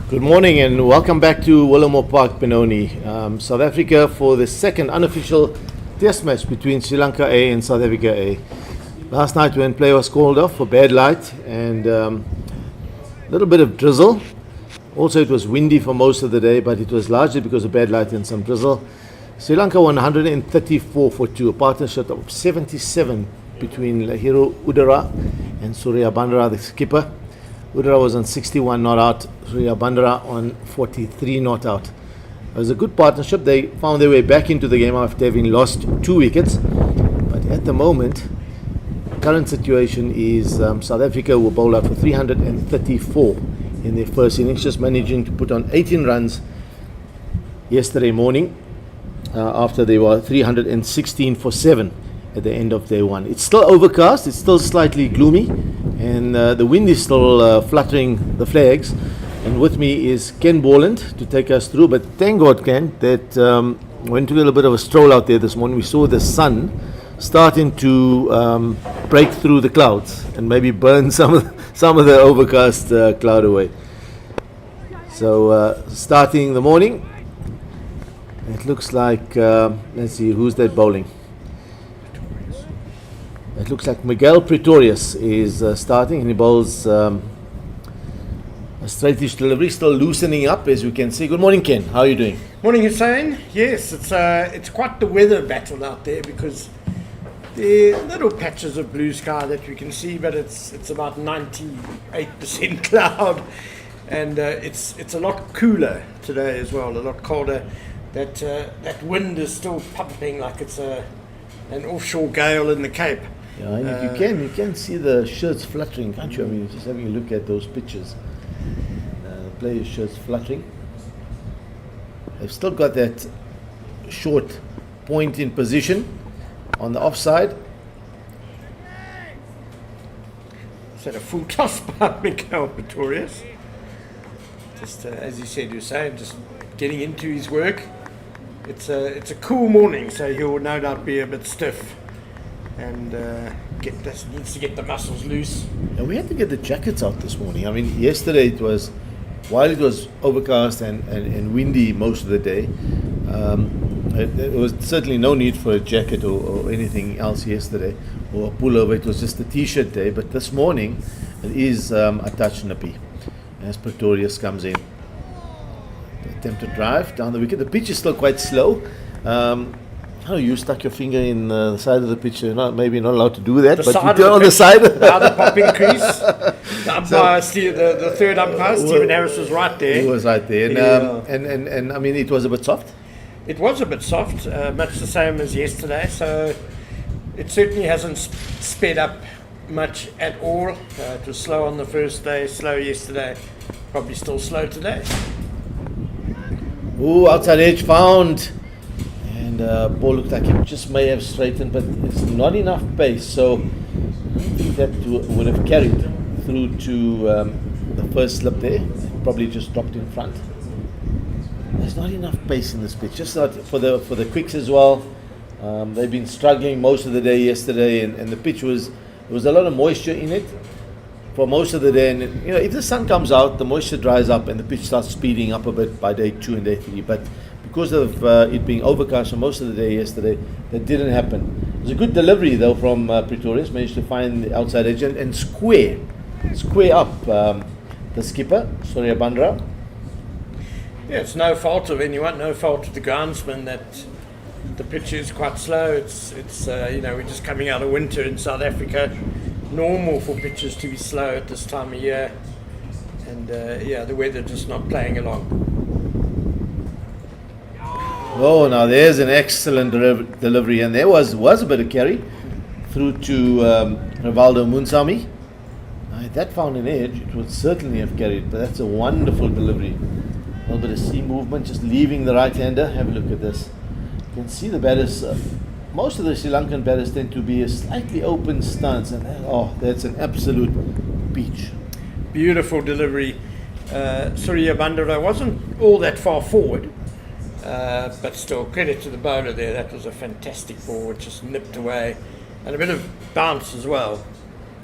Good morning and welcome back to Willowmoore Park, Benoni. South Africa for the second unofficial test match between Sri Lanka A and South Africa A. Last night when play was called off for bad light and a little bit of drizzle. Also it was windy for most of the day, but it was largely because of bad light and some drizzle. Sri Lanka won 134 for 2, a partnership of 77 between Lahiro Udara and Surya Bandara, the skipper. Udara was on 61 not out, Surya Bandara on 43 not out. It was a good partnership. They found their way back into the game after having lost 2 wickets. But at the moment, current situation is South Africa will bowl out for 334 in their first innings, just managing to put on 18 runs yesterday morning after they were 316 for 7 at the end of day one. It's still overcast, it's still slightly gloomy, and the wind is still fluttering the flags. And with me is Ken Borland to take us through. But thank God, Ken, that went to a little bit of a stroll out there this morning. We saw the sun starting to break through the clouds and maybe burn some of the overcast cloud away. So starting the morning, it looks like let's see, who's that bowling? It looks like Miguel Pretorius is starting, and he bowls a straightish delivery, still loosening up as you can see. Good morning, Ken. How are you doing? Morning, Hussein. Yes, it's quite the weather battle out there because there are little patches of blue sky that we can see, but it's about 98% cloud, and it's a lot cooler today as well, a lot colder. That wind is still pumping like it's an offshore gale in the Cape. Yeah, and you can see the shirts fluttering, can't you? I mean, just having a look at those pictures, the players' shirts fluttering. They've still got that short point in position on the offside. Is that a full toss by Miguel Pretorius? Just as you said, Hussein, just getting into his work. It's a cool morning, so he'll no doubt be a bit stiff, and needs to get the muscles loose. Yeah, we had to get the jackets out this morning. I mean, yesterday while it was overcast and windy most of the day, there was certainly no need for a jacket or anything else yesterday, or a pullover. It was just a t-shirt day. But this morning, it is a touch nippy as Pretorius comes in. Attempt to drive down the wicket. The pitch is still quite slow. You stuck your finger in the side of the pitch. You're maybe not allowed to do that, but you do on the side. The other popping crease. The umpire, the third umpire, Stephen Harris, was right there. He was right there. And I mean, it was a bit soft. It was a bit soft, much the same as yesterday. So it certainly hasn't sped up much at all. It was slow on the first day, slow yesterday, probably still slow today. Ooh, outside edge found. And ball looked like it just may have straightened, but it's not enough pace. So I think that would have carried through to the first slip there. Probably just dropped in front. There's not enough pace in this pitch. Just not for the quicks as well. They've been struggling most of the day yesterday, and the pitch there was a lot of moisture in it for most of the day. And if the sun comes out, the moisture dries up and the pitch starts speeding up a bit by day 2 and day 3. But because of it being overcast for most of the day yesterday, that didn't happen. It was a good delivery though from Pretorius. Managed to find the outside edge and square up the skipper, Surya Bandara. Yeah, it's no fault of anyone, no fault of the groundsman that the pitch is quite slow. It's we're just coming out of winter in South Africa. Normal for pitches to be slow at this time of year, and the weather just not playing along. Oh, now there's an excellent delivery, and there was a bit of carry through to Rivaldo Munsami. If that found an edge, it would certainly have carried, but that's a wonderful delivery. A little bit of sea movement, just leaving the right-hander. Have a look at this. You can see the batters, most of the Sri Lankan batters tend to be a slightly open stance, and that's an absolute beach. Beautiful delivery. Surya Bandara wasn't all that far forward, but still, credit to the bowler there. That was a fantastic ball, it just nipped away, and a bit of bounce as well.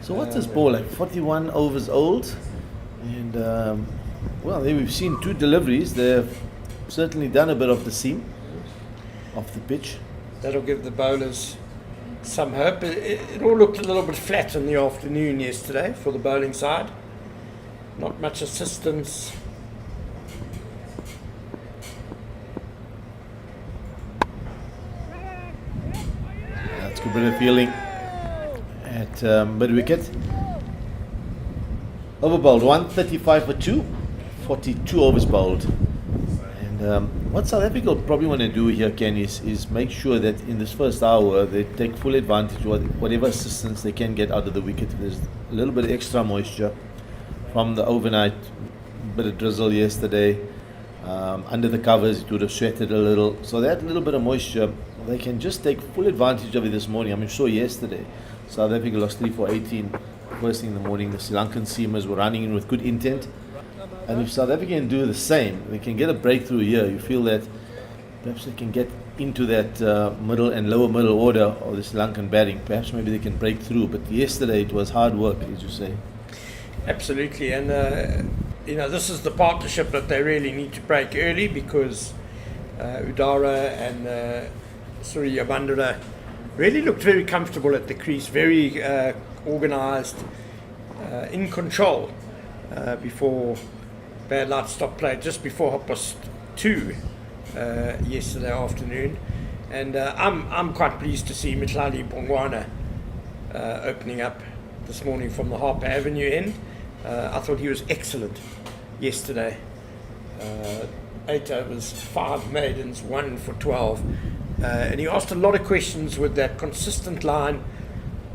So what's this ball like? 41 overs old, and Well, there we've seen 2 deliveries. They've certainly done a bit of the seam off the pitch. That'll give the bowlers some hope. It all looked a little bit flat in the afternoon yesterday for the bowling side. Not much assistance. That's a good bit of fielding at mid-wicket. Over bowled 135 for 2, 42 overs bowled. And what South Africa will probably want to do here, Ken, is make sure that in this first hour they take full advantage of whatever assistance they can get out of the wicket. There's a little bit of extra moisture from the overnight bit of drizzle yesterday. Under the covers it would have sweated a little. So that little bit of moisture, they can just take full advantage of it this morning. I mean, sure, yesterday South Africa lost 3 for 18. First thing in the morning, the Sri Lankan seamers were running in with good intent. And if South Africa can do the same, they can get a breakthrough here. You feel that perhaps they can get into that middle and lower middle order of the Sri Lankan batting. Perhaps maybe they can break through. But yesterday it was hard work, as you say. Absolutely. And, this is the partnership that they really need to break early, because Udara and Surya Bandara really looked very comfortable at the crease, very organised, in control before bad light stopped play, just before 2:30 yesterday afternoon. And I'm quite pleased to see Mitlali Bongwana opening up this morning from the Harper Avenue end. I thought he was excellent yesterday. 8 overs, 5 maidens, 1 for 12. And he asked a lot of questions with that consistent line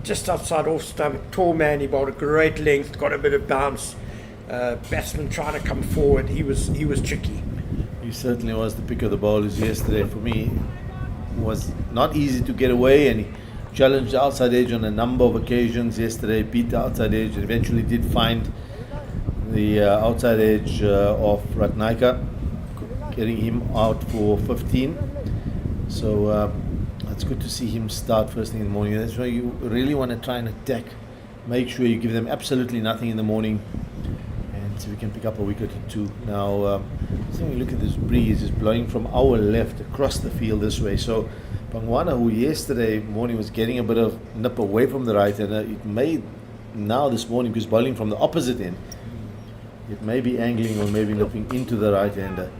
just outside off stump. Tall man, he bowled a great length, got a bit of bounce. Batsman trying to come forward. He was tricky. He certainly was the pick of the bowlers yesterday for me. It was not easy to get away, and he challenged the outside edge on a number of occasions yesterday, beat the outside edge, and eventually did find the outside edge of Ratnaika, getting him out for 15. So it's good to see him start first thing in the morning. That's why you really want to try and attack. Make sure you give them absolutely nothing in the morning, and so we can pick up a wicket or 2. Now, when you look at this breeze, it's blowing from our left across the field this way. So Bongwana, who yesterday morning was getting a bit of nip away from the right hander, it may now this morning, because bowling from the opposite end, it may be angling or maybe looking into the right hander.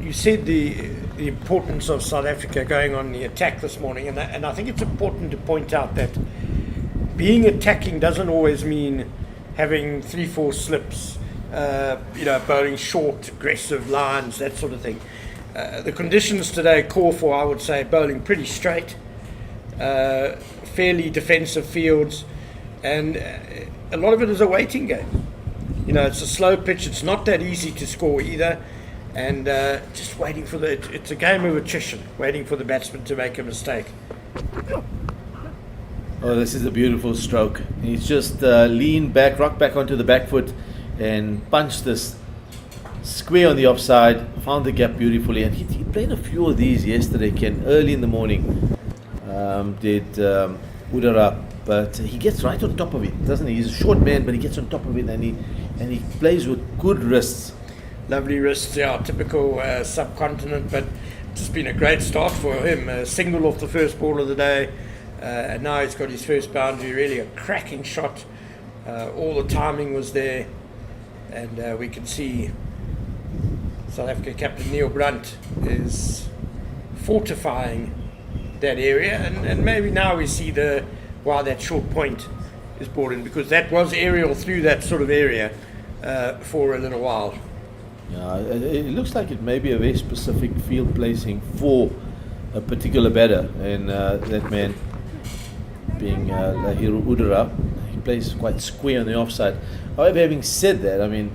You said the importance of South Africa going on the attack this morning, and I think it's important to point out that being attacking doesn't always mean having 3-4 slips, bowling short, aggressive lines, that sort of thing. The conditions today call for, I would say, bowling pretty straight, fairly defensive fields, and a lot of it is a waiting game. It's a slow pitch, it's not that easy to score either. And just waiting for it's a game of attrition, waiting for the batsman to make a mistake. Oh, this is a beautiful stroke. He's just leaned back, rocked back onto the back foot, and punched this square on the offside, found the gap beautifully. And he played a few of these yesterday, Ken, early in the morning. Did Udara, but he gets right on top of it, doesn't he? He's a short man, but he gets on top of it, and he plays with good wrists. Lovely wrists, yeah, typical subcontinent, but it's just been a great start for him. A single off the first ball of the day, and now he's got his first boundary. Really a cracking shot. All the timing was there, and we can see South Africa captain Neil Brunt is fortifying that area, and maybe now we see why that short point is brought in, because that was aerial through that sort of area for a little while. Yeah, it looks like it may be a very specific field placing for a particular batter, and that man being Lahiru Udara, he plays quite square on the offside. However, having said that, I mean,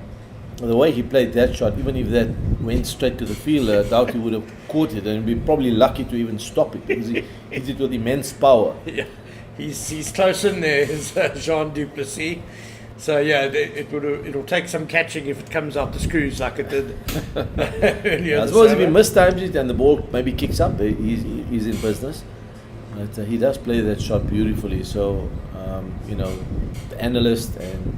the way he played that shot, even if that went straight to the fielder, I doubt he would have caught it, and be probably lucky to even stop it, because he hit it with immense power. Yeah, he's close in there, is Jean Duplessis. So yeah, it'll take some catching if it comes out the screws like it did earlier. I suppose if he mistimes it and the ball maybe kicks up, he's in business. But he does play that shot beautifully. So the analyst and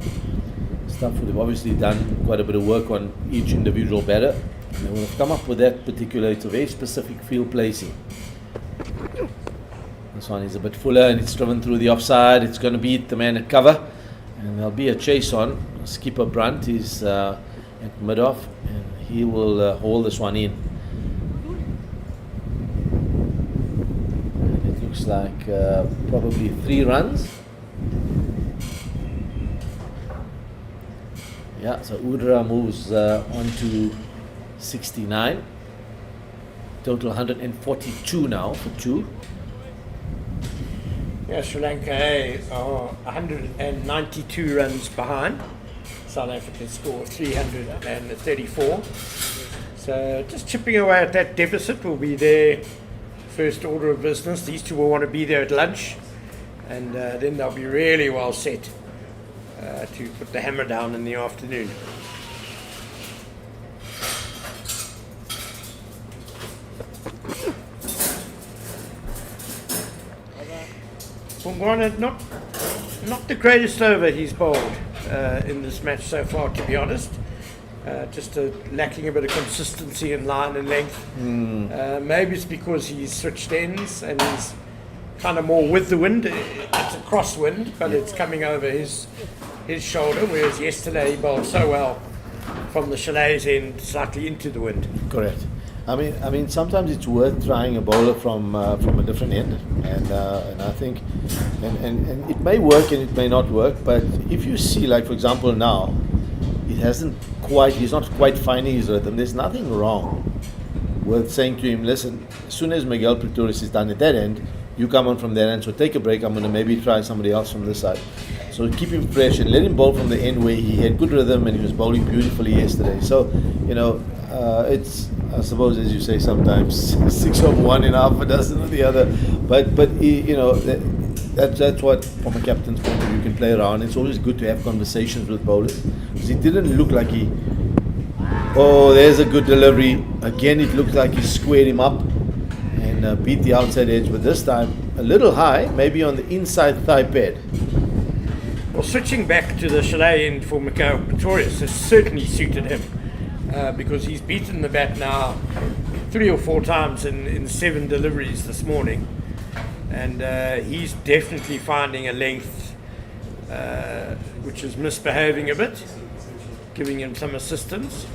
Stanford have obviously done quite a bit of work on each individual batter. And they will have come up with that particular, it's a very specific field placing. This one is a bit fuller and it's driven through the offside. It's going to beat the man at cover. And there'll be a chase on. Skipper Brunt is at mid-off and he will hold this one in. And it looks like probably 3 runs. Yeah, so Udra moves on to 69. Total 142 now for 2. Yeah, Sri Lanka are 192 runs behind. South Africa score 334. So just chipping away at that deficit will be their first order of business. These two will want to be there at lunch, and then they'll be really well set to put the hammer down in the afternoon. Bongwana, not the greatest over he's bowled in this match so far, to be honest. Just lacking a bit of consistency in line and length. Maybe it's because he's switched ends and he's kind of more with the wind. It's a crosswind, but it's coming over his shoulder, whereas yesterday he bowled so well from the chalet's end, slightly into the wind. Correct. I mean, sometimes it's worth trying a bowler from a different end, and I think, and it may work and it may not work. But if you see, like for example, now, he's not quite finding his rhythm. There's nothing wrong with saying to him, listen, as soon as Miguel Pretorius is done at that end, you come on from that end. So take a break. I'm going to maybe try somebody else from this side. So keep him fresh and let him bowl from the end where he had good rhythm and he was bowling beautifully yesterday. So it's, I suppose, as you say, sometimes 6 of one and half a dozen of the other. But that's what, from a captain's point of view, you can play around. It's always good to have conversations with bowlers, because it didn't look like there's a good delivery. Again, it looked like he squared him up and beat the outside edge, but this time a little high, maybe on the inside thigh pad. Well, switching back to the chalet end for Miguel Pretorius has certainly suited him. Because he's beaten the bat now 3 or 4 times in 7 deliveries this morning, and he's definitely finding a length which is misbehaving a bit, giving him some assistance.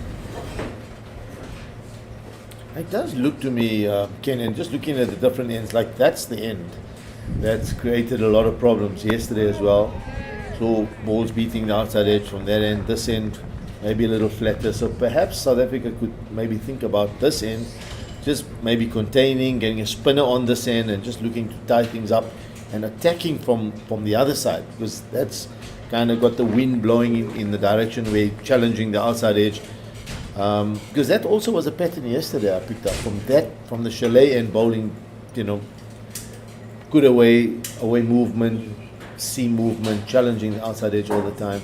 It does look to me, Ken, and just looking at the different ends, like that's the end that's created a lot of problems yesterday as well. So balls beating the outside edge from that end, this end maybe a little flatter. So perhaps South Africa could maybe think about this end, just maybe containing, getting a spinner on this end and just looking to tie things up and attacking from the other side, because that's kind of got the wind blowing in the direction where challenging the outside edge. Because that also was a pattern yesterday I picked up from the chalet end bowling, good away movement, seam movement, challenging the outside edge all the time.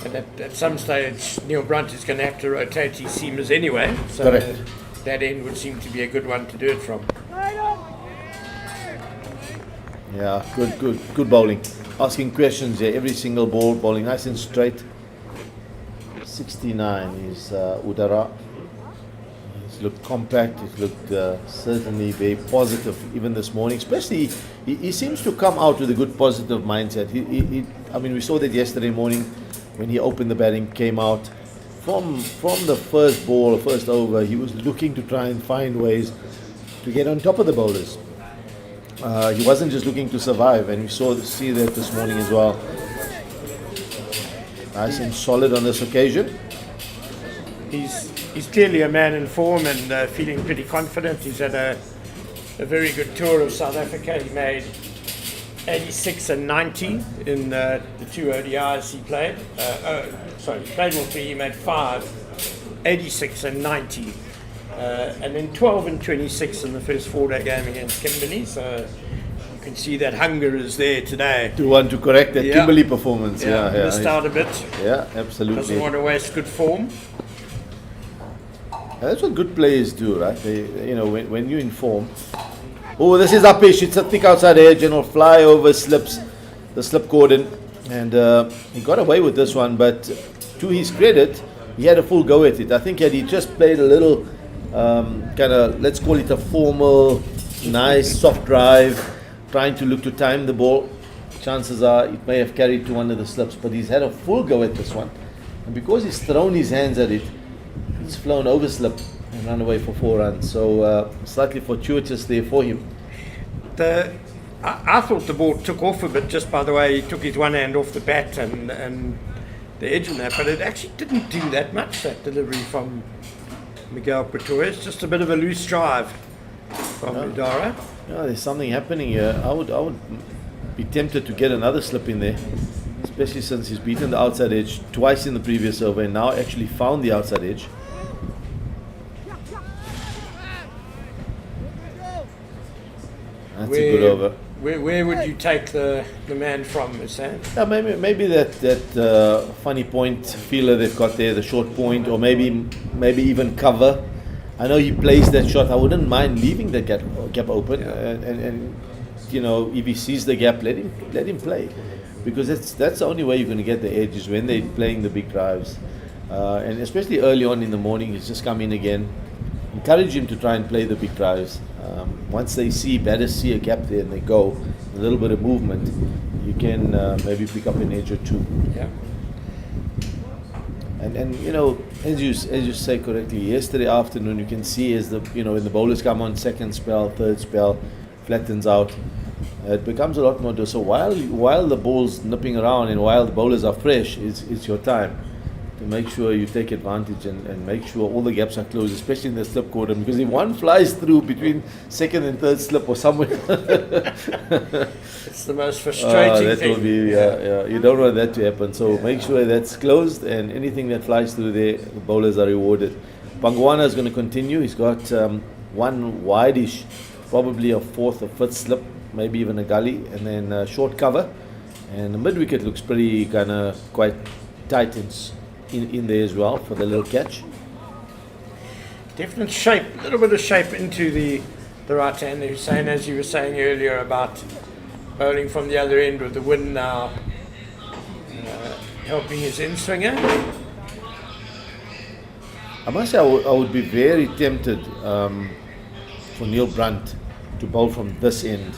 And at some stage, Neil Brunt is going to have to rotate his seamers anyway, so Correct. That end would seem to be a good one to do it from. Yeah, good bowling. Asking questions here, every single ball, bowling nice and straight. 69 is Udara. It's looked compact, it looked certainly very positive even this morning, especially he seems to come out with a good positive mindset. We saw that yesterday morning when he opened the batting, came out from the first ball, first over, he was looking to try and find ways to get on top of the bowlers. He wasn't just looking to survive, and we see that this morning as well. Nice and solid on this occasion. He's clearly a man in form and feeling pretty confident. He's had a very good tour of South Africa. He made 86 and 90 in the 2 ODIs he played. He played all 3, he made 5, 86 and 90. And then 12 and 26 in the first 4-day game against Kimberley. So you can see that hunger is there today. To want to correct that Kimberley performance. Missed out a bit. Yeah, absolutely. Doesn't want to waste good form. That's what good players do, right? When you inform. Oh, this is uppish. It's a thick outside edge and will fly over the slip cordon. And he got away with this one, but to his credit, he had a full go at it. I think had he just played a little kind of, let's call it a formal, nice, soft drive, trying to look to time the ball, chances are it may have carried to one of the slips, but he's had a full go at this one. And because he's thrown his hands at it, he's flown over slip and run away for 4 runs. So slightly fortuitous there for him. I thought the ball took off a bit just by the way he took his one hand off the bat and the edge of that, but it actually didn't do that much, that delivery from Miguel Pretorius. Just a bit of a loose drive from Udara. Yeah, there's something happening here. I would be tempted to get another slip in there, especially since he's beaten the outside edge twice in the previous over and now actually found the outside edge. That's a good over. Where would you take the man from, Hussein? Yeah, maybe that funny point feeler they've got there, the short point, or maybe even cover. I know he plays that shot. I wouldn't mind leaving the gap open, and you know, if he sees the gap, let him play, because that's the only way you're going to get the edge is when they're playing the big drives, and especially early on in the morning. He's just come in again. Encourage him to try and play the big drives. Once they batters see a gap there and they go, a little bit of movement, you can maybe pick up an edge or two. Yeah. And you know, as you say correctly, yesterday afternoon you can see as when the bowlers come on second spell, third spell, flattens out, it becomes a lot more. So while the ball's nipping around and while the bowlers are fresh, it's your time to make sure you take advantage and make sure all the gaps are closed, especially in the slip cordon, because if one flies through between second and third slip or somewhere it's the most frustrating that thing. will be you don't want that to happen, so make sure that's closed, and anything that flies through there, the bowlers are rewarded. Pangwana is going to continue. He's got one wideish, probably a fourth or fifth slip, maybe even a gully, and then short cover, and the mid wicket looks pretty kind of quite tight in there as well for the little catch. Definite shape, a little bit of shape into the right hand. Hussein, as you were saying earlier about bowling from the other end with the wind now helping his in-swinger. I must say I would be very tempted for Neil Brunt to bowl from this end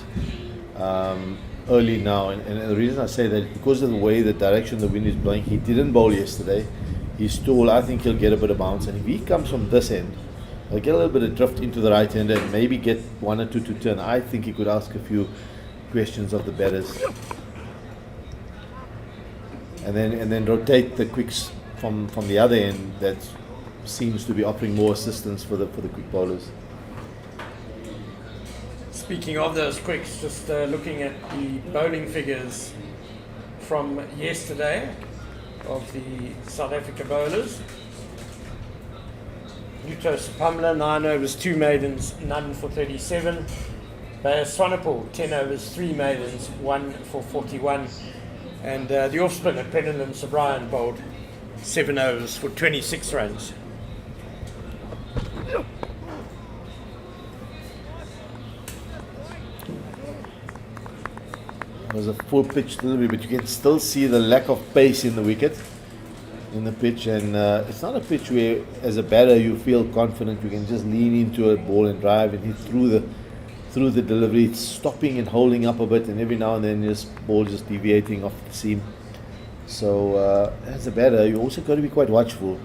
early now, and the reason I say that is because of the way the direction the wind is blowing. He didn't bowl yesterday. He's tall. I think he'll get a bit of bounce, and if he comes from this end, he'll get a little bit of drift into the right hand and maybe get one or two to turn. I think he could ask a few questions of the batters, and then rotate the quicks from the other end. That seems to be offering more assistance for the quick bowlers. Speaking of those quicks, just looking at the bowling figures from yesterday of the South Africa bowlers. Luto Sapamla, 9 overs, 2 maidens, none for 37. Bayer Swanepoel, 10 overs, 3 maidens, 1 for 41. And the off-spinner, Penelin Sobryan, bowled 7 overs for 26 runs. It was a full pitch delivery, but you can still see the lack of pace in the wicket, in the pitch, and it's not a pitch where as a batter you feel confident you can just lean into a ball and drive and hit through the delivery. It's stopping and holding up a ball, and every now and then ball just deviating off the seam. So as a batter you also got to be quite watchful.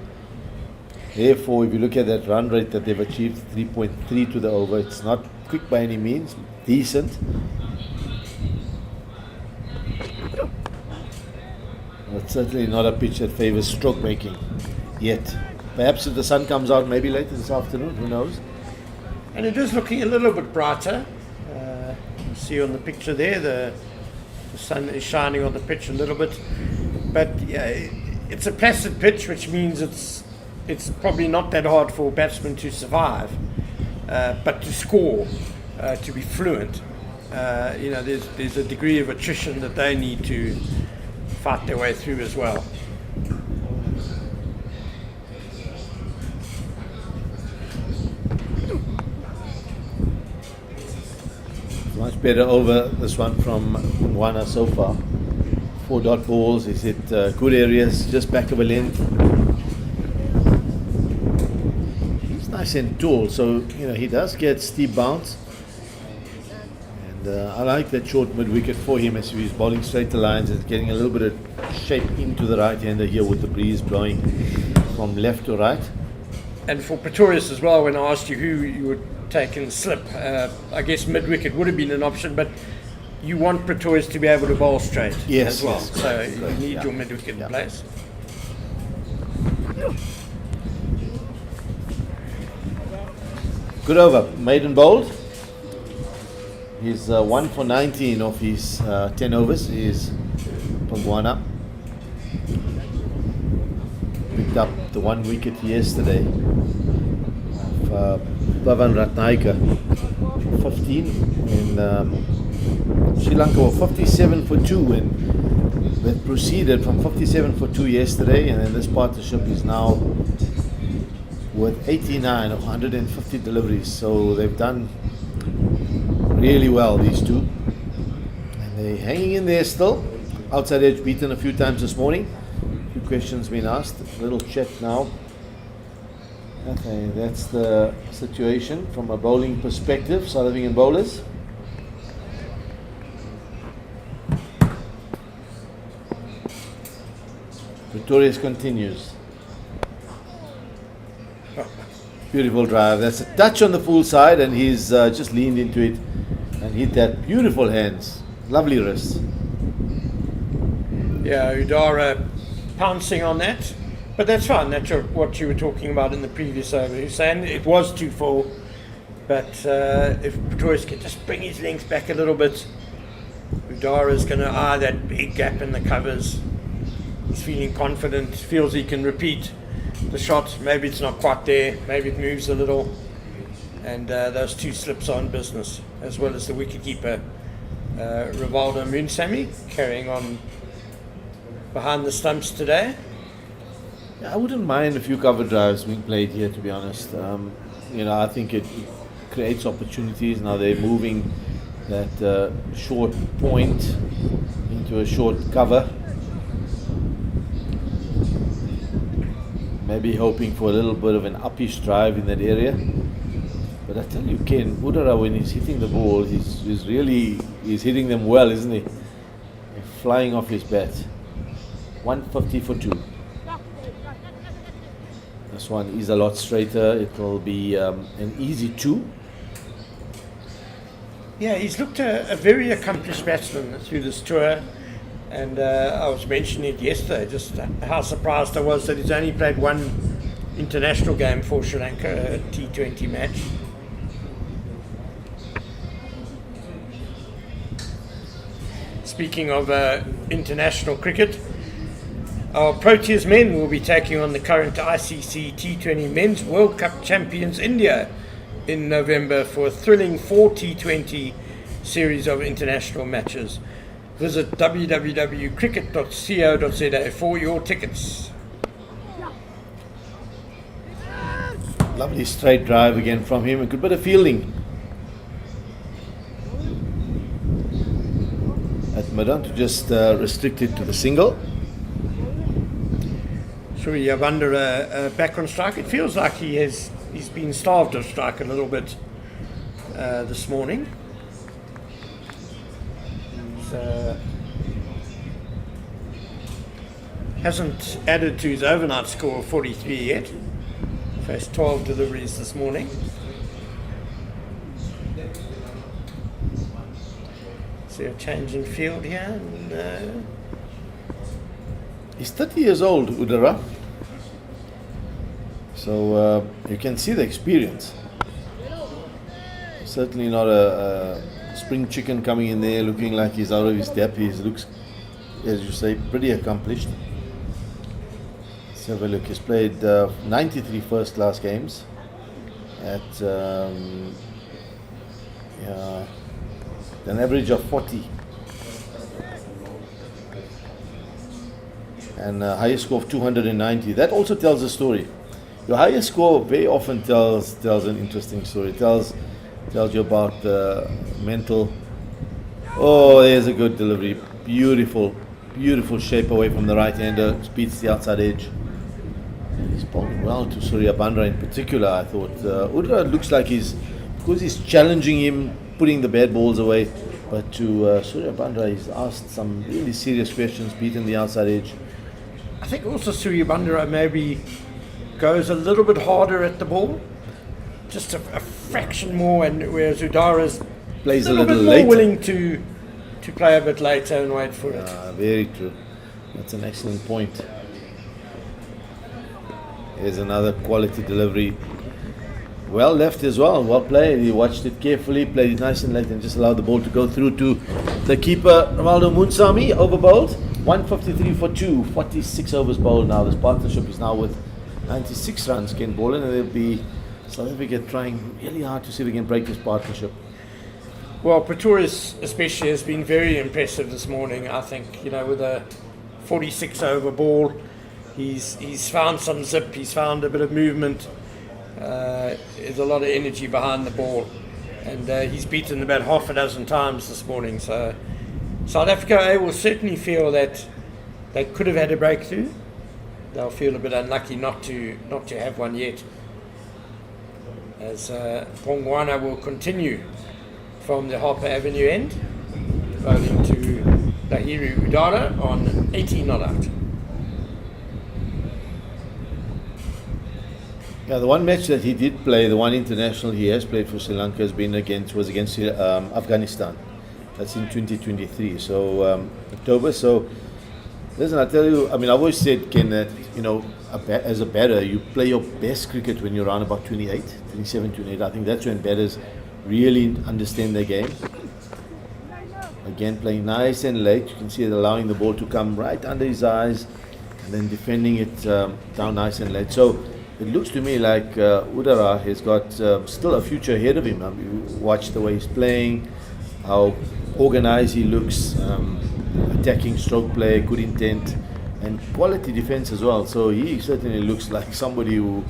Therefore, if you look at that run rate that they've achieved, 3.3 to the over, it's not quick by any means, decent. It's certainly not a pitch that favours stroke making yet. Perhaps if the sun comes out maybe later this afternoon, who knows? And it is looking a little bit brighter. You see on the picture there, the sun is shining on the pitch a little bit. But yeah, it's a placid pitch, which means it's probably not that hard for batsmen to survive, but to score, to be fluent. There's a degree of attrition that they need to fight their way through as well. Much better over this one from Wana so far 4 dot balls. He's hit good areas, just back of a length. He's nice and tall, so he does get steep bounce. And I like that short mid wicket for him as he's bowling straight to lines and getting a little bit of shape into the right hander here with the breeze blowing from left to right. And for Pretorius as well, when I asked you who you would take in slip, I guess mid wicket would have been an option, but you want Pretorius to be able to bowl straight as well. Yes, so you need your mid wicket in place. Good over, maiden bowled. He's 1 for 19 of his 10 overs. He's Pangwana. Picked up the 1 wicket yesterday of Pavan Ratnaika, 15, and Sri Lanka were 57 for 2, and they proceeded from 57 for 2 yesterday, and then this partnership is now with 89 of 150 deliveries, so they've done really well, these two, and they're hanging in there still. Outside edge beaten a few times this morning. A few questions been asked. A little check now. Okay, that's the situation from a bowling perspective. South African bowlers. Pretorius continues. Beautiful drive. That's a touch on the full side, and he's just leaned into it and hit that. Beautiful hands. Lovely wrists. Yeah, Udara pouncing on that. But that's fine. That's what you were talking about in the previous over. You're saying it was 2-4, but if Pretorius can just bring his length back a little bit, Udara is going to eye that big gap in the covers. He's feeling confident, feels he can repeat the shot. Maybe it's not quite there, maybe it moves a little, and those 2 slips are in business, as well as the wicketkeeper Rivaldo Moonsamy carrying on behind the stumps today. I wouldn't mind a few cover drives being played here, to be honest. I think it creates opportunities. Now they're moving that short point into a short cover. Maybe hoping for a little bit of an uppish drive in that area. But I tell you, Ken, Udara, when he's hitting the ball, he's hitting them well, isn't he? Flying off his bat. 150 for 2. This one is a lot straighter. It will be an easy 2. Yeah, he's looked a very accomplished batsman through this tour, and I was mentioning it yesterday, just how surprised I was that he's only played 1 international game for Sri Lanka, a T20 match. Speaking of international cricket, our Proteas men will be taking on the current ICC T20 Men's World Cup champions India in November for a thrilling 4 T20 series of international matches. Visit www.cricket.co.za for your tickets. Lovely straight drive again from him. A good bit of fielding at Madan to just restrict it to the single. So we have under a back on strike. It feels like he's been starved of strike a little bit this morning. He's hasn't added to his overnight score of 43 yet. Faced 12 deliveries this morning. See a change in field here. And, he's 30 years old, Udara. So you can see the experience. Certainly not a spring chicken coming in there looking like he's out of his depth. He looks, as you say, pretty accomplished. Let's have a look. He's played 93 first class games at an average of 40. And a highest score of 290. That also tells a story. Your highest score very often tells an interesting story. Tells you about the mental. Oh, there's a good delivery. Beautiful Beautiful shape away from the right-hander, beats the outside edge. He's bowling well to Surya Bandra in particular, I thought. Udra looks like because he's challenging him, putting the bad balls away. But to Surya Bandra, he's asked some really serious questions, beaten the outside edge. I think also Surya Bandra maybe goes a little bit harder at the ball, just a fraction more, and whereas Udara's Plays a little bit later. more willing to play a bit later and wait for it. Very true. That's an excellent point. Here's another quality delivery. Well left as well, well played. He watched it carefully, played it nice and late, and just allowed the ball to go through to the keeper, Ronaldo Munsami, over bowled. 153 for 2, 46 overs bowled now. This partnership is now with 96 runs, Ken Boland, and they'll be South Africa trying really hard to see if they can break this partnership. Well, Pretorius especially has been very impressive this morning, I think, with a 46 over ball. He's found some zip, he's found a bit of movement. There's a lot of energy behind the ball, and he's beaten about half a dozen times this morning. So South Africa will certainly feel that they could have had a breakthrough. They'll feel a bit unlucky not to have one yet, as Pongwana will continue from the Harper Avenue end, bowling to Lahiru Udara on 18 not out. Yeah, the one match that he did play, the one international he has played for Sri Lanka was against Afghanistan. That's in 2023, so October. So, listen, I tell you, I've always said, Ken, that, as a batter, you play your best cricket when you're around about 27, 28. I think that's when batters really understand their game. Again, playing nice and late. You can see it allowing the ball to come right under his eyes and then defending it down nice and late. So it looks to me like Udara has got still a future ahead of him. You watch the way he's playing, how organized he looks, attacking stroke play, good intent, and quality defense as well. So he certainly looks like somebody who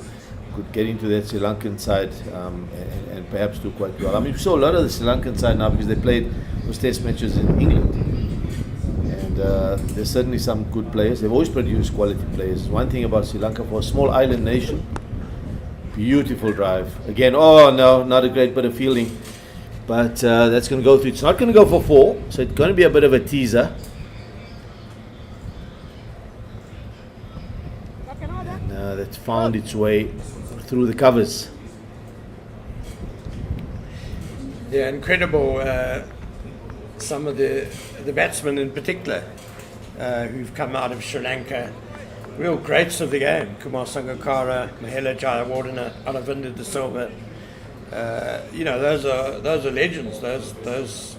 could get into that Sri Lankan side and perhaps do quite well. We saw a lot of the Sri Lankan side now because they played those test matches in England. And there's certainly some good players. They've always produced quality players. One thing about Sri Lanka, for a small island nation, beautiful drive. Again, not a great bit of fielding. But that's going to go through. It's not going to go for 4, so it's going to be a bit of a teaser. And that's found its way through the covers. Yeah, incredible. Some of the batsmen in particular who've come out of Sri Lanka, real greats of the game. Kumar Sangakkara, Mahela Jayawardena, Aravinda De Silva. Those are legends. Those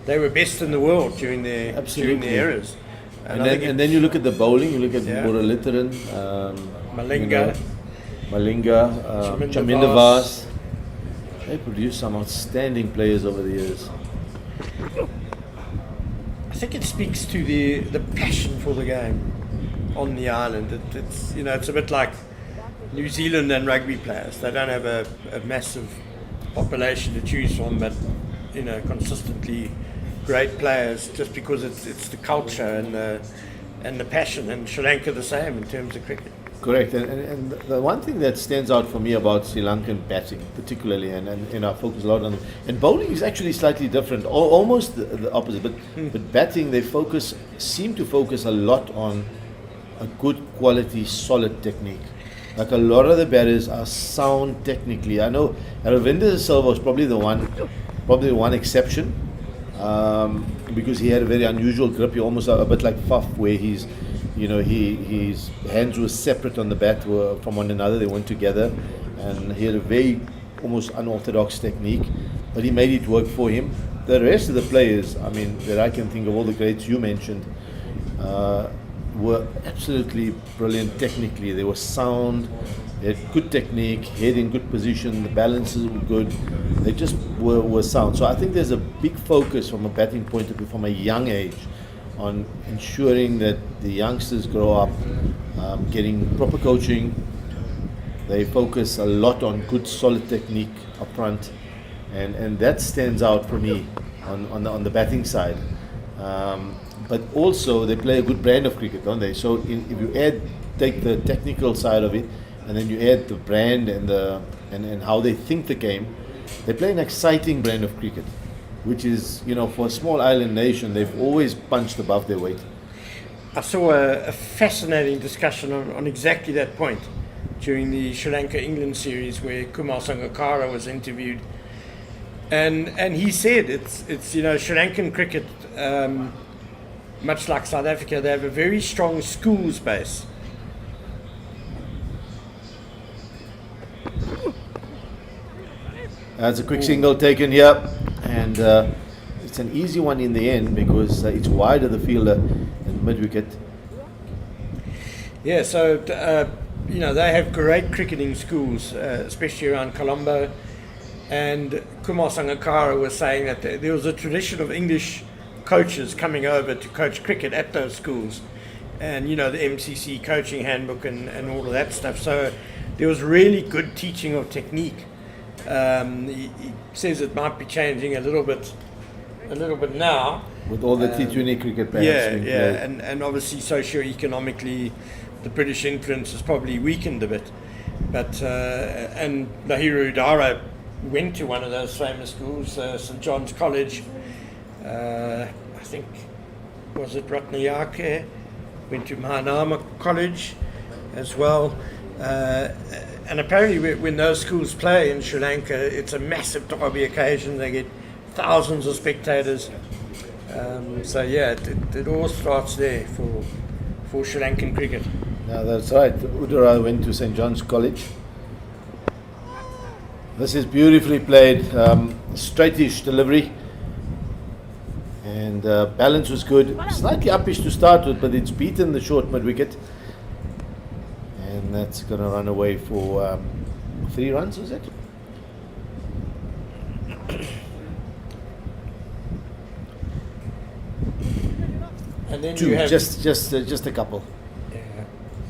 they were best in the world during their eras. And then you look at the bowling. You look at Muralitharan, Malinga, Chaminda Vas. They produced some outstanding players over the years. I think it speaks to the passion for the game on the island. It's a bit like New Zealand and rugby players. They don't have a massive population to choose from, but consistently great players, just because it's the culture and the passion. And Sri Lanka the same in terms of cricket. Correct, and the one thing that stands out for me about Sri Lankan batting, particularly, and I focus a lot on, and bowling is actually slightly different, almost the opposite. But batting, they seem to focus a lot on a good quality, solid technique. Like a lot of the batters are sound technically. I know Aravinda De Silva was probably the one exception, because he had a very unusual grip. He almost a bit like Faf, where his hands were separate on the bat from one another. They went together, and he had a very almost unorthodox technique, but he made it work for him. The rest of the players, that I can think of, all the greats you mentioned, were absolutely brilliant technically. They were sound, they had good technique, head in good position, the balances were good. They just were sound. So I think there's a big focus from a batting point of view from a young age on ensuring that the youngsters grow up getting proper coaching. They focus a lot on good solid technique up front, and that stands out for me on the batting side. But also they play a good brand of cricket, don't they? So if you take the technical side of it, and then you add the brand and how they think the game, they play an exciting brand of cricket, which is, for a small island nation, they've always punched above their weight. I saw a fascinating discussion on exactly that point during the Sri Lanka-England series where Kumar Sangakkara was interviewed. And he said it's Sri Lankan cricket, much like South Africa, they have a very strong schools base. That's a quick single taken here, and it's an easy one in the end because it's wide of the fielder and mid wicket. Yeah, so they have great cricketing schools, especially around Colombo. And Kumar Sangakkara was saying that there was a tradition of English coaches coming over to coach cricket at those schools, and the MCC coaching handbook and all of that stuff. So there was really good teaching of technique. He says it might be changing a little bit now with all the T20 cricket bans. Yeah, and obviously socio-economically, the British influence has probably weakened a bit. But and Lahiri Udara went to one of those famous schools, St John's College. I think, was it Ratnayake? Went to Mahanama College as well. And apparently when those schools play in Sri Lanka, it's a massive derby occasion. They get thousands of spectators. So yeah, it all starts there for Sri Lankan cricket. Yeah, that's right. Udara went to St John's College. This is beautifully played, straightish delivery, and balance was good. Slightly uppish to start with, but it's beaten the short mid wicket. And that's going to run away for 3 runs, is it? And then 2, you have just a couple. Yeah.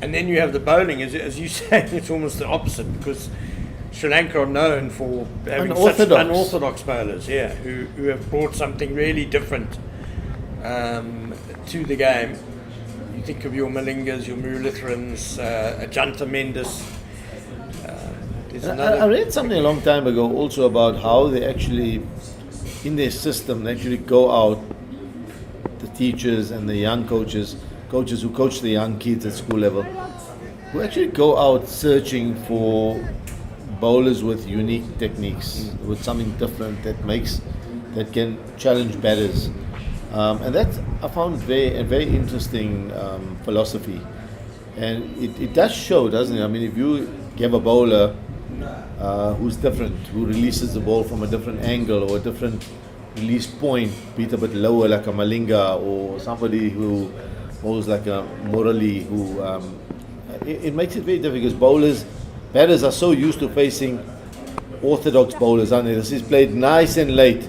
And then you have the bowling, as you say, it's almost the opposite because Sri Lanka are known for having such unorthodox bowlers, who have brought something really different to the game. You think of your Malingas, your Muralitharans, Ajanta Mendes. I read something a long time ago also about how they actually, in their system, they actually go out, the teachers and the young coaches who coach the young kids at school level, who actually go out searching for bowlers with unique techniques, with something different that can challenge batters. And that I found a very interesting philosophy, and it does show, doesn't it? I mean, if you give a bowler who's different, who releases the ball from a different angle or a different release point, be it a bit lower like a Malinga or somebody who bowls like a Murali, who it makes it very difficult because batters are so used to facing orthodox bowlers, aren't they? This is played nice and late,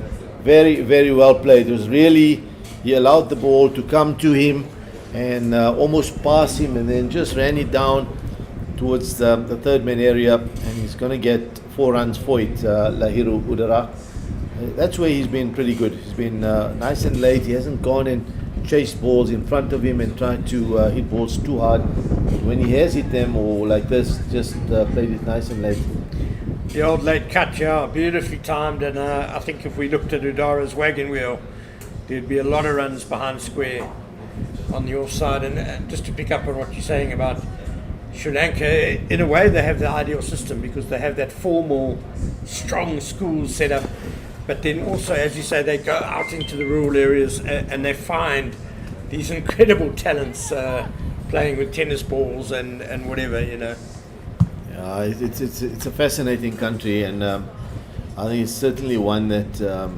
very, very well played. It was really, he allowed the ball to come to him and almost pass him, and then just ran it down towards the third man area, and he's going to get 4 runs for it, Lahiri Udara. That's where he's been pretty good. He's been nice and late. He hasn't gone and chased balls in front of him and tried to hit balls too hard. When he has hit them or like this, just played it nice and late. The old late cut, beautifully timed, and I think if we looked at Udara's wagon wheel, there'd be a lot of runs behind square on the offside. And just to pick up on what you're saying about Sri Lanka, in a way they have the ideal system because they have that formal, strong school set up. But then also, as you say, they go out into the rural areas and they find these incredible talents playing with tennis balls and whatever, Yeah, it's a fascinating country, and I think it's certainly one that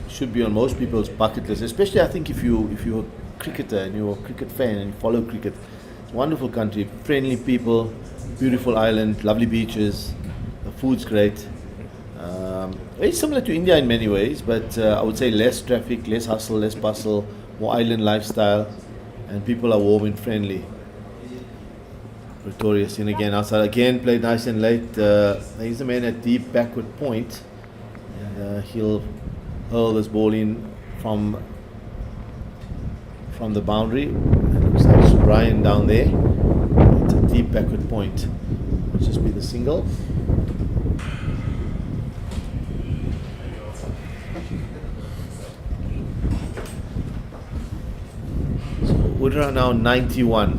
should be on most people's bucket list. Especially, I think if you're a cricketer and you're a cricket fan and you follow cricket, it's a wonderful country, friendly people, beautiful island, lovely beaches, the food's great. Very similar to India in many ways, but I would say less traffic, less hustle, less bustle, more island lifestyle, and people are warm and friendly. Pretorius in again outside, again played nice and late. He's the man at deep backward point, and he'll hurl this ball in from from the boundary. Looks like it's Brian down there. It's a deep backward point. Will just be the single. So Udra now 91.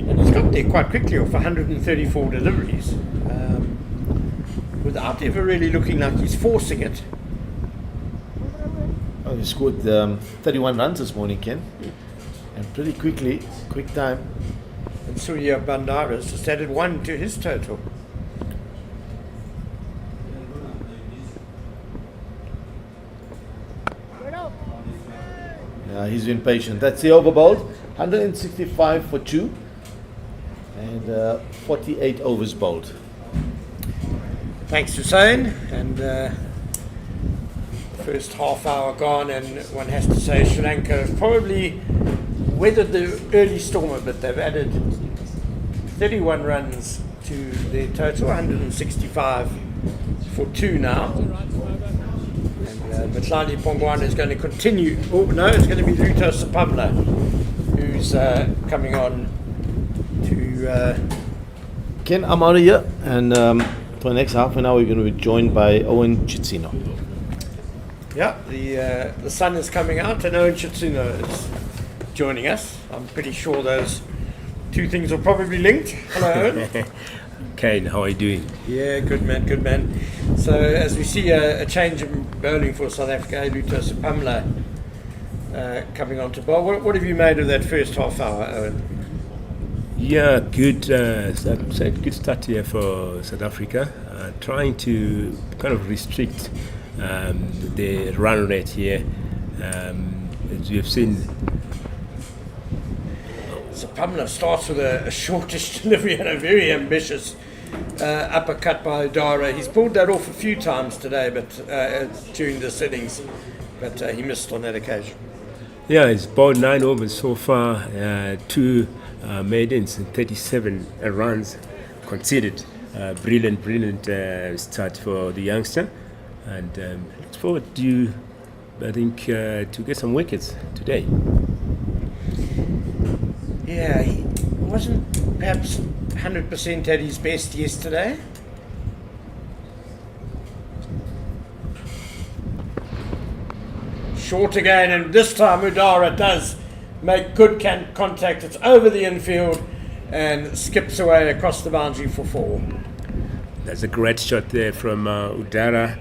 And he's got there quite quickly off 134 deliveries, without ever really looking like he's forcing it. Oh, he scored 31 runs this morning, Ken. And pretty quickly, quick time. And Surya Bandaras just added 1 to his total. Yeah, he's been patient. That's the over bowled. 165 for 2. And 48 overs bowled. Thanks, Hussein. And first half hour gone, and one has to say Sri Lanka have probably weathered the early storm a bit. They've added 31 runs to their total, 165 for 2 now. And Matlani Pongwana is going to continue. Oh no, it's going to be Luto Sapamla who's coming on to. Ken, I'm out of here, and for the next half an hour, we're going to be joined by Owen Chitsino. Yeah, the sun is coming out, and Owen Chitsino is joining us. I'm pretty sure those two things are probably linked. Hello, Owen. Kane, how are you doing? Yeah, good man, good man. So as we see a change in bowling for South Africa, Luto Sapamla coming on to bowl. What have you made of that first half hour, Owen? Yeah, good. Good start here for South Africa. Trying to kind of restrict the run rate here. As you have seen, Sapamla starts with a shortish delivery and a very ambitious uppercut by Udara. He's pulled that off a few times today, but during the innings, but he missed on that occasion. yeah, it's bowled 9 overs so far, 2 maidens and 37 runs conceded. Brilliant start for the youngster, and look forward to, I think, to get some wickets today. Yeah, he wasn't perhaps 100% at his best yesterday. Short again, and this time Udara does make good contact. It's over the infield and skips away across the boundary for 4. That's a great shot there from Udara,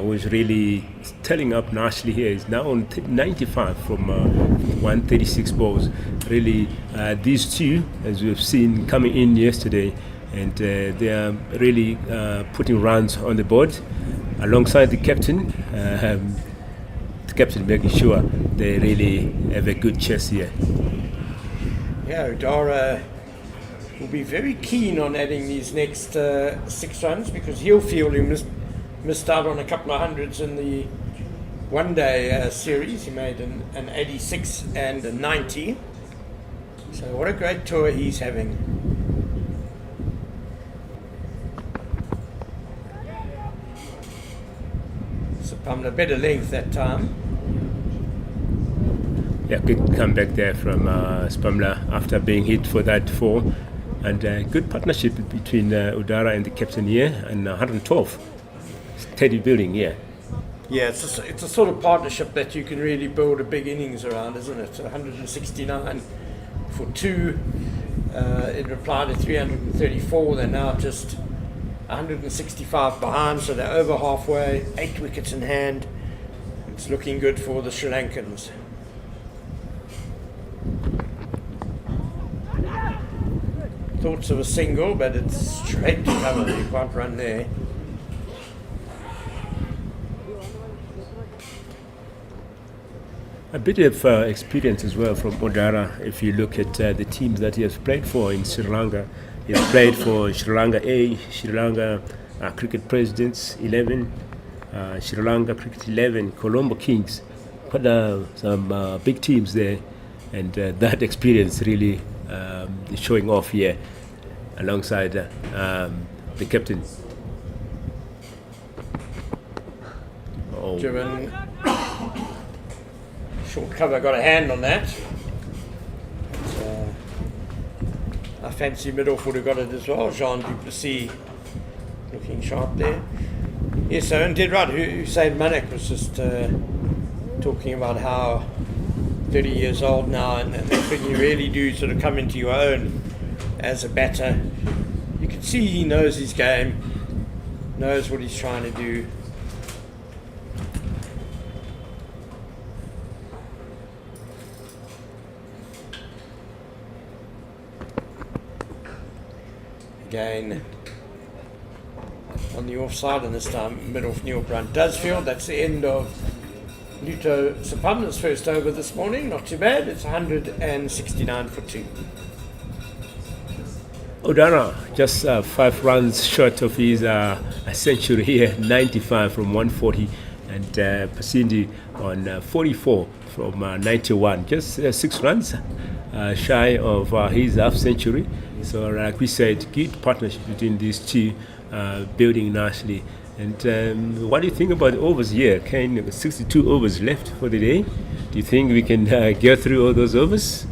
who's really telling up nicely here. He's now on 95 from 136 balls. Really, these two, as we've seen coming in yesterday, and they are really putting runs on the board alongside the captain. The captain making sure they really have a good chase here. Yeah, Udara will be very keen on adding these next 6 runs, because he'll feel he missed out on a couple of hundreds in the one-day series. He made an 86 and a 90. So what a great tour he's having. Sapamla better length that time. Yeah, good comeback there from Spamla after being hit for that 4. And good partnership between Udara and the captain here, and 112. Steady building here. Yeah, it's a sort of partnership that you can really build a big innings around, isn't it? 169 for 2. In reply to 334, they're now just 165 behind, so they're over halfway, 8 wickets in hand. It's looking good for the Sri Lankans. Thoughts of a single, but it's straight to cover. You can't run there. A bit of experience as well from Udara. If you look at the teams that he has played for in Sri Lanka, he has played for Sri Lanka A, Sri Lanka Cricket Presidents 11, Sri Lanka Cricket 11, Colombo Kings. Quite some big teams there, and that experience really is showing off here alongside the captain. Driven Short cover got a hand on that. I fancy mid-off would have got it as well. Jean Duplessis looking sharp there. Yes, Owen did right. Hussein Manek was just talking about how 30 years old now, and that's when you really do sort of come into your own as a batter. You can see he knows his game, knows what he's trying to do. Again on the offside, and this time mid-off Neil Brunt does field. That's the end of Luto Sapamna's first over this morning. Not too bad. It's 169 for 2. O'Dara just 5 runs short of his century here, 95 from 140, and Pasindi on 44 from 91. Just 6 runs shy of his half century. So like we said, good partnership between these two, building nicely. And what do you think about the overs here? 62 overs left for the day. Do you think we can get through all those overs?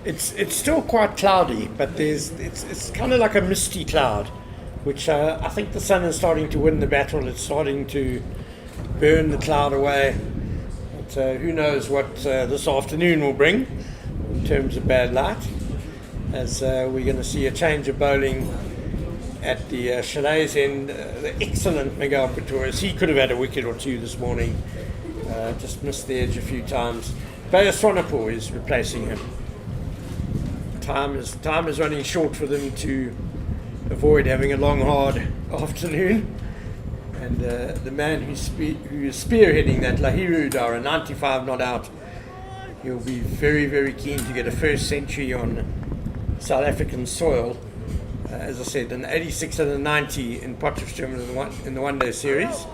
It's still quite cloudy, but it's kind of like a misty cloud, which I think the sun is starting to win the battle. It's starting to burn the cloud away. But who knows what this afternoon will bring in terms of bad light, as we're going to see a change of bowling at the Chalet's end. The excellent Miguel Pretorius, he could have had a wicket or two this morning, just missed the edge a few times. Bayer Swanepoel is replacing him. Time is running short for them to avoid having a long, hard afternoon. And the man who is spearheading that, Lahiru Udara, 95 not out, he'll be very, very keen to get a first century on South African soil. As I said, an 86 and a 90 in Potchefstroom in the one-day series.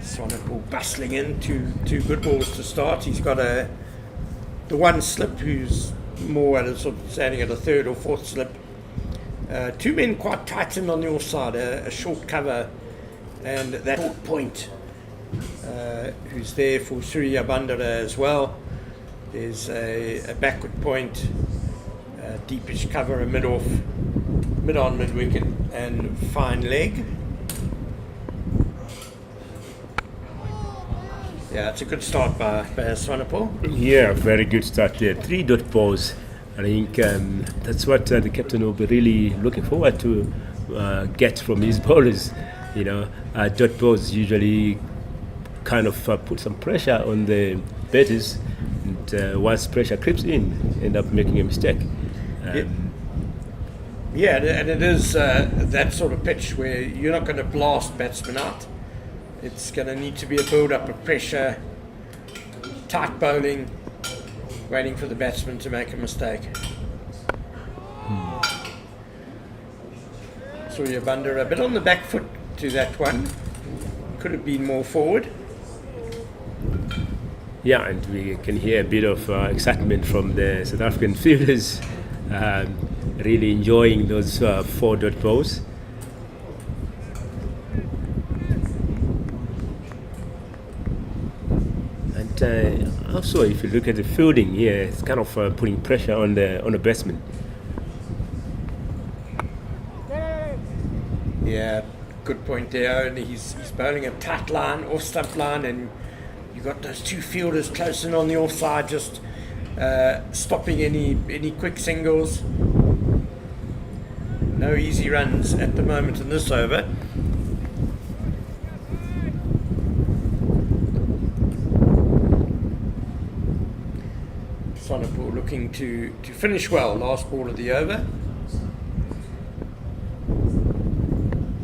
Swanepoel bustling in, two good balls to start. He's got the one slip, who's more at a sort of standing at a third or fourth slip. 2 men quite tightened on the offside, a short cover, and that short point, who's there for Surya Bandara as well. There's a backward point, deepish cover, a mid-off, mid-on, mid-wicket, and fine leg. Yeah, it's a good start by Swanepoel. Yeah, very good start there. 3 dot balls. I think that's what the captain will be really looking forward to get from his bowlers. You know, dot balls usually kind of put some pressure on the batters, and once pressure creeps in, end up making a mistake. Yeah, and it is that sort of pitch where you're not going to blast batsmen out. It's going to need to be a build-up of pressure, tight bowling, waiting for the batsman to make a mistake. Surya Bandara a bit on the back foot to that one. Could have been more forward. Yeah, and we can hear a bit of excitement from the South African fielders, really enjoying those 4 dot balls. Also, if you look at the fielding here, it's kind of putting pressure on the batsman. Yeah, good point there. Only he's bowling a tight line, off stump line, and you've got those 2 fielders close in on the offside, just stopping any quick singles. No easy runs at the moment in this over. Swanepoel looking to finish well, last ball of the over.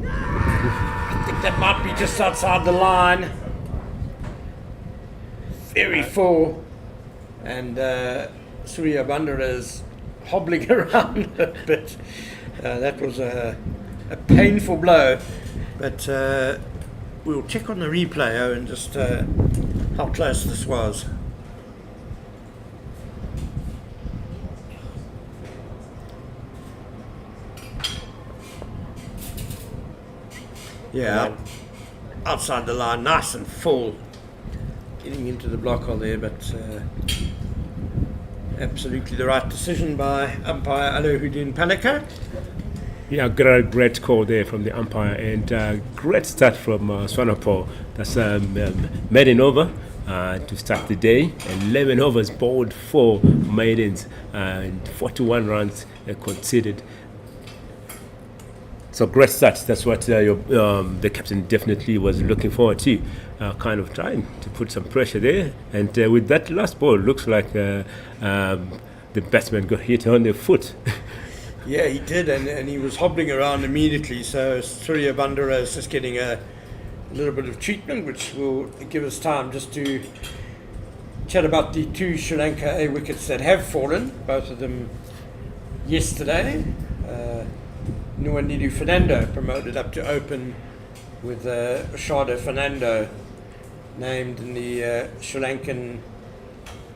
I think that might be just outside the line. Very full, and Surya Bandara is hobbling around a bit. That was a painful blow, but we'll check on the replay and just how close this was. Yeah, outside the line, nice and full. Getting into the block hole there, but absolutely the right decision by umpire Alauddin Palika. Yeah, great call there from the umpire, and great start from Swanepoel. That's maiden over to start the day. 11 overs bowled for maidens and 41 runs conceded. So great start. That's what the captain definitely was looking forward to, kind of trying to put some pressure there. And with that last ball, looks like the batsman got hit on the foot. Yeah, he did, and he was hobbling around immediately. So Surya Bandara is just getting a little bit of treatment, which will give us time just to chat about the two Sri Lanka A wickets that have fallen, both of them yesterday. Nuanidu Fernando promoted up to open with Oshada Fernando named in the Sri Lankan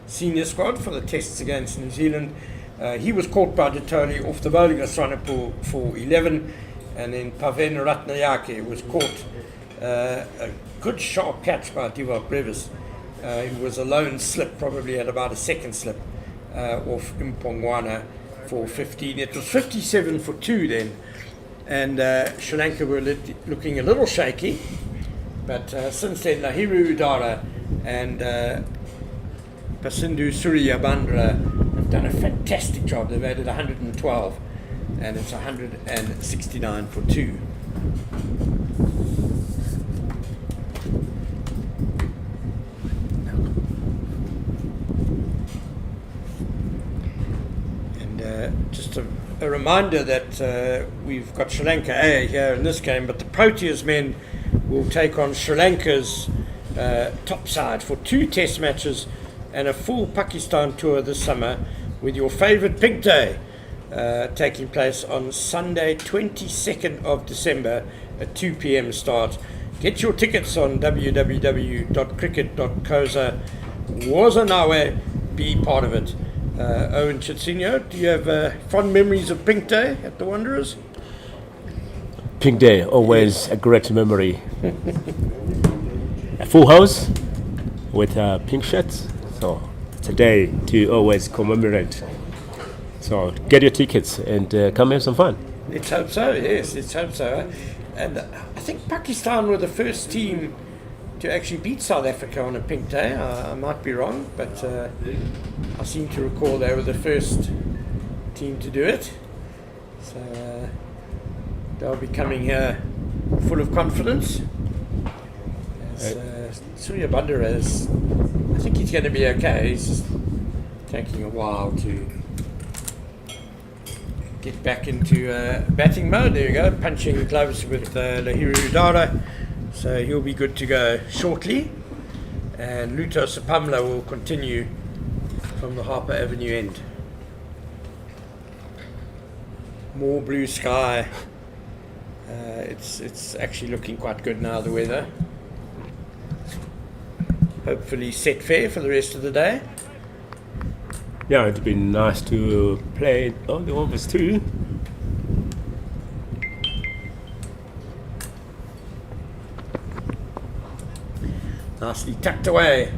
senior squad for the tests against New Zealand. He was caught by Jatoli off the bowling of Swanepoel for 11, and then Paven Ratnayake was caught a good sharp catch by Divock Brevis. He was a lone slip, probably at about a second slip off Mpongwana for 15. It was 57 for 2 then, and Sri Lanka were looking a little shaky, but since then Lahiru Udara and Pasindu Suryabandra have done a fantastic job. They've added 112, and it's 169 for 2. And just a reminder that we've got Sri Lanka A here in this game, but the Proteas men will take on Sri Lanka's top side for 2 test matches and a full Pakistan tour this summer, with your favourite Pink Day taking place on Sunday 22nd of December at 2 p.m. start. Get your tickets on www.cricket.coza. Wazanawe, be part of it. Owen Chitsinho, do you have fond memories of Pink Day at the Wanderers? Pink Day, always a great memory. A full house with pink shirts. So it's a day to always commemorate. So get your tickets and come have some fun. Let's hope so, yes, let's hope so. And I think Pakistan were the first team to actually beat South Africa on a Pink Day. I might be wrong, but I seem to recall they were the first team to do it. So they'll be coming here full of confidence. Surya Bandara is, I think he's going to be okay. He's just taking a while to get back into batting mode. There you go, punching gloves with Lahiru Udara. So he'll be good to go shortly. And Luto Sapamla will continue from the Harper Avenue end. More blue sky. It's actually looking quite good now, the weather. Hopefully set fair for the rest of the day. Yeah, it'd be nice to play all the overs too. Nicely tucked away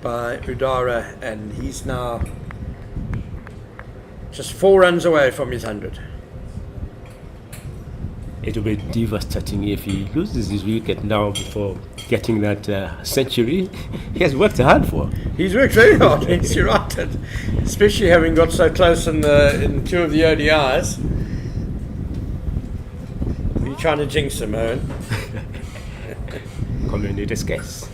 by Udara, and he's now just 4 runs away from his 100. It will be devastating if he loses his wicket now before getting that century. He has worked hard for. He's worked very hard, yes, you're right. And especially having got so close in 2 of the ODIs. Are you trying to jinx him, Owen? Community's guess.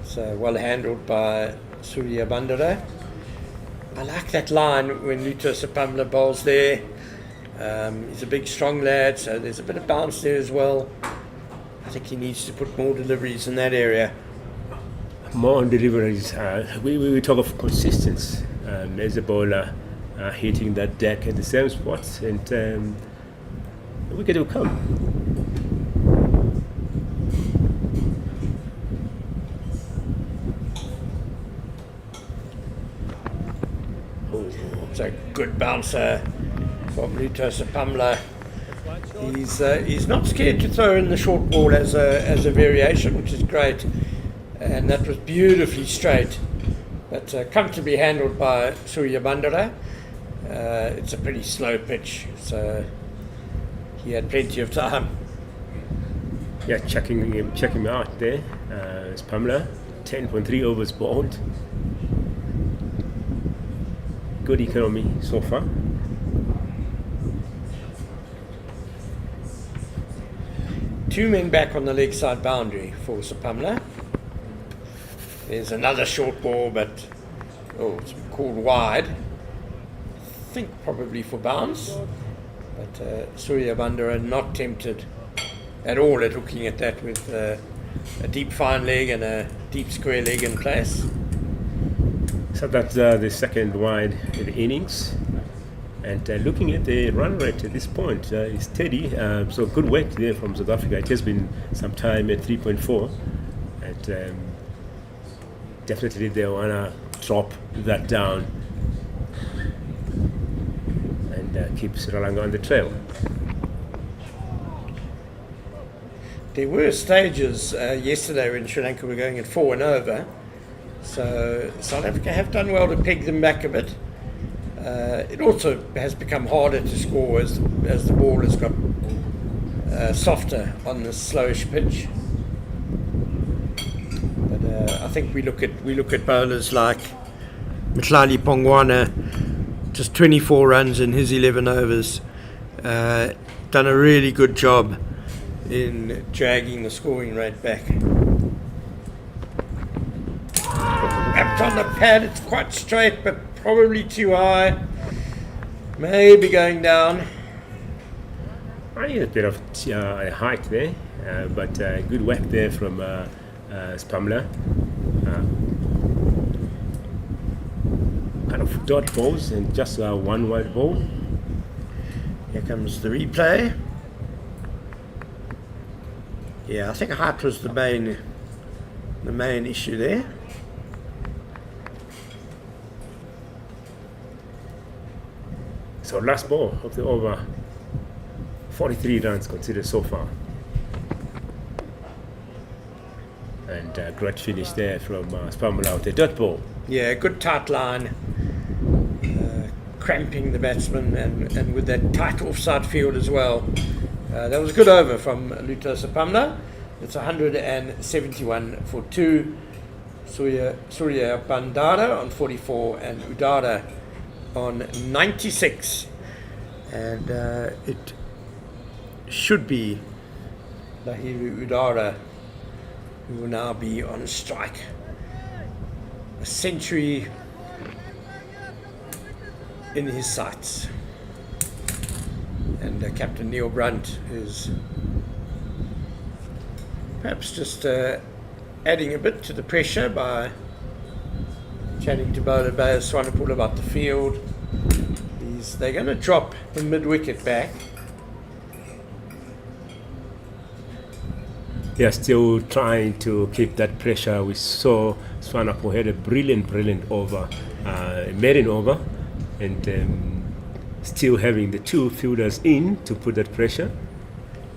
So well handled by Surya Bandara. I like that line when Luto Sapamla bowls there. He's a big, strong lad, so there's a bit of bounce there as well. I think he needs to put more deliveries in that area. More deliveries. We talk of consistency. There's a bowler hitting that deck at the same spots, and the wicket will come. It's a good bouncer from Luto Sapamla. He's not scared to throw in the short ball as a variation, which is great. And that was beautifully straight, but comfortably handled by Surya Bandara. It's a pretty slow pitch, so he had plenty of time. Yeah, checking him out there. It's Pamela, 10.3 overs bowled. Good economy so far. Two men back on the leg side boundary for Sapamla. There's another short ball, but it's called wide. I think probably for bounce. But Surya Bandara not tempted at all at looking at that with a deep fine leg and a deep square leg in place. So that's the second wide in the innings. And looking at the run rate at this point, it's steady. So good work there from South Africa. It has been some time at 3.4. And definitely they want to drop that down and keep Sri Lanka on the trail. There were stages yesterday when Sri Lanka were going at 4 and over. So South Africa have done well to peg them back a bit. It also has become harder to score as the ball has got softer on the slowish pitch. But I think we look at bowlers like Mhlali Pongwana, just 24 runs in his 11 overs. Done a really good job in dragging the scoring rate back. Wrapped on the pad, it's quite straight, but probably too high. Maybe going down. I need a bit of height there, but good work there from Spamla. Kind of dot balls and just one wide ball. Here comes the replay. Yeah, I think height was the main issue there. So last ball of the over, 43 runs considered so far. And great finish there from Spamula with the dot ball. Yeah, good tight line, cramping the batsman and with that tight offside field as well. That was a good over from Luto Sapamla. It's 171 for 2. Surya Bandara on 44 and Udara on 96. And it should be Lahiru Udara who will now be on strike. A century in his sights. And Captain Neil Brunt is perhaps just adding a bit to the pressure by chatting to bowler Bayes Swanepoel about the field. They're going to drop the mid-wicket back. They're still trying to keep that pressure. We saw Swanepoel had a brilliant over, maiden over, and still having the two fielders in to put that pressure.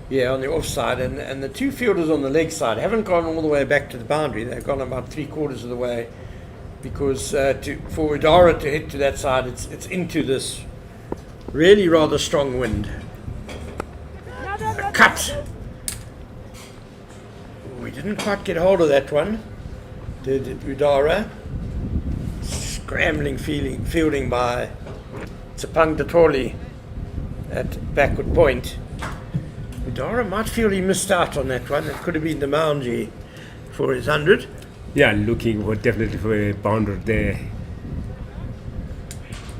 Yeah, on the offside, and the two fielders on the leg side haven't gone all the way back to the boundary. They've gone about 3/4 of the way, because for Udara to hit to that side, it's into this really rather strong wind. A cut. We didn't quite get hold of that one, did Udara. Scrambling fielding by Tsapang Datoli at backward point. Udara might feel he missed out on that one. It could have been the boundary for his 100. Yeah, looking definitely for a boundary there.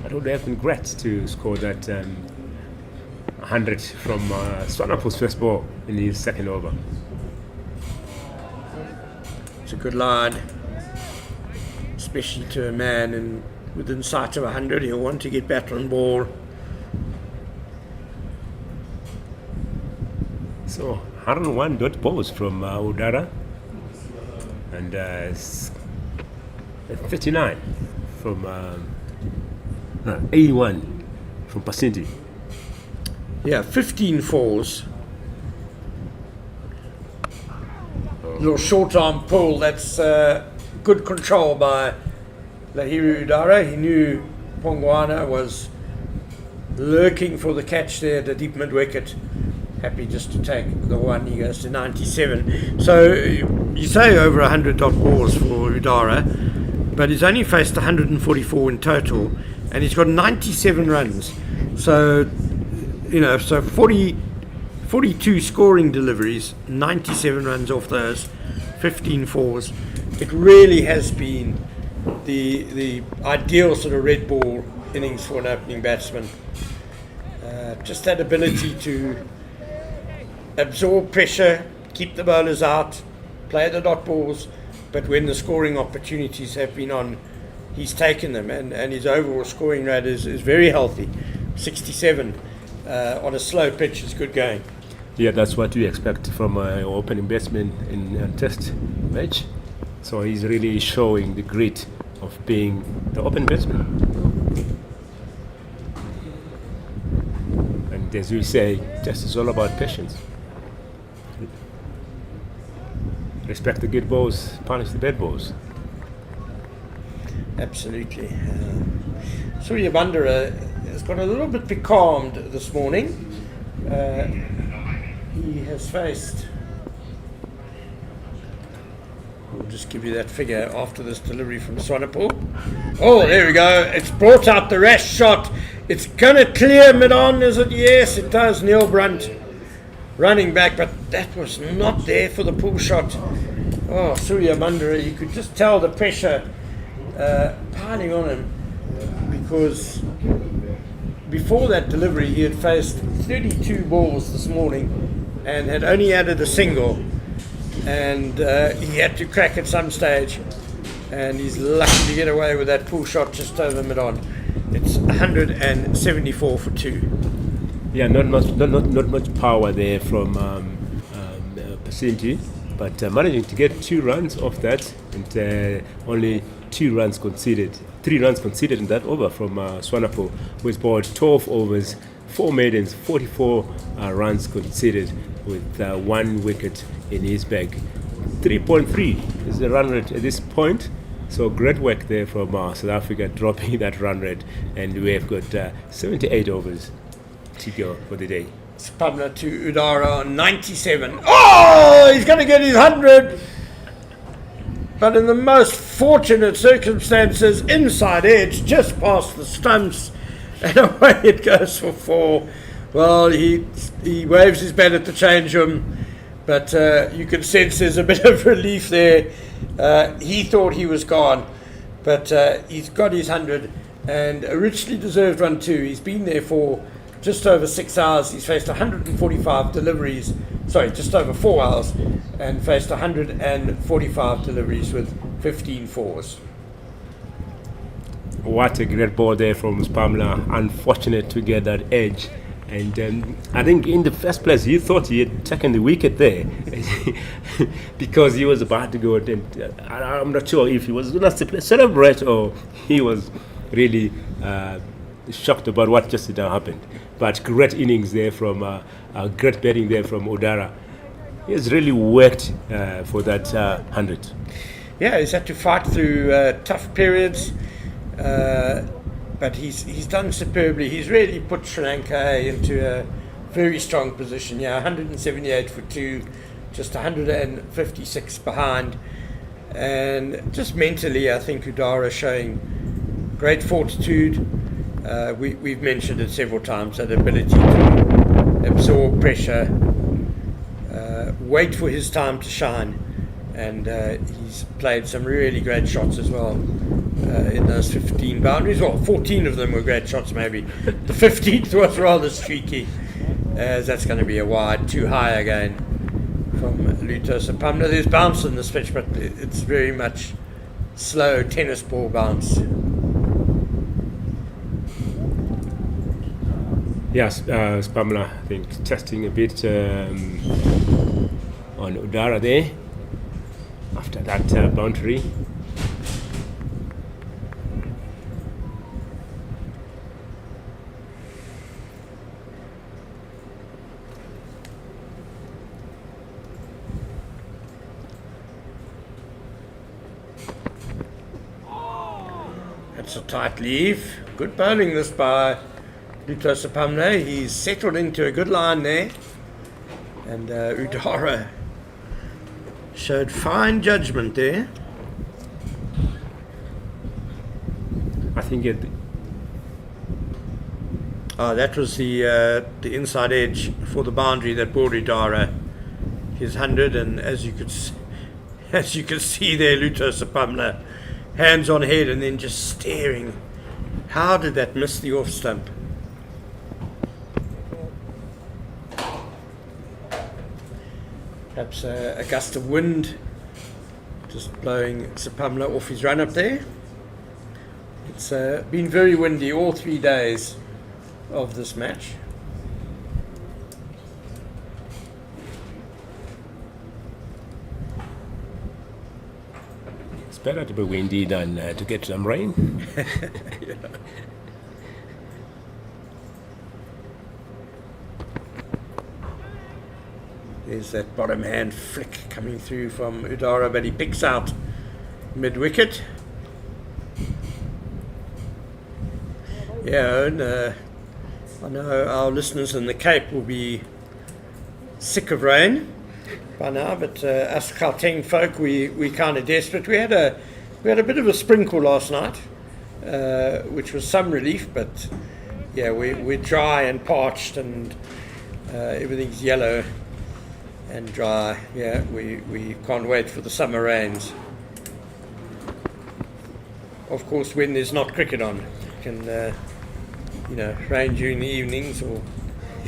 It would have been great to score that 100 from Swanepoel's first ball in his second over. It's a good line, especially to a man within sight of 100. He'll want to get back on ball. So 101 dot balls from Udara, and 39 from 81 from Pasinti. Yeah, 15 fours. Little short arm pull. That's good control by Lahiru Udara. He knew Pongwana was lurking for the catch there at the deep mid wicket. Happy just to take the one. He goes to 97. So you say over 100 dot balls for Udara, but he's only faced 144 in total, and he's got 97 runs. So, so 42 scoring deliveries, 97 runs off those, 15 fours. It really has been the ideal sort of red ball innings for an opening batsman. Just that ability to absorb pressure, keep the bowlers out, play the dot balls, but when the scoring opportunities have been on, he's taken them, and his overall scoring rate is very healthy. 67 on a slow pitch is good going. Yeah, that's what we expect from an opening batsman in a test match. So he's really showing the grit of being the opening batsman. And as we say, test is all about patience. Respect the good balls, punish the bad balls. Absolutely. Surya Bandara has got a little bit becalmed this morning. He has faced, we'll just give you that figure after this delivery from Swanepoel. Oh, there we go. It's brought out the rash shot. It's going to clear mid-on, is it? Yes, it does. Neil Brunt running back, but that was not there for the pull shot. Oh, Surya Bandara, you could just tell the pressure piling on him, because before that delivery he had faced 32 balls this morning and had only added a single, and he had to crack at some stage, and he's lucky to get away with that pull shot just over mid-on. It's 174 for 2. Yeah, not much power there from Pasinti, but managing to get 2 runs off that, and only 3 runs conceded in that over from Swanepoel, who has bowled 12 overs, 4 maidens, 44 runs conceded with 1 wicket in his bag. 3.3 is the run rate at this point. So great work there from South Africa, dropping that run rate, and we have got 78 overs to go for the day. Spamna to Udara on 97. Oh, he's going to get his 100. But in the most fortunate circumstances, inside edge, just past the stumps, and away it goes for 4. Well, he waves his bat at the change room, but you can sense there's a bit of relief there. He thought he was gone, but he's got his 100, and a richly deserved run too. He's been there for just over 6 hours. He's faced 145 deliveries, just over 4 hours, and faced 145 deliveries with 15 fours. What a great ball there from Spamla. Unfortunate to get that edge. And I think in the first place he thought he had taken the wicket there because he was about to go. And I'm not sure if he was going to celebrate or he was really shocked about what just now happened. But great innings there from great batting there from Udara. He has really worked for that 100. Yeah, he's had to fight through tough periods. But he's done superbly. He's really put Sri Lanka into a very strong position. Yeah, 178 for 2, just 156 behind. And just mentally, I think Udara showing great fortitude. We've mentioned it several times, that ability to absorb pressure, wait for his time to shine. And he's played some really great shots as well in those 15 boundaries. Well, 14 of them were great shots maybe. The 15th was rather streaky, as that's going to be a wide, too high again from Luto Sapamna. There's bounce in this pitch, but it's very much slow tennis ball bounce. Yes, Spamla, I think, testing a bit on Udara there. After that boundary. That's a tight leave. Good bowling this by Luto Sapamne. He's settled into a good line there. And Udara showed fine judgment there. I think That was the inside edge for the boundary that brought Udara his 100. And as you could see there, Luto Sapamne, hands on head and then just staring. How did that miss the off stump? Perhaps a gust of wind just blowing Sapamla off his run up there. It's been very windy all 3 days of this match. it's better to be windy than to get some rain. Yeah. There's that bottom hand flick coming through from Udara, but he picks out mid-wicket. Yeah, and I know our listeners in the Cape will be sick of rain by now, but us Gauteng folk, we kind of desperate. We had a bit of a sprinkle last night, which was some relief, but yeah, we're dry and parched, and everything's yellow and dry. Yeah, we can't wait for the summer rains. Of course, when there's not cricket on, it can rain during the evenings or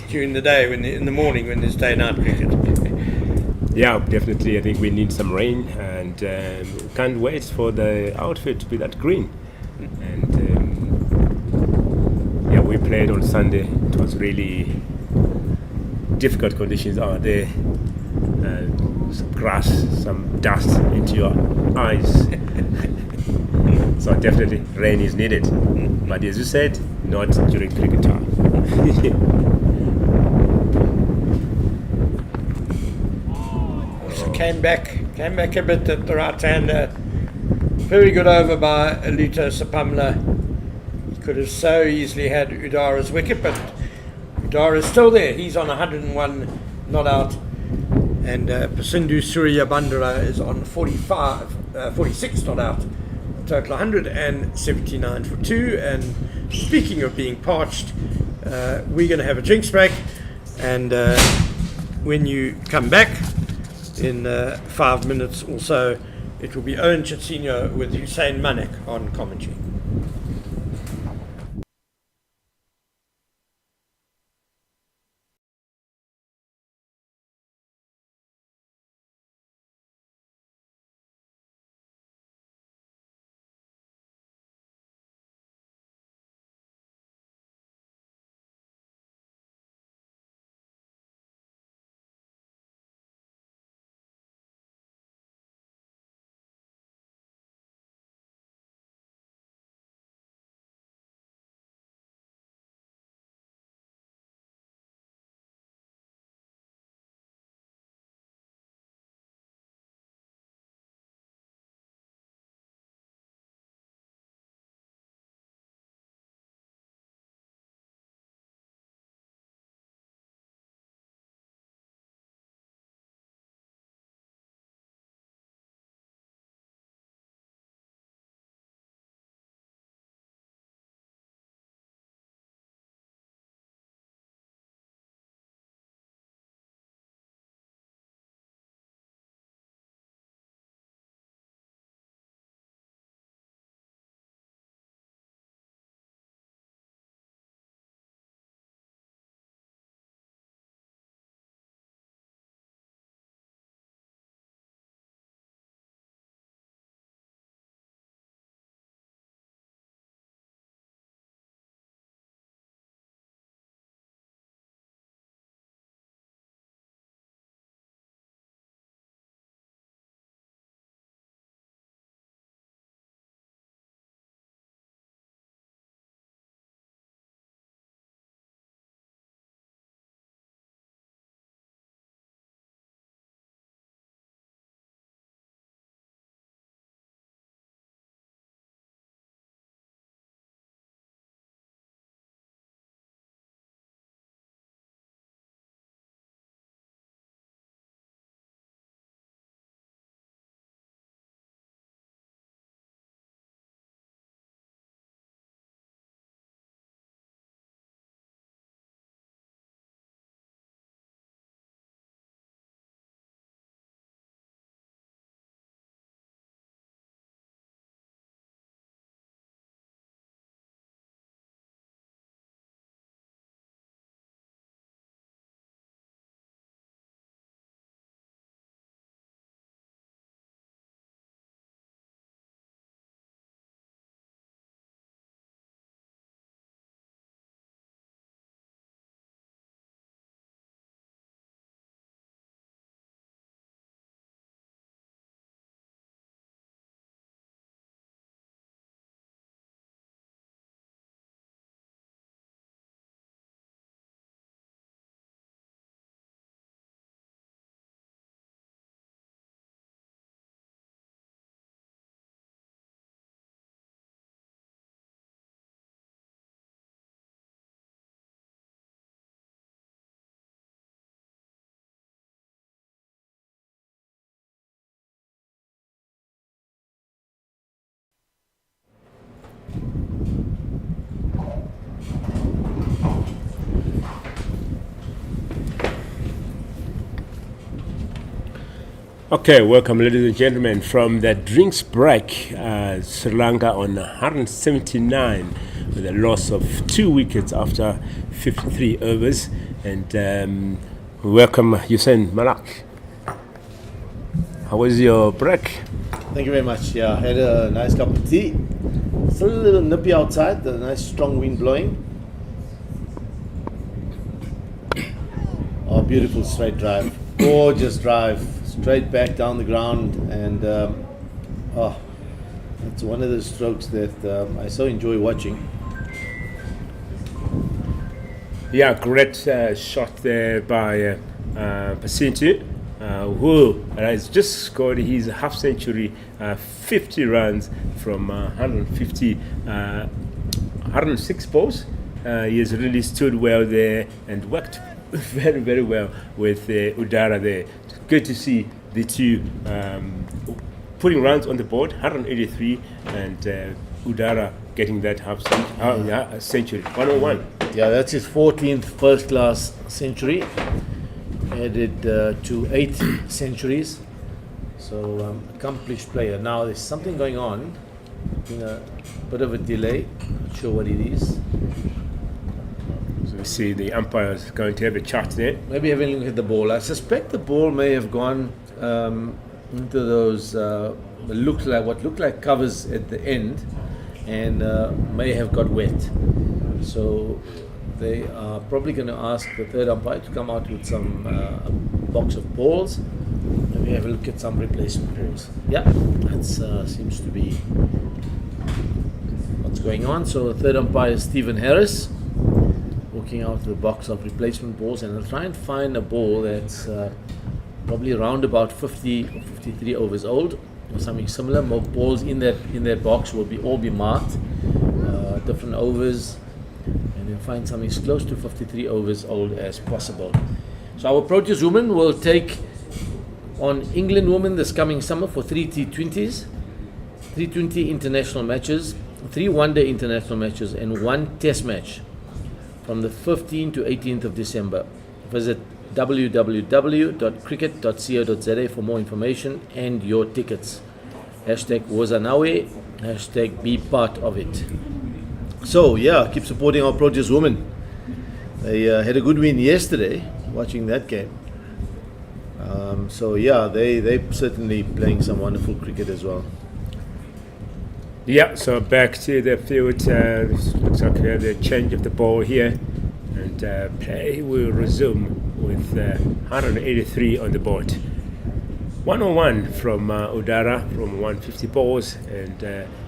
during the day in the morning when there's day-night cricket. Yeah, definitely. I think we need some rain, and can't wait for the outfit to be that green. And we played on Sunday. It was really difficult conditions out there. Some grass, some dust into your eyes. So definitely rain is needed. But as you said, not during cricket time. Also came back a bit at the right hander. Very good over by Luto Sapamla. He could have so easily had Udara's wicket, but Udara's still there. He's on 101 not out. And Pasindu Surya Bandara is on 46 not out. Total 179 for 2. And speaking of being parched, we're going to have a drinks break. And when you come back in 5 minutes or so, it will be Owen Chatsinho with Hussein Manek on commentary. Okay, welcome, ladies and gentlemen, from the drinks break. Sri Lanka on 179 with a loss of 2 wickets after 53 overs. And welcome, Hussein Malak. How was your break? Thank you very much. Yeah, I had a nice cup of tea. Still a little nippy outside, the nice strong wind blowing. Oh, beautiful straight drive. Gorgeous drive. Straight back down the ground. And it's one of those strokes that I so enjoy watching. Yeah, great shot there by Pasinti, who has just scored his half century, 50 runs from 106 balls. He has really stood well there and worked very, very well with Udara there. It's good to see the two putting runs on the board, 183, and Udara getting that half century, 101. Yeah, that's his 14th first-class century, added to 8 centuries. So accomplished player. Now there's something going on, a bit of a delay. Not sure what it is. So we see the umpire is going to have a chat there. Maybe having a look at the ball. I suspect the ball may have gone into those what looked like covers at the end, and may have got wet. So they are probably going to ask the third umpire to come out with some a box of balls. Maybe have a look at some replacement balls. Yeah, that seems to be what's going on. So the third umpire is Stephen Harris, walking out to the box of replacement balls, and I'll try and find a ball that's probably around about 50 or 53 overs old, or something similar. More balls in that box will all be marked, different overs, and then find something as close to 53 overs old as possible. So our Proteas women will take on England women this coming summer for 3 T20s, 3 T20 international matches, 3 one-day international matches, and 1 test match from the 15th to 18th of December. Visit www.cricket.co.za for more information and your tickets. #Wozanawe, #be part of it. So yeah, keep supporting our Proteas women. They had a good win yesterday, watching that game. So yeah, they certainly playing some wonderful cricket as well. Yeah, so back to the field. Looks like we have the change of the ball here, and play will resume with 183 on the board. 101 from Udara from 150 balls, and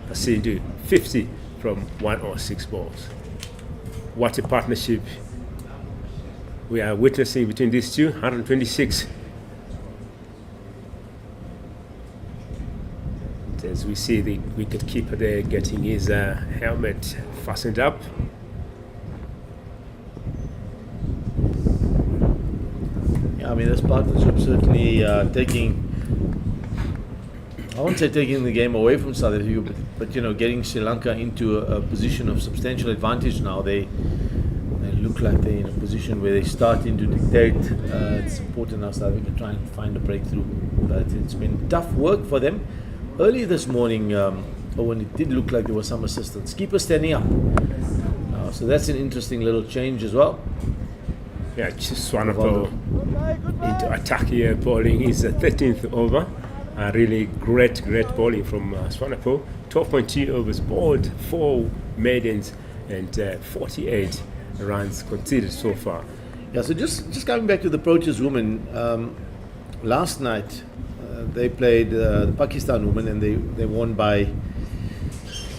Pasindu 50 from 106 balls. What a partnership we are witnessing between these two. 126. As we see the wicket keeper there getting his helmet fastened up. Yeah, I mean, this partnership certainly taking, I won't say taking the game away from South Africa, but getting Sri Lanka into a position of substantial advantage now. They look like they're in a position where they're starting to dictate. It's important now South Africa try and find a breakthrough, but it's been tough work for them. Early this morning, when it did look like there was some assistance, keeper standing up. So that's an interesting little change as well. Yeah, Swanepoel into attack here, bowling his 13th over. Really great bowling from Swanepoel. 12.2 overs bowled, 4 maidens, and 48 runs conceded so far. Yeah, so just coming back to the Proteas women, last night they played the Pakistan women, and they won by,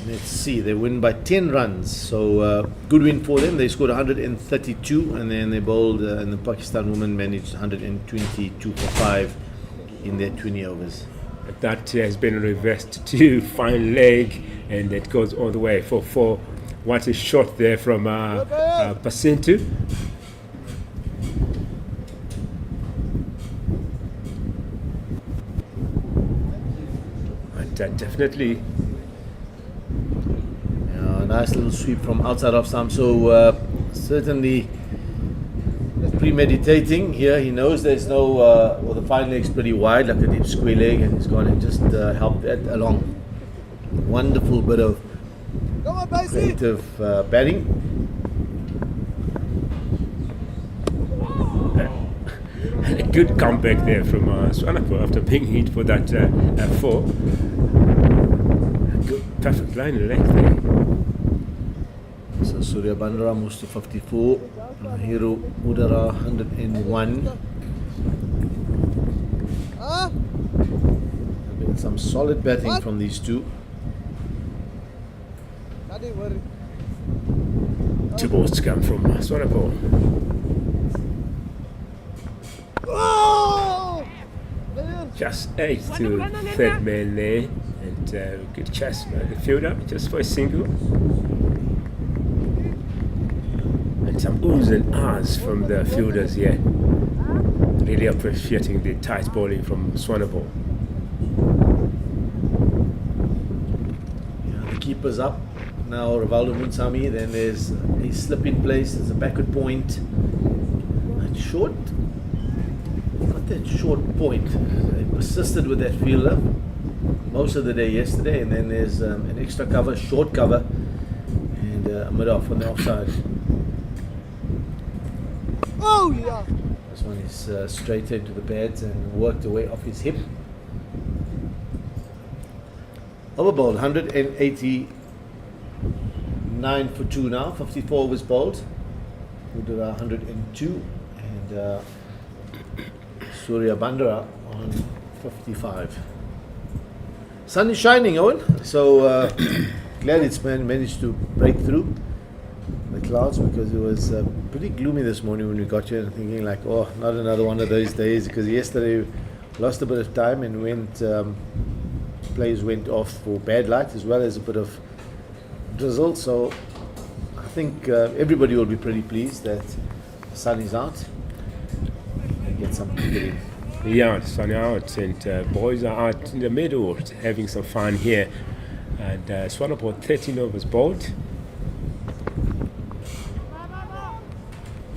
they win by 10 runs. So good win for them. They scored 132, and then they bowled, and the Pakistan women managed 122 for 5 in their 20 overs. That has been reversed to fine leg, and it goes all the way for 4. What a shot there from Pasintu. Definitely. Nice little sweep from outside of stump. So certainly premeditating here. He knows there's no, well, the fine leg's pretty wide, like a deep square leg, and he's gone and just helped that along. Wonderful bit of creative batting. A good comeback there from Swanepoel after being hit for that 4. Good, perfect line of length there. So Surya Bandara moves to 54. Hero Udara 101. Been some solid batting from these two. 2 balls to come from Swanepoel. Just 8 to third man there, and good chase by the fielder just for a single. And some oohs and ahs from the fielders here, really appreciating the tight bowling from Swanepoel. Yeah, the keeper's up now, Rivaldo Munsami. Then there's a slip in place. There's a backward point. And short. Got that short point. They persisted with that fielder most of the day yesterday, and then there's an extra cover, short cover, and a mid-off on the offside. Oh yeah! This one is straight into the pads and worked away off his hip. Overbowled 189 for 2 now. 54 was bowled. We did 102, and Surya Bandara on 55. Sun is shining, Owen. So glad it's managed to break through the clouds, because it was pretty gloomy this morning when we got here, and thinking like, oh, not another one of those days, because yesterday we lost a bit of time and players went off for bad light as well as a bit of drizzle. So I think everybody will be pretty pleased that the sun is out and get some cricket in. Yeah, sun out, and boys are out in the middle having some fun here. And Swanepoel 13 overs bowled,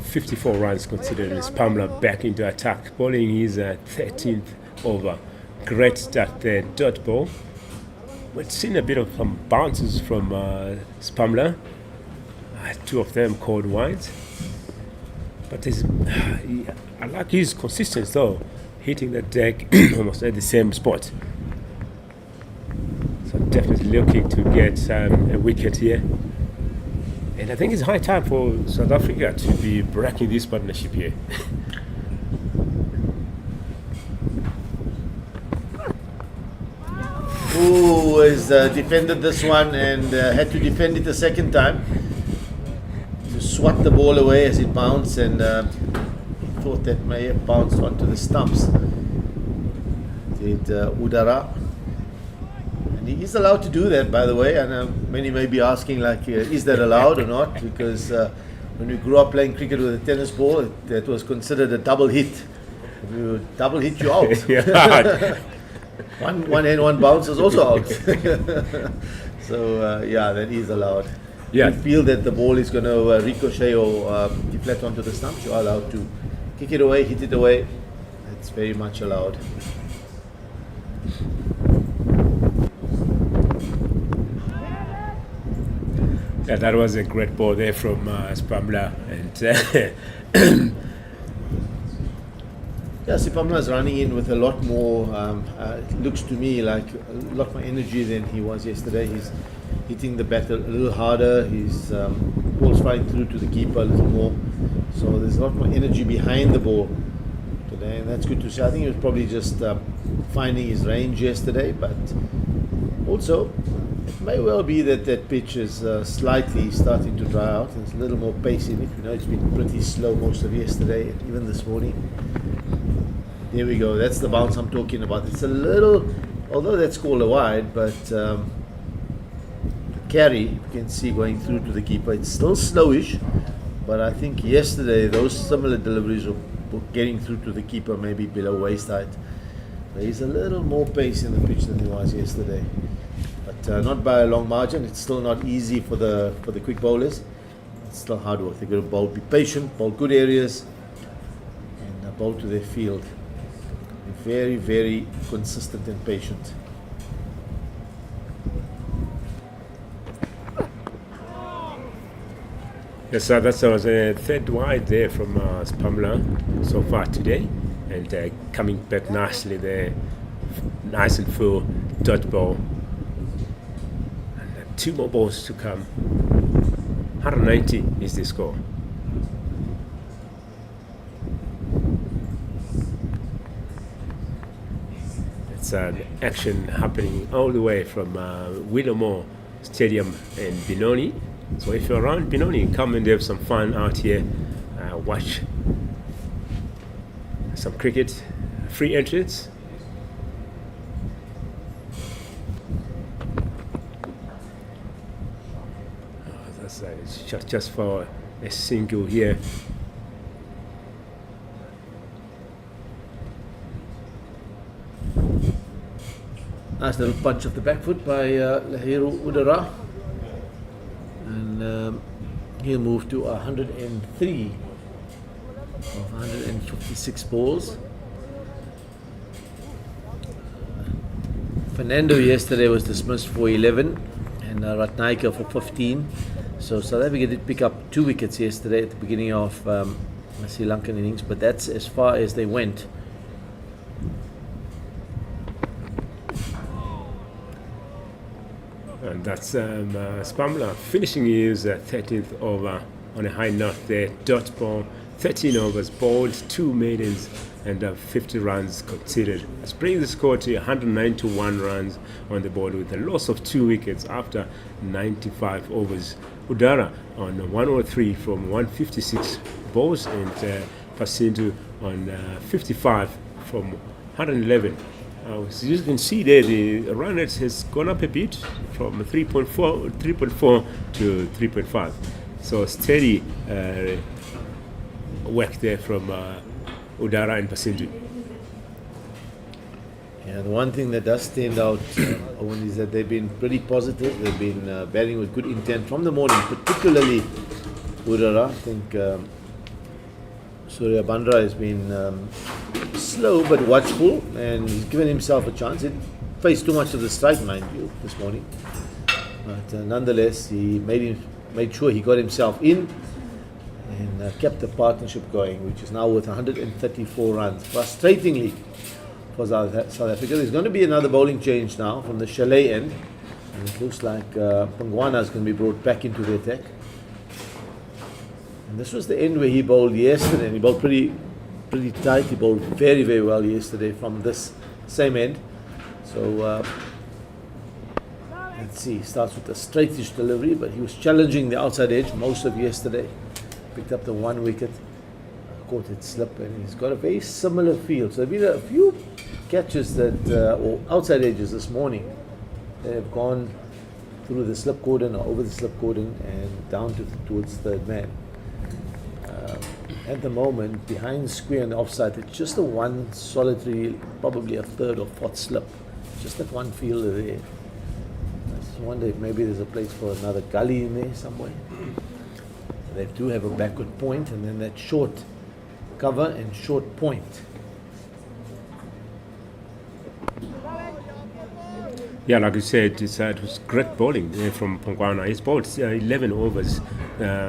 54 runs considered, as Pamela back into attack, bowling his 13th over. Great start there, dot ball. We've seen a bit of some bounces from Spamler, 2 of them called wides. But I like his consistency though, hitting the deck almost at the same spot. So definitely looking to get a wicket here. And I think it's high time for South Africa to be breaking this partnership here. Who has defended this one and had to defend it a second time to swat the ball away as it bounced, and thought that may have bounced onto the stumps. Did Udara. And he is allowed to do that, by the way, and many may be asking like, is that allowed or not? Because when we grew up playing cricket with a tennis ball, that was considered a double hit. If you double hit, you out. Yeah. One hand, one bounce is also out. So yeah, that is allowed. Yeah. If you feel that the ball is going to ricochet or deflect onto the stumps, you are allowed to kick it away, hit it away. It's very much allowed. Yeah, that was a great ball there from Spamla, and yeah, Sipamla is running in with a lot more, it looks to me like a lot more energy than he was yesterday. He's hitting the bat a little harder, his ball's flying through to the keeper a little more. So there's a lot more energy behind the ball today, and that's good to see. I think he was probably just finding his range yesterday, but also it may well be that that pitch is slightly starting to dry out. There's a little more pace in it. You know, it's been pretty slow most of yesterday, even this morning. There we go. That's the bounce I'm talking about. It's a little, although that's called a wide, but the carry, you can see going through to the keeper. It's still slowish, but I think yesterday those similar deliveries were getting through to the keeper, maybe below waist height. There's a little more pace in the pitch than there was yesterday, but not by a long margin. It's still not easy for the quick bowlers. It's still hard work. They've got to bowl, be patient, bowl good areas, bowl to their field. Very, very consistent and patient. Yes, that was a third wide there from Spamla so far today, and coming back nicely there, nice and full dot ball. And 2 more balls to come. 190 is the score. It's action happening all the way from Willowmoore Stadium in Benoni. So if you're around Benoni, come and have some fun out here. Watch some cricket, free entrance. That's just for a single here. Nice little punch off the back foot by Lahiru Udara. And he'll move to 103 of 156 balls. Fernando yesterday was dismissed for 11 and Ratnaika for 15. So South Africa did pick up 2 wickets yesterday at the beginning of Sri Lankan innings, but that's as far as they went. And that's Spamla finishing his 13th over on a high note there. Dot ball, 13 overs bowled, 2 maidens, and 50 runs conceded. This brings the score to 191 runs on the board with a loss of 2 wickets after 95 overs. Udara on 103 from 156 balls, and Pasindu on 55 from 111. As you can see there, the run rate has gone up a bit from 3.4 to 3.5. So steady work there from Udara and Pasindu. Yeah, the one thing that does stand out, Owen, is that they've been pretty positive. They've been batting with good intent from the morning, particularly Udara. I think Surya Bandra has been slow but watchful, and he's given himself a chance. He faced too much of the strike, mind you, this morning. But nonetheless, he made sure he got himself in and kept the partnership going, which is now with 134 runs. Frustratingly for South Africa, there's going to be another bowling change now from the Chalet end, and it looks like Pangwana is going to be brought back into the attack. And this was the end where he bowled yesterday, and he bowled pretty tight. He bowled very, very well yesterday from this same end. So let's see, he starts with a straightish delivery, but he was challenging the outside edge most of yesterday. Picked up the 1 wicket, caught it slip, and he's got a very similar feel. So there have been a few catches that, or outside edges this morning, that have gone through the slip cordon or over the slip cordon and down towards third man. At the moment, behind square and offside, it's just the one solitary, probably a third or fourth slip. Just that one fielder there. I just wonder if maybe there's a place for another gully in there somewhere. They do have a backward point, and then that short cover and short point. Yeah, like you said, it was great bowling from Pangwana. He's bowled 11 overs,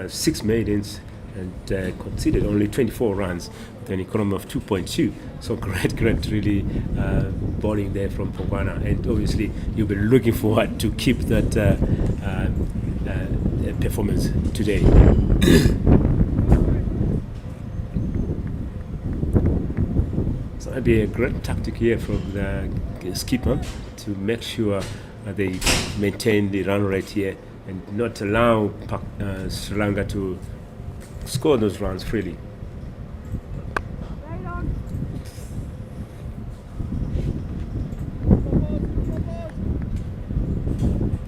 6 maidens, and conceded only 24 runs with an economy of 2.2. So great, really bowling there from Pangwana. And obviously, you'll be looking forward to keep that performance today. So that'd be a great tactic here from the skipper to make sure they maintain the run rate here and not allow Sri Lanka to score those runs freely.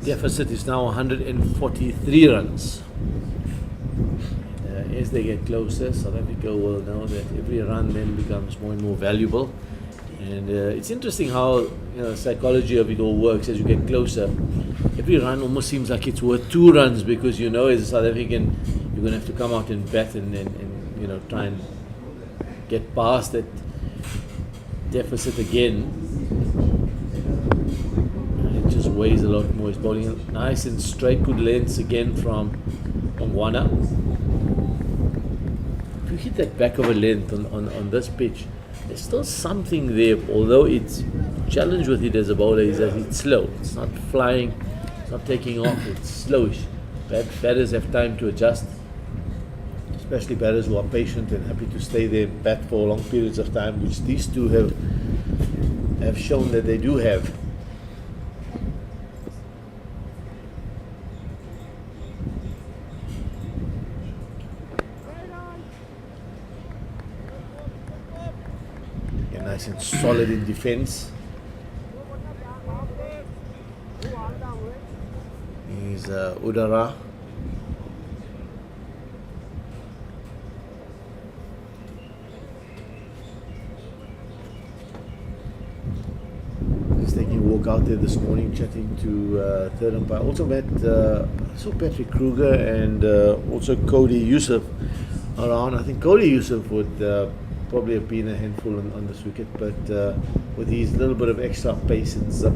Deficit is now 143 runs. As they get closer, South Africa will know that every run then becomes more and more valuable. And it's interesting how the psychology of it all works. As you get closer, every run almost seems like it's worth 2 runs, because as a South African, you're going to have to come out and bat and try and get past that deficit again. And it just weighs a lot more. He's bowling nice and straight, good lengths again from Ongwana. If you hit that back of a length on this pitch, there's still something there, although it's challenge with it as a bowler is that it's slow. It's not flying, it's not taking off, it's slowish. Batters have time to adjust, especially batters who are patient and happy to stay there and bat for long periods of time, which these two have shown that they do have. Yeah, nice and solid in defense. He's Udara. Just taking a walk out there this morning, chatting to third umpire. Also met, I saw Patrick Kruger and also Cody Yusuf around. I think Cody Yusuf would probably have been a handful on this wicket, but with his little bit of extra pace and zip.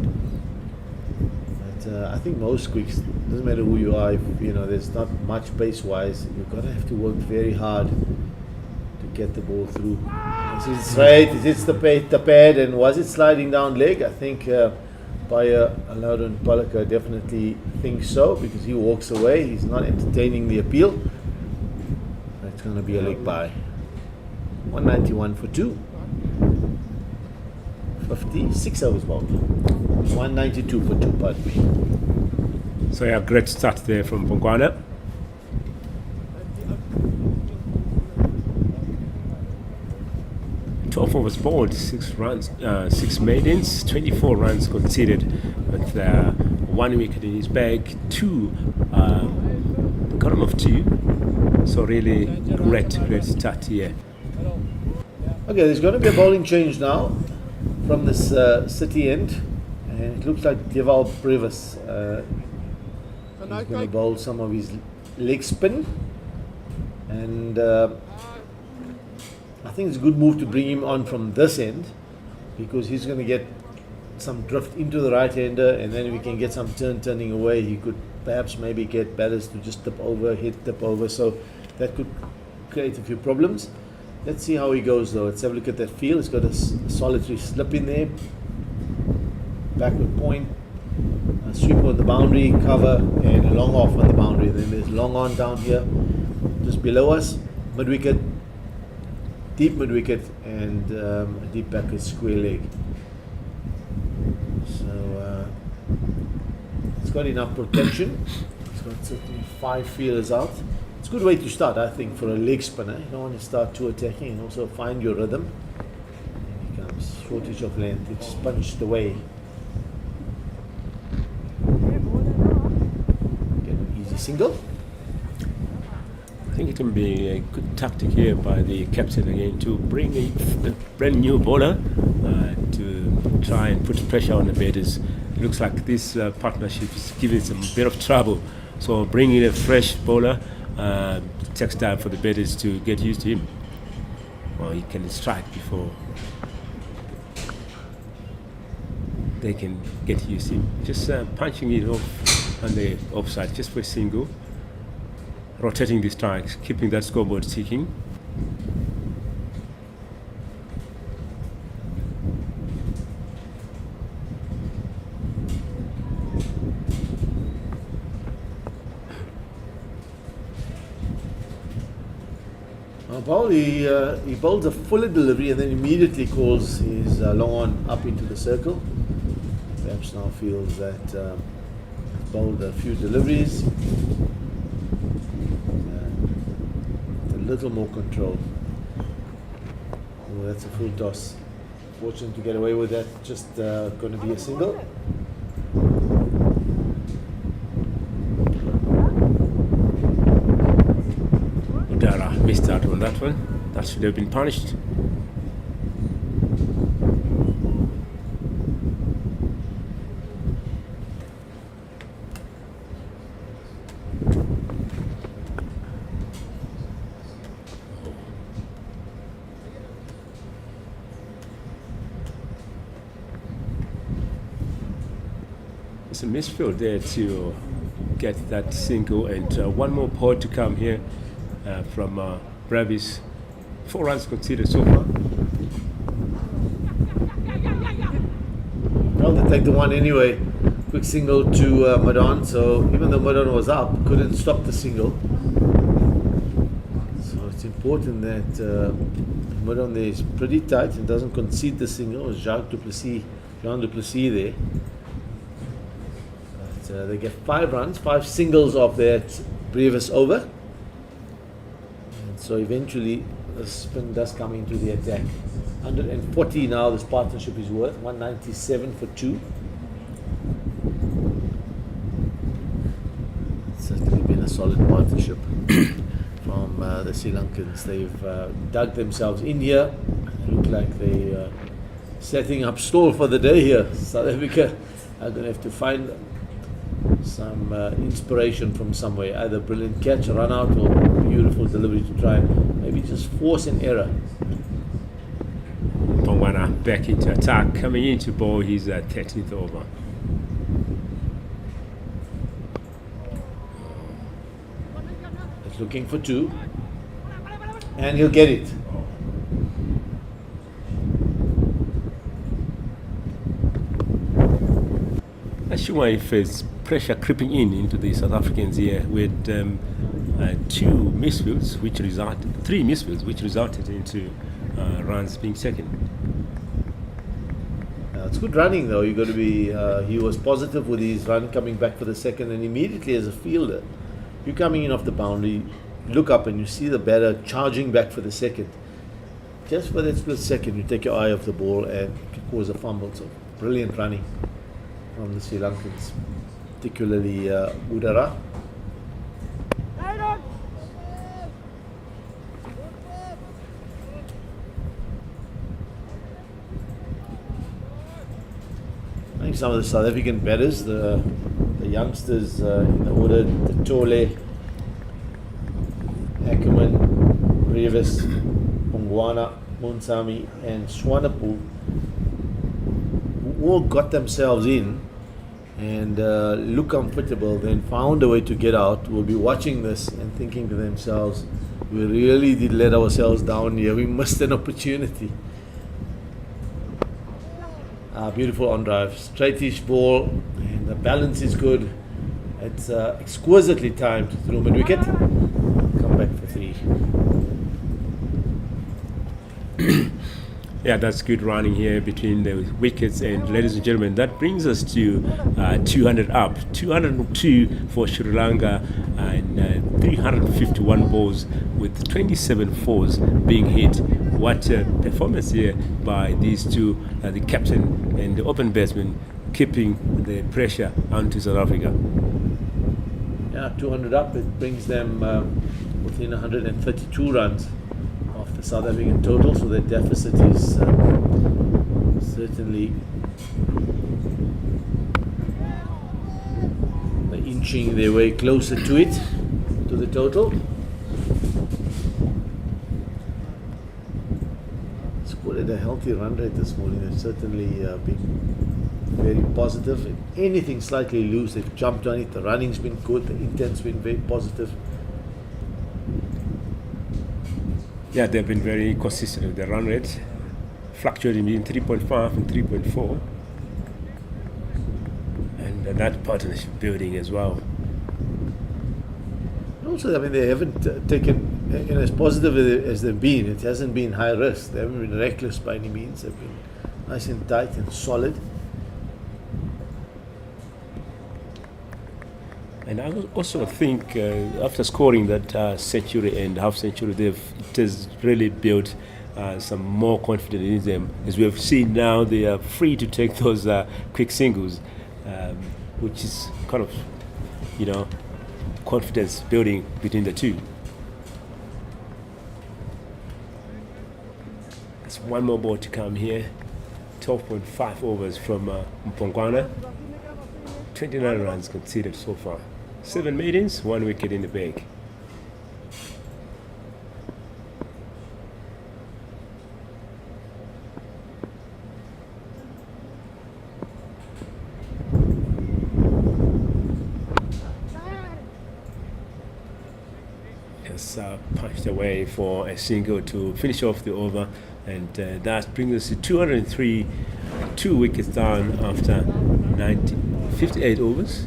I think most quicks, doesn't matter who you are, if there's not much pace wise, you've got to have to work very hard to get the ball through. It's straight, it hits the pad, and was it sliding down leg? I think Paya Alauddin Palaka definitely thinks so, because he walks away, he's not entertaining the appeal. It's going to be a leg by. 191 for 2. 56 overs bowled. 192 for 2, pardon me. So yeah, great start there from Ongwana. Overs bowled, 6 runs, 6 maidens, 24 runs conceded, with 1 wicket in his bag, 2 column of 2. So really great start here. Okay, there's going to be a bowling change now from this City end, and it looks like Deval Previs is going to bowl some of his leg spin, and I think it's a good move to bring him on from this end, because he's going to get some drift into the right-hander, and then we can get some turning away. He could perhaps maybe get batters to just tip over, so that could create a few problems. Let's see how he goes though. Let's have a look at that field. It's got a solitary slip in there, backward point, a sweep on the boundary, cover, and a long off on the boundary. Then there's long on down here, just below us, mid-wicket, deep mid-wicket, and a deep backward square leg. So it's got enough protection. It's got certainly 5 fielders out. It's a good way to start, I think, for a leg spinner. You don't want to start too attacking, and also find your rhythm. And here comes shortage of length. It's punched away. Get an easy single. I think it can be a good tactic here by the captain again to bring a brand new bowler to try and put pressure on the batters. It looks like this partnership is giving some bit of trouble. So bringing a fresh bowler takes time for the batters to get used to him. Well, he can strike before they can get used to him. Just punching it off on the offside, just for a single. Rotating the strikes, keeping that scoreboard ticking. He bowls a fuller delivery and then immediately calls his long on up into the circle. Perhaps now feels that he's bowled a few deliveries. A little more control. Oh, that's a full toss. Fortunate to get away with that. Just going to be a single. Udara missed out on that one. That should have been punished. It's a misfield there to get that single, and one more ball to come here from Bravis. 4 runs conceded so far. Well, they take the one anyway. Quick single to Madon. So even though Madon was up, couldn't stop the single. So it's important that Madon there is pretty tight and doesn't concede the single. It's Jean Duplessis there. But they get 5 runs, 5 singles off that Brevis over. And so eventually the spin does come into the attack. 140 now this partnership is worth, 197 for 2. It's certainly been a solid partnership from the Sri Lankans. They've dug themselves in here. They look like they're setting up stall for the day here. South Africa are going to have to find some inspiration from somewhere, either brilliant catch, run out, or beautiful delivery to try and maybe just force an error. Pongwana back into attack, coming into ball his 13th over. He's looking for 2, and he'll get it. Not sure if it's pressure creeping into the South Africans here with 2 misfields, which resulted 3 misfields, which resulted into runs being taken. It's good running though. You got to be. He was positive with his run coming back for the second, and immediately as a fielder, you're coming in off the boundary, you look up and you see the batter charging back for the second. Just for that split second, you take your eye off the ball and it can cause a fumble. So brilliant running from the Sri Lankans, particularly Udara. I think some of the South African batters, the youngsters in the order, the Tole, Ackerman, Brevis, Pongwana, Munsami, and Swanepoel, who all got themselves in and look comfortable, then found a way to get out, will be watching this and thinking to themselves, we really did let ourselves down here, we missed an opportunity. Beautiful on drive, straightish ball, and the balance is good. It's exquisitely timed through mid wicket. Come back for 3. Yeah, that's good running here between the wickets, and ladies and gentlemen, that brings us to 200 up, 202 for Sri Lanka, and 351 balls with 27 fours being hit. What a performance here by these two, the captain and the open batsman, keeping the pressure onto South Africa. Yeah, 200 up, it brings them within 132 runs of the South African total, so their deficit is certainly inching their way closer to it, to the total. Scored at a healthy run rate this morning. They've certainly been very positive. If anything slightly loose, they've jumped on it. The running's been good, the intent's been very positive. Yeah, they've been very consistent with the run rate, fluctuating between 3.5 and 3.4. And that partnership building as well. Also, I mean, they haven't taken, as positive as they've been, it hasn't been high risk. They haven't been reckless by any means. They've been nice and tight and solid. And I also think after scoring that century and half century, it has really built some more confidence in them. As we have seen now, they are free to take those quick singles, which is kind of, confidence building between the two. There's one more ball to come here. 12.5 overs from Mpongwana. 29 runs conceded so far. 7 maidens, 1 wicket in the bag. just punched away for a single to finish off the over, and that brings us to 203, 2 wickets down after 58 overs.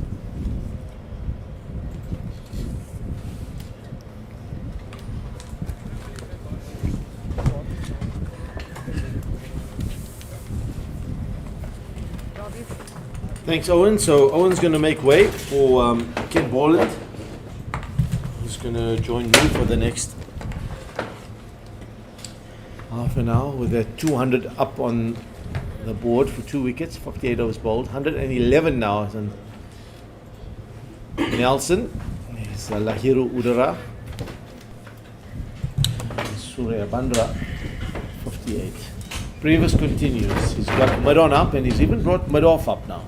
Thanks, Owen. So Owen's going to make way for Ken Borland, who's going to join me for the next half an hour with a 200 up on the board for 2 wickets, 58 overs bowled, 111 now. And Nelson, is Lahiru Udara, Surya Bandra, 58. Previous continues. He's got mid on up, and he's even brought mid off up now.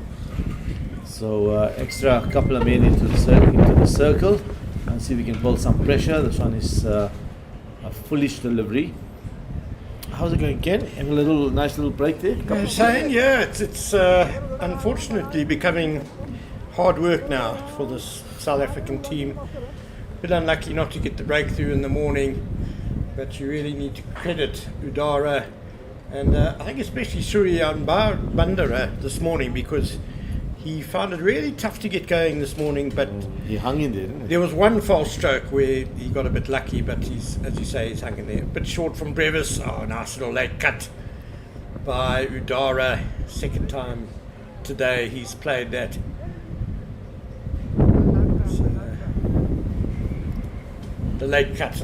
So extra couple of men into the circle, and see if we can build some pressure. This one is a foolish delivery. How's it going, Ken? Having a nice little break there. Saying, yeah, it's unfortunately becoming hard work now for this South African team. Bit unlucky not to get the breakthrough in the morning, but you really need to credit Udara and I think especially Surya Bandara this morning, because he found it really tough to get going this morning, but he hung in there, didn't he? There was one false stroke where he got a bit lucky, but he's, as you say, he's hung in there. A bit short from Brevis. Oh, nice little late cut by Udara. Second time today he's played that. So, the late cut.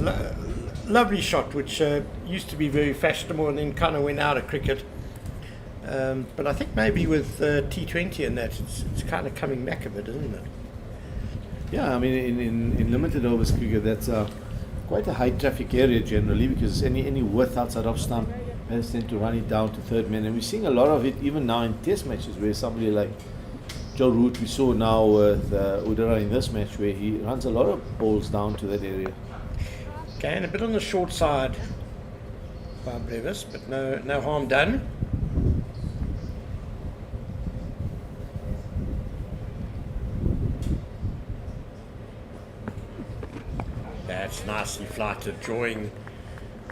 Lovely shot, which used to be very fashionable and then kind of went out of cricket. But I think maybe with T20 and that, it's kind of coming back a bit, isn't it? Yeah, I mean, in limited overs cricket, that's quite a high traffic area generally, because any width outside off stump, players tend to run it down to third man. And we're seeing a lot of it even now in test matches, where somebody like Joe Root, we saw now with Udara in this match, where he runs a lot of balls down to that area. Okay, and a bit on the short side by Brevis, but no harm done. That's nicely flighted, drawing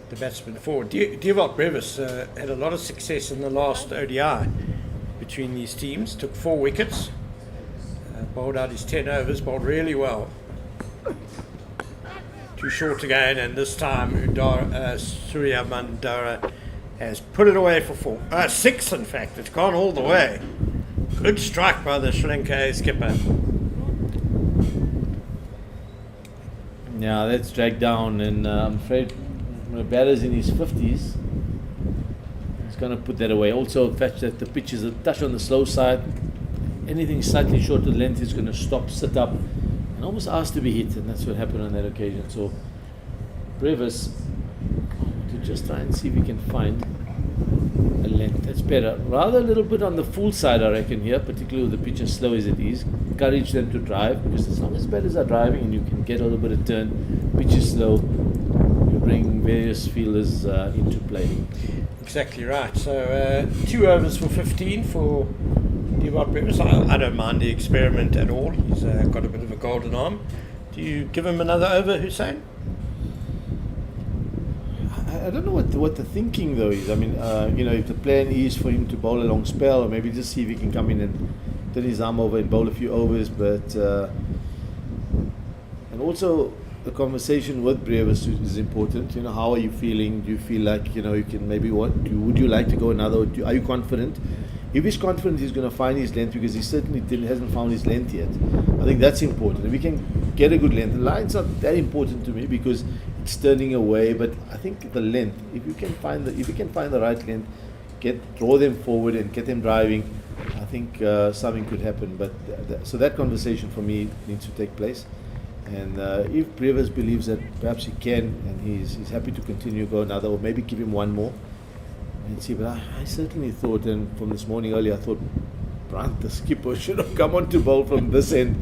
the batsman forward. Dewald Brevis had a lot of success in the last ODI between these teams. Took 4 wickets, bowled out his 10 overs, bowled really well. Too short again, and this time Surya Bandara has put it away for 6. In fact, it's gone all the way. Good strike by the Sri Lanka skipper. Yeah, that's dragged down, and I'm afraid when a batter's in his 50s, he's going to put that away. Also, the fact that the pitch is a touch on the slow side, anything slightly shorter length is going to stop, sit up, and almost ask to be hit, and that's what happened on that occasion. So, Brevis, to just try and see if we can find a length that's better. Rather a little bit on the full side, I reckon, here, particularly with the pitch as slow as it is. Encourage them to drive, because as long as batters are driving and you can get a little bit of turn, pitch is slow, you bring various fielders into play. Exactly right. So 2 overs for 15 for Dewald Brevis. I don't mind the experiment at all. He's got a bit of a golden arm. Do you give him another over, Hussein? I don't know what the thinking though is. I mean, if the plan is for him to bowl a long spell, or maybe just see if he can come in and turn his arm over and bowl a few overs, but and also the conversation with Brevis is important. How are you feeling? Do you feel like you can maybe would you like to go another? Are you confident? If he's confident, he's going to find his length, because he certainly hasn't found his length yet. I think that's important. If we can get a good length, the line's not that important to me because it's turning away. But I think the length, if you can find the right length, draw them forward and get them driving, I think something could happen. But so that conversation for me needs to take place. And if Brevis believes that perhaps he can, and he's happy to continue, go another, or maybe give him one more. And see, but I certainly thought, and from this morning earlier, I thought Brant, the skipper, should have come on to bowl from this end.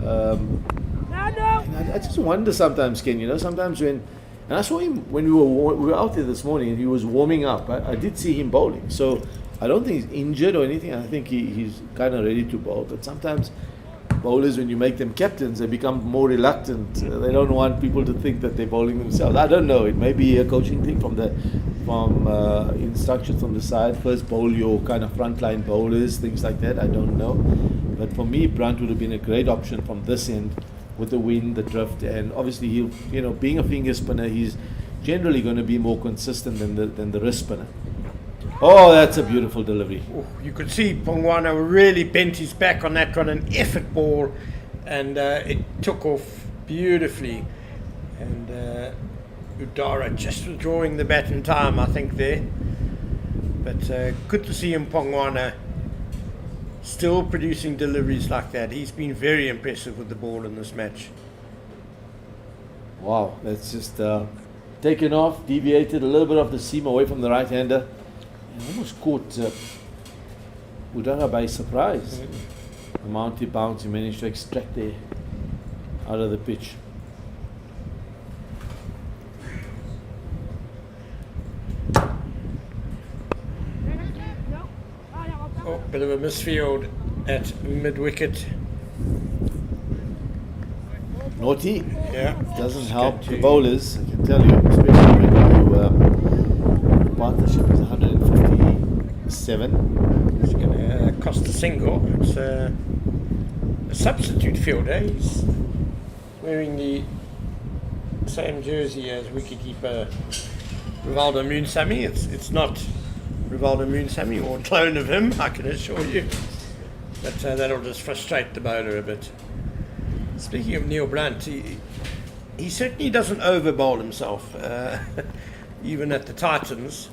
And I just wonder sometimes, Ken, sometimes and I saw him when we were out there this morning, and he was warming up. I did see him bowling, so I don't think he's injured or anything. I think he's kind of ready to bowl, but sometimes bowlers, when you make them captains, they become more reluctant. They don't want people to think that they're bowling themselves. I don't know. It may be a coaching thing from instructions from the side. First bowl your kind of frontline bowlers, things like that. I don't know. But for me, Brunt would have been a great option from this end with the wind, the drift, and obviously he'll, being a finger spinner, he's generally going to be more consistent than the wrist spinner. Oh, that's a beautiful delivery. Oh, you could see Pongwana really bent his back on that one, an effort ball, and it took off beautifully. And Udara just withdrawing the bat in time, I think, there. But good to see him, Pongwana, still producing deliveries like that. He's been very impressive with the ball in this match. Wow, that's just taken off, deviated a little bit of the seam away from the right-hander. Almost caught Udara by surprise. The amount he bounced, he managed to extract there out of the pitch. Oh, bit of a misfield at mid-wicket. Naughty. Yeah. Doesn't help the bowlers, I can tell you, especially when you partnership is 157. It's going to cost a single. It's a substitute fielder. He's wearing the same jersey as wicketkeeper Rivaldo Moonsamy. It's not Rivaldo Moonsamy or a clone of him, I can assure you. But that'll just frustrate the bowler a bit. Speaking of Neil Brunt, he certainly doesn't overbowl himself. Even at the Titans,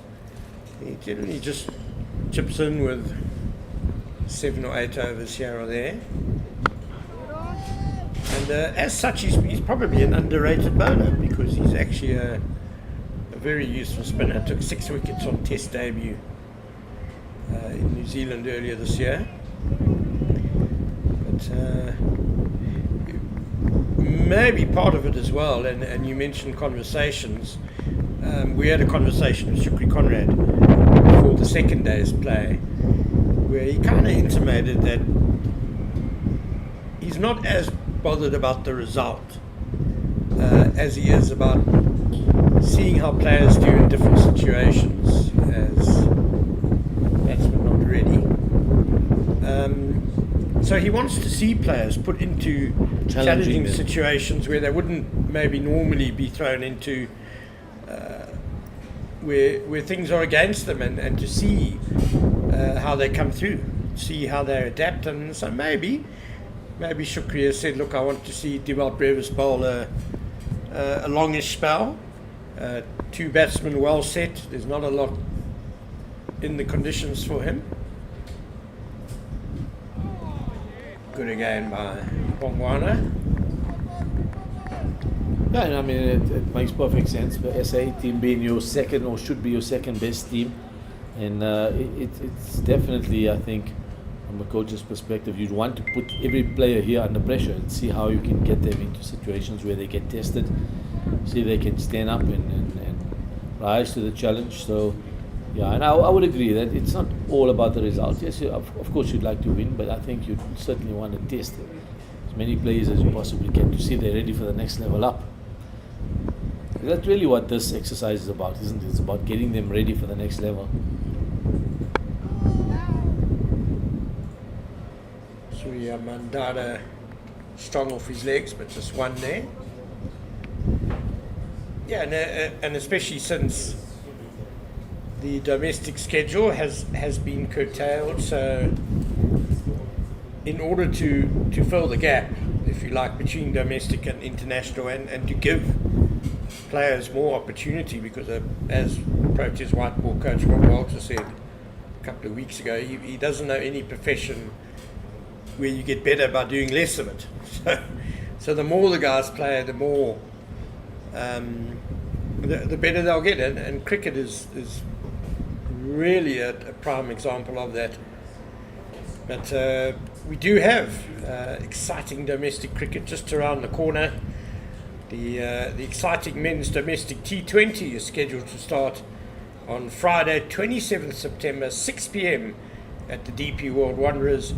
he generally just chips in with 7 or 8 overs here or there. And as such, he's probably an underrated bowler because he's actually a very useful spinner. Took 6 wickets on Test debut in New Zealand earlier this year. But maybe part of it as well, and you mentioned conversations. We had a conversation with Shukri Conrad before the second day's play, where he kind of intimated that he's not as bothered about the result as he is about seeing how players do in different situations as batsmen not ready. So he wants to see players put into challenging situations where they wouldn't maybe normally be thrown into, where things are against them, and to see how they come through, see how they adapt. And so maybe Shukri has said, look, I want to see Dewald Brevis bowl a longish spell, 2 batsmen well set. There's not a lot in the conditions for him. Good again by Pongwana. Yeah, I mean, it makes perfect sense. The SA team being your second, or should be your second best team. And it's definitely, I think, from a coach's perspective, you'd want to put every player here under pressure and see how you can get them into situations where they get tested, see they can stand up and rise to the challenge. So, yeah, and I would agree that it's not all about the result. Yes, of course you'd like to win, but I think you'd certainly want to test as many players as you possibly can to see they're ready for the next level up. That's really what this exercise is about, isn't it? It's about getting them ready for the next level. Surya Mandada strong off his legs, but just one there. Yeah, and especially since the domestic schedule has been curtailed, so in order to fill the gap, if you like, between domestic and international, and to give players more opportunity, because as Proteas white ball coach Rob Walter said a couple of weeks ago, he doesn't know any profession where you get better by doing less of it. So the more the guys play, the more the better they'll get, and cricket is really a prime example of that. But we do have exciting domestic cricket just around the corner. The exciting men's domestic T20 is scheduled to start on Friday, 27th September, 6 p.m. at the DP World Wanderers.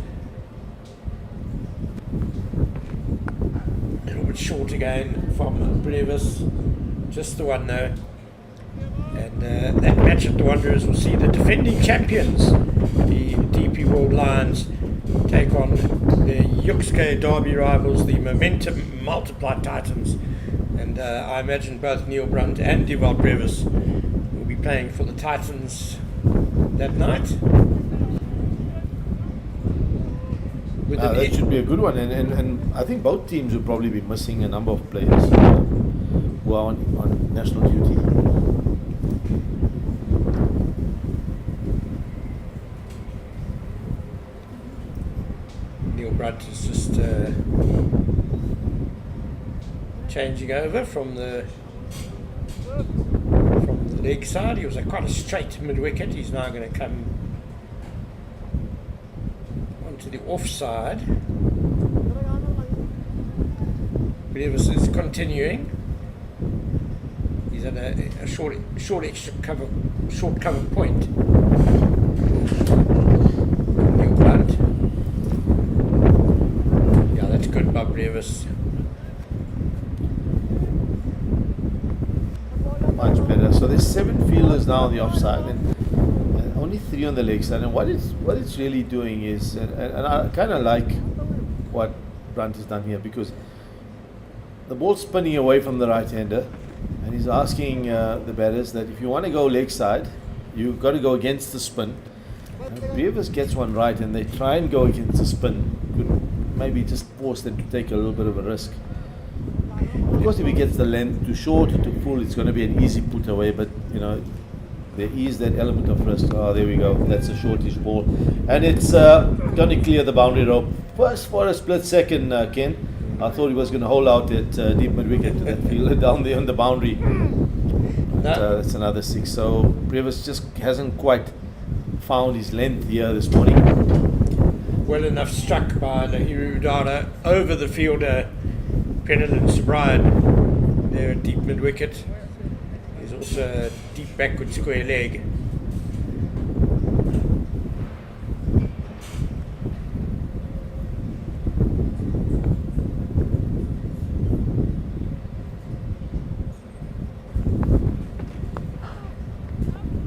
short again from Brevis. Just the one though. And that match at the Wanderers will see the defending champions, the DP World Lions, take on the Yuxke Derby rivals, the Momentum Multiply Titans. And I imagine both Neil Brunt and Dewald Brevis will be playing for the Titans that night. That should be a good one, and I think both teams will probably be missing a number of players who are on national duty. Neil Brunt is just changing over from the leg side. He was quite a straight mid-wicket. He's now going to come onto the offside. Brevis is continuing. He's at a short extra cover, short cover point. Neil Brunt. Yeah, that's good by Brevis. Much better. So there's 7 fielders now on the offside and only 3 on the leg side. And what it's really doing is, and I kind of like what Brunt has done here, because the ball's spinning away from the right-hander, and he's asking the batters that if you want to go leg side, you've got to go against the spin. And if Brevis gets one right and they try and go against the spin, could maybe just force them to take a little bit of a risk. Of course, if he gets the length too short or too full, it's going to be an easy put away, but there is that element of risk. Oh, there we go. That's a shortish ball. And it's going to clear the boundary rope. First, for a split second, Ken, I thought he was going to hold out at deep mid-wicket to that fielder down there on the boundary. But, that's another 6. So Brevis just hasn't quite found his length here this morning. Well enough struck by Lahiru Udara over the fielder, Penellan Sobride, there at deep mid-wicket. There's also a deep backward square leg.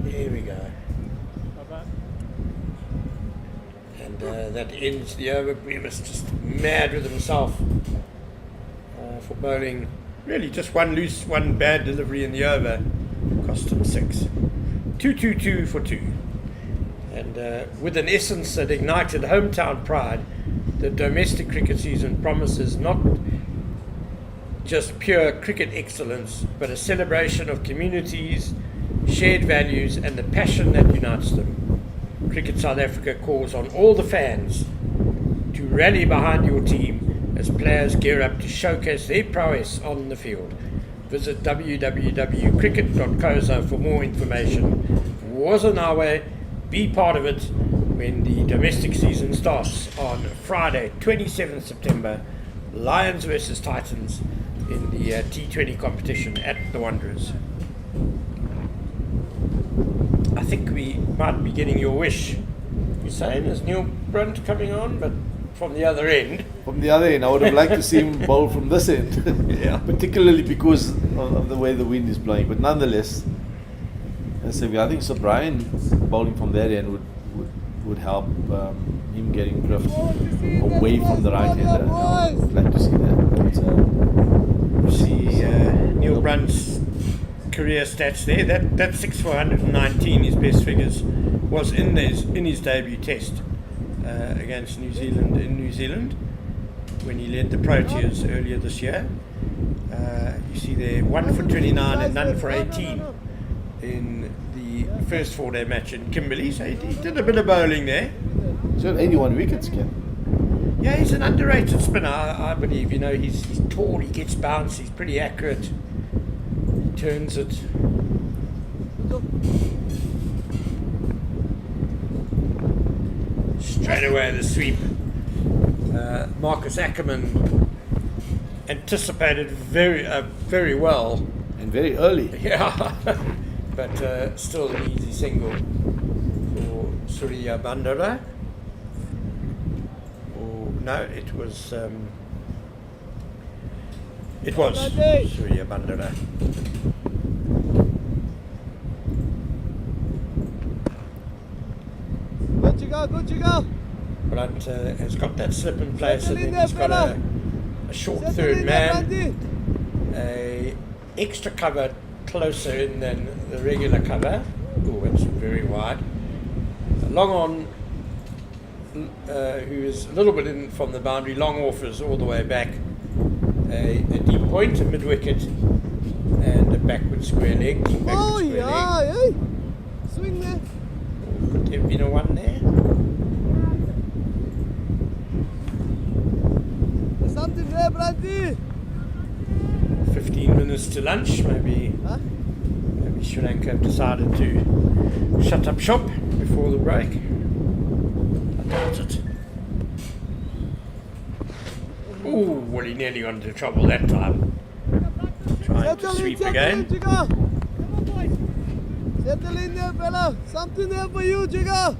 There we go. And that ends the over. Brevis just mad with himself. For bowling, really just one loose, one bad delivery in the over, cost him 6. 2-2-2 for 2. And with an essence that ignited hometown pride, the domestic cricket season promises not just pure cricket excellence, but a celebration of communities, shared values, and the passion that unites them. Cricket South Africa calls on all the fans to rally behind your team as players gear up to showcase their prowess on the field. Visit www.cricket.co.za for more information. Was on our way. Be part of it when the domestic season starts on Friday, 27th September. Lions versus Titans in the T20 competition at the Wanderers. I think we might be getting your wish. You're saying there's Neil Brunt coming on, but from the other end. From the other end, I would have liked to see him bowl from this end. Yeah. Particularly because of the way the wind is blowing. But nonetheless, I think Sir Brian bowling from that end would help him getting drift away from the right hander. I'd like to see that. But, see Neil Brunt's career stats there. That 6 for 119, his best figures, was in his debut test against New Zealand in New Zealand when he led the Proteas earlier this year. You see there 1 for 29 and none for 18 in the first 4-day match in Kimberley. So he did a bit of bowling there. he's got 81 wickets, Ken. Yeah, he's an underrated spinner, I believe. He's tall, he gets bounce, he's pretty accurate. He turns it. Straight away the sweep. Marcus Ackerman anticipated very well. And very early. Yeah, but still an easy single for Surya Bandara. Oh, no, it was It was Surya Bandara. Good to go. Brunt has got that slip in place, and then he's got a short third man, a extra cover closer in than the regular cover. Oh, it's very wide. Long on, who is a little bit in from the boundary. Long off is all the way back. A deep point, a mid wicket, and a backward square leg. Hey. Swing there. Could there have been a one there? There's something there, Brandy. 15 minutes to lunch, maybe. Huh? Maybe Sri Lanka have decided to shut up shop before the break. I doubt it. Ooh, well, he nearly got into trouble that time. Trying to sweep again. Jigga. Settle in there, fella. Something there for you, Jigga.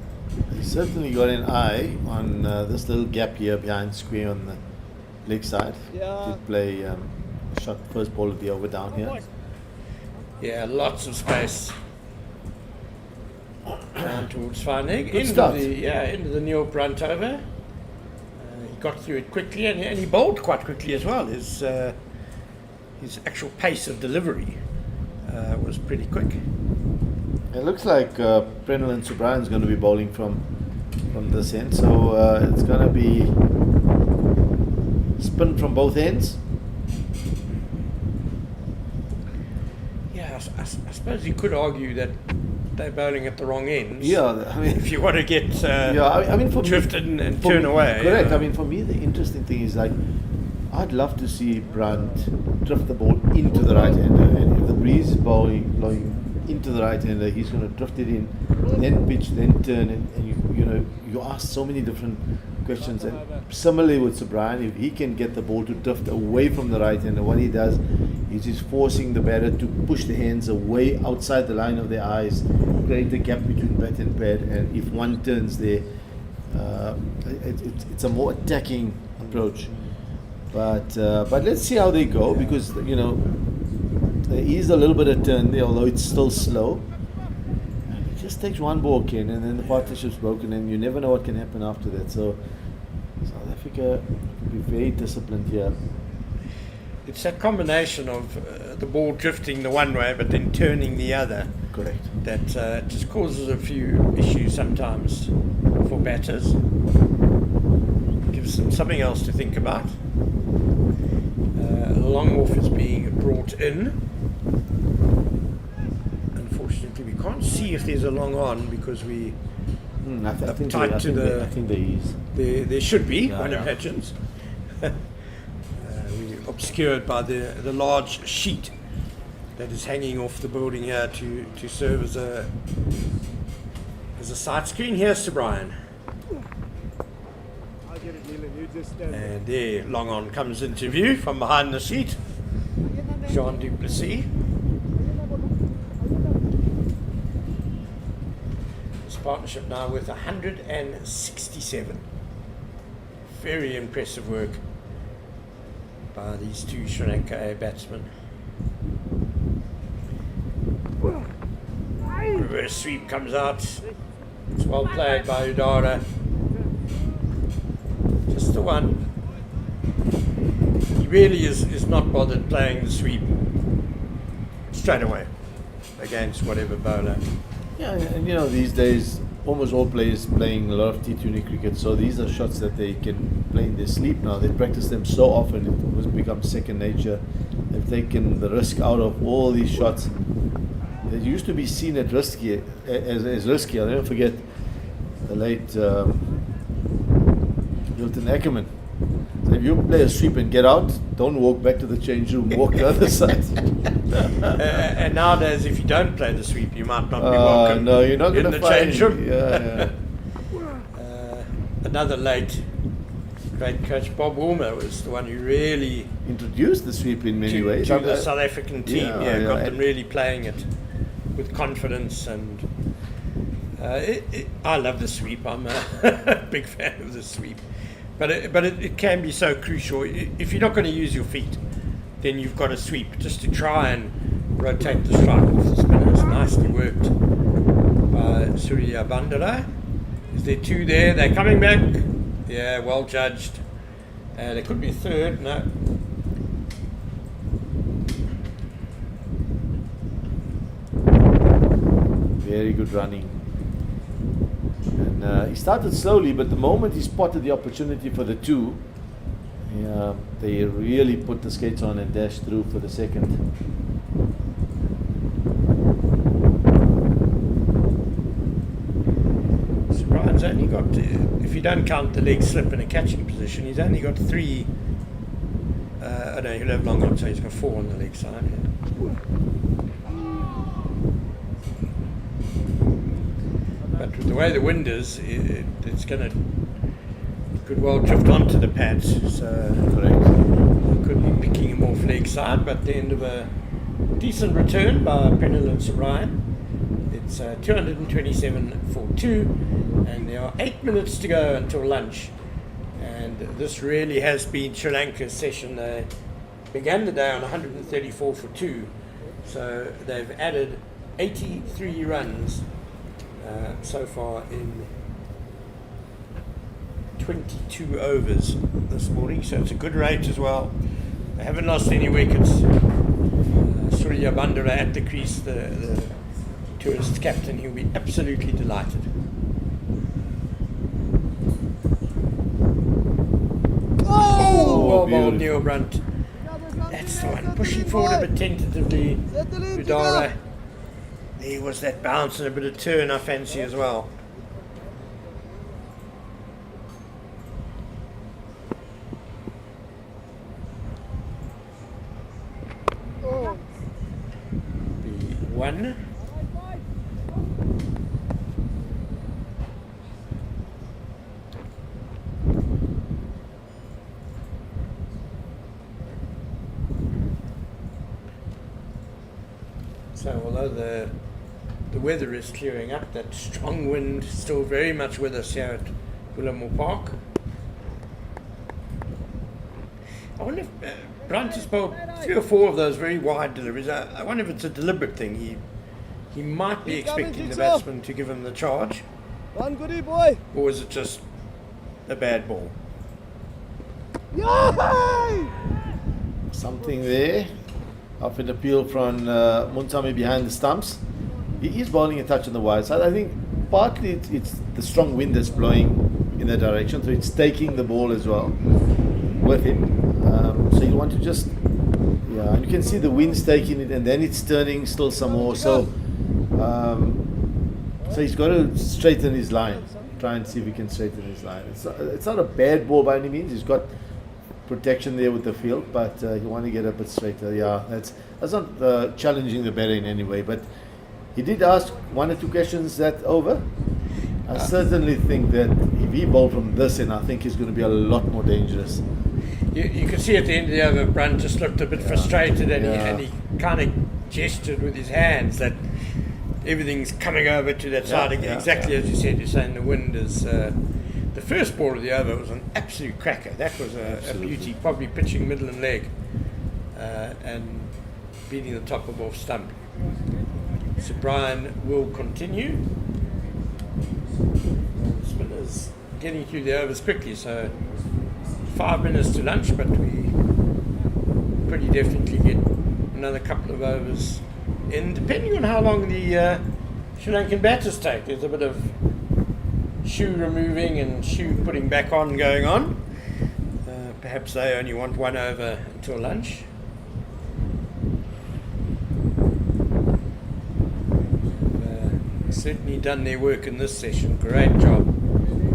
He certainly got an eye on this little gap here behind square on the leg side. Yeah. Did play shot first ball of the over down here. Yeah, lots of space. Down towards finding. Good start. Into the Neil Brunt over. He got through it quickly, and he bowled quite quickly as well. His actual pace of delivery was pretty quick. It looks like Prenel and Subrian's going to be bowling from this end, so it's going to be spin from both ends. Yeah, I suppose you could argue that they're bowling at the wrong ends. Yeah, I mean, If you want to get I mean, for drifted me, and for turn me- away. Correct. I mean, for me, the interesting thing is like, I'd love to see Brunt drift the ball into the right hander, and if the breeze is blowing into the right hander, he's going to drift it in, then pitch, then turn, and you ask so many different questions. And similarly with Subrian, if he can get the ball to drift away from the right hander, what he does is he's forcing the batter to push the hands away outside the line of their eyes, create a gap between bat and pad, and if one turns there, it's a more attacking approach. But let's see how they go, because there is a little bit of turn there, although it's still slow. And it just takes one ball, Ken, and then the partnership's broken, and you never know what can happen after that. So South Africa will be very disciplined here. It's that combination of the ball drifting the one way but then turning the other Correct. that just causes a few issues sometimes for batters. Gives them something else to think about. Long off is being brought in. Unfortunately, we can't see if there's a long on because we I think tight to the- I think there is. there should be, Yeah, one yeah. imagines. We're obscured by the large sheet that is hanging off the building here to serve as a side screen. Here's to Brian. I'll get it, Leland. You just stand there. And there, long on comes into view from behind the sheet. Jean Duplessis. This partnership now with 167. Very impressive work by these two Sri Lanka batsmen. Reverse sweep comes out. It's well played by Udara. Just the one. He really is not bothered playing the sweep straight away against whatever bowler. Yeah, and these days almost all players playing a lot of T20 cricket, so these are shots that they can play in their sleep now. They practice them so often, it has become second nature. They've taken the risk out of all these shots. They used to be seen as risky. I'll never forget the late Hilton Ackerman. So if you play a sweep and get out, don't walk back to the change room, walk the other side. And nowadays, if you don't play the sweep, you might not be welcome no, you're not going in to the find change room. Yeah. Another late great coach, Bob Woolmer, was the one who really Introduced the sweep in many to ways. the South African team. Yeah, Got yeah. them really playing it with confidence, and I love the sweep. I'm a big fan of the sweep, but it can be so crucial if you're not going to use your feet. then you've got a sweep just to try and rotate the strike off the spinners. Nicely worked by Surya Bandara. Is there two there? They're coming back. Yeah, well judged. There could be a third. No. Very good running. And he started slowly, but the moment he spotted the opportunity for the two, they really put the skates on and dashed through for the second. So Brian's only got, if you don't count the leg slip in a catching position, he's only got 3. Oh no, he'll have long on, so he's got 4 on the leg side. But with the way the wind is, it's going to could well drift onto the pads. So Correct. Could be picking him off leg side, but the end of a decent return by Penel and Sir Brian. It's 227 for 2, and there are 8 minutes to go until lunch. And this really has been Sri Lanka's session. They began the day on 134 for 2, so they've added 83 runs so far in 22 overs this morning, so it's a good rate as well. They haven't lost any wickets. Surya Bandara at the crease, the tourist captain, he'll be absolutely delighted. Oh! Well bowled, beautiful. Neil Brunt. That's the one. Pushing forward a bit tentatively. Udara. There was that bounce and a bit of turn I fancy as well. Oh. The 1. So although the weather is clearing up, that strong wind still very much with us here at Willowmoore Park. I wonder if Brunt has bowled 3 or 4 of those very wide deliveries. I wonder if it's a deliberate thing. He might be Keep coming, expecting the Jigsaw. batsman to give him the charge, One goodie, boy. or is it just a bad ball? Yay! Something there. Off an appeal from Muntami behind the stumps. He is bowling a touch on the wide side. I think partly it's the strong wind that's blowing in that direction, so it's taking the ball as well with it. So you want to just, and you can see the wind's taking it, and then it's turning still some more. So he's got to straighten his line. Try and see if he can straighten his line. It's not a bad ball by any means. He's got protection there with the field, but you want to get a bit straighter. Yeah, that's not challenging the batter in any way, but he did ask 1 or 2 questions that over. I certainly think that if he bowled from this end, I think he's going to be a lot more dangerous. You could see at the end of the over, Brunt just looked a bit frustrated, and he kind of gestured with his hands that everything's coming over to that side. Exactly as you said, you're saying the wind is... the first ball of the over was an absolute cracker. That was a beauty, probably pitching middle and leg and beating the top of off stump. So Brian will continue. The spinners getting through the overs quickly, so 5 minutes to lunch, but we pretty definitely get another couple of overs in, depending on how long the Sri Lankan batters take. There's a bit of shoe removing and shoe putting back on going on. Perhaps they only want 1 over until lunch. Certainly done their work in this session. Great job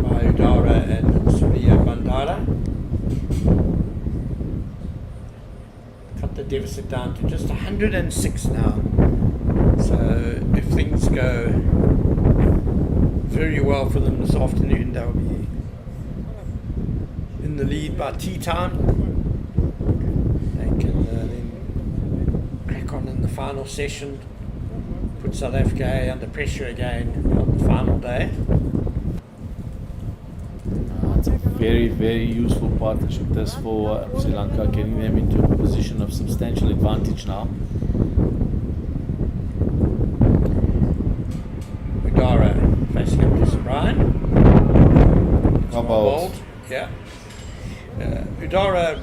by Udara and Surya Bandara. Cut the deficit down to just 106 now. So if things go very well for them this afternoon, they'll be in the lead by tea time. They can then crack on in the final session, put South Africa under pressure again on the final day. It's a very, very useful partnership this for Sri Lanka, getting them into a position of substantial advantage now. Udara facing up to Sir Brian. How about Yeah. Udara,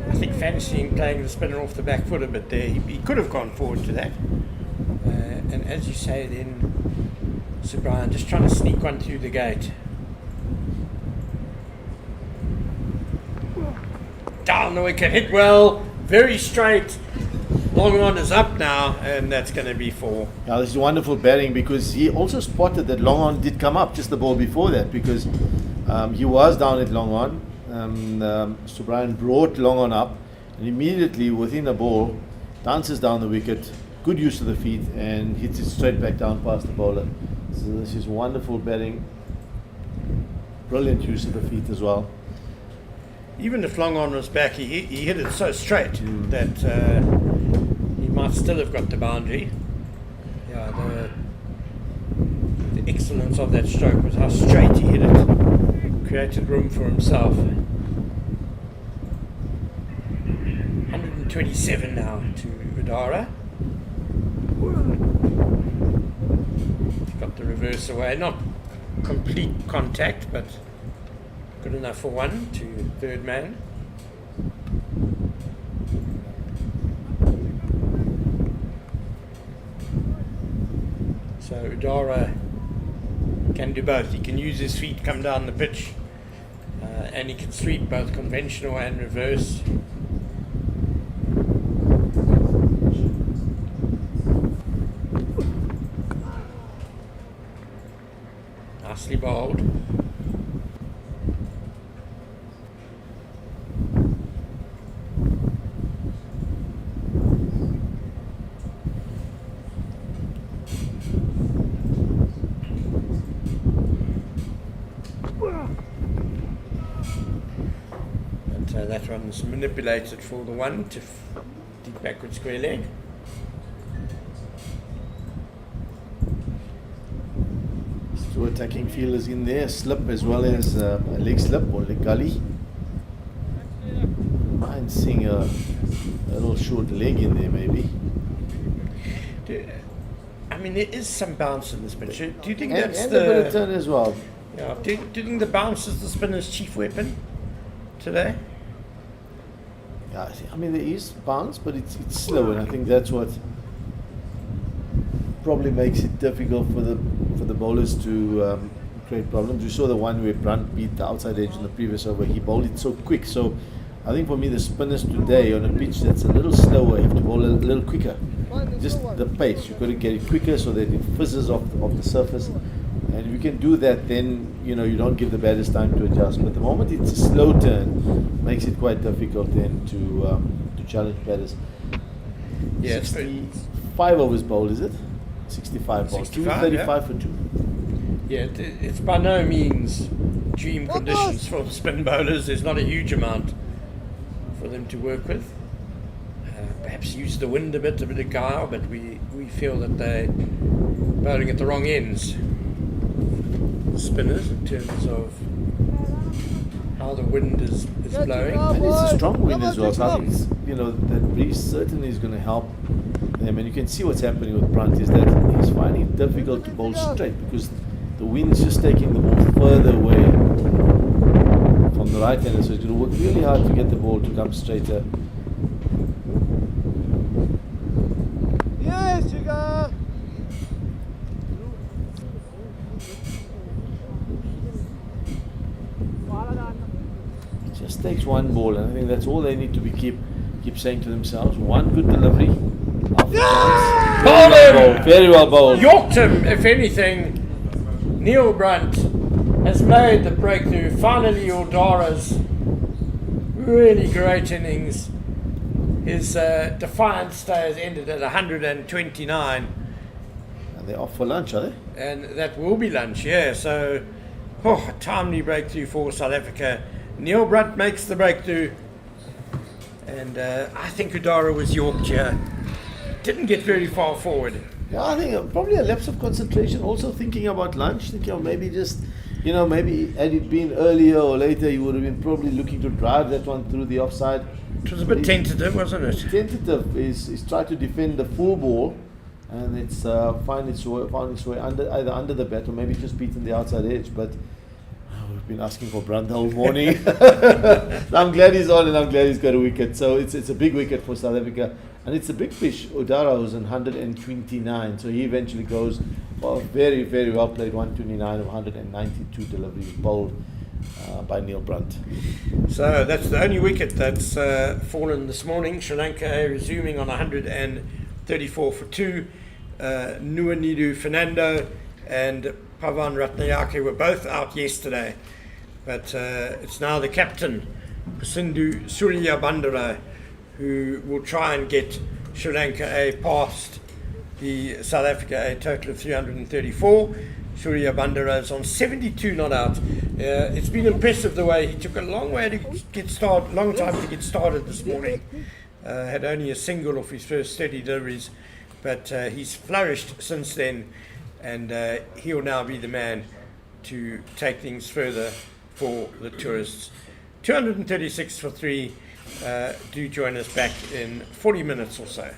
I think fancying playing the spinner off the back foot a bit there. He could have gone forward to that. And as you say then, Sir Brian just trying to sneak one through the gate. Down the wicket, hit well, very straight. Long on is up now, and that's going to be 4. Yeah, this is wonderful batting because he also spotted that long on did come up just the ball before that because he was down at long on. So Brian brought long on up and immediately within the ball dances down the wicket, good use of the feet and hits it straight back down past the bowler. So this is wonderful batting, brilliant use of the feet as well. Even if long on was back, he hit it so straight that he might still have got the boundary. Yeah, the excellence of that stroke was how straight he hit it. Created room for himself. 127 now to Udara. Got the reverse away. Not complete contact, but good enough for 1 to third man. So Udara can do both. He can use his feet, come down the pitch, and he can sweep both conventional and reverse. Nicely bowled. That one's manipulated for the 1 to deep backward square leg. Two attacking fielders in there, slip as well as a leg slip or leg gully. Mind seeing a little short leg in there maybe. I mean, there is some bounce in this pitch. Do you think And, that's and a bit of the... turn as well. Yeah, do you think the bounce is the spinner's chief weapon today? Yeah, I mean there is bounce, but it's slow, and I think that's what probably makes it difficult for the bowlers to create problems. You saw the one where Brunt beat the outside edge in the previous over. He bowled it so quick. So I think for me the spinners today on a pitch that's a little slower have to bowl a little quicker. Just the pace. You've got to get it quicker so that it fizzes off the surface. And if you can do that, then you don't give the batters time to adjust. But the moment it's a slow turn, makes it quite difficult then to challenge batters. Yeah, it's 65 overs bowled, is it? 65 balls. 235 for 2. Yeah, it's by no means dream conditions for the spin bowlers. There's not a huge amount for them to work with. Perhaps use the wind a bit of guile, but we feel that they're bowling at the wrong ends. Spinners in terms of how the wind is blowing. And it's a strong wind as well. So I think that breeze certainly is going to help them. And you can see what's happening with Brunt is that he's finding it difficult to bowl straight because the wind's just taking the ball further away from the right hander. So it's going to work really hard to get the ball to come straighter. Yes, sugar. It just takes one ball, and I think that's all they need to keep saying to themselves. One good delivery. Very well bowled. Yorked him, if anything. Neil Brunt has made the breakthrough. Finally, Udara's really great innings. His defiant stay has ended at 129. And they're off for lunch, are they? And that will be lunch, yeah. So, a timely breakthrough for South Africa. Neil Brunt makes the breakthrough. And I think Udara was yorked here. Didn't get very far forward. Yeah, I think probably a lapse of concentration. Also thinking about lunch. Thinking of maybe just You know, maybe had it been earlier or later, he would have been probably looking to drive that one through the offside. It was a bit tentative, wasn't it? Tentative is try to defend the full ball, and it's found its way under, either under the bat or maybe just beaten the outside edge. But we've been asking for Brunt the whole morning. I'm glad he's on, and I'm glad he's got a wicket. So it's a big wicket for South Africa, and it's a big fish. Udara was on 129, so he eventually goes for a very, very well played 129 of 192 deliveries bowled by Neil Brunt. So that's the only wicket that's fallen this morning. Sri Lanka resuming on 134 for 2. Nuanidu Fernando and Pavan Ratnayake were both out yesterday. But it's now the captain, Prasindu Surya Bandara, who will try and get Sri Lanka A past the South Africa A total of 334. Surya Bandara is on 72 not out. It's been impressive the way he took a long time to get started this morning. Had only a single off his first 30 deliveries, but he's flourished since then, and he'll now be the man to take things further for the tourists. 236 for 3. Do join us back in 40 minutes or so.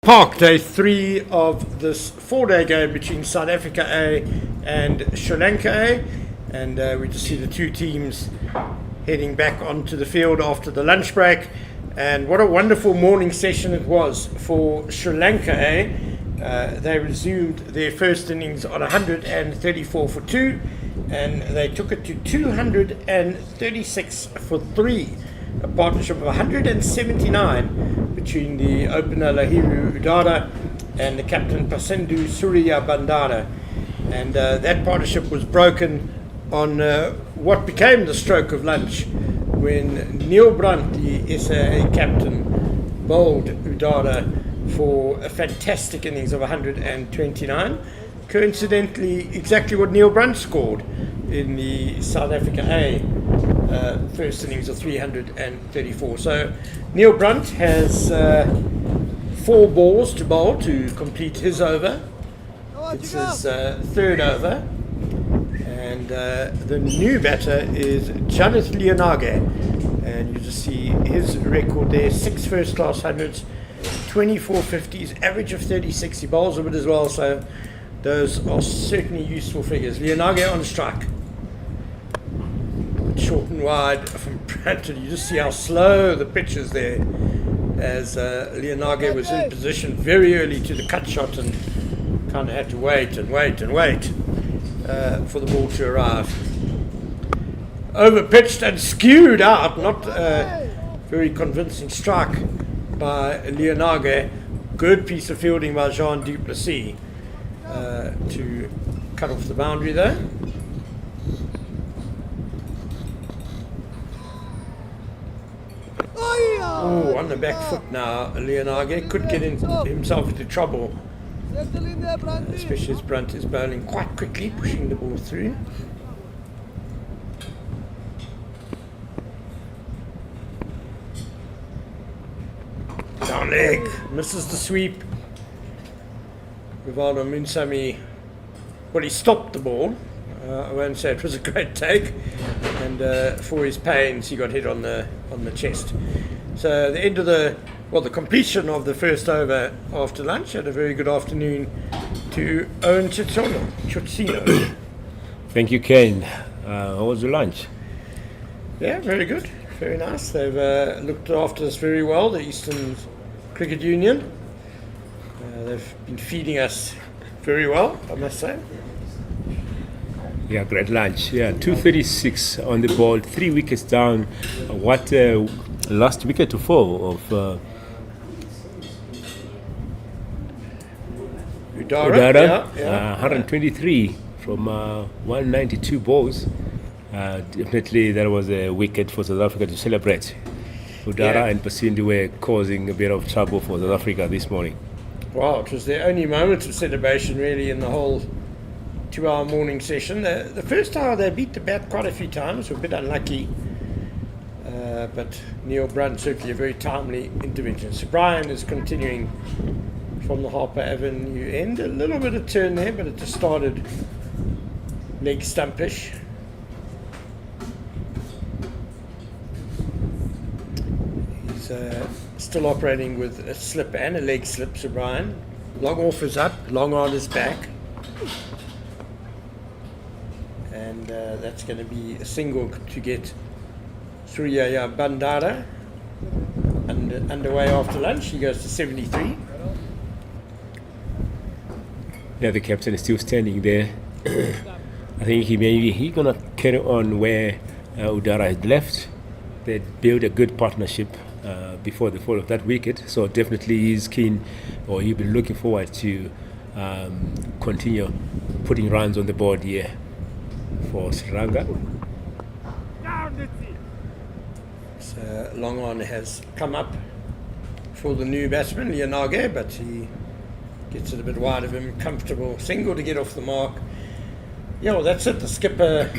Park, day 3 of this 4-day game between South Africa A and Sri Lanka A, and we just see the two teams heading back onto the field after the lunch break. And what a wonderful morning session it was for Sri Lanka A. They resumed their first innings on 134 for 2, and they took it to 236 for 3. A partnership of 179 between the opener Lahiru Udara and the captain Pasendu Surya Bandara. And that partnership was broken on what became the stroke of lunch when Neil Brunt, the SAA captain, bowled Udara for a fantastic innings of 129. Coincidentally, exactly what Neil Brunt scored in the South Africa A first innings of 334. So Neil Brunt has 4 balls to bowl to complete his over. It's his third over. And the new batter is Janith Lianage. And you just see his record there: 6 first class hundreds, 24 50s, average of 36. He bowls a bit as well, so those are certainly useful figures. Lianage on strike. Short and wide from Branton. You just see how slow the pitch is there, as Lianage was in position very early to the cut shot and kind of had to wait and wait and wait for the ball to arrive. Over pitched and skewed out, not a very convincing strike by Lianage. Good piece of fielding by Jean Duplessis to cut off the boundary there. Oh, on the back foot now, Lianage could get himself into trouble, especially as Brunt is bowling quite quickly, pushing the ball through. Down leg, misses the sweep. Rivaldo Munsami, well, he stopped the ball. I won't say it was a great take, and for his pains he got hit on the chest. So the end of the completion of the first over after lunch. Had a very good afternoon to Owen Chutsino. Thank you, Ken. How was your lunch? Yeah, very good, very nice. They've looked after us very well, the Eastern Cricket Union. They've been feeding us very well, I must say. Yeah, great lunch. Yeah, 236 on the ball, 3 wickets down. What last wicket to fall of Udara? Yeah. 123 from 192 balls. Definitely there was a wicket for South Africa to celebrate. Udara and Pasendu were causing a bit of trouble for South Africa this morning. Wow, it was their only moment of celebration really in the whole 2-hour morning session. The first hour they beat the bat quite a few times, were a bit unlucky, but Neil Brunt certainly a very timely intervention. So Brian is continuing from the Harper Avenue end. A little bit of turn there, but it just started leg stumpish. He's still operating with a slip and a leg slip, Sir Brian. Long off is up, long on is back. And that's going to be a single to get Surya Bandara underway after lunch. He goes to 73. Yeah, the captain is still standing there. I think he's gonna carry on where Udara had left. They built a good partnership before the fall of that wicket, so definitely he's keen, or he'll be looking forward to continue putting runs on the board here for Sri Lanka. So long on has come up for the new batsman Lianage, but he gets it a bit wide of him. Comfortable single to get off the mark. Yeah, well, that's it. The skipper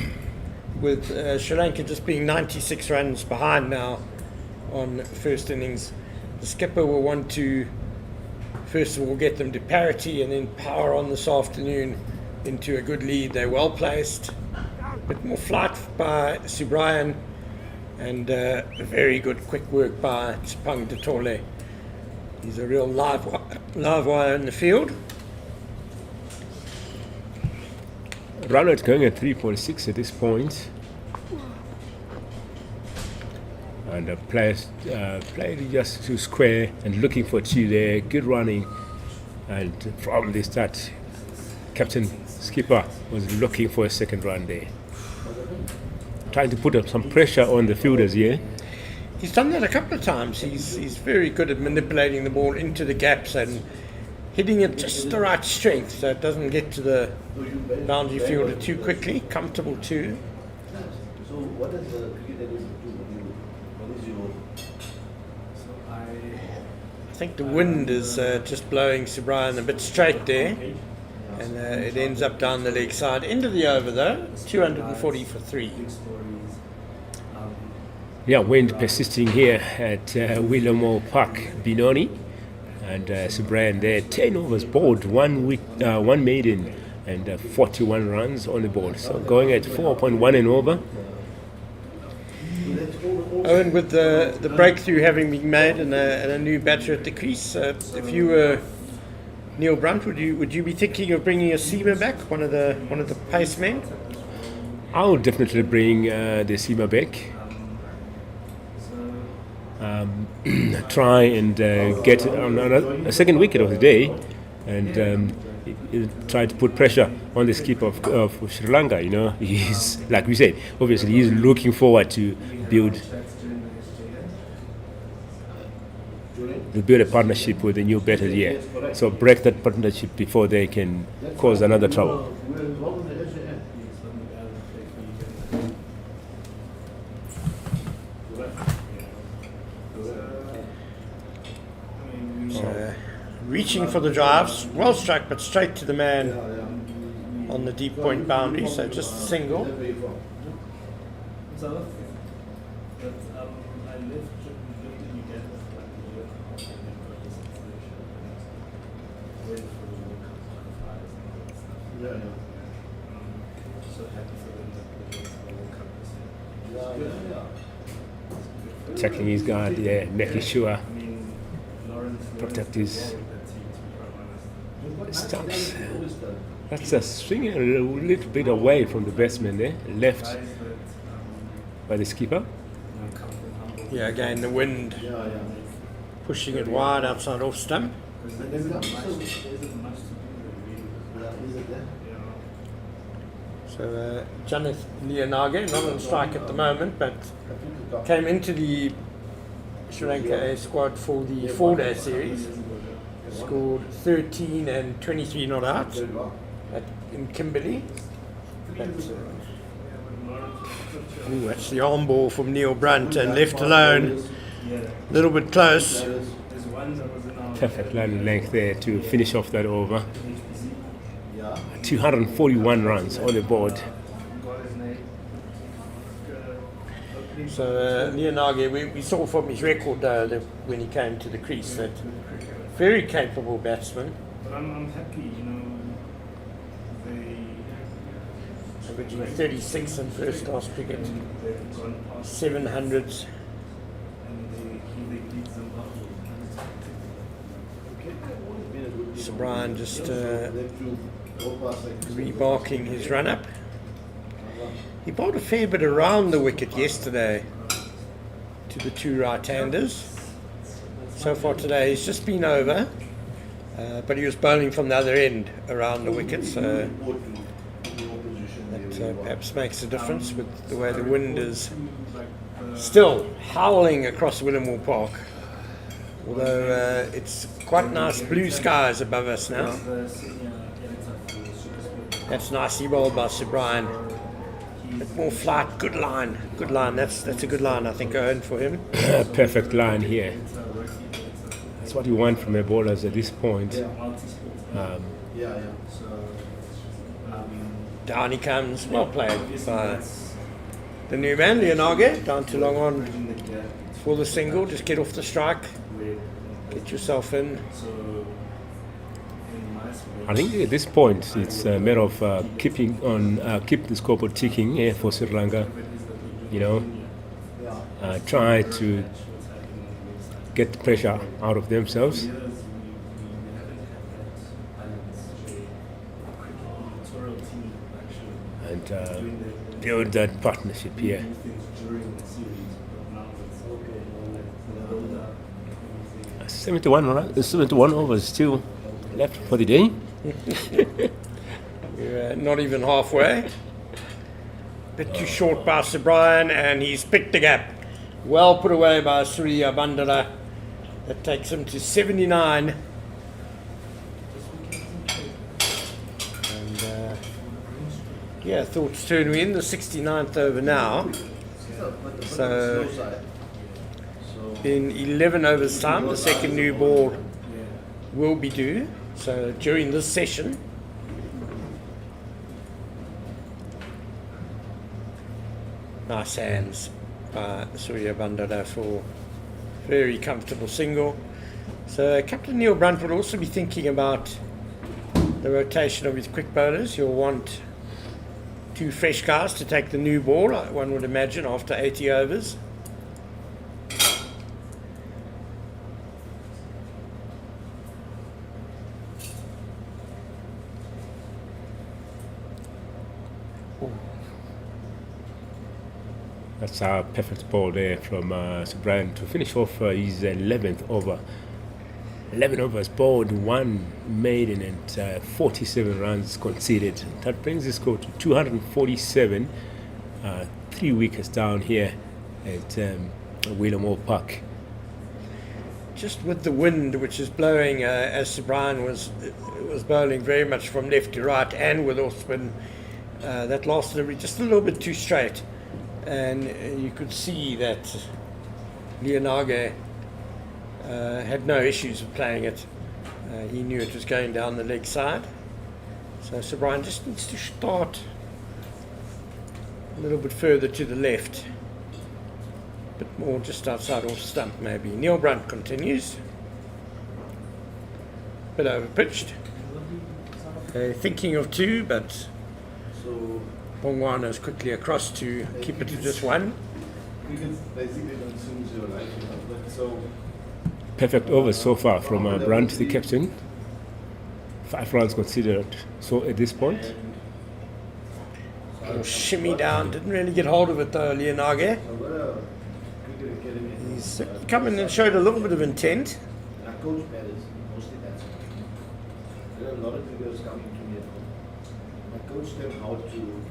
with Sri Lanka just being 96 runs behind now on first innings. The skipper will want to first of all get them to parity and then power on this afternoon into a good lead. They're well placed. A bit more flight by Subrian, and very good quick work by Tsipang Detole He's a real live wire in the field. Run rate going at 3.6 at this point. And the players played just to square and looking for two there. Good running. And from the start, Captain Skipper was looking for a second run there. Trying to put up some pressure on the fielders here. He's done that a couple of times. He's very good at manipulating the ball into the gaps and hitting it just the right strength so it doesn't get to the boundary fielder too quickly. Comfortable too. So what does the cricketer do? What is your... I think the wind is just blowing Sir Brian a bit straight there. And it ends up down the leg side. End of the over though, 240 for 3. Yeah, wind persisting here at Willowmoore Park, Benoni. And Sir Brian there, 10 overs bowled, one maiden and 41 runs on the board. So going at 4.1 and over. Owen, with the breakthrough having been made and a new batter at the crease, if you were Neil Brunt, would you be thinking of bringing a seamer back, one of the pace men? I would definitely bring the seamer back. Try and get a second wicket of the day, and try to put pressure on the skipper of Sri Lanka. You know, he's, like we said, obviously he's looking forward to build a partnership with the new batter here. So break that partnership before they can cause another trouble. Reaching for the drives, well struck, but straight to the man on the deep point boundary. So just a single. Checking his guard, yeah, making sure protect his stumps. That's a swinging a little bit away from the batsman there, left by the skipper. Yeah, again the wind pushing it wide outside off stump. So Janeth Lianage, not on strike at the moment, but came into the Sri Lanka A squad for the 4-day series. Scored 13 and 23 not out in Kimberley. That's the arm ball from Neil Brunt and left alone. A little bit close. Perfect line length there to finish off that over. 241 runs on the board. So Lianage, we saw from his record that when he came to the crease that very capable batsman. But I'm happy, you know. Averaging 36 in first class cricket, 700s. So Brian just rebarking his run up. He bowled a fair bit around the wicket yesterday to the two right-handers. So far today he's just been over, but he was bowling from the other end around the wicket, so that perhaps makes a difference with the way the wind is still howling across Willowmoore Park. Although it's quite nice blue skies above us now. That's nicely bowled by Sir Brian. Bit more flight, good line. That's a good line, I think, Owen, for him. Perfect line here. That's what you want from a bowlers at this point. Down he comes, well played by the new man, Lianage, down to long on for the single. Just get off the strike, get yourself in. I think at this point it's a matter of keep the scoreboard ticking for Sri Lanka. You know, try to get the pressure out of themselves. And build that partnership here. 71 overs still left for the day. We're not even halfway. Bit too short by Sir Brian, and he's picked the gap. Well put away by Surya Bandara. That takes him to 79. And yeah, thoughts turn we in the 69th over now. So in 11 overs time, the second new ball will be due. So during this session. Nice hands by Surya Bandara for very comfortable single. So Captain Neil Brunt would also be thinking about the rotation of his quick bowlers. You'll want 2 fresh guys to take the new ball, one would imagine, after 80 overs. That's a perfect ball there from Sir Brian to finish off his 11th over. 11 overs bowled, 1 maiden and 47 runs conceded. That brings the score to 247. 3 wickets down here at Willowmoore Park. Just with the wind which is blowing, as Sir Brian was bowling very much from left to right and with off spin, that last delivery just a little bit too straight. And you could see that Leonage had no issues with playing it. He knew it was going down the leg side. So Sir Brian just needs to start a little bit further to the left. A bit more just outside off stump maybe. Neil Brunt continues. Bit over pitched. Thinking of 2, but Bongwana is quickly across to keep it to just 1. Perfect overs so far from Brunt, the captain. 5 runs considered. So at this point, Shimmy down, didn't really get hold of it though, Leonage. He's come in and showed a little bit of intent. A lot of videos coming to me at home. I coach them how to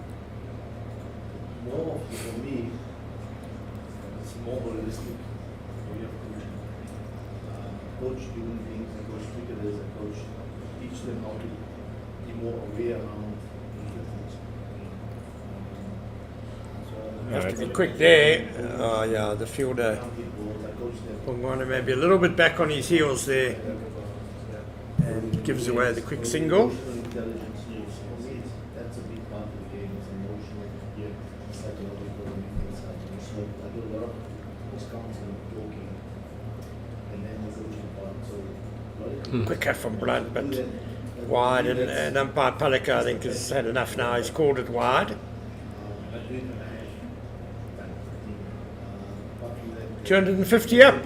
more for me. It's more holistic way of coaching. Coach human beings, I coach cricketers, I coach teach them how to be more aware around things. Have to be quick there. Oh yeah, the fielder Bongwana maybe a little bit back on his heels there. And gives away the quick single. That's a big part of the game. It's emotional, psychological, and things happen. So I do a lot of counseling, talking, and then the coaching part. So Quicker from Blunt, but wide. And umpire Palika, I think, has had enough now. He's called it wide. 250 up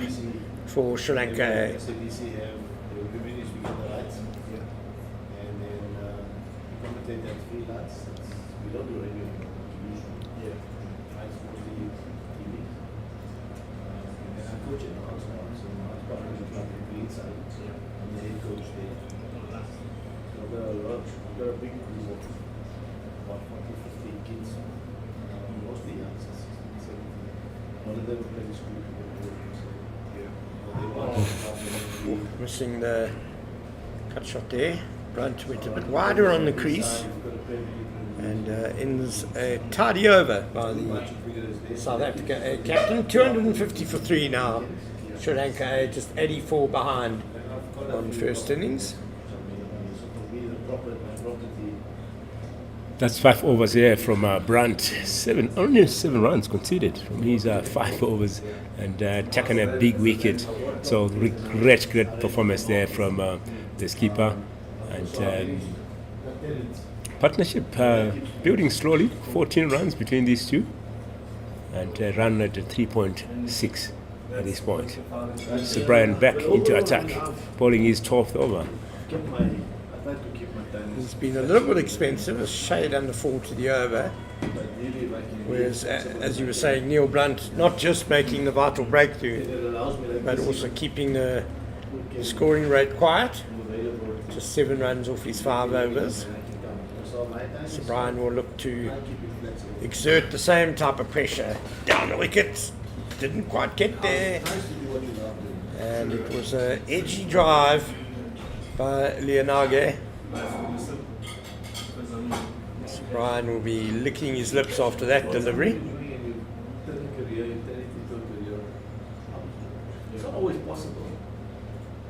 for Sri Lanka. Missing the cut shot there. Brunt went a bit wider on the crease and ends a tidy over by the South Africa A captain. 250 for 3 now. Sri Lanka A just 84 behind on first innings. that's 5 overs here from Brunt. Only 7 runs conceded from his 5 overs and taken a big wicket. So great performance there from the skipper. And partnership building slowly. 14 runs between these two, and run at 3.6. at this point. So Brian back into attack, bowling his 12th over. He's been a little bit expensive, a shade under 4 to the over. Whereas, as you were saying, Neil Blunt not just making the vital breakthrough, but also keeping the scoring rate quiet. Just 7 runs off his 5 overs. So Brian will look to exert the same type of pressure down the wickets. Didn't quite get there. And it was an edgy drive by Leonage. So Brian will be licking his lips after that delivery. It's not always possible.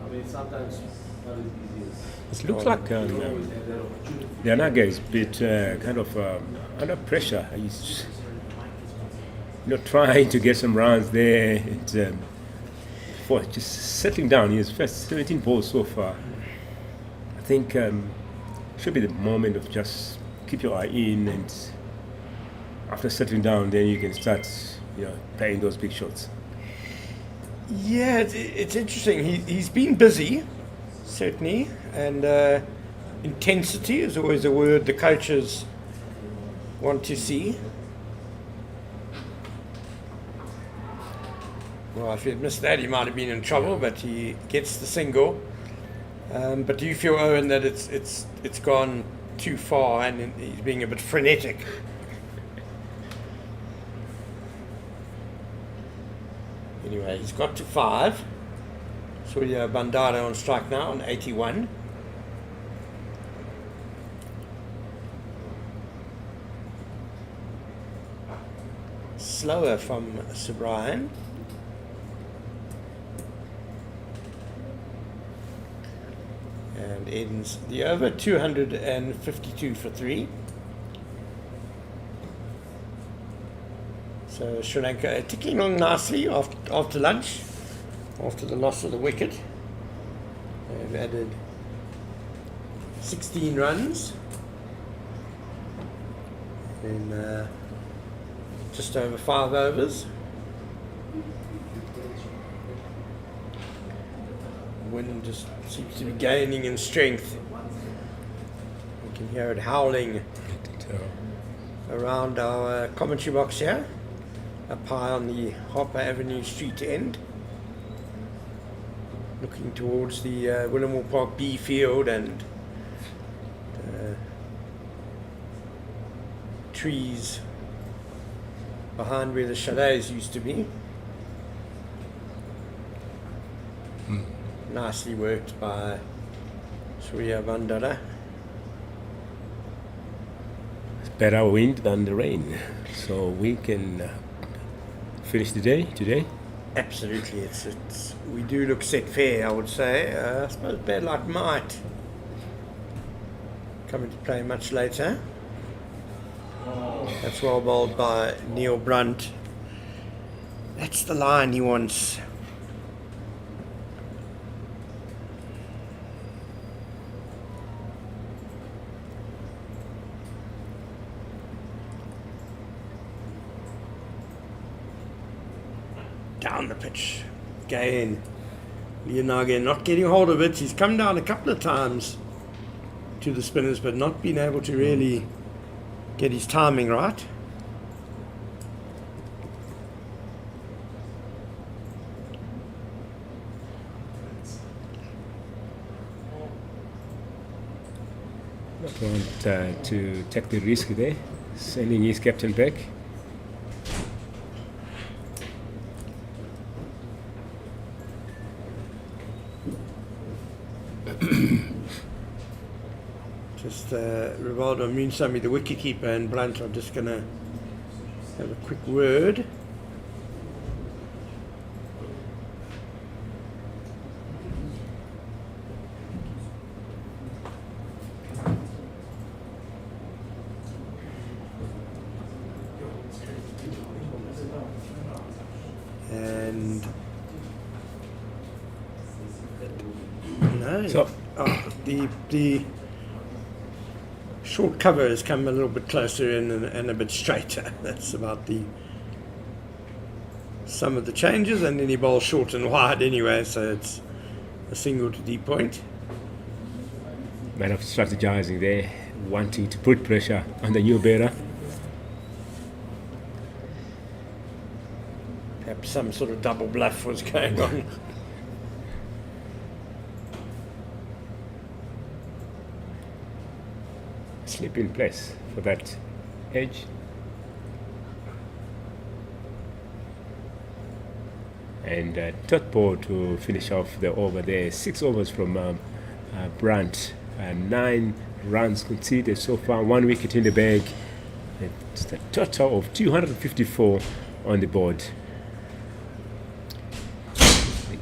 I mean, sometimes not as easy as. It looks like Leonage is a bit kind of under pressure. He's trying to get some runs there. For just settling down. His first 17 balls so far. I think should be the moment of just keep your eye in, and after settling down, then you can start, playing those big shots. Yeah, it's interesting. He's been busy, certainly, and intensity is always a word the coaches want to see. Well, if he had missed that, he might have been in trouble, but he gets the single. But do you feel, Owen, that it's gone too far and he's being a bit frenetic? Anyway, he's got to 5. Surya Bandara on strike now on 81. Slower from Sir Brian. And ends the over, 252 for 3. So Sri Lanka ticking along nicely after lunch, after the loss of the wicket. They've added 16 runs in just over 5 overs. Wind just seems to be gaining in strength. You can hear it howling around our commentary box here, up high on the Harper Avenue street end, looking towards the Willowmoore Park B field and trees behind where the chalets used to be. Nicely worked by Surya Bandara. It's better wind than the rain, so we can finish the day today. Absolutely, it's we do look set fair, I would say. I suppose bad luck might come into play much later. That's well bowled by Neil Brunt. That's the line he wants. Down the pitch again. Leonage not getting hold of it. He's come down a couple of times to the spinners, but not been able to really get his timing right. Not want to take the risk there, sending his captain back. Just Rivaldo Moonsamy, the wicketkeeper, and Blunt are just going to have a quick word. And no, So- the short cover has come a little bit closer in and a bit straighter. That's about the some of the changes, and then he bowls short and wide anyway, so it's a single to deep point. Man of strategizing there, wanting to put pressure on the new batter. Perhaps some sort of double bluff was going on. Slip in place for that edge. And third ball to finish off the over there. 6 overs from Brandt. 9 runs conceded so far, 1 wicket in the bag. It's a total of 254 on the board. The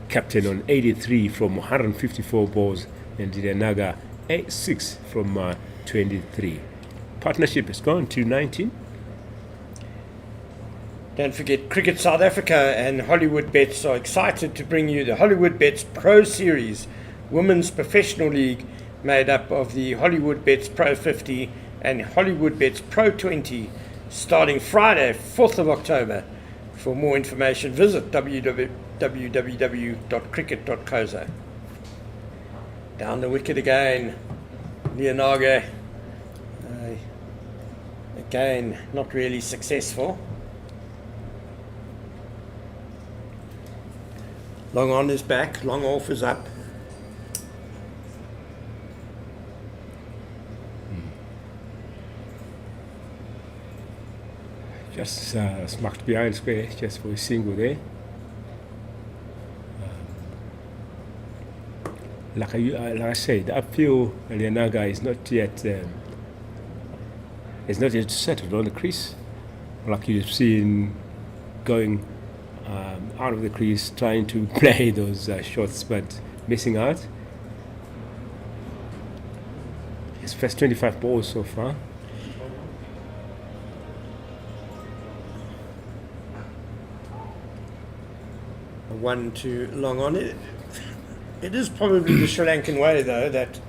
captain on 83 from 154 balls, and Lianaga 86 from 23. Partnership has gone to 19. Don't forget, Cricket South Africa and Hollywood Bets are excited to bring you the Hollywood Bets Pro Series, Women's Professional League, made up of the Hollywood Bets Pro 50 and Hollywood Bets Pro 20, starting Friday, 4th of October. For more information, visit www.cricket.co.za. Down the wicket again, Lianaga. Again, not really successful. Long on is back, long off is up. Just smacked behind square, just for a single there. Like I said, the upfield Lianaga is not yet settled on the crease. Like you've seen going out of the crease, trying to play those shots, but missing out. His first 25 balls so far. One too long on it. It is probably the Sri Lankan way, though, that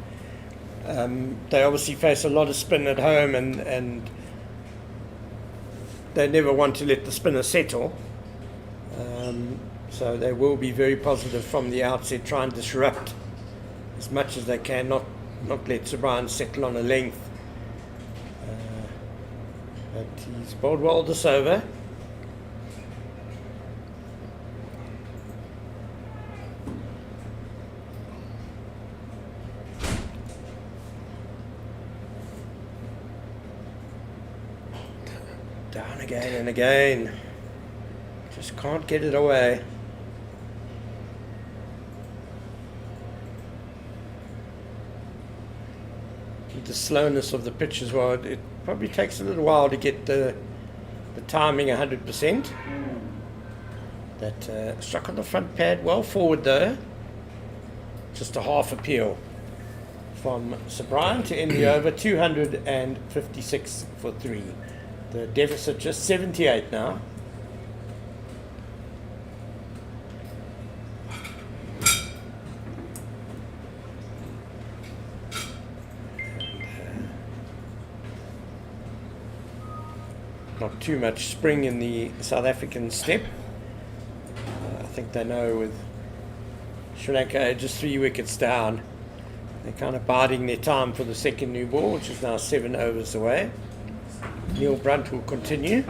they obviously face a lot of spin at home, and they never want to let the spinner settle. So they will be very positive from the outset, try and disrupt as much as they can, not let Sir Brian settle on a length. But he's bowled well this over. Down again and again. Just can't get it away. With the slowness of the pitch as well, it probably takes a little while to get the timing 100%. That struck on the front pad, well forward though. Just a half appeal from Sir Brian to end the over, 256 for 3. The deficit just 78 now. Not too much spring in the South African step. I think they know with Sri Lanka just 3 wickets down, they're kind of biding their time for the second new ball, which is now 7 overs away. Neil Brunt will continue.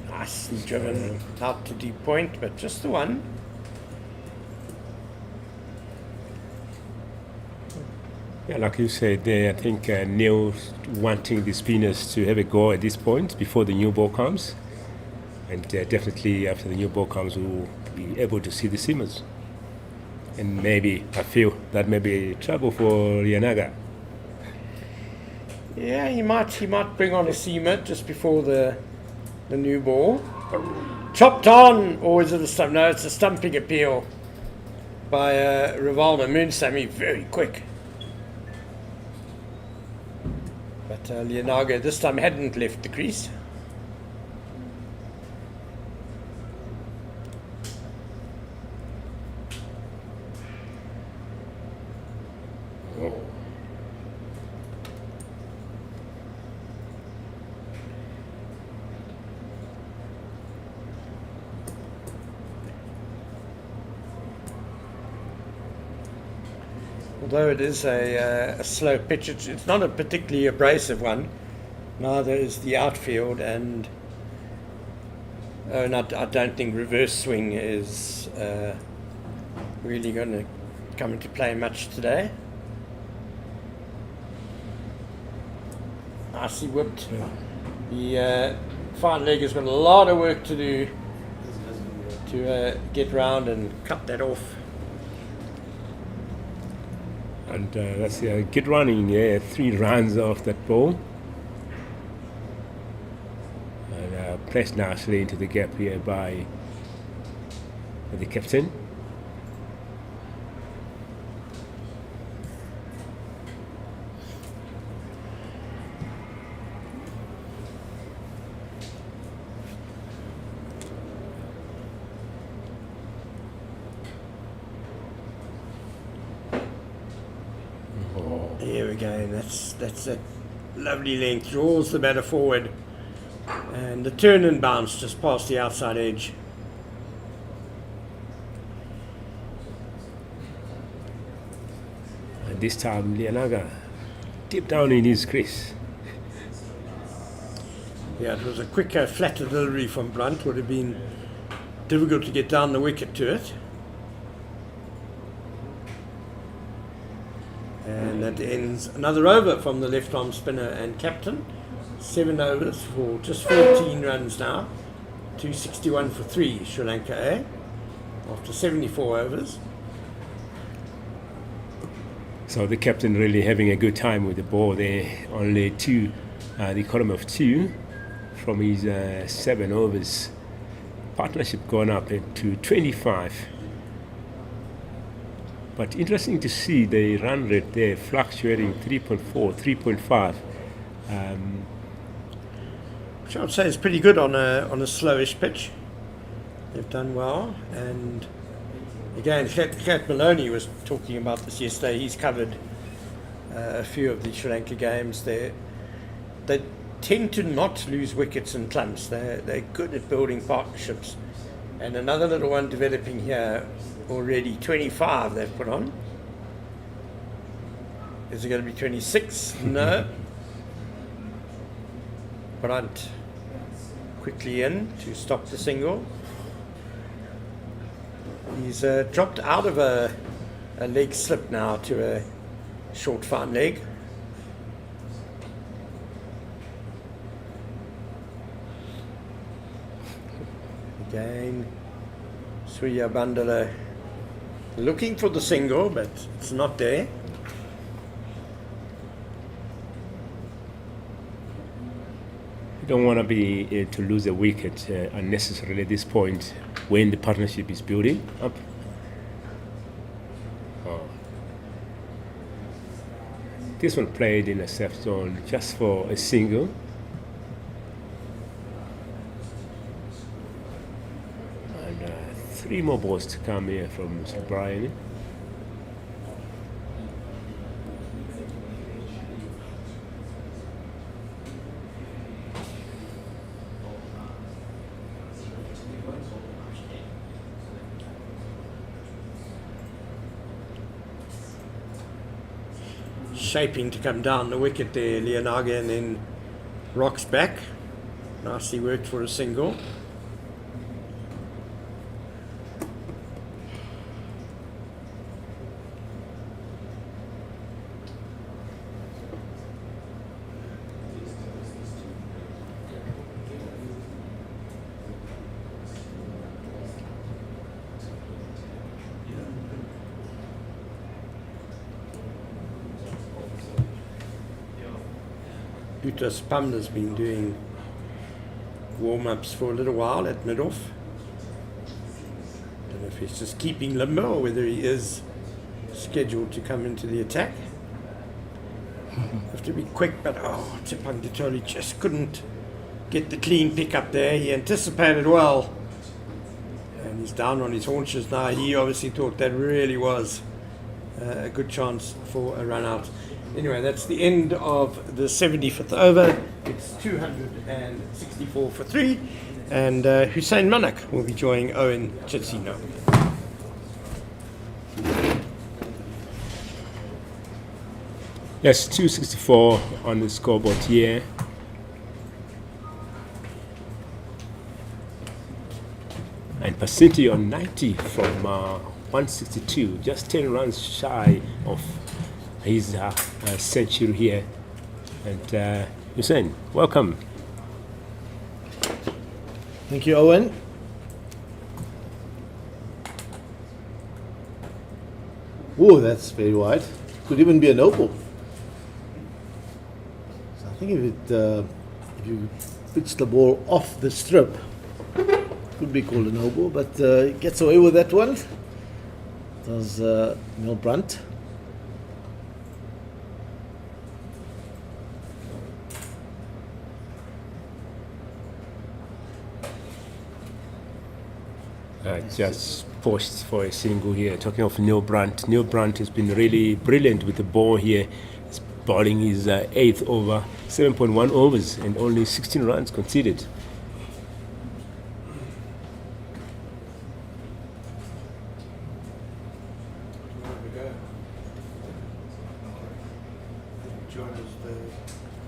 Nicely driven out to deep point, but just the one. Yeah, like you said there, I think Neil's wanting the spinners to have a go at this point before the new ball comes. And definitely after the new ball comes, we'll be able to see the seamers. And maybe, I feel that may be trouble for Lianaga. Yeah, he might bring on a seamer just before the new ball. Chopped on, or is it a stump? No, it's a stumping appeal by Rivaldo Moonsamy, very quick. But Lianaga this time hadn't left the crease. Although it is a slow pitch, it's not a particularly abrasive one. Neither is the outfield, and I don't think reverse swing is really going to come into play much today. Nicely whipped. The fine leg has got a lot of work to do to get round and cut that off. And that's good running, 3 runs off that ball. And pressed nicely into the gap here by the captain. There we go. That's a lovely length. Draws the batter forward, and the turn and bounce just past the outside edge. And this time Lianaga deep down in his crease. Yeah, it was a quicker, flatter delivery from Blunt. Would have been difficult to get down the wicket to it. And that ends another over from the left-arm spinner and captain. 7 overs for just 14 runs now. 261 for 3, Sri Lanka A, after 74 overs. So the captain really having a good time with the ball there. Only 2, the column of 2 from his 7 overs. Partnership gone up to 25. But interesting to see the run rate there fluctuating 3.4, 3.5. Which I would say is pretty good on a slowish pitch. They've done well. And again, Benoni was talking about this yesterday. He's covered a few of the Sri Lanka games. They tend to not lose wickets in clumps. They're good at building partnerships. And another little one developing here already, 25 they've put on. Is it going to be 26? No. Brunt quickly in to stop the single. He's dropped out of a leg slip now to a short fine leg. Again, Surya Bandala looking for the single, but it's not there. You don't want to be to lose a wicket unnecessarily at this point when the partnership is building up. This one played in a safe zone just for a single. And 3 more balls to come here from Mr. Brian. Shaping to come down the wicket there, Leonaga, and then rocks back. Nicely worked for a single. Utas Pamda's been doing warm-ups for a little while at mid-off. Don't know if he's just keeping limbo or whether he is scheduled to come into the attack. Have to be quick, but Tsipang Ditoli just couldn't get the clean pick up there. He anticipated well, and he's down on his haunches now. He obviously thought that really was a good chance for a run out. Anyway, that's the end of the 75th over. It's 264 for 3. And Hussein Manak will be joining Owen Chitsino. Yes, 264 on the scoreboard here. And Pacinti on 90 from 162, just 10 runs shy of his century here. And Hussein, welcome. Thank you, Owen. Oh, that's very wide. Could even be a no ball. So I think if you pitch the ball off the strip, could be called a no ball, but he gets away with that one. Does Neil Brunt. Just pushed for a single here. Talking of Neil Brunt has been really brilliant with the ball here. He's bowling his 8th over, 7.1 overs, and only 16 runs conceded.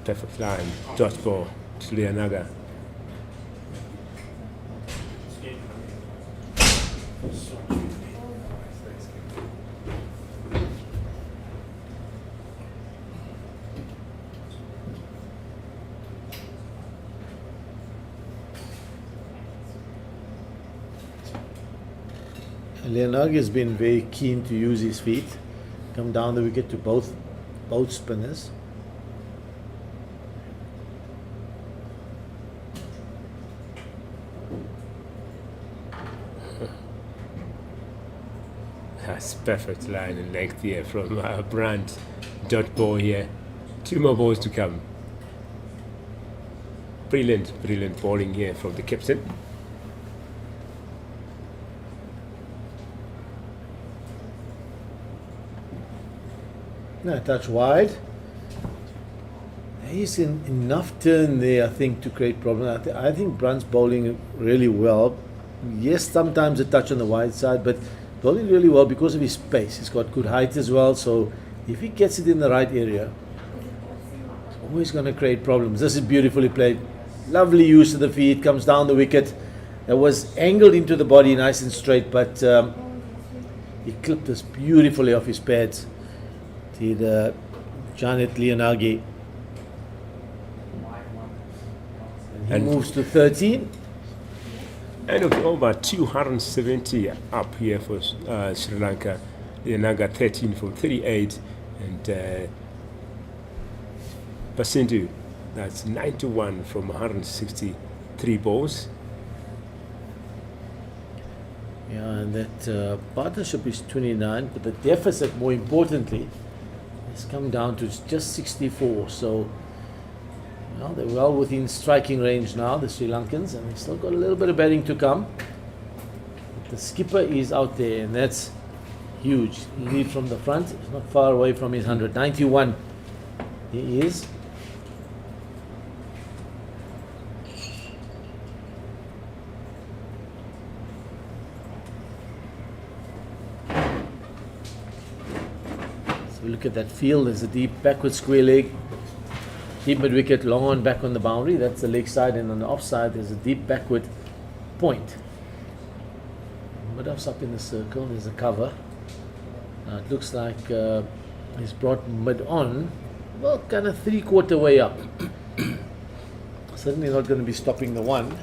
Perfect line, dot ball to Lianaga. Lianaga has been very keen to use his feet, come down the wicket to both spinners. That's perfect line and length here from Brandt. Dot ball here. 2 more balls to come. Brilliant bowling here from the captain. A touch wide. He's in enough turn there, I think, to create problems. I think Brunt's bowling really well. Yes, sometimes a touch on the wide side, but bowling really well because of his pace. He's got good height as well, so if he gets it in the right area, it's always going to create problems. This is beautifully played. Lovely use of the feet, comes down the wicket. It was angled into the body nice and straight, but he clipped this beautifully off his pads. Did Janet Lianagi. And he moves to 13. End of the over, 270 up here for Sri Lanka. Lianaga 13 from 38, and Pacintu, that's 91 from 163 balls. Yeah, and that partnership is 29, but the deficit, more importantly, has come down to just 64. So, you know, they're well within striking range now, the Sri Lankans, and they've still got a little bit of batting to come. But the skipper is out there, and that's huge. Lead from the front, he's not far away from his 100. 91 he is. Look at that field. There's a deep backward square leg, deep mid wicket, long on back on the boundary. That's the leg side, and on the offside there's a deep backward point. Mid off's up in the circle. There's a cover. Now it looks like he's brought mid on, well, kind of 3/4 way up. Certainly not going to be stopping the one.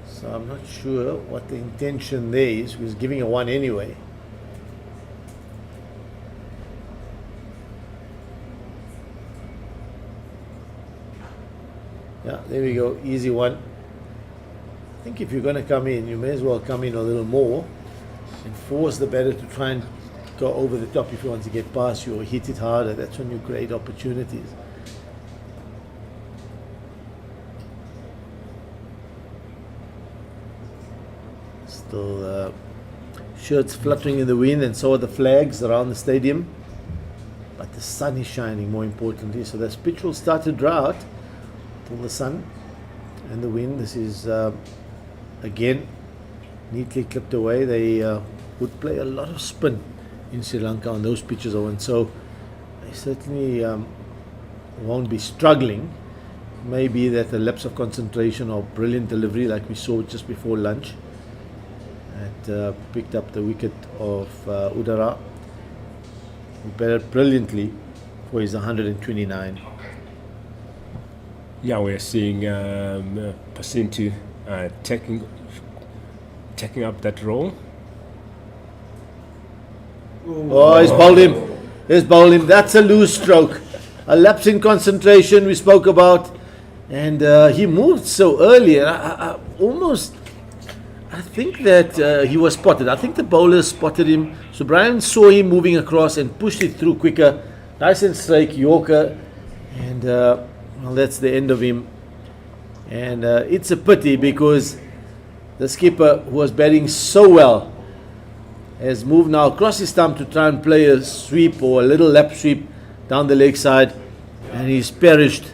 So I'm not sure what the intention there is. He was giving a one anyway. Yeah, there we go, easy one. I think if you're going to come in, you may as well come in a little more and force the batter to try and go over the top if you want to get past you or hit it harder. That's when you create opportunities. Still shirts fluttering in the wind, and so are the flags around the stadium. But the sun is shining, more importantly, so this pitch will start to dry out. Till the sun and the wind. This is again neatly clipped away. They would play a lot of spin in Sri Lanka on those pitches, and so they certainly won't be struggling. Maybe that a lapse of concentration or brilliant delivery like we saw just before lunch had picked up the wicket of Udara, who batted brilliantly for his 129. Yeah, we're seeing Pasintu taking up that role. Oh, he's bowled him. He's bowled him. That's a loose stroke. A lapse in concentration we spoke about. And he moved so early. I think that he was spotted. I think the bowler spotted him. So Brian saw him moving across and pushed it through quicker. Nice and straight, Yorker. And well, that's the end of him. And it's a pity because the skipper, who was batting so well, has moved now across his stump to try and play a sweep or a little lap sweep down the leg side. And he's perished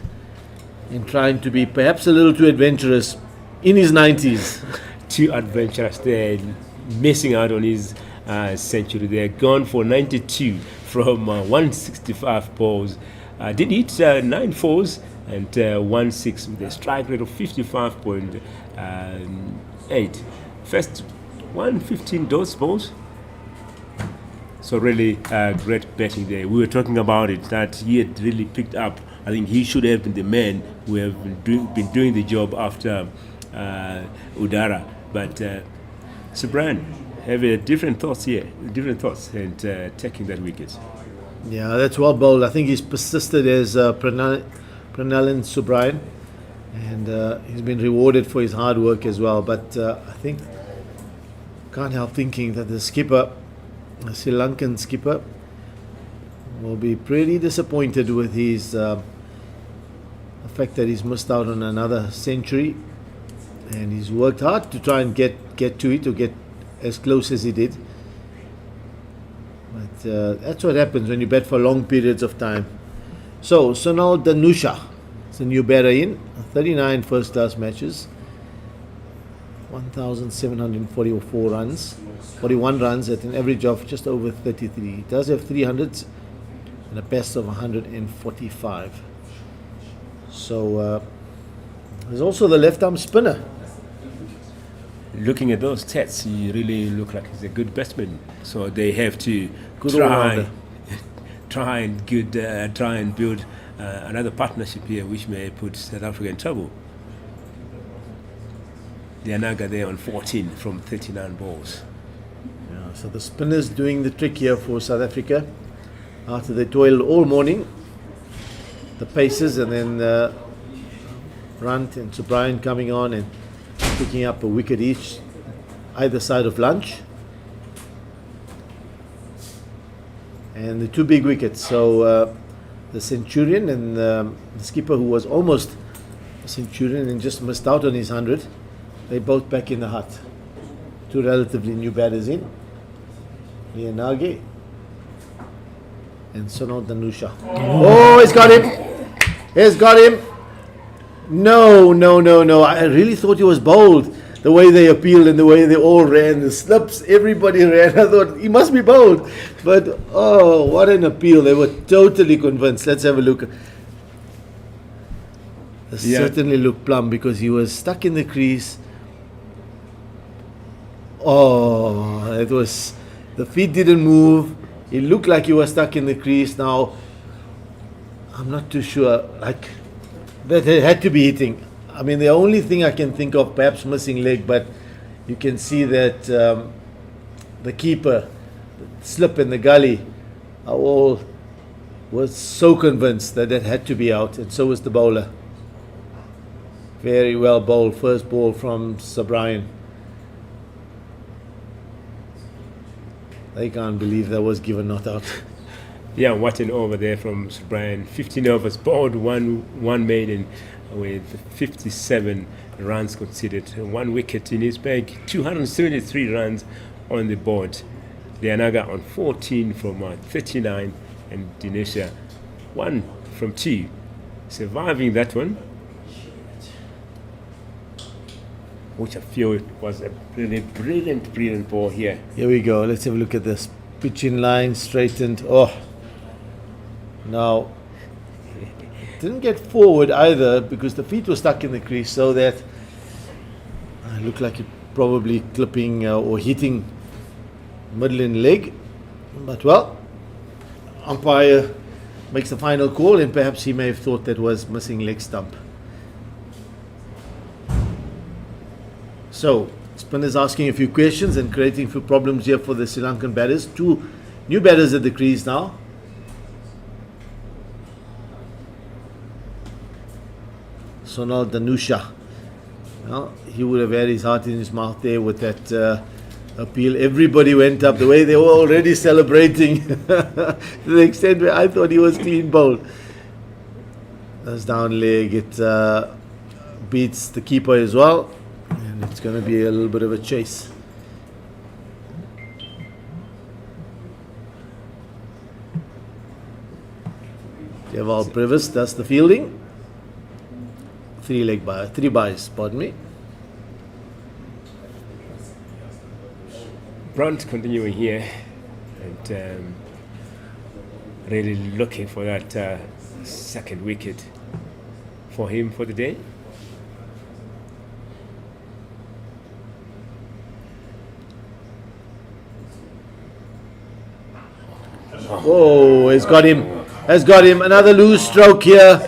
in trying to be perhaps a little too adventurous in his 90s. Too adventurous there, missing out on his century there. Gone for 92 from 165 balls. Did hit 9 fours and 1 6 with a strike rate of 55.8. First 115 those balls. So really great batting there. We were talking about it, that he had really picked up. I think he should have been the man who have been doing the job after Udara. But Subran have different thoughts here, and taking that wicket. Yeah, that's well bowled. I think he's persisted as Pranalan Subrayan, and he's been rewarded for his hard work as well. But I think, can't help thinking that the skipper, the Sri Lankan skipper, will be pretty disappointed with his the fact that he's missed out on another century, and he's worked hard to try and get to it, or get as close as he did. But that's what happens when you bat for long periods of time. So now Danusha, it's a new batter in 39 first class matches, 1,744 runs, 41 runs at an average of just over 33. He does have 300s and a best of 145. So there's also the left arm spinner. Looking at those stats, he really look like he's a good batsman. So they have to Good try and build another partnership here, which may put South Africa in trouble. The Anaga there on 14 from 39 balls. Yeah, so the spinners doing the trick here for South Africa. After they toiled all morning, the paces, and then Runt and Subrayan coming on and picking up a wicket each either side of lunch, and the 2 big wickets. So the Centurion and the skipper, who was almost a Centurion and just missed out on his 100, they both back in the hut. 2 relatively new batters in, Lianage and Sonal Danusha. Oh, he's got him! He's got him! No. I really thought he was bowled. The way they appealed and the way they all ran, the slips, everybody ran. I thought he must be bowled. But oh, what an appeal. They were totally convinced. Let's have a look. It certainly looked plumb because he was stuck in the crease. Oh, it was, the feet didn't move. It looked like he was stuck in the crease. Now, I'm not too sure. Like, that it had to be hitting. I mean, the only thing I can think of, perhaps missing leg, but you can see that the keeper, the slip and the gully, was so convinced that it had to be out, and so was the bowler. Very well bowled. First ball from Subrayan. They can't believe that was given not out. Yeah, what an over there from Subrayan. 15 overs bowled, one maiden with 57 runs conceded, 1 wicket in his bag, 273 runs on the board. The Anaga on 14 from 39, and Dinesha 1 from 2, surviving that one, which I feel was a brilliant ball here. Here we go. Let's have a look at this. Pitch in line, straightened. Oh, Now, didn't get forward either because the feet were stuck in the crease, so that looked like it probably clipping or hitting middle in leg. But well, umpire makes the final call, and perhaps he may have thought that was missing leg stump. So, spinners asking a few questions and creating a few problems here for the Sri Lankan batters. Two new batters at the crease now. Sonal Danusha. Well, he would have had his heart in his mouth there with that appeal. Everybody went up the way they were already celebrating to the extent where I thought he was clean bowled. That's down leg. It beats the keeper as well, and it's going to be a little bit of a chase. Deval Previs does the fielding. Three byes, pardon me. Brunt continuing here and really looking for that second wicket for him for the day. Oh, has got him. Another loose stroke here.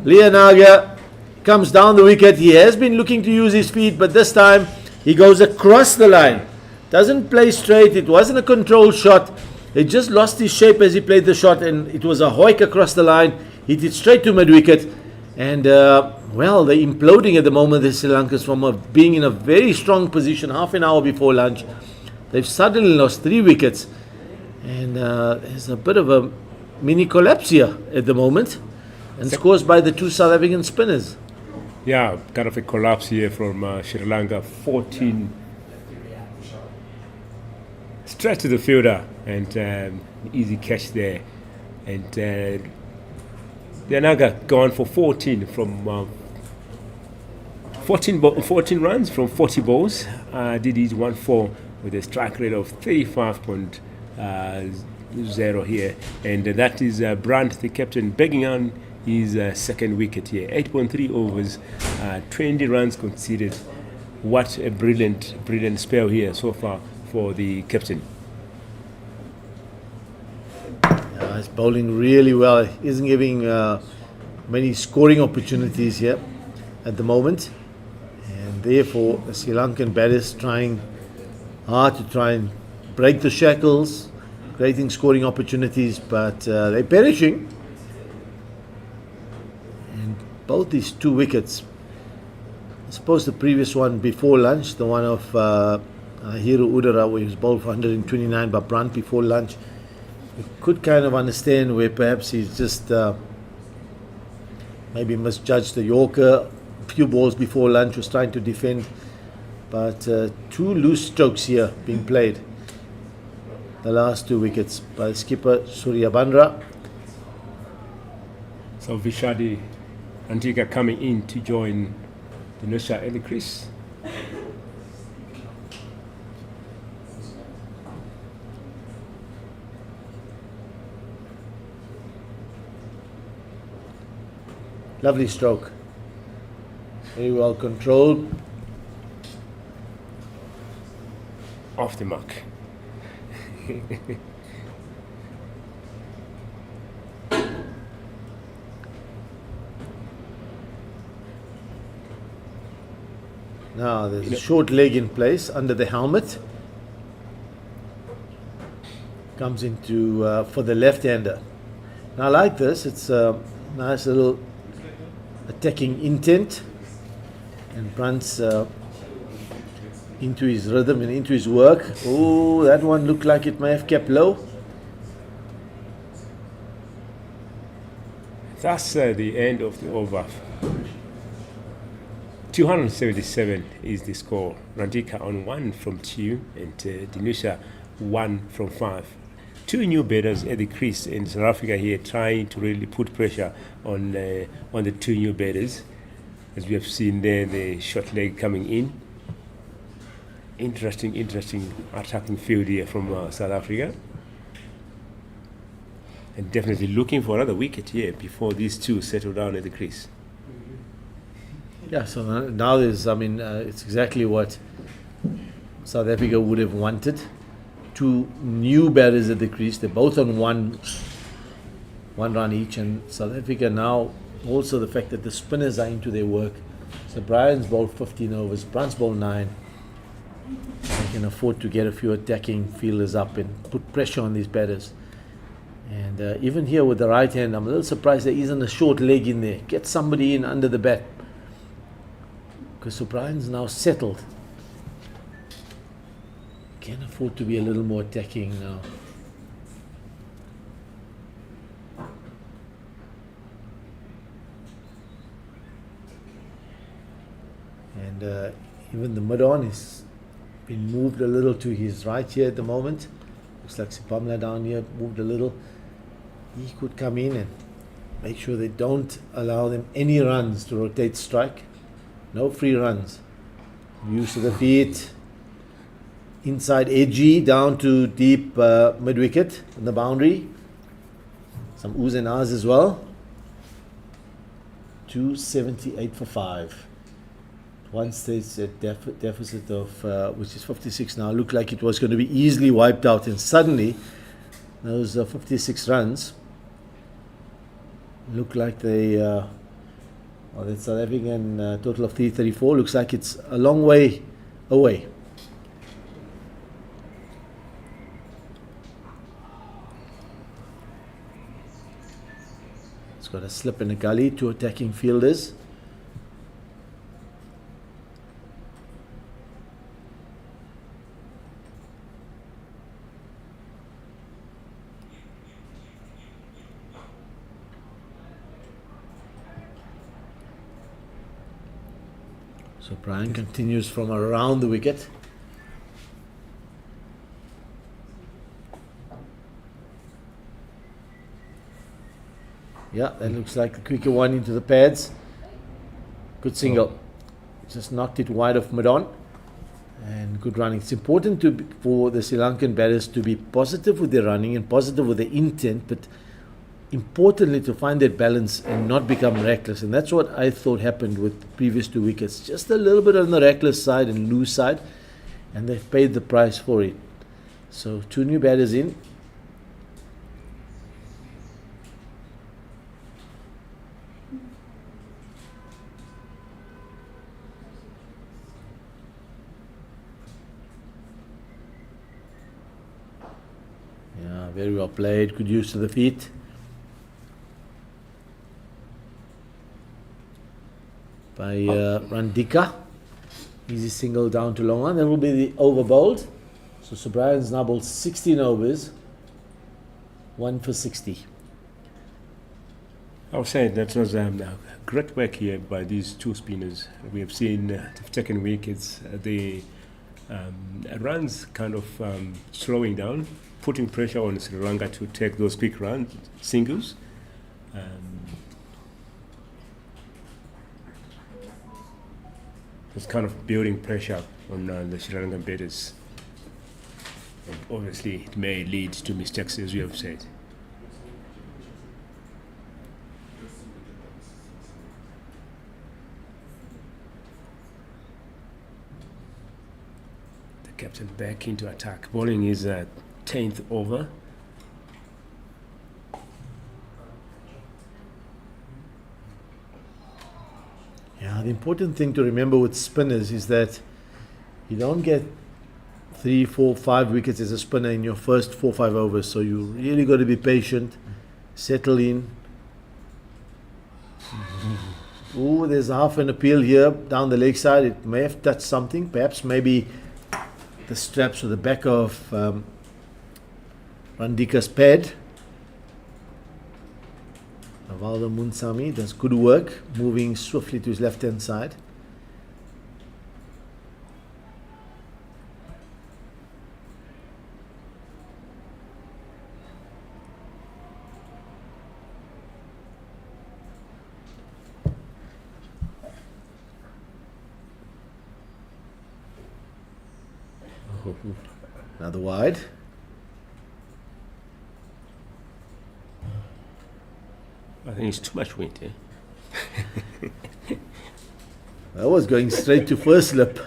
Leonaga comes down the wicket. He has been looking to use his feet, but this time he goes across the line. Doesn't play straight. It wasn't a controlled shot. He just lost his shape as he played the shot, and it was a hoik across the line. Hit it straight to mid-wicket. And, well, they're imploding at the moment, the Sri Lankans, from being in a very strong position half an hour before lunch. They've suddenly lost 3 wickets. And there's a bit of a mini collapse here at the moment. And it's caused by the 2 South African spinners. Yeah, kind of a collapse here from Sri Lanka. 14 straight to the fielder, and easy catch there. And Leonaga gone for 14 from 14 runs from 40 balls. Did his 1-4 with a strike rate of 35.0 here, and that is Brandt, the captain, begging on his second wicket here. 8.3 overs, 20 runs conceded. What a brilliant spell here so far for the captain. He's bowling really well. He isn't giving many scoring opportunities here at the moment, and therefore the Sri Lankan batters trying hard to try and break the shackles, creating scoring opportunities, but they're perishing. And both these 2 wickets, I suppose the previous one before lunch, the one of Hiru Udara, where he was bowled for 129 by Brandt before lunch, you could kind of understand where perhaps he's just maybe misjudged the Yorker. A few balls before lunch, was trying to defend, but 2 loose strokes here being played. The last 2 wickets by skipper Surya Bandra. So Vishadi Antigua coming in to join Danusha at the crease. Lovely stroke. Very well controlled. Off the mark. Now there's a short leg in place under the helmet. Comes into for the left-hander. Now I like this. It's a nice little attacking intent, and Brunt's into his rhythm and into his work. Oh, that one looked like it may have kept low. That's the end of the over. 277 is the score. Randika on 1 from 2 and Danusha 1 from 5. 2 new batters at the crease in South Africa here, trying to really put pressure on the 2 new batters. As we have seen there, the short leg coming in. Interesting attacking field here from South Africa. and definitely looking for another wicket here before these two settle down at the crease. Yeah, so now there's, it's exactly what South Africa would have wanted. Two new batters at the crease. They're both on one run each, and South Africa now also the fact that the spinners are into their work. So Brian's bowled 15 overs, Brunt's bowled 9. They can afford to get a few attacking fielders up and put pressure on these batters. And even here with the right hand, I'm a little surprised there isn't a short leg in there. Get somebody in under the bat. Because O'Brien's now settled. Can afford to be a little more attacking now. And even the mid-on has been moved a little to his right here at the moment. Looks like Sipamla down here moved a little. He could come in and make sure they don't allow them any runs to rotate strike. No free runs. Use of the feet. Inside edgy down to deep mid-wicket in the boundary. Some oohs and ahs as well. 278 for 5. One stage at deficit of which is 56 now. Looked like it was going to be easily wiped out, and suddenly those 56 runs look like they the South African total of 334 looks like it's a long way away. It's got a slip in the gully, 2 attacking fielders. So Brian continues from around the wicket. Yeah, that looks like the quicker one into the pads. Good single. Just knocked it wide of mid-on. And good running. It's important for the Sri Lankan batters to be positive with their running and positive with their intent, but importantly to find that balance and not become reckless. And that's what I thought happened with the previous 2 wickets. Just a little bit on the reckless side and loose side, and they've paid the price for it. So 2 new batters in. Yeah, very well played. Good use of the feet. By Randika. Easy single down to long on. That will be the over bowled. So Sobrian's now bowled 16 overs, 1 for 60. I was saying that was great work here by these 2 spinners. We have seen they've taken wickets. The runs kind of slowing down, putting pressure on Sri Lanka to take those quick runs, singles. It's kind of building pressure on the Sri Lankan batters. And obviously, it may lead to mistakes, as you have said. The captain back into attack. Bowling is 10th over. Yeah, the important thing to remember with spinners is that you don't get 3, 4, 5 wickets as a spinner in your first 4, 5 overs. So you really got to be patient, settle in. Ooh, there's half an appeal here down the leg side. It may have touched something, perhaps maybe the straps or the back of Randika's pad. Navaldo Munsami does good work, moving swiftly to his left-hand side. Another wide. I think it's too much wind. I was going straight to first slip.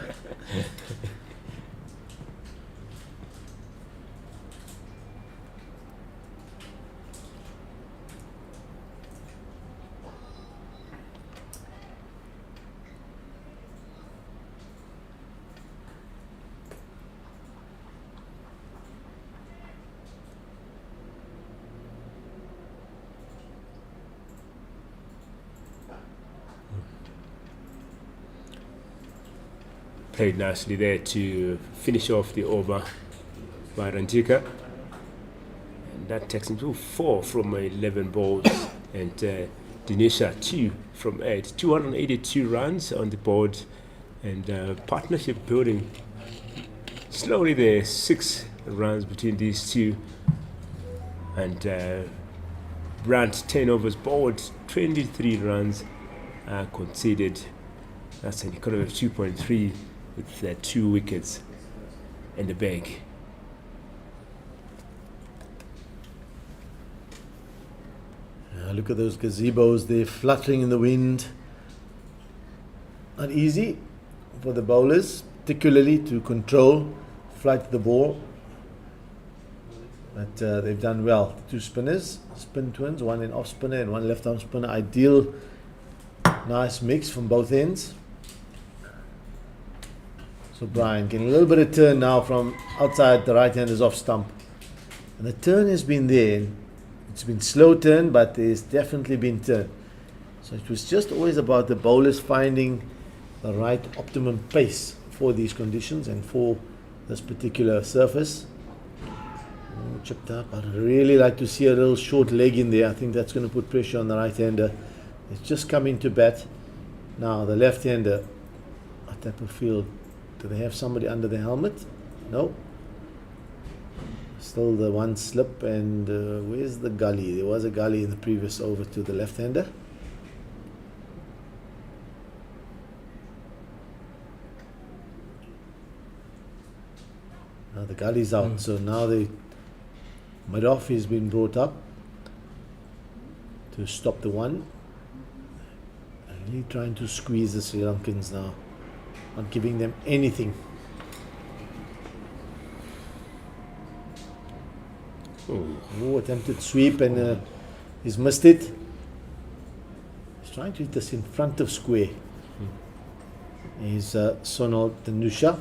Played nicely there to finish off the over by Rantika. And that takes him to 4 from 11 balls. And Dinesha 2 from 8. 282 runs on the board. And partnership building slowly there. 6 runs between these two. And Brandt 10 overs bowled, 23 runs conceded. That's an economy of 2.3 with 2 wickets in the bag. Look at those gazebos, they're fluttering in the wind. Not easy for the bowlers, particularly to control flight of the ball. But they've done well. 2 spinners, spin twins, one in off spinner and one left arm spinner. Ideal, nice mix from both ends. So Brian getting a little bit of turn now from outside the right hander's off stump. And the turn has been there. It's been slow turn, but there's definitely been turn. So it was just always about the bowlers finding the right optimum pace for these conditions and for this particular surface. Oh, chipped up. I'd really like to see a little short leg in there. I think that's going to put pressure on the right hander. It's just coming to bat. Now the left hander, what type of field? Do they have somebody under the helmet? No. Still the one slip, and where's the gully? There was a gully in the previous over to the left-hander. Now the gully's out, so now the mid-off has been brought up to stop the one. Really trying to squeeze the Sri Lankans now. Not giving them anything. Oh, attempted sweep and he's missed it. He's trying to hit this in front of square. He's Sonal Tanusha.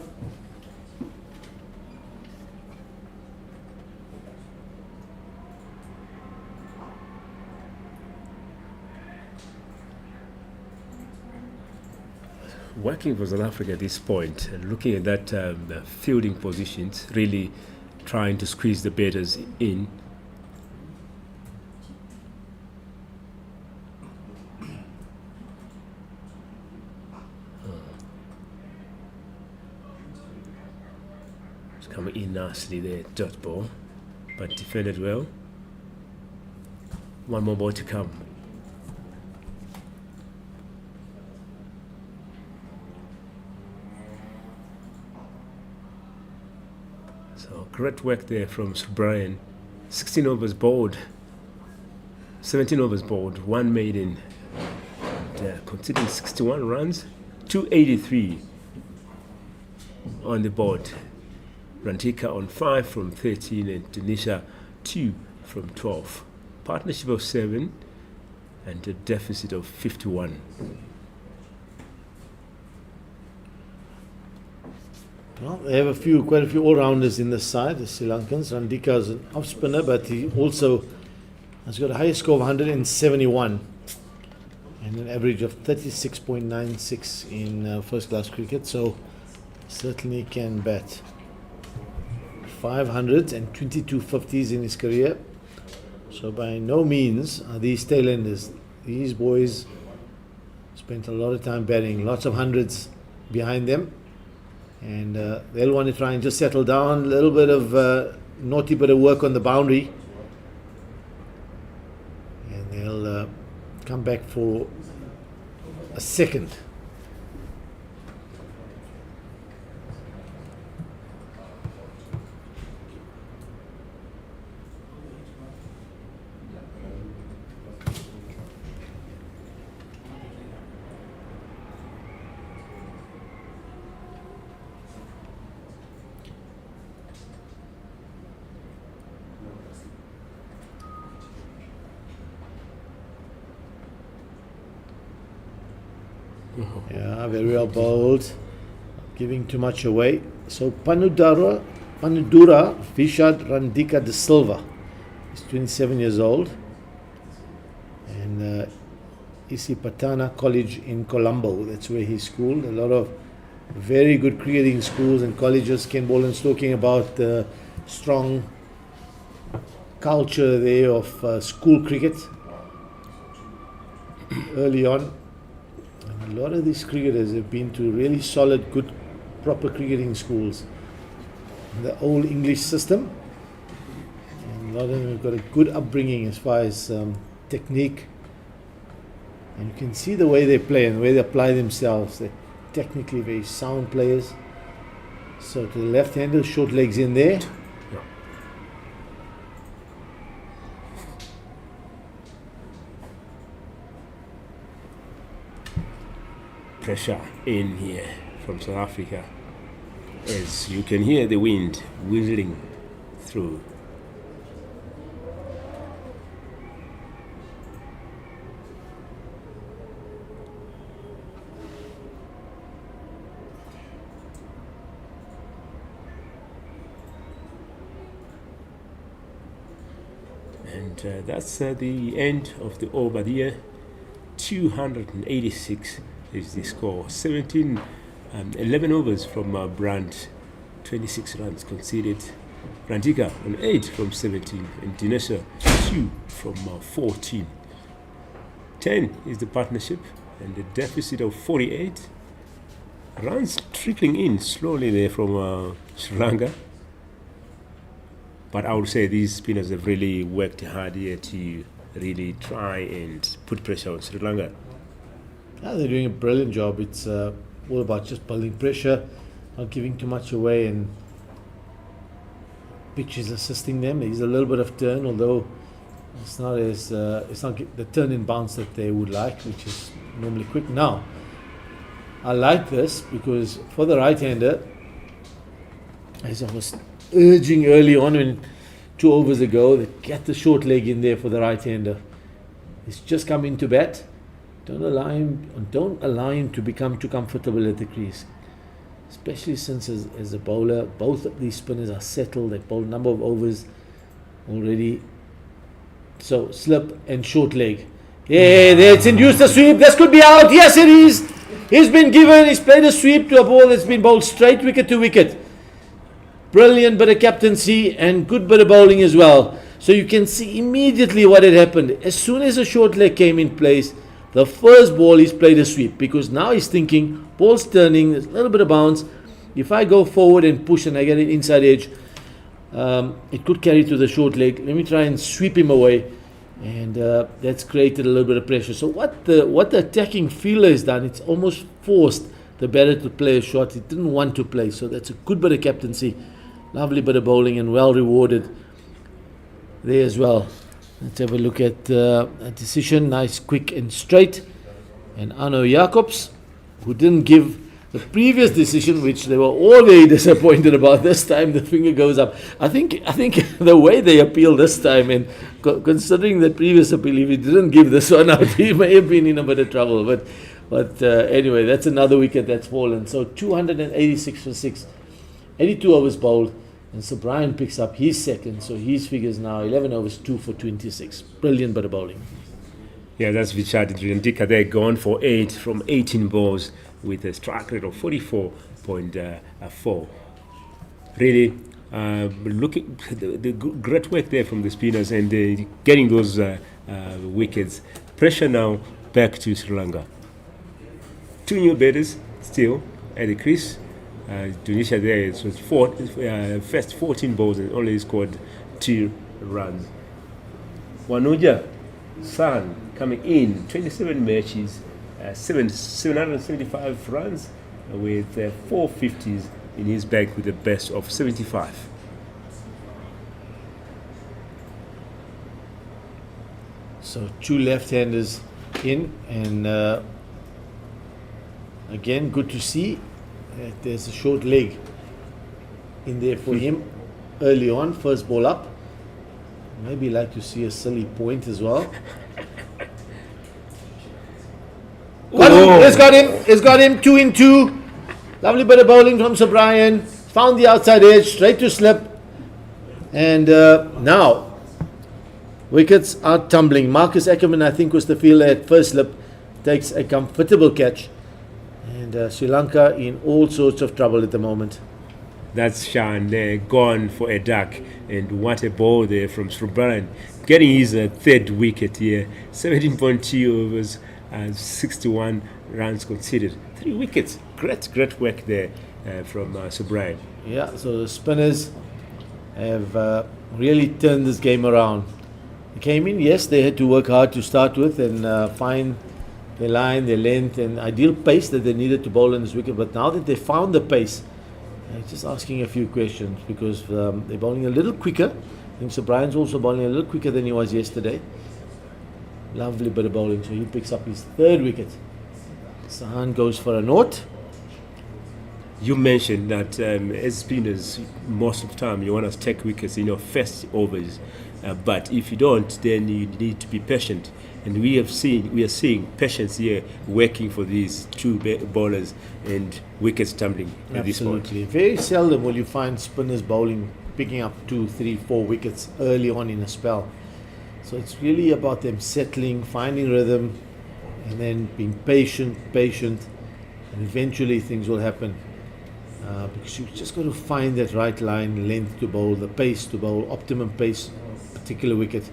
Working for South Africa at this point and looking at that the fielding positions, really trying to squeeze the batters in. It's coming in nicely there, dot ball, but defended well. One more ball to come. Great work there from Sir Brian. 16 overs bowled, 17 overs bowled, 1 maiden. Conceding 61 runs, 283 on the board. Rantika on 5 from 13 and Tanisha 2 from 12. Partnership of 7 and a deficit of 51. Well, they have quite a few all-rounders in this side, the Sri Lankans. Randika is an off-spinner, but he also has got a high score of 171 and an average of 36.96 in first-class cricket, so certainly can bat. 500s and 22 50s in his career. So by no means are these tailenders. These boys spent a lot of time batting, lots of hundreds behind them. And they'll want to try and just settle down, a little bit of naughty bit of work on the boundary, and they'll come back for a second. Yeah, very well bowled. Giving too much away. So Panudura Vishad Randika de Silva. He's 27 years old. And Isipatana College in Colombo. That's where he's schooled. A lot of very good cricketing schools and colleges. Ken Boland's talking about the strong culture there of school cricket early on. And a lot of these cricketers have been to really solid, good, proper cricketing schools. The old English system. And a lot of them have got a good upbringing as far as technique. And you can see the way they play and the way they apply themselves. They're technically very sound players. So to the left-hander, short legs in there. Pressure in here from South Africa, as you can hear the wind whistling through. And that's the end of the over there. 286 is the score. 11 overs from Brandt, 26 runs conceded. Randika on 8 from 17, and Dinesha 2 from 14. 10 is the partnership, and the deficit of 48. Runs trickling in slowly there from Sri Lanka. But I would say these spinners have really worked hard here to really try and put pressure on Sri Lanka. Yeah, they're doing a brilliant job. It's all about just building pressure, not giving too much away, and pitch is assisting them. There's a little bit of turn, although it's not the turn and bounce that they would like, which is normally quick. Now, I like this because for the right-hander, as I was urging early on when 2 overs ago, that get the short leg in there for the right-hander. He's just come into bat. Don't allow him to become too comfortable at the crease, especially since as a bowler, both of these spinners are settled. They've bowled a number of overs already. So slip and short leg. Yeah, it's induced a sweep. This could be out. Yes, it is. He's played a sweep to a ball that's been bowled straight wicket to wicket. Brilliant bit of captaincy and good bit of bowling as well. So you can see immediately what had happened. As soon as a short leg came in place, the first ball he's played a sweep, because now he's thinking, ball's turning, there's a little bit of bounce. If I go forward and push and I get an inside edge, it could carry to the short leg. Let me try and sweep him away. And that's created a little bit of pressure. So what the attacking fielder has done, it's almost forced the batter to play a shot he didn't want to play. So that's a good bit of captaincy. Lovely bit of bowling and well rewarded there as well. Let's have a look at that decision. Nice, quick and straight. And Arno Jacobs, who didn't give the previous decision, which they were all very disappointed about. This time the finger goes up. I think the way they appeal this time, and considering the previous appeal, if he didn't give this one out, he may have been in a bit of trouble. But anyway, that's another wicket that's fallen. So 286 for 6. 82 overs bowled. And so Brian picks up his second, so his figures now 11 overs, 2 for 26. Brilliant bit of bowling. Yeah, that's Vichard Randika there, gone for 8 from 18 balls with a strike rate of 44.4. Really, looking the great work there from the spinners and getting those wickets. Pressure now back to Sri Lanka. 2 new batters still at the crease. Tunisia there, it was first 14 balls and only scored 2 runs. Wanuja San coming in, 27 matches, 775 runs with 450s in his bag with a best of 75. So 2 left-handers in, and again, good to see. There's a short leg in there for him early on, first ball up. Maybe like to see a silly point as well. Got Oh. It's got him. It's got him. 2 in 2. Lovely bit of bowling from Sir Brian. Found the outside edge, straight to slip. And now, wickets are tumbling. Marcus Ackerman, I think, was the fielder at first slip. Takes a comfortable catch. And Sri Lanka in all sorts of trouble at the moment. That's Shan there, gone for a duck. And what a ball there from Srubaran. Getting his third wicket here. 17.2 overs and 61 runs conceded. 3 wickets. Great work there from Subrian. Yeah, so the spinners have really turned this game around. They came in, yes, they had to work hard to start with and find their line, their length, and ideal pace that they needed to bowl in this wicket. But now that they found the pace, just asking a few questions because they're bowling a little quicker. I think Sir Brian's also bowling a little quicker than he was yesterday. Lovely bit of bowling, so he picks up his 3rd wicket. Sahan goes for a nought. You mentioned that as spinners, most of the time you want to take wickets in your first overs, but if you don't, then you need to be patient. And we are seeing patience here working for these 2 bowlers and wickets tumbling at this point. Absolutely. Very seldom will you find spinners bowling, picking up 2, 3, 4 wickets early on in a spell. So it's really about them settling, finding rhythm, and then being patient, and eventually things will happen. Because you've just got to find that right line, length to bowl, the pace to bowl, optimum pace, particular wicket.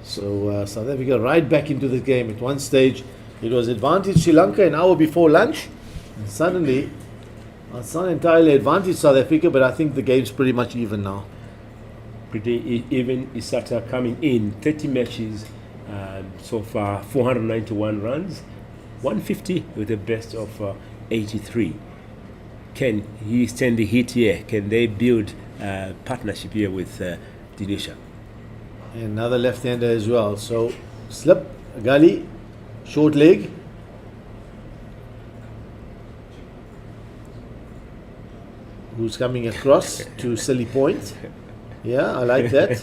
So South Africa right back into the game. At one stage, it was advantage Sri Lanka an hour before lunch, and suddenly, it's not entirely advantage South Africa, but I think the game's pretty much even now. Pretty even. Isata coming in 30 matches so far, 491 runs, 150 with a best of 83. Can he stand the heat here? Can they build a partnership here with Dinisha? Another left-hander as well. So slip, gully, short leg. Who's coming across to silly point? Yeah, I like that.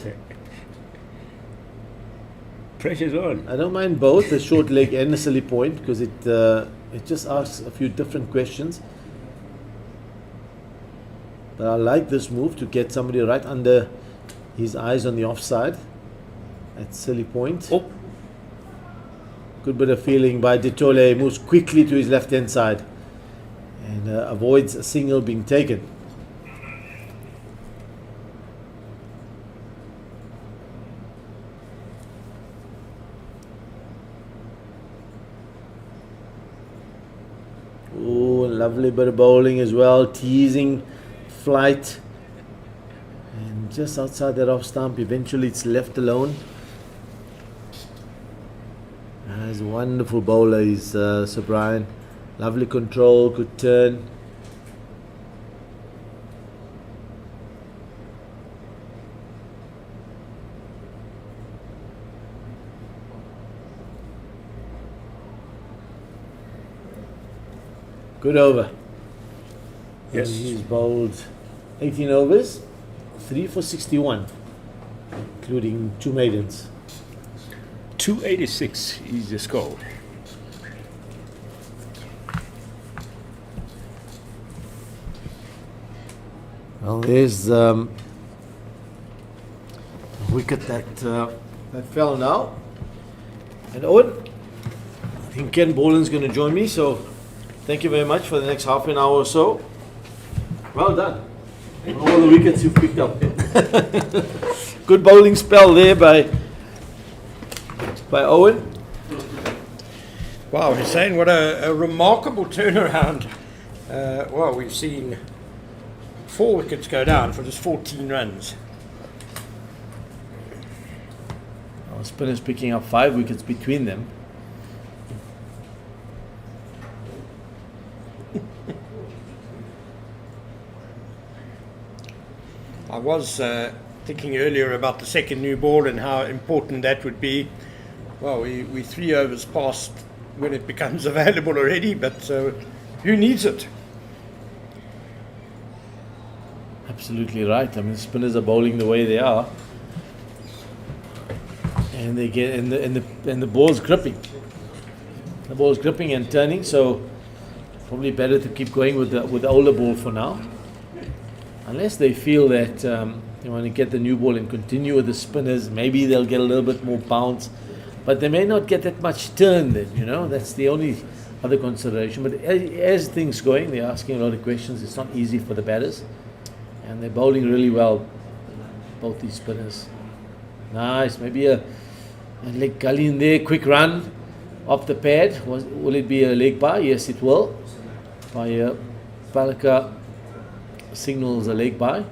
Pressure's on. I don't mind both the short leg and the silly point because it just asks a few different questions. But I like this move to get somebody right under his eyes on the offside at silly point. Oh. Good bit of feeling by Ditole. Moves quickly to his left hand side and avoids a single being taken. Oh, lovely bit of bowling as well, teasing flight, and just outside that off stump, eventually it's left alone. He's a wonderful bowler, he's Sir Brian. Lovely control, good turn. Good over. Yes. And he's bowled 18 overs, 3 for 61, including 2 maidens. 286 is the score. Well, there's a wicket that fell now. And Owen, I think Ken Boland's going to join me, so thank you very much for the next half an hour or so. Well done. All the wickets you've picked up. Good bowling spell there by Owen. Wow, Hussein, what a remarkable turnaround. Well, we've seen 4 wickets go down for just 14 runs. Our spinners picking up 5 wickets between them. I was thinking earlier about the second new ball and how important that would be. Well, we 3 overs past when it becomes available already, but who needs it? Absolutely right. I mean, the spinners are bowling the way they are, and they get and the ball's gripping. The ball's gripping and turning, so probably better to keep going with the older ball for now. Unless they feel that they want to get the new ball and continue with the spinners, maybe they'll get a little bit more bounce. But they may not get that much turn then, That's the only other consideration. But as things going, they're asking a lot of questions. It's not easy for the batters. And they're bowling really well, both these spinners. Nice. Maybe a leg gully in there, quick run off the pad. Will it be a leg by? Yes, it will. By Palaka signals a leg by.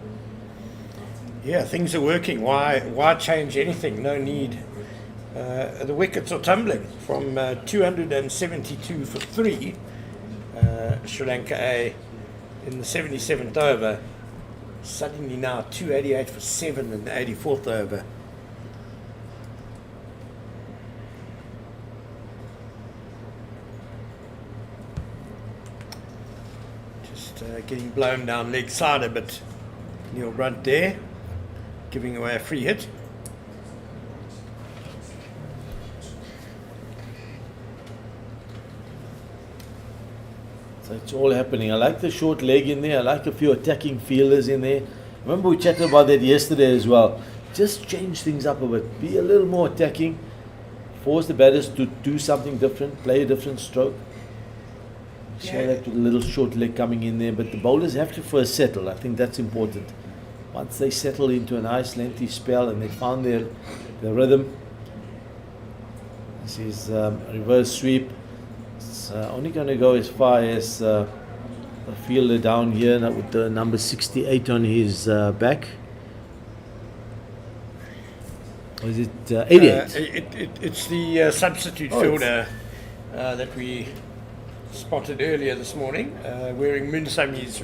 Yeah, things are working. Why change anything? No need. The wickets are tumbling from 272 for 3, Sri Lanka A, in the 77th over. Suddenly now 288 for 7 in the 84th over. Just getting blown down leg side a bit. Neil Brunt there, giving away a free hit. So it's all happening. I like the short leg in there. I like a few attacking fielders in there. Remember we chatted about that yesterday as well. Just change things up a bit. Be a little more attacking. Force the batters to do something different. Play a different stroke. Show that with a little short leg coming in there. But the bowlers have to first settle. I think that's important. Once they settle into a nice lengthy spell and they found their rhythm. This is reverse sweep. It's only going to go as far as the fielder down here with the number 68 on his back. Or is it 88? It's the substitute fielder that we spotted earlier this morning, wearing Munsami's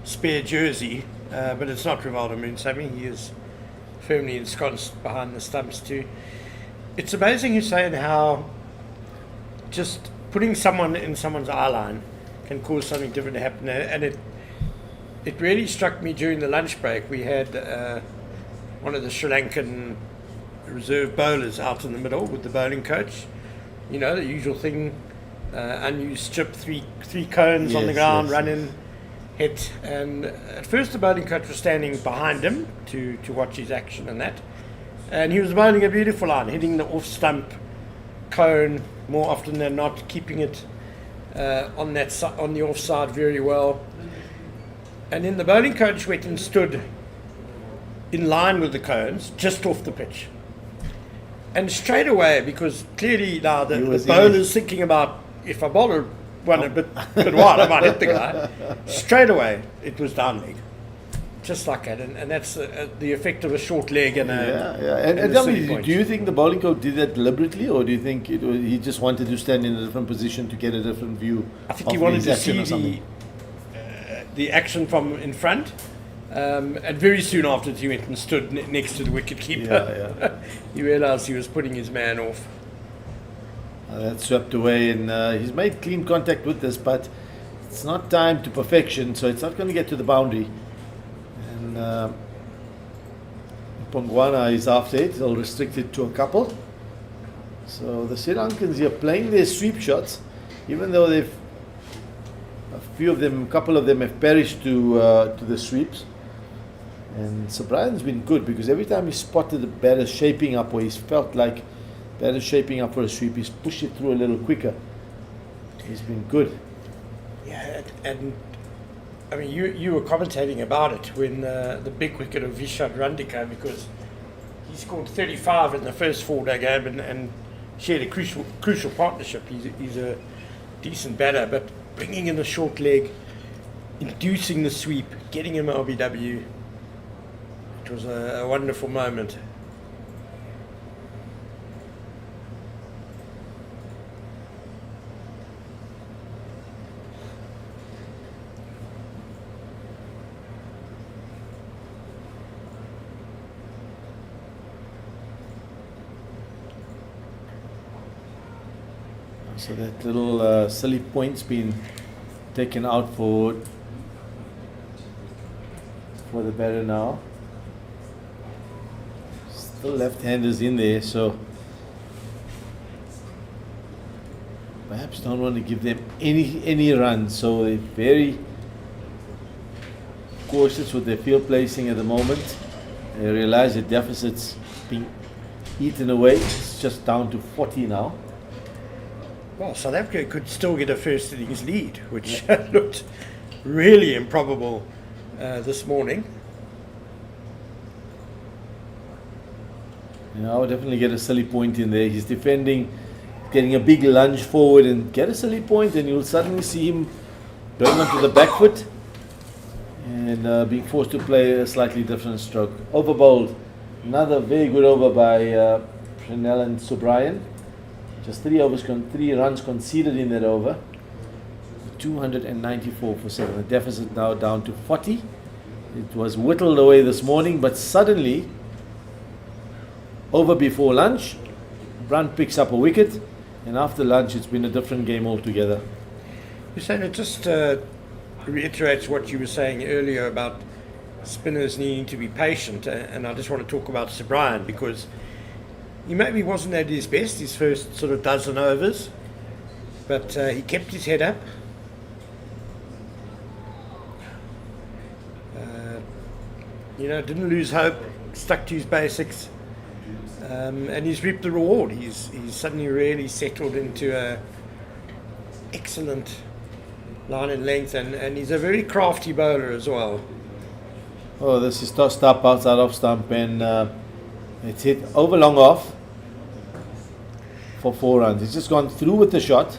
spare jersey, but it's not Rivaldo Munsami. He is firmly ensconced behind the stumps too. It's amazing, Hussein, how just putting someone in someone's eye line can cause something different to happen. And it really struck me during the lunch break. We had one of the Sri Lankan reserve bowlers out in the middle with the bowling coach. The usual thing, unused chip, three cones on the ground, run in, hit. And at first the bowling coach was standing behind him to watch his action and that. And he was bowling a beautiful line, hitting the off stump cone more often than not, keeping it on the offside very well. And then the bowling coach went and stood in line with the cones, just off the pitch. And straight away, because clearly now the bowler's thinking about, if I bowl one a bit wide, I might hit the guy. Straight away, it was down leg. Just like that, and that's the effect of a short leg and And tell me, do you think the bowling coach did that deliberately, or do you think he just wanted to stand in a different position to get a different view? I think he wanted to see the action from in front, and very soon after he went and stood next to the wicket keeper. He realised he was putting his man off. That's swept away, and he's made clean contact with this, but it's not timed to perfection, so it's not going to get to the boundary. Pongwana is after it. They'll restrict it to a couple. So the Sri Lankans here playing their sweep shots, even though a couple of them have perished to the sweeps. And Sir Brian's been good because every time he spotted the batter shaping up, or he's felt like batter shaping up for a sweep, he's pushed it through a little quicker. He's been good. Yeah, and I mean, you were commentating about it when the big wicket of Vishad Randika, because he scored 35 in the first 4-day game and shared a crucial partnership. He's a decent batter, but bringing in the short leg, inducing the sweep, getting him LBW, it was a wonderful moment. So that little silly point's been taken out for the batter now. Still left-handers in there, so perhaps don't want to give them any runs, so they're very cautious with their field placing at the moment. They realize the deficit's being eaten away. It's just down to 40 now. Well, South Africa could still get a first innings lead, which looked really improbable this morning. I would definitely get a silly point in there. He's defending, getting a big lunge forward and get a silly point, and you'll suddenly see him going onto the back foot and being forced to play a slightly different stroke. Over bowled. Another very good over by Pranel and Subrayan. Just 3 runs conceded in that over. 294 for 7. The deficit now down to 40. It was whittled away this morning, but suddenly, over before lunch, Brunt picks up a wicket, and after lunch it's been a different game altogether. Hussein, it just reiterates what you were saying earlier about spinners needing to be patient, and I just want to talk about Subrayan because he maybe wasn't at his best his first sort of dozen overs, but he kept his head up. Didn't lose hope, stuck to his basics, and he's reaped the reward. He's suddenly really settled into a excellent line and length, and he's a very crafty bowler as well. Oh, this is tossed up outside off stump, and it's hit over long off for 4 runs. He's just gone through with the shot.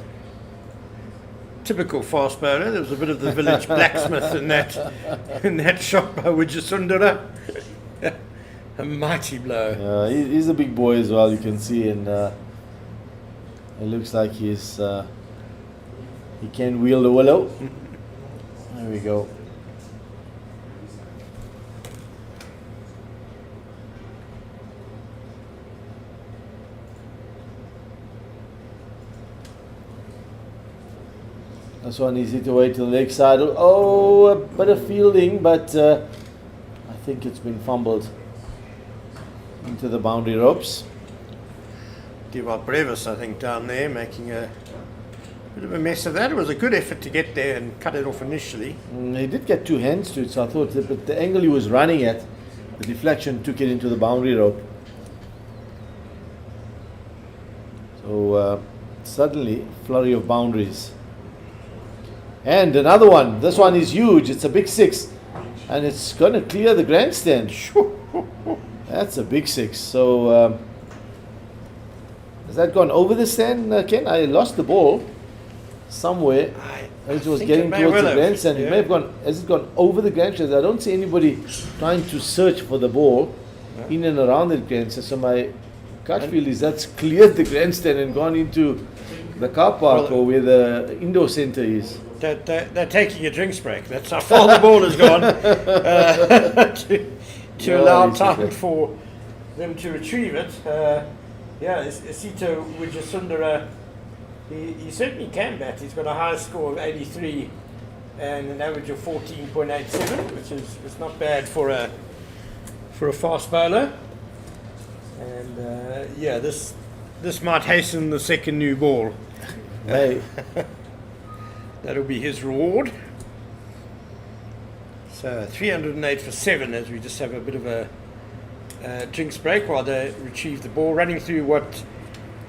Typical fast bowler. There was a bit of the village blacksmith in that shot by Wijasundara. A mighty blow. He's a big boy as well, you can see, and it looks like he can wield a willow. There we go. This one is hit away to the leg side. Oh, a bit of fielding, but I think it's been fumbled into the boundary ropes. Diva Brevis, I think, down there, making a bit of a mess of that. It was a good effort to get there and cut it off initially. He did get 2 hands to it, so I thought, but the angle he was running at, the deflection took it into the boundary rope. So suddenly, flurry of boundaries. And another one. This one is huge. It's a big 6. And it's going to clear the grandstand. That's a big 6. So, has that gone over the stand, Ken? I lost the ball somewhere. It was getting towards the grandstand. It may have gone. Has it gone over the grandstand? I don't see anybody trying to search for the ball in and around the grandstand. So my gut feel is that's cleared the grandstand and gone into the car park or where the indoor center is. They're taking a drinks break. That's how far the ball has gone to allow time for them to retrieve it. Isito Wijasundara, he certainly can bat. He's got a high score of 83 and an average of 14.87, which is not bad for a fast bowler. And this might hasten the second new ball. Hey. That'll be his reward. So 308 for 7 as we just have a bit of a drinks break while they retrieve the ball. Running through what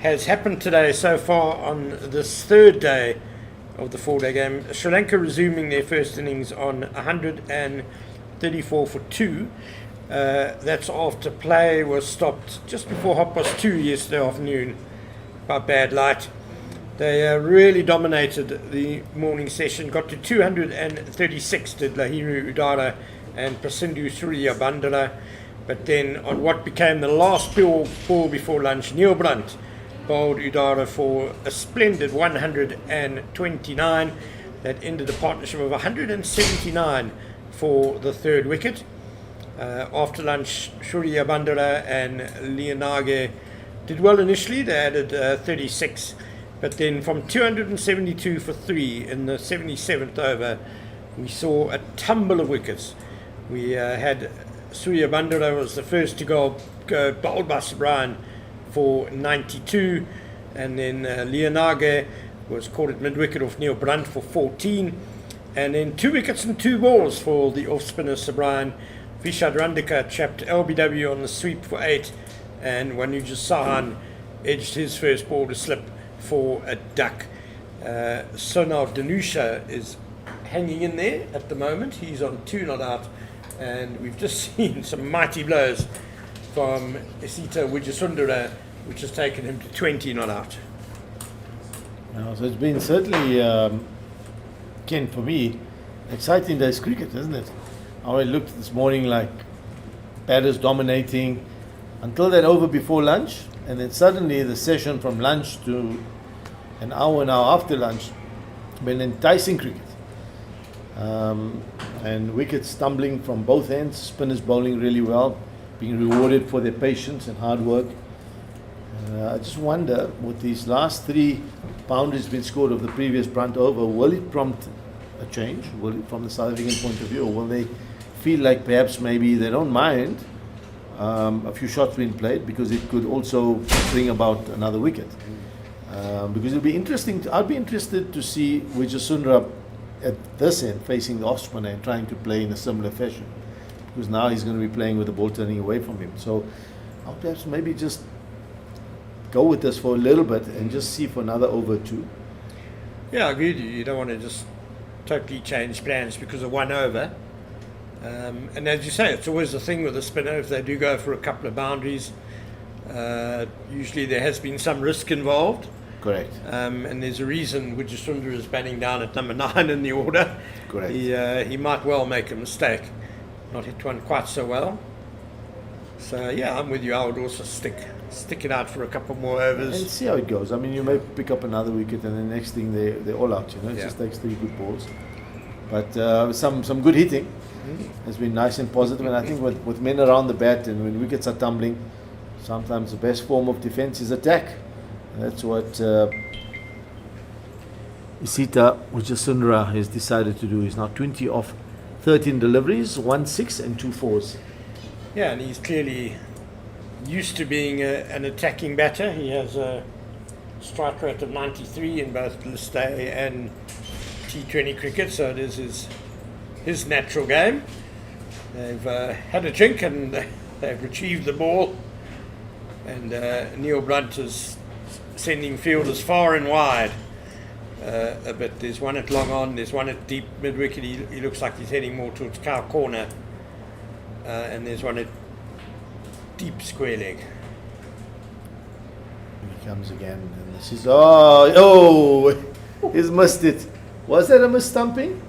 has happened today so far on this third day of the 4-day game. Sri Lanka resuming their first innings on 134 for 2. That's after play was stopped just before 2:30 yesterday afternoon by bad light. They really dominated the morning session, got to 236 did Lahiru Udara and Prasindu Surya-Bandara, but then on what became the last ball before lunch, Neil Brunt bowled Udara for a splendid 129 that ended a partnership of 179 for the third wicket. After lunch, Surya-Bandara and Leonage did well initially. They added 36. But then from 272 for 3 in the 77th over, we saw a tumble of wickets. We had Surya-Bandara was the first to go bowled by Subrayan for 92, and then Leonage was caught at mid-wicket off Neil Brunt for 14. And then 2 wickets and 2 balls for the off-spinner Sir Brian. Vishad Randika chapped LBW on the sweep for 8. And Wanuja Sahan edged his first ball to slip for a duck. Sonal Danusha is hanging in there at the moment. He's on 2 not out. And we've just seen some mighty blows from Isita Wijasundara, which has taken him to 20 not out. So it's been certainly, Ken, for me, exciting day's cricket, isn't it? I looked this morning like batters dominating until that over before lunch, and then suddenly the session from lunch to an hour now after lunch been enticing cricket. And wickets tumbling from both ends, spinners bowling really well, being rewarded for their patience and hard work. I just wonder, with these last 3 boundaries been scored of the previous Brunt over, will it prompt a change? Will it, from the South African point of view, or will they feel like perhaps maybe they don't mind a few shots being played because it could also bring about another wicket? Because it'll be interesting. I'd be interested to see Wijasundara at this end facing the off spinner and trying to play in a similar fashion, because now he's going to be playing with the ball turning away from him. So I'll perhaps maybe just go with this for a little bit and just see for another over 2. Yeah, I agree with you. You don't want to just totally change plans because of 1 over. And as you say, it's always the thing with the spinner. If they do go for a couple of boundaries, usually there has been some risk involved. Correct. And there's a reason Wijasundara is batting down at number 9 in the order. Correct. He might well make a mistake, not hit one quite so well. So yeah, I'm with you. I would also stick it out for a couple more overs. And see how it goes. I mean, you may pick up another wicket, and the next thing they're all out. It just takes 3 good balls. But some good hitting has been nice and positive. And I think with men around the bat and when wickets are tumbling, sometimes the best form of defence is attack. And that's what Isita Wijasundara has decided to do. He's now 20 off 13 deliveries, 1 6 and 2 4s. Yeah, and he's clearly used to being an attacking batter. He has a strike rate of 93 in both List A and T20 cricket, so it is his natural game. They've had a drink and they've retrieved the ball, and Neil Brunt is sending fielders far and wide a bit. There's one at long on, there's one at deep mid-wicket. He looks like he's heading more towards cow corner, and there's one at deep square leg. He comes again, and this is he's missed it. Was that a mis-stumping?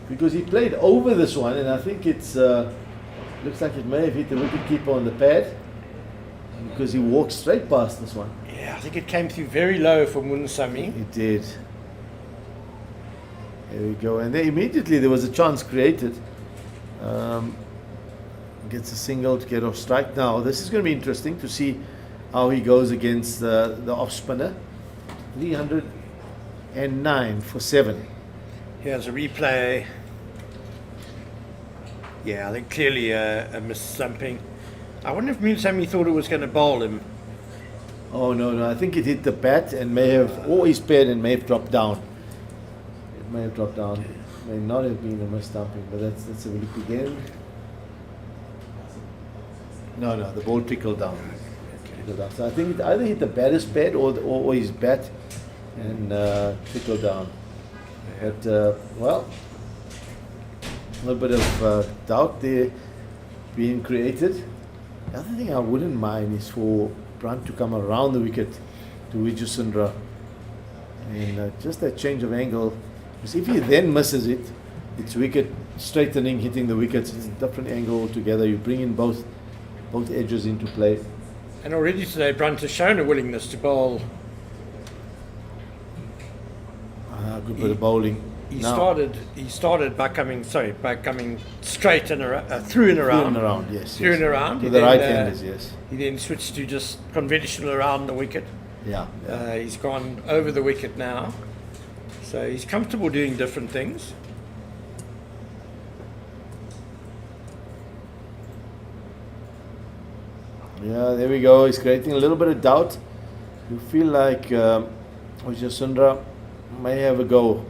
Because he played over this one, and I think it's looks like it may have hit the wicketkeeper on the pad, because he walked straight past this one. Yeah, I think it came through very low for Munsami. It did. There we go, and then immediately there was a chance created. Gets a single to get off strike. Now this is going to be interesting to see how he goes against the off spinner. 309 for 7. Here's a replay. Yeah, I think clearly a mis-stumping. I wonder if Munsami thought it was going to bowl him. Oh no, I think it hit the bat and may have, or his pad, and may have dropped down. It may have dropped down. It may not have been a mis-stumping, but that's a look again. No, the ball trickled down. So I think it either hit the batter's pad or his bat and trickled down. But, well, a little bit of doubt there being created. The other thing I wouldn't mind is for Brunt to come around the wicket to Wijasundara. And just that change of angle. Because if he then misses it, it's wicket straightening, hitting the wickets. It's a different angle altogether. You bring in both edges into play. And already today, Brunt has shown a willingness to bowl. Good bit of bowling. He started by coming straight and through and around. Yes. Through and around. To the right-handers, yes. He then switched to just conventional around the wicket. Yeah. He's gone over the wicket now. So he's comfortable doing different things. Yeah, there we go. He's creating a little bit of doubt. You feel like Wijasundara may have a go.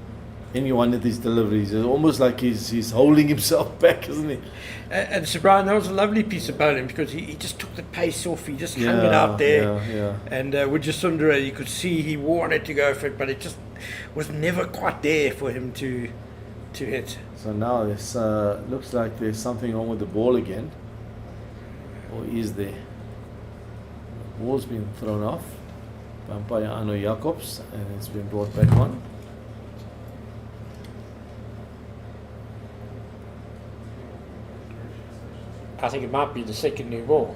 Any one of these deliveries. It's almost like he's holding himself back, isn't he? And Sir Brian, that was a lovely piece of bowling because he just took the pace off. He just hung it out there. Yeah. And Wijasundara, you could see he wanted to go for it, but it just was never quite there for him to hit. So now this looks like there's something wrong with the ball again. Or is there? The ball's been thrown off by umpire Arno Jacobs and it's been brought back on. I think it might be the second new ball.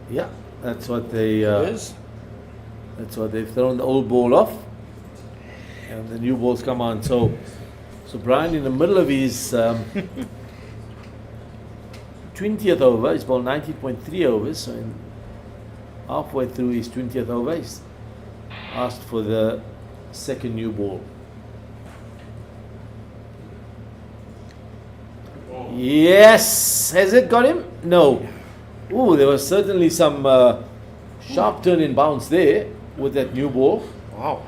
Yeah, that's what they. It is. That's why they've thrown the old ball off, and the new balls come on. So Brian, in the middle of his 20th over, he's bowled 19.3 overs. So halfway through his 20th over, he's asked for the second new ball. Yes, has it got him? No. Ooh, there was certainly some sharp turn in bounce there with that new ball. Wow.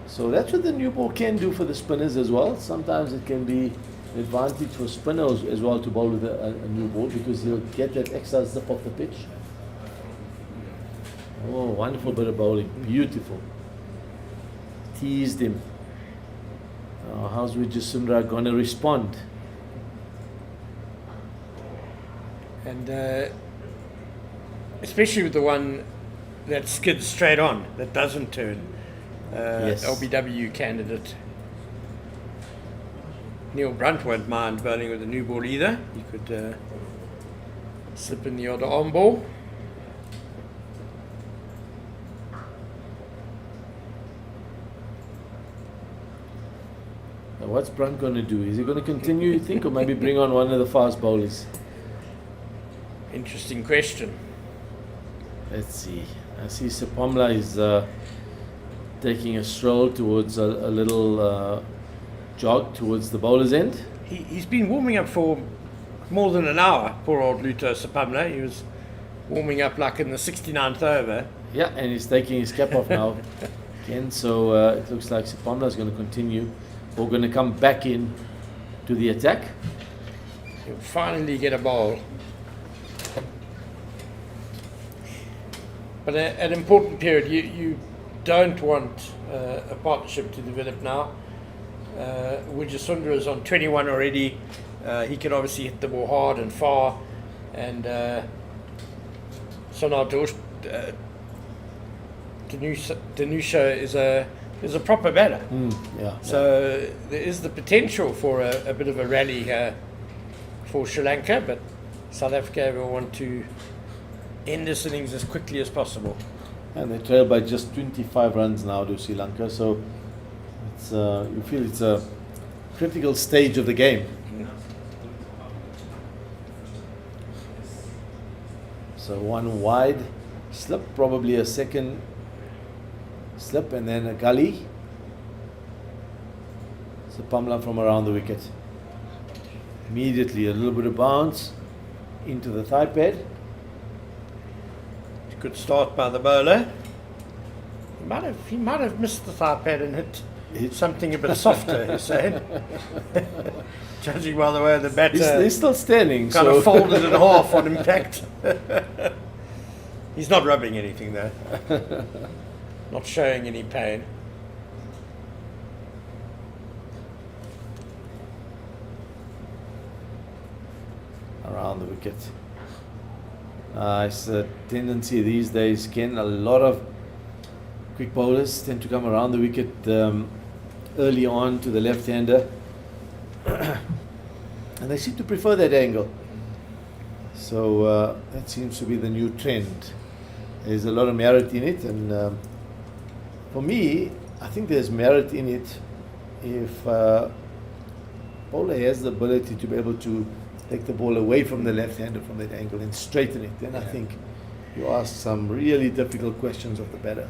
So that's what the new ball can do for the spinners as well. Sometimes it can be an advantage for spinners as well to bowl with a new ball because he'll get that extra zip off the pitch. Oh, wonderful bit of bowling. Beautiful. Teased him. Oh, how's Wijasundara going to respond? And especially with the one that skids straight on, that doesn't turn. Yes. LBW candidate. Neil Brunt won't mind bowling with a new ball either. He could slip in the odd arm ball. Now what's Brunt going to do? Is he going to continue, you think, or maybe bring on one of the fast bowlers? Interesting question. Let's see. I see Sapamla is taking a stroll towards a little jog towards the bowler's end. He's been warming up for more than an hour, poor old Luto Sapamla. He was warming up like in the 69th over. Yeah, and he's taking his cap off now again. So it looks like Sapamla is going to continue. We're going to come back in to the attack. He'll finally get a bowl. But an important period, you don't want a partnership to develop now. Wijasundara is on 21 already. He can obviously hit the ball hard and far. And so now Danusha is a proper batter. Yeah. So there is the potential for a bit of a rally here for Sri Lanka, but South Africa will want to end this innings as quickly as possible. And they trail by just 25 runs now to Sri Lanka. So it's you feel it's a critical stage of the game. So one wide slip, probably a second slip, and then a gully. So Pamla from around the wicket. Immediately a little bit of bounce into the thigh pad. Good start by the bowler. He might have missed the thigh pad and hit something a bit softer, you're saying? Judging by the way the batter He's still standing. kind so of folded in half on impact. He's not rubbing anything though. Not showing any pain. Around the wicket. It's a tendency these days, Ken. A lot of quick bowlers tend to come around the wicket early on to the left-hander. And they seem to prefer that angle. So that seems to be the new trend. There's a lot of merit in it. And for me, I think there's merit in it if bowler has the ability to be able to take the ball away from the left-hander from that angle and straighten it. Then I think you ask some really difficult questions of the batter.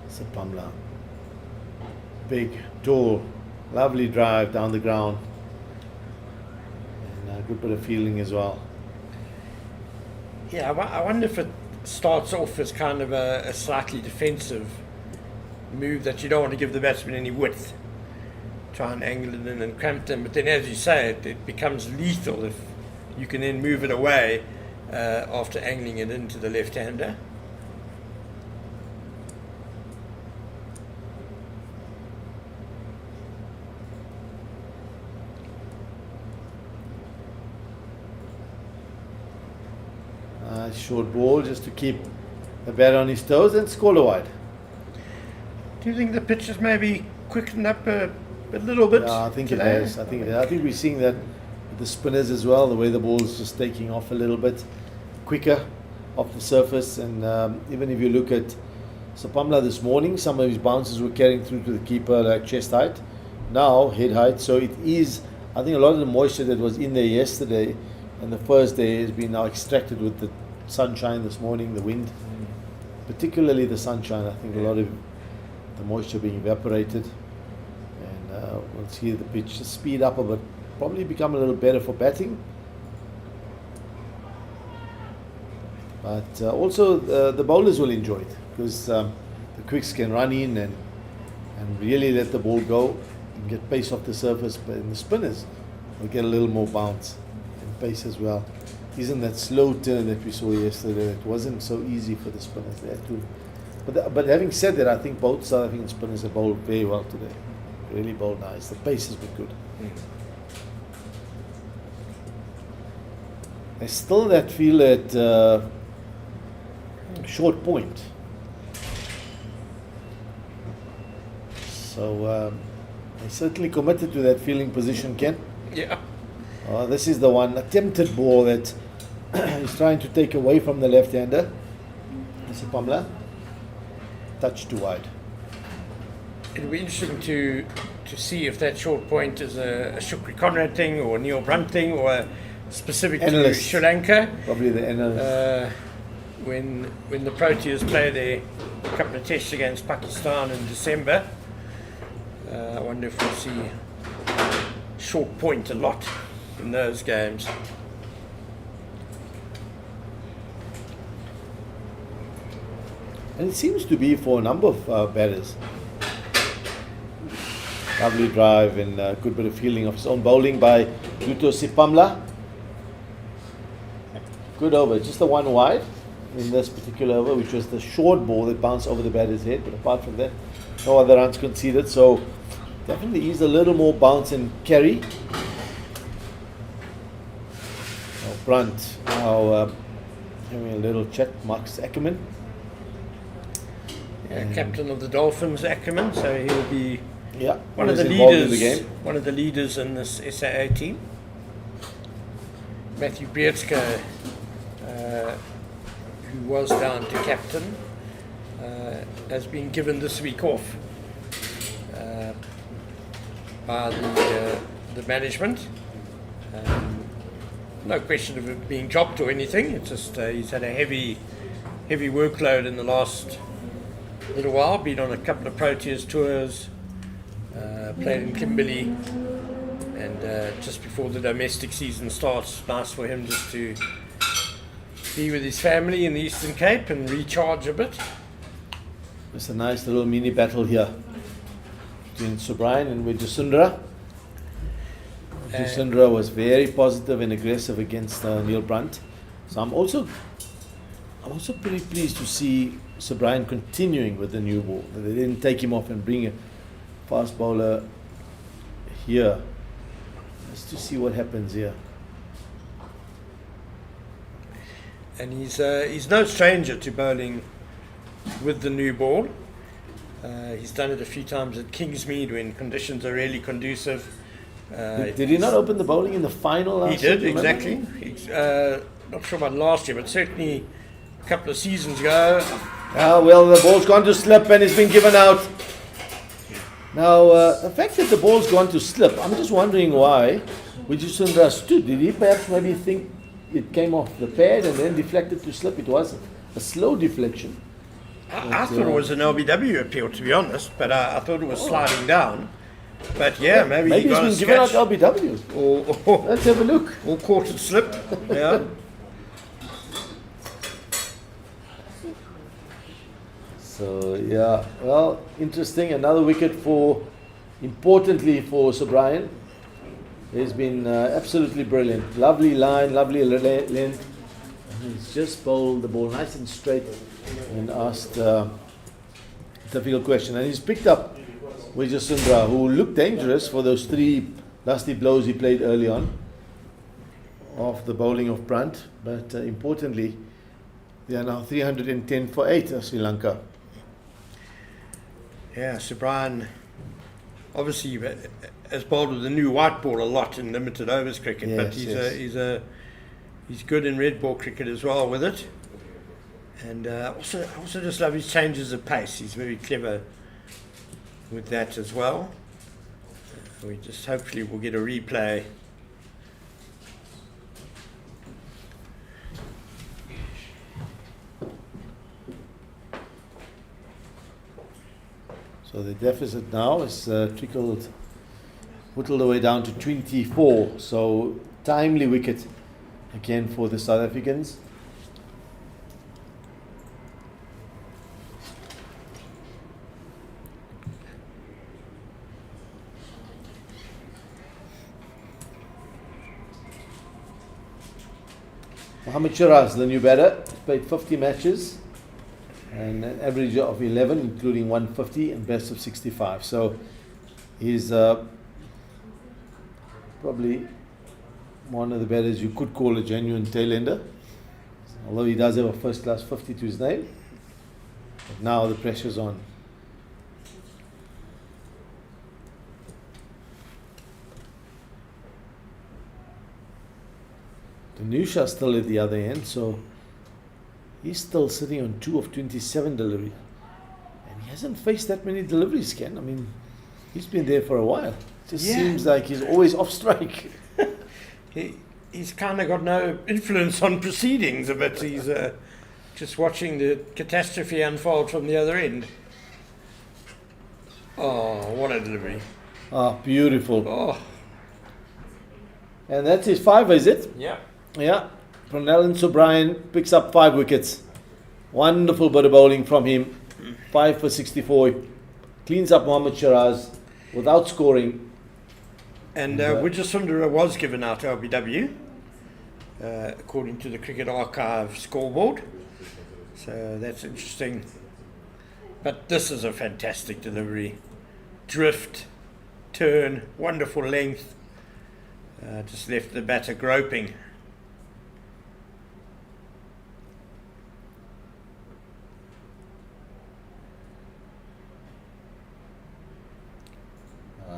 Sapamla. Big, tall, lovely drive down the ground. And a good bit of fielding as well. Yeah, I wonder if it starts off as kind of a slightly defensive move that you don't want to give the batsman any width. Try and angle it in and cramp them, but then as you say, it becomes lethal if you can then move it away after angling it into the left-hander. Short ball just to keep the bat on his toes and score a wide. Do you think the pitch has maybe quickened up a little bit? Yeah, I think it today? has. I think we're seeing that with the spinners as well. The way the ball is just taking off a little bit quicker off the surface, and even if you look at Sapamla this morning, some of his bounces were carrying through to the keeper like chest height, now head height. So it is. I think a lot of the moisture that was in there yesterday and the first day has been now extracted with the sunshine this morning, the wind, particularly the sunshine. I think a lot of the moisture being evaporated, and we'll see the pitch speed up a bit, probably become a little better for batting, but also the bowlers will enjoy it because the quicks can run in and really let the ball go and get pace off the surface, but in the spinners will get a little more bounce and pace as well. Isn't that slow turn that we saw yesterday? It wasn't so easy for the spinners. They had to. But having said that, I think both South African spinners have bowled very well today. Really bowled nice. The pace has been good. There's still that feel at short point. So they certainly committed to that fielding position, Ken. Yeah. This is the one attempted ball that he's trying to take away from the left-hander. Sapamla. Touch too wide. It'll be interesting to see if that short point is a Shukri Conrad thing or a Neil Brunt thing or specific Analyst. to Sri Lanka. Probably the analyst. When the Proteas play their couple of tests against Pakistan in December, I wonder if we'll see short point a lot in those games. And it seems to be for a number of batters. Lovely drive and a good bit of fielding of his own. Bowling by Duto Sipamla. Good over, just the one wide in this particular over, which was the short ball that bounced over the batter's head. But apart from that, no other runs conceded. So definitely is a little more bounce and carry. Brunt now having a little chat. Marcus Ackerman. Captain of the Dolphins, Ackerman, so he'll be one of the involved leaders. in the game. One of the leaders in this SAA team. Matthew Beardska, who was down to captain, has been given this week off by the management. No question of it being dropped or anything. It's just he's had a heavy workload in the last little while. Been on a couple of Proteas tours, played in Kimberley, and just before the domestic season starts, nice for him just to be with his family in the Eastern Cape and recharge a bit. It's a nice little mini battle here between Subrian and Wijasundra. Wijasundra was very positive and aggressive against Neil Brunt. So I'm also pretty pleased to see Subrian continuing with the new ball. They didn't take him off and bring a fast bowler here. Just to see what happens here. And he's no stranger to bowling with the new ball. He's done it a few times at Kingsmead when conditions are really conducive. Did he not open the bowling in the final last year? He did, year, exactly. Not sure about last year, but certainly a couple of seasons ago. Well, the ball's gone to slip and it's been given out. Now, the fact that the ball's gone to slip, I'm just wondering why Wijasundra stood. Did he perhaps maybe think it came off the pad and then deflected to slip? It was a slow deflection. I thought it was an LBW appeal, to be honest, but I thought it was sliding down. But yeah, maybe he got he's been given out LBWs. Or let's have a look. Or caught it slip. Yeah. So yeah, well, interesting. Another wicket importantly for Sir Brian. He's been absolutely brilliant. Lovely line, lovely length. He's just bowled the ball nice and straight and asked a difficult question. And he's picked up Wijasundra, who looked dangerous for those 3 nasty blows he played early on off the bowling of Brunt. But importantly, they are now 310 for 8 of Sri Lanka. Yeah, Sir Brian obviously has bowled with the new white ball a lot in limited overs cricket, Yes, but he's good in red ball cricket as well with it. And also just love his changes of pace. He's very clever with that as well. We just hopefully will get a replay. So the deficit now is whittled away down to 24. So timely wicket again for the South Africans. Mohammad Shiraz, the new batter, has played 50 matches and an average of 11, including 150 and best of 65. So he's probably one of the batters you could call a genuine tail-ender, although he does have a first-class 50 to his name. But now the pressure's on. Danusha's still at the other end, so he's still sitting on 2 of 27 delivery. And he hasn't faced that many deliveries, Ken. I mean, he's been there for a while. It just seems like he's always off strike. He's kind of got no influence on proceedings a bit. He's just watching the catastrophe unfold from the other end. Oh, what a delivery. Ah, beautiful. Oh. And that's his 5, is it? Yeah. Yeah. Pranellan Subryan picks up 5 wickets. Wonderful bit of bowling from him. 5 for 64. Cleans up Mohammad Shiraz without scoring. And Wijasundra was given out LBW, according to the Cricket Archive scoreboard. So that's interesting. But this is a fantastic delivery. Drift, turn, wonderful length. Just left the batter groping.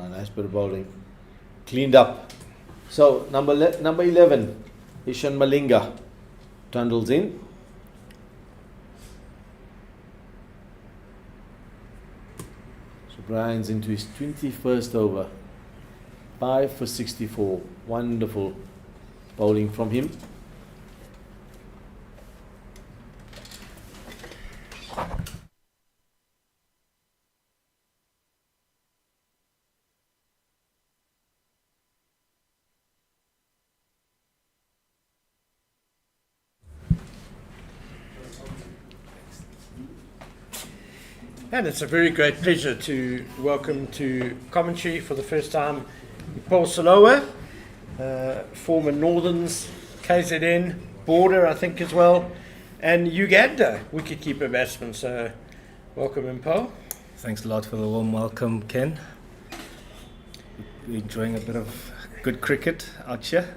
Nice bit of bowling. Cleaned up. So number 11, Ishan Malinga trundles in. So Brian's into his 21st over. 5 for 64. Wonderful bowling from him. And it's a very great pleasure to welcome to commentary for the first time Paul Salowa, former Northerns, KZN, Border I think as well, and Uganda wicketkeeper batsman. So welcome in, Paul. Thanks a lot for the warm welcome, Ken. We're enjoying a bit of good cricket out here.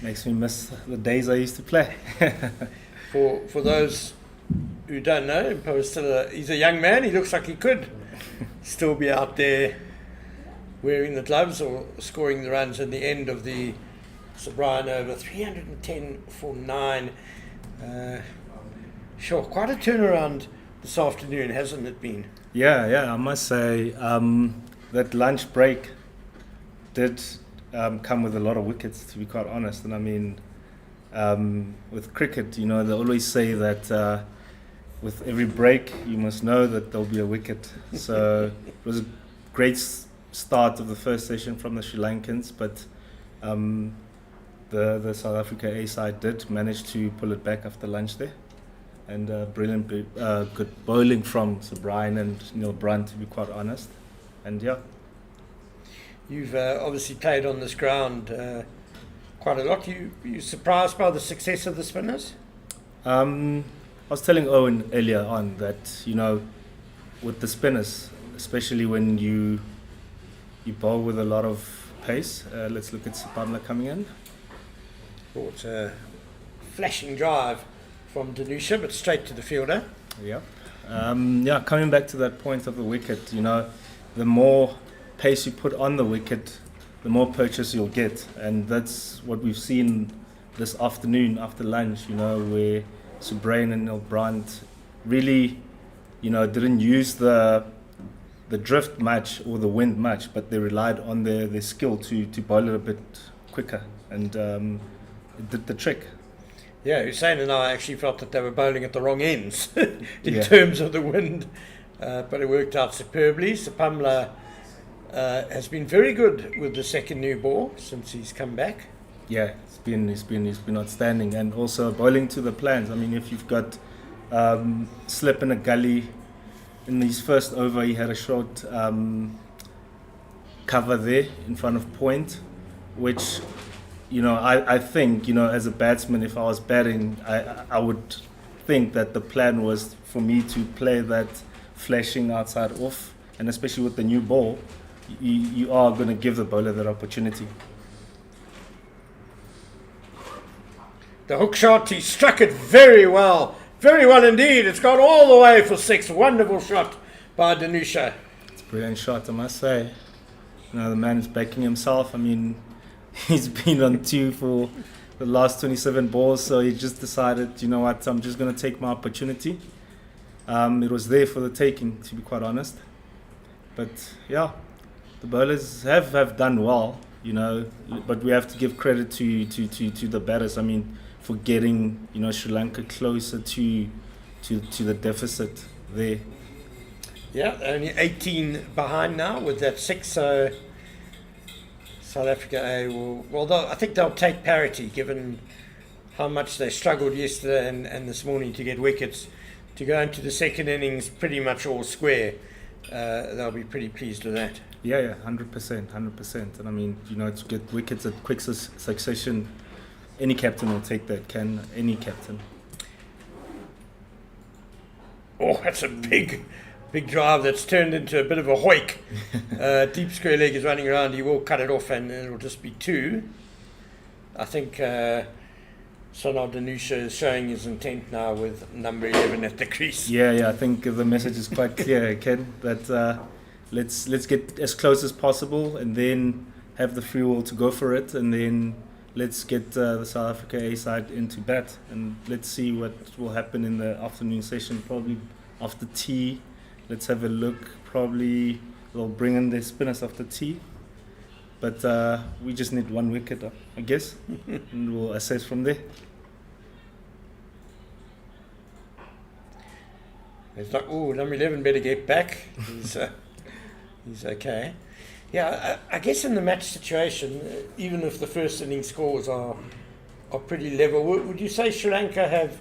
Makes me miss the days I used to play. For those who don't know, Impo is still he's a young man. He looks like he could still be out there wearing the gloves or scoring the runs at the end of the Sir Brian over. 310 for 9. Sure, quite a turnaround this afternoon, hasn't it been? Yeah, I must say that lunch break did come with a lot of wickets, to be quite honest. And I mean, with cricket, you know, they always say that with every break, you must know that there'll be a wicket. So it was a great start of the first session from the Sri Lankans, but the South Africa A side did manage to pull it back after lunch there. and brilliant, good bowling from Sir Brian and Neil Brunt, to be quite honest. And yeah. You've obviously played on this ground quite a lot. You surprised by the success of the spinners? I was telling Owen earlier on that, you know, with the spinners, especially when you bowl with a lot of pace. Let's look at Sapamla coming in. Brought a flashing drive from Danusha, but straight to the fielder. Yeah. Yeah, coming back to that point of the wicket, you know, the more pace you put on the wicket, the more purchase you'll get. And that's what we've seen this afternoon after lunch, you know, where Subrain and Neil Brandt really, you know, didn't use the drift much or the wind much, but they relied on their skill to bowl it a bit quicker, and it did the trick. Yeah, Hussein and I actually felt that they were bowling at the wrong ends in Yeah. terms of the wind, but it worked out superbly. Sapamla has been very good with the second new ball since he's come back. Yeah, he's been outstanding, and also bowling to the plans. I mean, if you've got slip in a gully, in his first over he had a short cover there in front of point, which, you know, I think, you know, as a batsman, if I was batting, I would think that the plan was for me to play that flashing outside off, and especially with the new ball, you are going to give the bowler that opportunity. The hook shot, he struck it very well indeed. It's gone all the way for 6. Wonderful shot by Danusha. It's a brilliant shot, I must say. You know, the man is backing himself. I mean, he's been on 2 for the last 27 balls, so he just decided, you know what, I'm just going to take my opportunity. It was there for the taking, to be quite honest. But yeah, the bowlers have done well, you know, but we have to give credit to the batters. I mean, for getting, you know, Sri Lanka closer to the deficit there. Yeah, only 18 behind now with that 6. So South Africa I think they'll take parity, given how much they struggled yesterday and this morning to get wickets. To go into the second innings pretty much all square, they'll be pretty pleased with that. Yeah, 100%. And I mean, you know, to get wickets at quick succession, any captain will take that. Can any captain? Oh, that's a big drive that's turned into a bit of a hoik. Deep square leg is running around. He will cut it off, and it'll just be 2. I think Sonal Danusha is showing his intent now with number 11 at the crease. Yeah. I think the message is quite clear, Ken. That let's get as close as possible, and then have the free will to go for it, and then let's get the South Africa A side into bat, and let's see what will happen in the afternoon session. Probably after tea, let's have a look. Probably they'll bring in their spinners after tea, but we just need 1 wicket, I guess, and we'll assess from there. It's like, oh, number 11 better get back. He's okay. Yeah, I guess in the match situation, even if the first inning scores are pretty level, would you say Sri Lanka have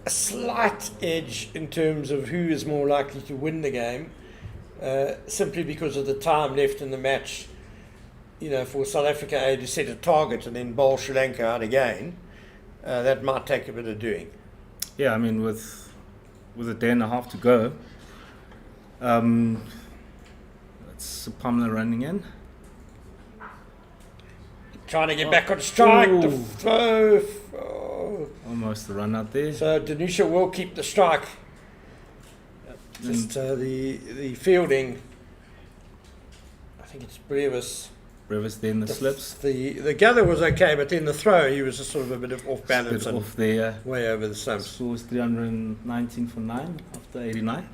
a slight edge in terms of who is more likely to win the game, simply because of the time left in the match? You know, for South Africa A to set a target and then bowl Sri Lanka out again, that might take a bit of doing. Yeah, I mean, with a day and a half to go, that's Pamela running in. Trying to get back on strike. Ooh. The throw. Oh. Almost the run out there. So Danusha will keep the strike. Just the fielding. I think it's Brevis. Brevis there in the slips. The gather was okay, but then the throw, he was just sort of a bit of off balance Bit and off there. way over the stumps. Score was 319 for 9 after 89.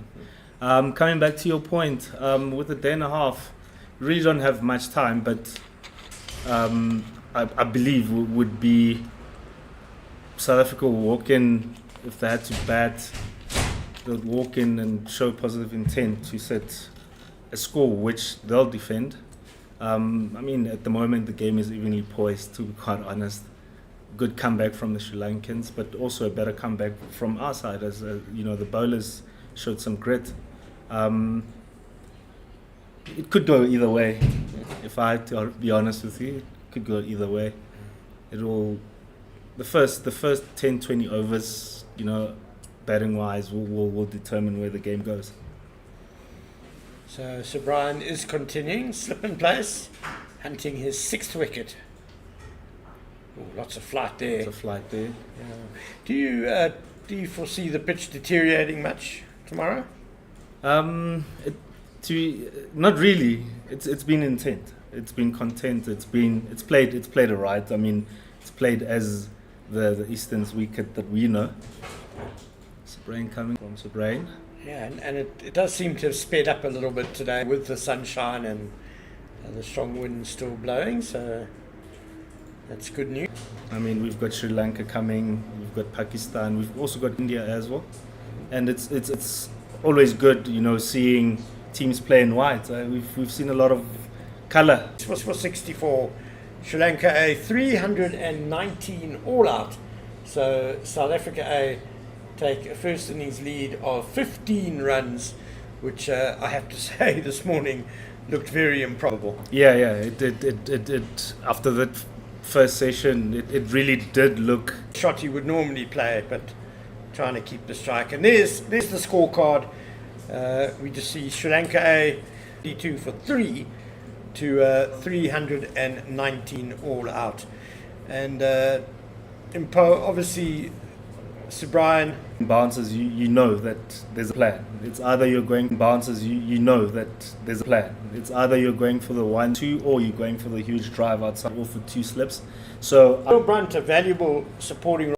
Coming back to your point, with a day and a half, you really don't have much time, but I believe would be South Africa will walk in, if they had to bat, they'll walk in and show positive intent to set a score which they'll defend. I mean, at the moment the game is evenly poised, to be quite honest. good comeback from the Sri Lankans, but also a better comeback from our side as the bowlers showed some grit. It could go either way. If I had to be honest with you, it could go either way. The first 10-20 overs, batting wise, will determine where the game goes. So Sir Brian is continuing, slip in place, hunting his 6th wicket. Oh, lots of flight there. It's a flight there. Do you foresee the pitch deteriorating much tomorrow? Not really. It's been intent. It's been content. It's played alright. I mean, it's played as the Eastern's wicket that we know. Sabrain coming from Sabrain. Yeah, and it does seem to have sped up a little bit today with the sunshine and the strong wind still blowing, so that's good news. I mean, we've got Sri Lanka coming, we've got Pakistan, we've also got India as well. And it's always good, seeing teams play in white. We've seen a lot of colour. This was for 64. Sri Lanka A 319 all out. So South Africa A take a first innings lead of 15 runs, which I have to say this morning looked very improbable. Yeah. It after that first session, it really did look. Shot you would normally play, but trying to keep the strike. And there's the scorecard. We just see Sri Lanka A 2 for 3 to 319 all out. And obviously, Sir Brian. Bounces, you know that there's a plan. It's either you're going bounces, you know that there's a plan. It's either you're going for the 1-2 or you're going for the huge drive outside or for 2 slips. So Will Brunt, a valuable supporting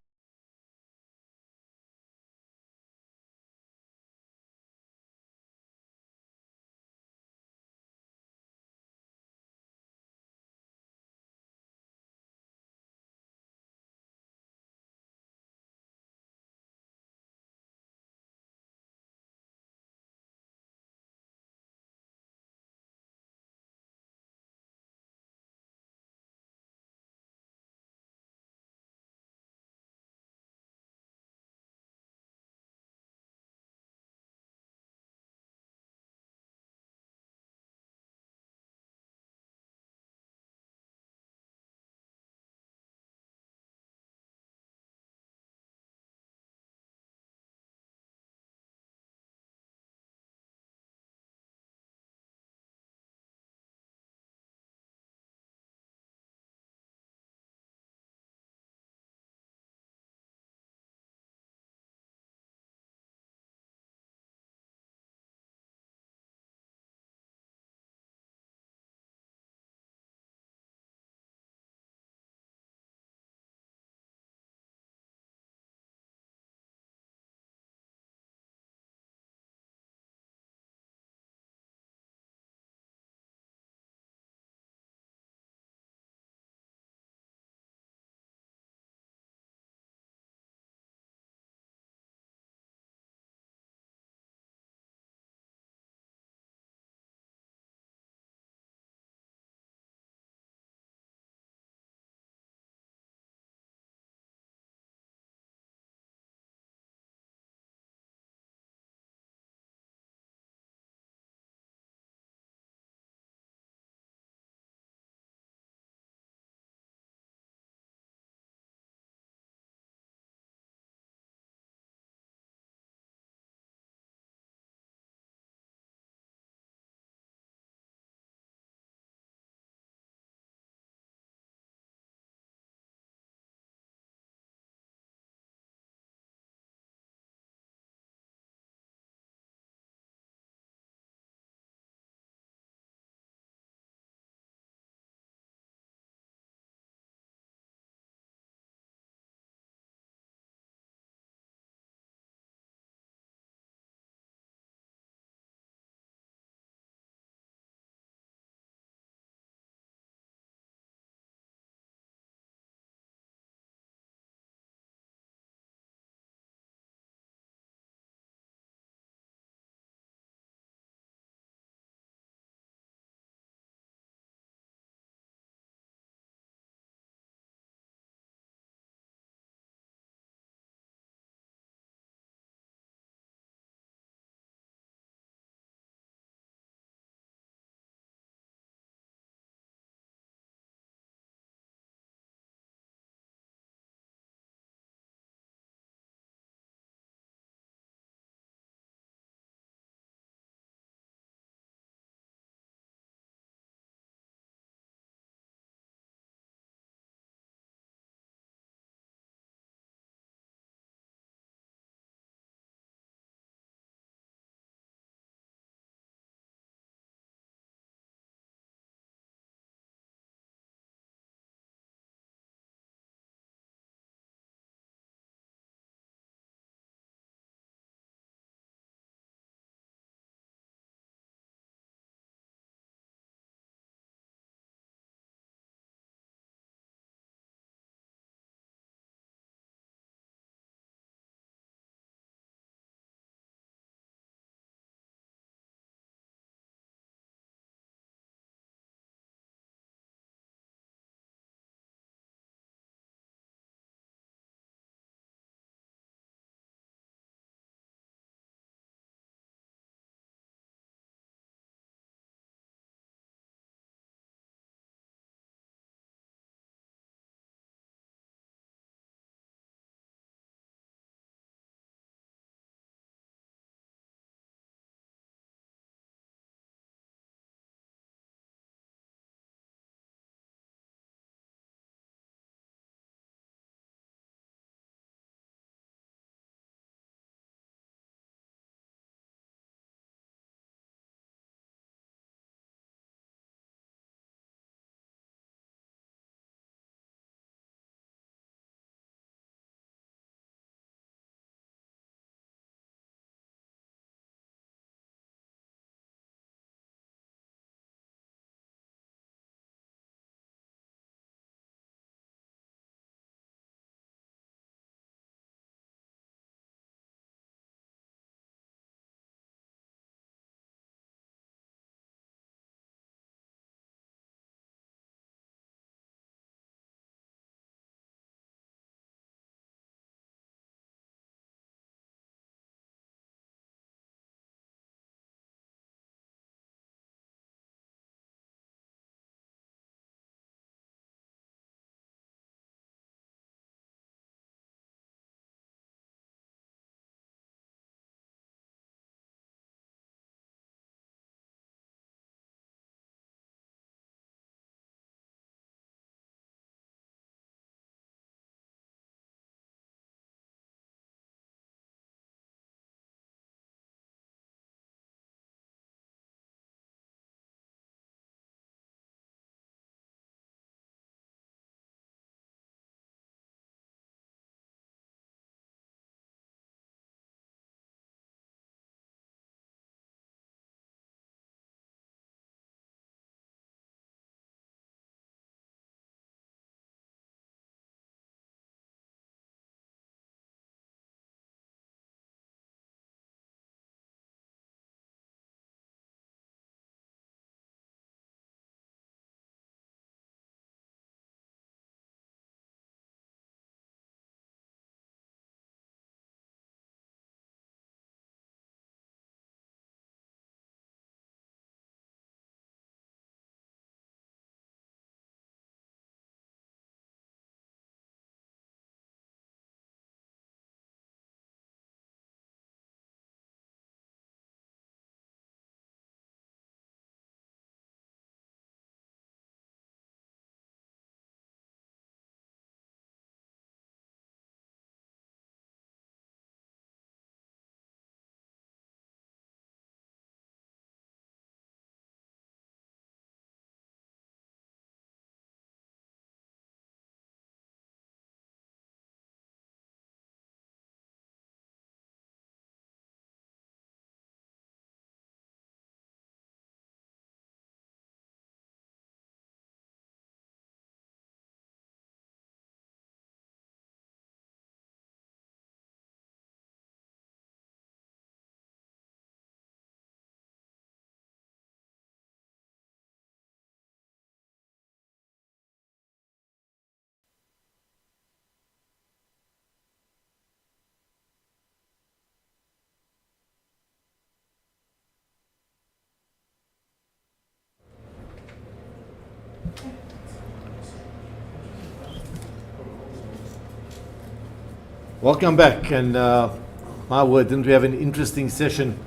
Welcome back, and my word, didn't we have an interesting session?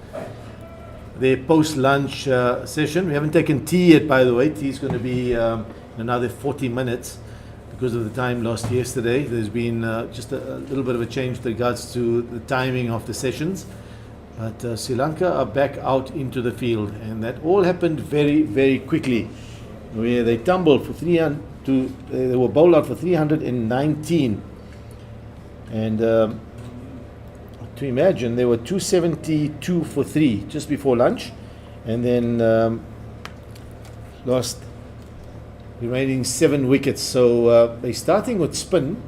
The post-lunch session. We haven't taken tea yet, by the way. Tea is going to be in another 40 minutes because of the time lost yesterday. There's been just a little bit of a change with regards to the timing of the sessions. But Sri Lanka are back out into the field, and that all happened very, very quickly, where they tumbled for 300 they were bowled out for 319. And to imagine, they were 272 for 3 just before lunch, and then lost remaining 7 wickets. So they're starting with spin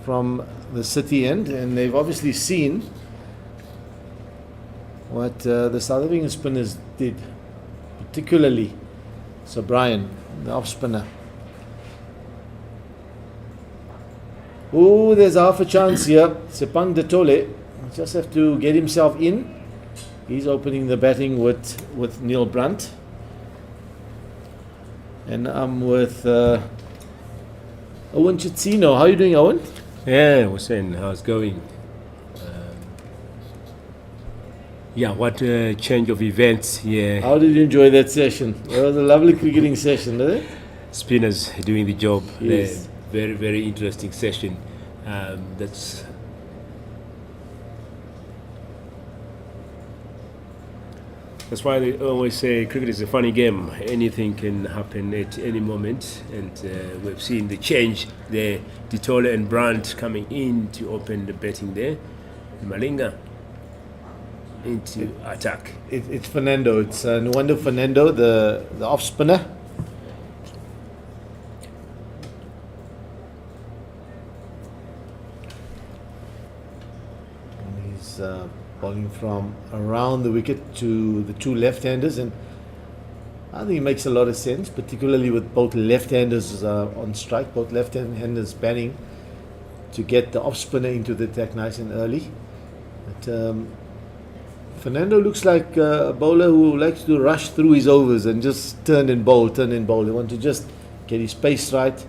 from the city end, and they've obviously seen what the South African spinners did, particularly Sir Brian, the off spinner. Oh, there's half a chance here. Sepang Detole just have to get himself in. He's opening the batting with Neil Brunt. And I'm with Owen Chitsino. How are you doing, Owen? Yeah, Hussein, how's it going? Yeah, what a change of events here. How did you enjoy that session? It was a lovely cricketing session, wasn't it? Spinners doing the job. Yes. Very, very interesting session. That's why they always say cricket is a funny game. Anything can happen at any moment, and we've seen the change there. Ditole and Brandt coming in to open the betting there. Malinga into attack. It's Fernando. It's Nwando Fernando, the off spinner. And he's bowling from around the wicket to the two left-handers, and I think it makes a lot of sense, particularly with both left-handers on strike, both left-handers batting, to get the off spinner into the attack nice and early. But Fernando looks like a bowler who likes to rush through his overs and just turn and bowl. They want to just get his pace right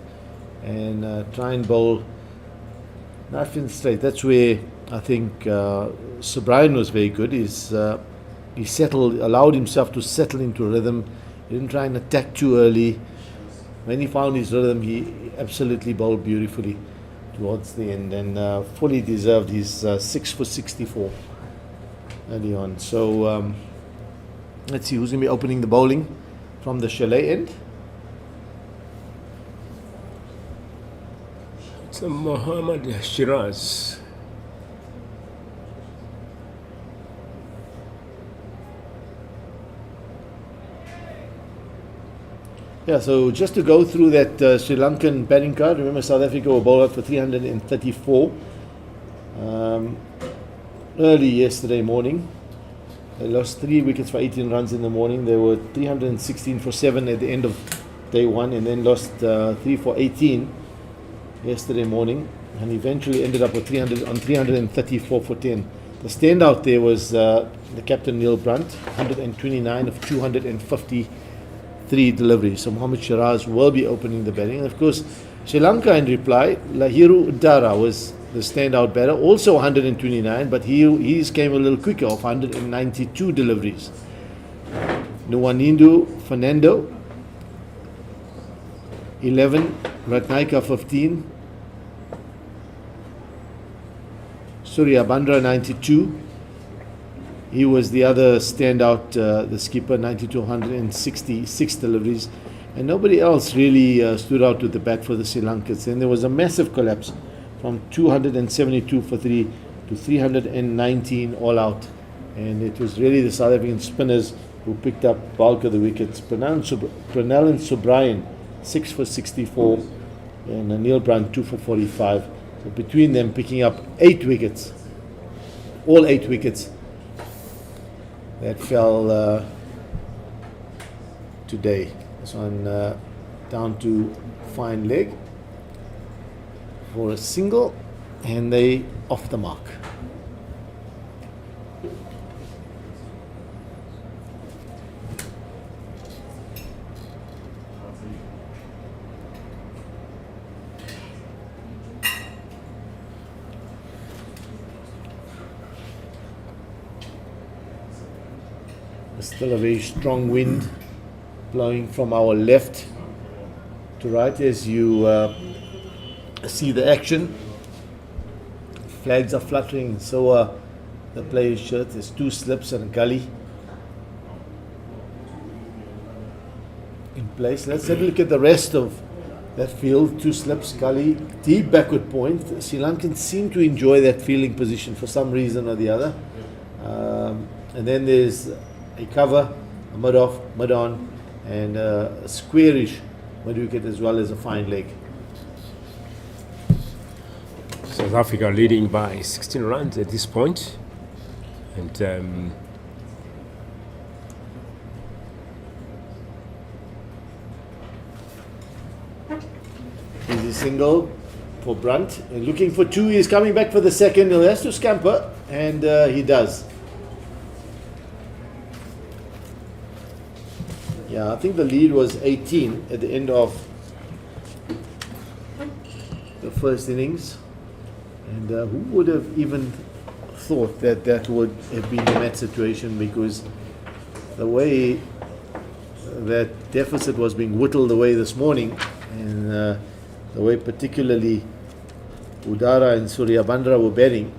and try and bowl knife and straight. That's where I think Sir Brian was very good. He allowed himself to settle into a rhythm. He didn't try and attack too early. When he found his rhythm, he absolutely bowled beautifully towards the end, and fully deserved his 6 for 64 early on. So let's see who's going to be opening the bowling from the chalet end. It's Mohammad Shiraz. Yeah, so just to go through that Sri Lankan batting card, remember South Africa were bowled out for 334 early yesterday morning. They lost 3 wickets for 18 runs in the morning. They were 316 for 7 at the end of day 1, and then lost 3 for 18 yesterday morning, and eventually ended up with 334 for 10. The standout there was the captain Neil Brunt, 129 of 253 deliveries. So Mohammad Shiraz will be opening the batting. And of course, Sri Lanka in reply, Lahiru Udara was the standout batter, also 129, but his came a little quicker, of 192 deliveries. Nuwanindu Fernando, 11, Ratnaika 15, Surya Bandra 92. He was the other standout, the skipper, 92, 166 deliveries, and nobody else really stood out with the bat for the Sri Lankans. And there was a massive collapse from 272 for 3 to 319 all out, and it was really the South African spinners who picked up bulk of the wickets. Pranal and Subrian 6 for 64, and Neil Brunt 2 for 45. So between them picking up 8 wickets, all 8 wickets that fell today. This one down to fine leg for a single, and they off the mark. Still a very strong wind blowing from our left to right as you see the action. Flags are fluttering, so the player's shirt. There's 2 slips and a gully in place. Let's have a look at the rest of that field. 2 slips, gully, deep backward point. Sri Lankans seem to enjoy that fielding position for some reason or the other. And then there's a cover, a mid off, mid on, and a squarish mid wicket as well as a fine leg. South Africa leading by 16 runs at this point. And easy single for Brunt. And looking for 2, he's coming back for the second. He has to scamper, and he does. Yeah, I think the lead was 18 at the end of the first innings. And who would have even thought that that would have been the match situation, because the way that deficit was being whittled away this morning, and the way particularly Udara and Suryabandra were batting,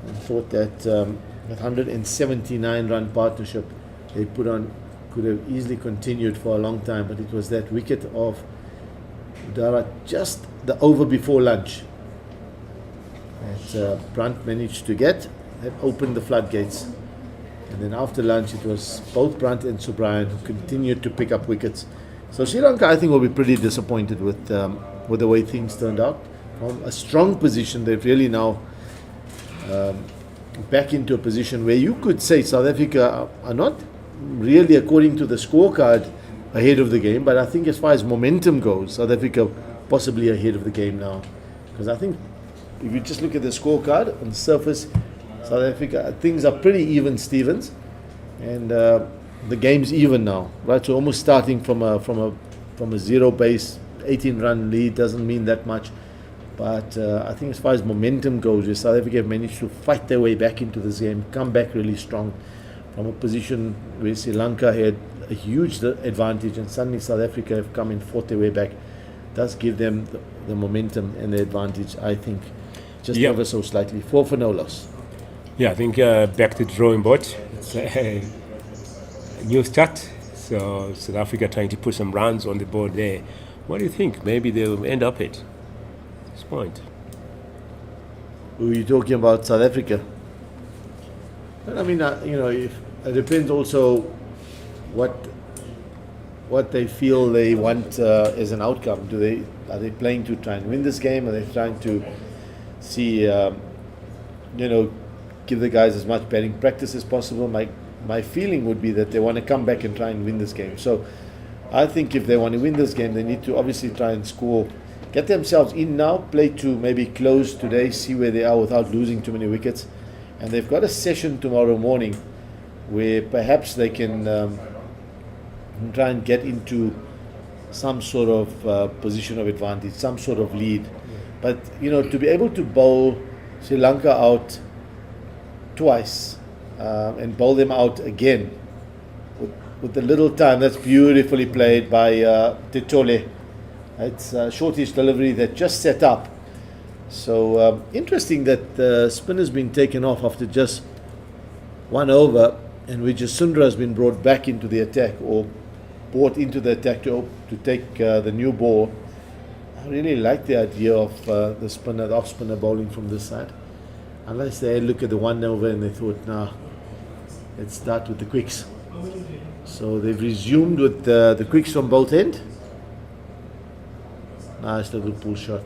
and thought that that 179 run partnership they put on could have easily continued for a long time, but it was that wicket of Udara just the over before lunch that Brunt managed to get, that opened the floodgates. And then after lunch, it was both Brunt and Subrian who continued to pick up wickets. So Sri Lanka, I think, will be pretty disappointed with the way things turned out. From a strong position, they've really now back into a position where you could say South Africa are not really, according to the scorecard, ahead of the game. But I think as far as momentum goes, South Africa possibly ahead of the game now. Because I think if you just look at the scorecard on the surface, South Africa, things are pretty even, Stevens, and the game's even now, right? So almost starting from a zero base, 18-run lead doesn't mean that much, but I think as far as momentum goes, South Africa have managed to fight their way back into this game, come back really strong from a position where Sri Lanka had a huge advantage, and suddenly South Africa have come and fought their way back. Does give them the momentum and the advantage, I think, just ever so slightly. 4 for no loss. yeah, I think back to the drawing board. It's a new start. So South Africa trying to put some runs on the board there. What do you think? Maybe they'll end up at this point. Who are you talking about, South Africa? But I mean, if, it depends also what they feel they want as an outcome. Are they playing to try and win this game? Are they trying to see, give the guys as much batting practice as possible? My feeling would be that they want to come back and try and win this game. So I think if they want to win this game, they need to obviously try and score, get themselves in now, play to maybe close today, see where they are without losing too many wickets. And they've got a session tomorrow morning where perhaps they can try and get into some sort of position of advantage, some sort of lead. But, to be able to bowl Sri Lanka out twice and bowl them out again with the little time, that's beautifully played by Tetole. It's a shortish delivery that just set up. So interesting that the spinner's been taken off after just 1 over, and Vijayasundara has been brought back into the attack, or brought into the attack to take the new ball. I really like the idea of the off spinner bowling from this side. Unless they look at the 1 over and they thought, let's start with the quicks. So they've resumed with the quicks from both ends. Nice little pull shot.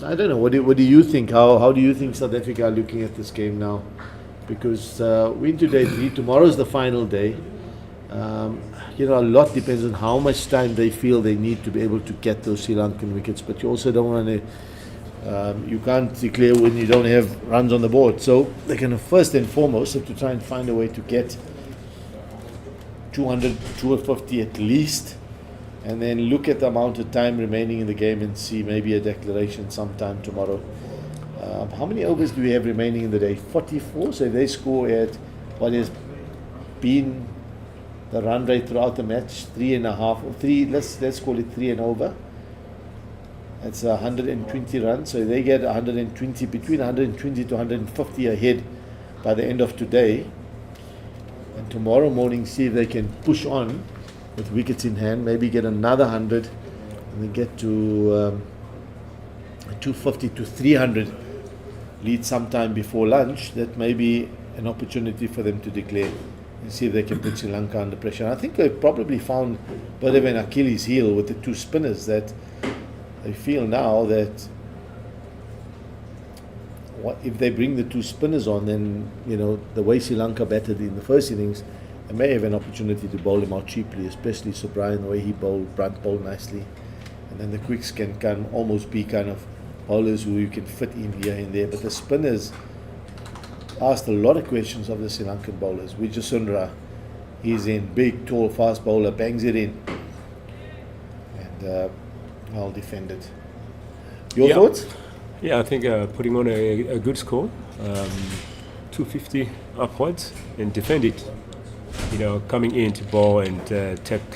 I don't know. What do you think? How do you think South Africa are looking at this game now? Because we're into day 3. Tomorrow's the final day. A lot depends on how much time they feel they need to be able to get those Sri Lankan wickets. But you also don't want to. You can't declare when you don't have runs on the board. So they're going to first and foremost have to try and find a way to get 200, 250 at least, and then look at the amount of time remaining in the game and see maybe a declaration sometime tomorrow. How many overs do we have remaining in the day? 44. So if they score at what has been the run rate throughout the match, 3.5 or 3. Let's call it 3 and over. That's 120 runs. So they get 120, between 120 to 150 ahead by the end of today. And tomorrow morning, see if they can push on with wickets in hand, maybe get another 100, and then get to 250 to 300 lead sometime before lunch. That may be an opportunity for them to declare and see if they can put Sri Lanka under pressure. And I think they've probably found a bit of an Achilles heel with the two spinners, that they feel now that if they bring the two spinners on, then the way Sri Lanka batted in the first innings, they may have an opportunity to bowl him out cheaply, especially Subrian, the way he bowled, Brunt bowled nicely. And then the quicks can almost be kind of bowlers who you can fit in here and there. But the spinners asked a lot of questions of the Sri Lankan bowlers. Wijasundra, he's in, big, tall, fast bowler, bangs it in. And well defended. Your thoughts? Yeah, I think putting on a good score, 250 upwards, and defend it. Coming in to bowl and take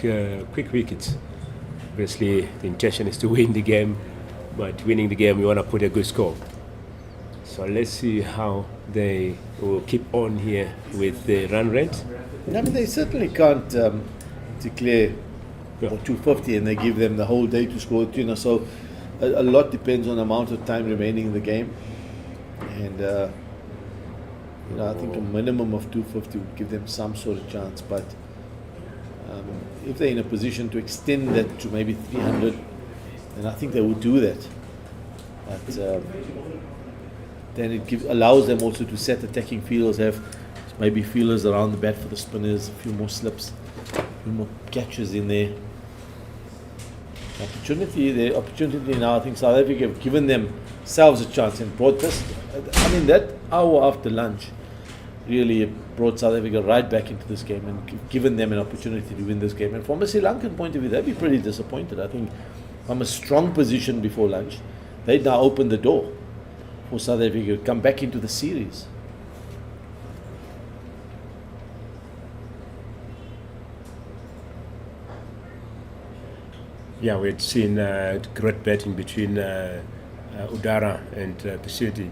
quick wickets. Obviously, the intention is to win the game, but winning the game, we want to put a good score. So let's see how they will keep on here with the run rate. I mean, they certainly can't declare for 250 and they give them the whole day to score. So a lot depends on the amount of time remaining in the game, and I think a minimum of 250 would give them some sort of chance. But if they're in a position to extend that to maybe 300, then I think they would do that. But then it allows them also to set attacking fielders, have maybe fielders around the bat for the spinners, a few more slips, a few more catches in there. The opportunity now, I think South Africa have given themselves a chance and brought this. I mean, that hour after lunch really brought South Africa right back into this game and given them an opportunity to win this game. And from a Sri Lankan point of view, they'd be pretty disappointed. I think from a strong position before lunch, they'd now opened the door for South Africa to come back into the series. Yeah, we'd seen great batting between Udara and Pissetti,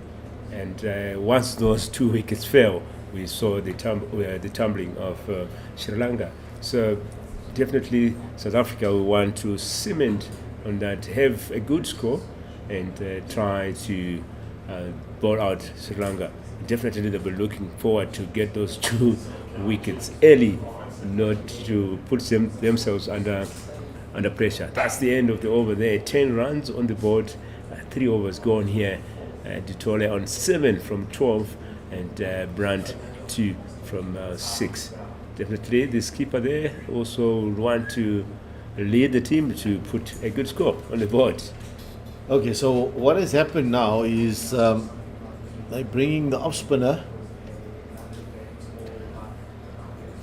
and once those 2 wickets fell, we saw the tumbling of Sri Lanka. So definitely South Africa will want to cement on that, have a good score, and try to bowl out Sri Lanka. Definitely they'll be looking forward to get those 2 wickets early, not to put themselves under pressure. That's the end of the over there. 10 runs on the board, 3 overs gone here. Dutole on 7 from 12, and Brandt 2 from 6. Definitely the skipper there also want to lead the team to put a good score on the board. Okay, so what has happened now is they're bringing the off spinner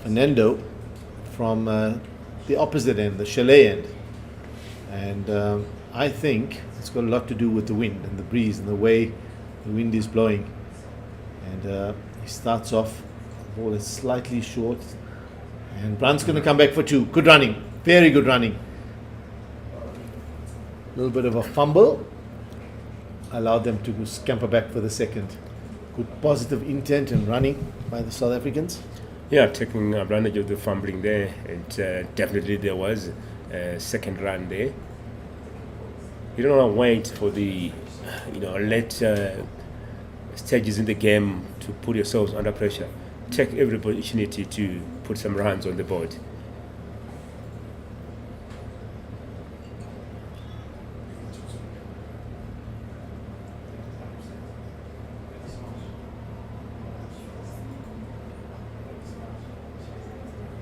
Fernando from the opposite end, the chalet end, and I think it's got a lot to do with the wind and the breeze and the way the wind is blowing. And he starts off, the ball is slightly short, and Brandt's going to come back for 2. Good running, very good running. A little bit of a fumble allowed them to scamper back for the second. Good positive intent and running by the South Africans. Yeah, taking advantage of the fumbling there, and definitely there was a second run there. You don't want to wait for the, late stages in the game to put yourselves under pressure. Take every opportunity to put some runs on the board.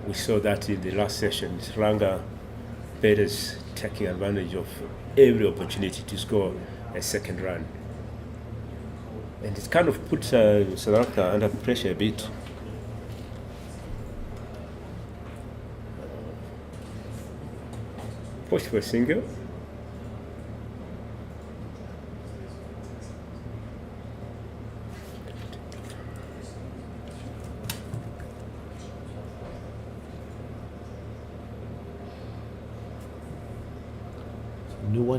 We saw that in the last session. Sri Lanka batters taking advantage of every opportunity to score a second run. And it kind of puts South Africa under pressure a bit. Push for a single.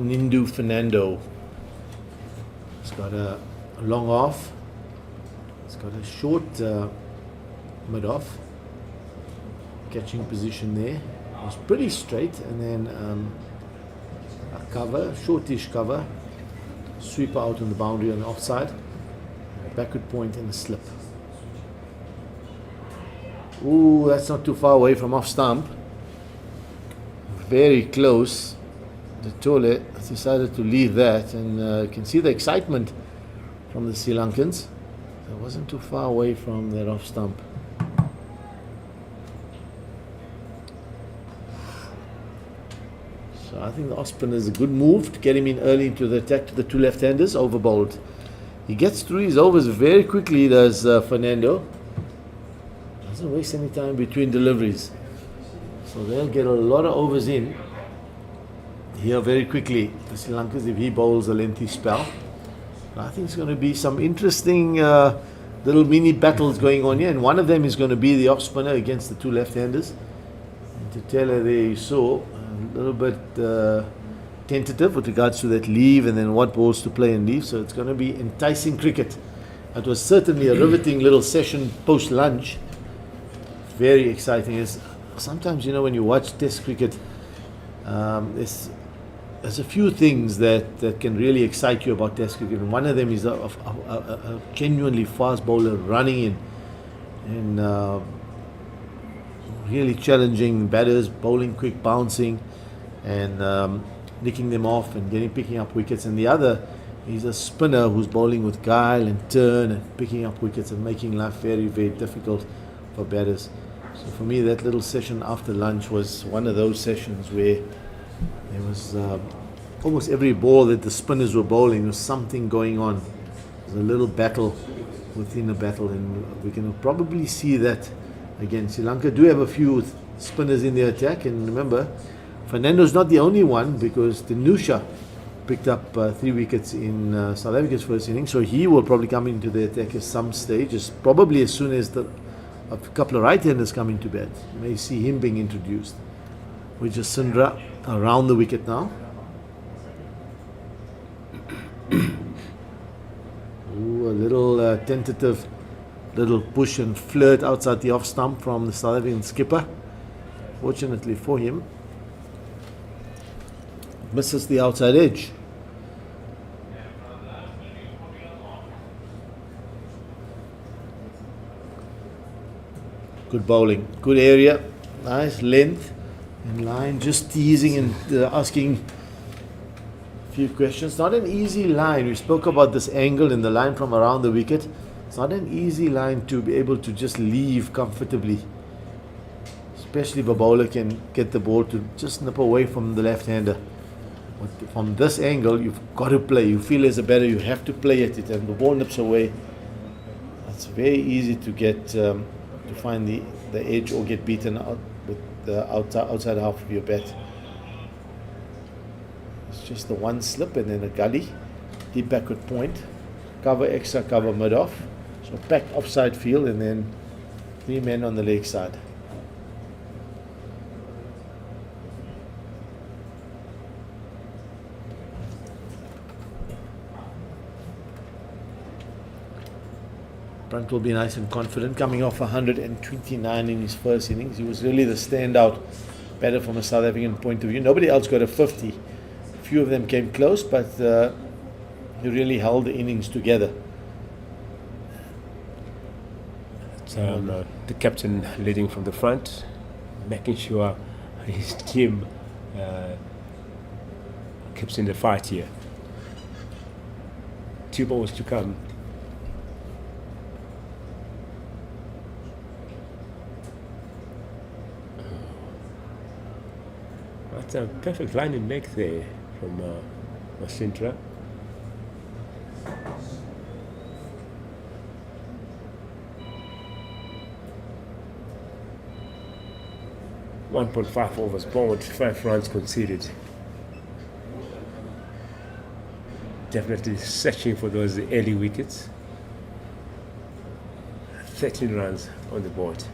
Nindu Fernando. He's got a long off. He's got a short mid off. Catching position there. It was pretty straight, and then a cover, shortish cover. Sweep out on the boundary on the offside. Backward point and a slip. Ooh, that's not too far away from off stump. Very close. The Tole decided to leave that, and you can see the excitement from the Sri Lankans. It wasn't too far away from that off stump. So I think the off spinner is a good move to get him in early into the attack to the two left-handers, over bowled. He gets through his overs very quickly, does Fernando. Doesn't waste any time between deliveries. So they'll get a lot of overs in here very quickly. The Sri Lankans, if he bowls a lengthy spell. I think it's going to be some interesting little mini battles going on here, and one of them is going to be the off spinner against the two left-handers. And to tell her there, you saw a little bit tentative with regards to that leave and then what balls to play and leave. So it's going to be enticing cricket. It was certainly a riveting little session post lunch. Very exciting. Sometimes, you know, when you watch Test cricket, there's a few things that can really excite you about Test cricket, and one of them is a genuinely fast bowler running in and really challenging batters, bowling quick, bouncing, and nicking them off and picking up wickets. And the other is a spinner who's bowling with guile and turn and picking up wickets and making life very, very difficult for batters. So for me, that little session after lunch was one of those sessions where there was almost every ball that the spinners were bowling, there was something going on. There was a little battle within a battle, and we can probably see that again. Sri Lanka do have a few spinners in their attack, and remember, Fernando's not the only one, because Nusha picked up 3 wickets in South Africa's first innings, so he will probably come into the attack at some stage, probably as soon as a couple of right-handers come into bat. You may see him being introduced. Which is Sundra around the wicket now. Ooh, a little tentative little push and flirt outside the off stump from the South African skipper. Fortunately for him, misses the outside edge. Good bowling, good area, nice length and line, just teasing and asking a few questions. Not an easy line. We spoke about this angle in the line from around the wicket. It's not an easy line to be able to just leave comfortably, especially if a bowler can get the ball to just nip away from the left-hander. But from this angle, you've got to play. You feel as a batter, you have to play at it, and the ball nips away. It's very easy to get to find the edge or get beaten out with the outside half of your bat. It's just the one slip and then a gully, deep backward point, cover extra, cover mid off, so back offside field, and then 3 men on the leg side. Brunt will be nice and confident, coming off 129 in his first innings. He was really the standout batter from a South African point of view. Nobody else got a 50. A few of them came close, but he really held the innings together. The captain leading from the front, making sure his team keeps in the fight here. 2 balls to come. That's a perfect line in length there from Masindra. .5 overs bowled, 5 runs conceded. Definitely searching for those early wickets. 13 runs on the board.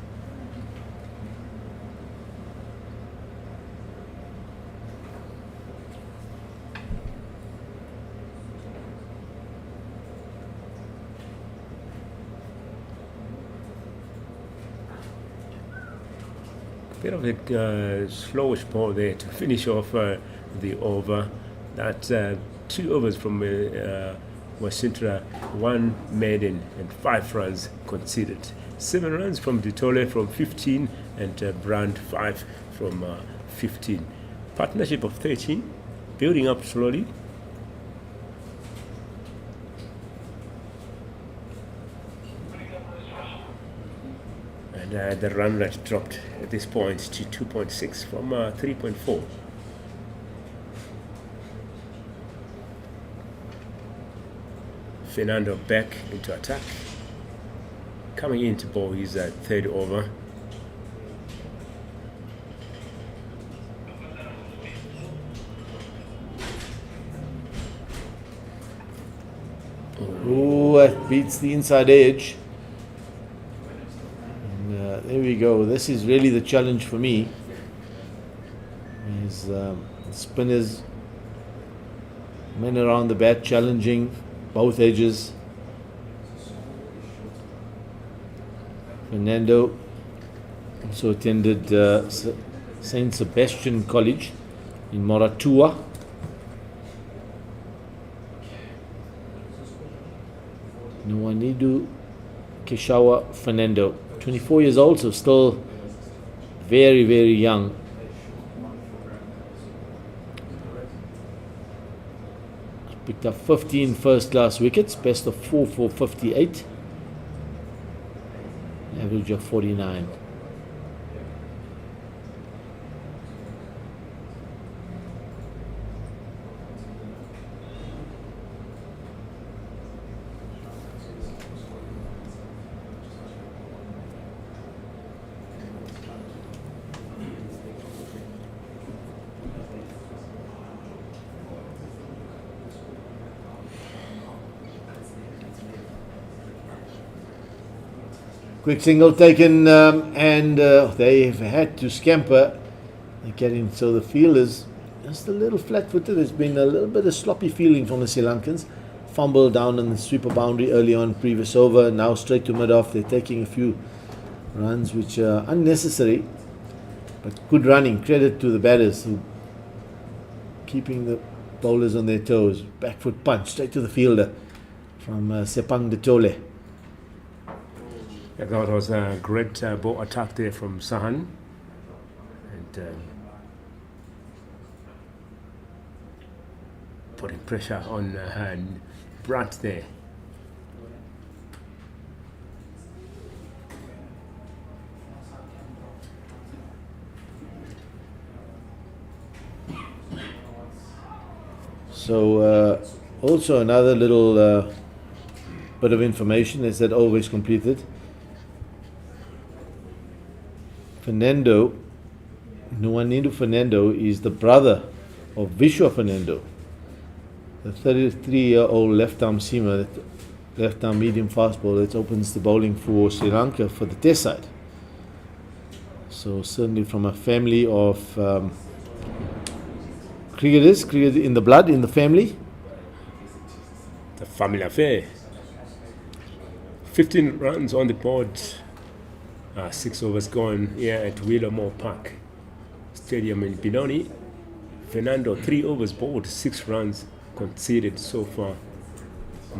bit of a slowish ball there to finish off the over. That's 2 overs from Wasintra, 1 maiden and 5 runs conceded. 7 runs from Ditole from 15 and Brand 5 from 15. Partnership of 13, building up slowly. And the run rate dropped at this point to 2.6 from 3.4. Fernando back into attack, coming in to bowl his 3rd over. Ooh, that beats the inside edge. And, there we go. This is really the challenge for me. Is spinners, men around the bat challenging both edges. Fernando also attended St. Sebastian College in Moratua. Nwanidu Keshawa Fernando, 24 years old, so still very, very young. Picked up 15 first-class wickets, best of 4 for 58, average of 49. Quick single taken, and they've had to scamper. They're getting, so the field is just a little flat-footed. There's been a little bit of sloppy fielding from the Sri Lankans. Fumble down on the sweeper boundary early on, previous over. Now straight to mid-off. They're taking a few runs which are unnecessary, but good running. Credit to the batters who keeping the bowlers on their toes. Back foot punch straight to the fielder from Sepang Ditole. I thought it was a great ball attack there from Sahan. And putting pressure on Brandt there. So also another little bit of information is that over is completed. Fernando, Nwanidu Fernando, is the brother of Vishwa Fernando, the 33-year-old left-arm seamer, left-arm medium fast bowler that opens the bowling for Sri Lanka for the Test side. So certainly from a family of cricketers, cricket in the blood, in the family. The family affair. 15 runs on the board. 6 overs gone here at Willowmoore Park Stadium in Benoni. Fernando, 3 overs bowled, 6 runs conceded so far.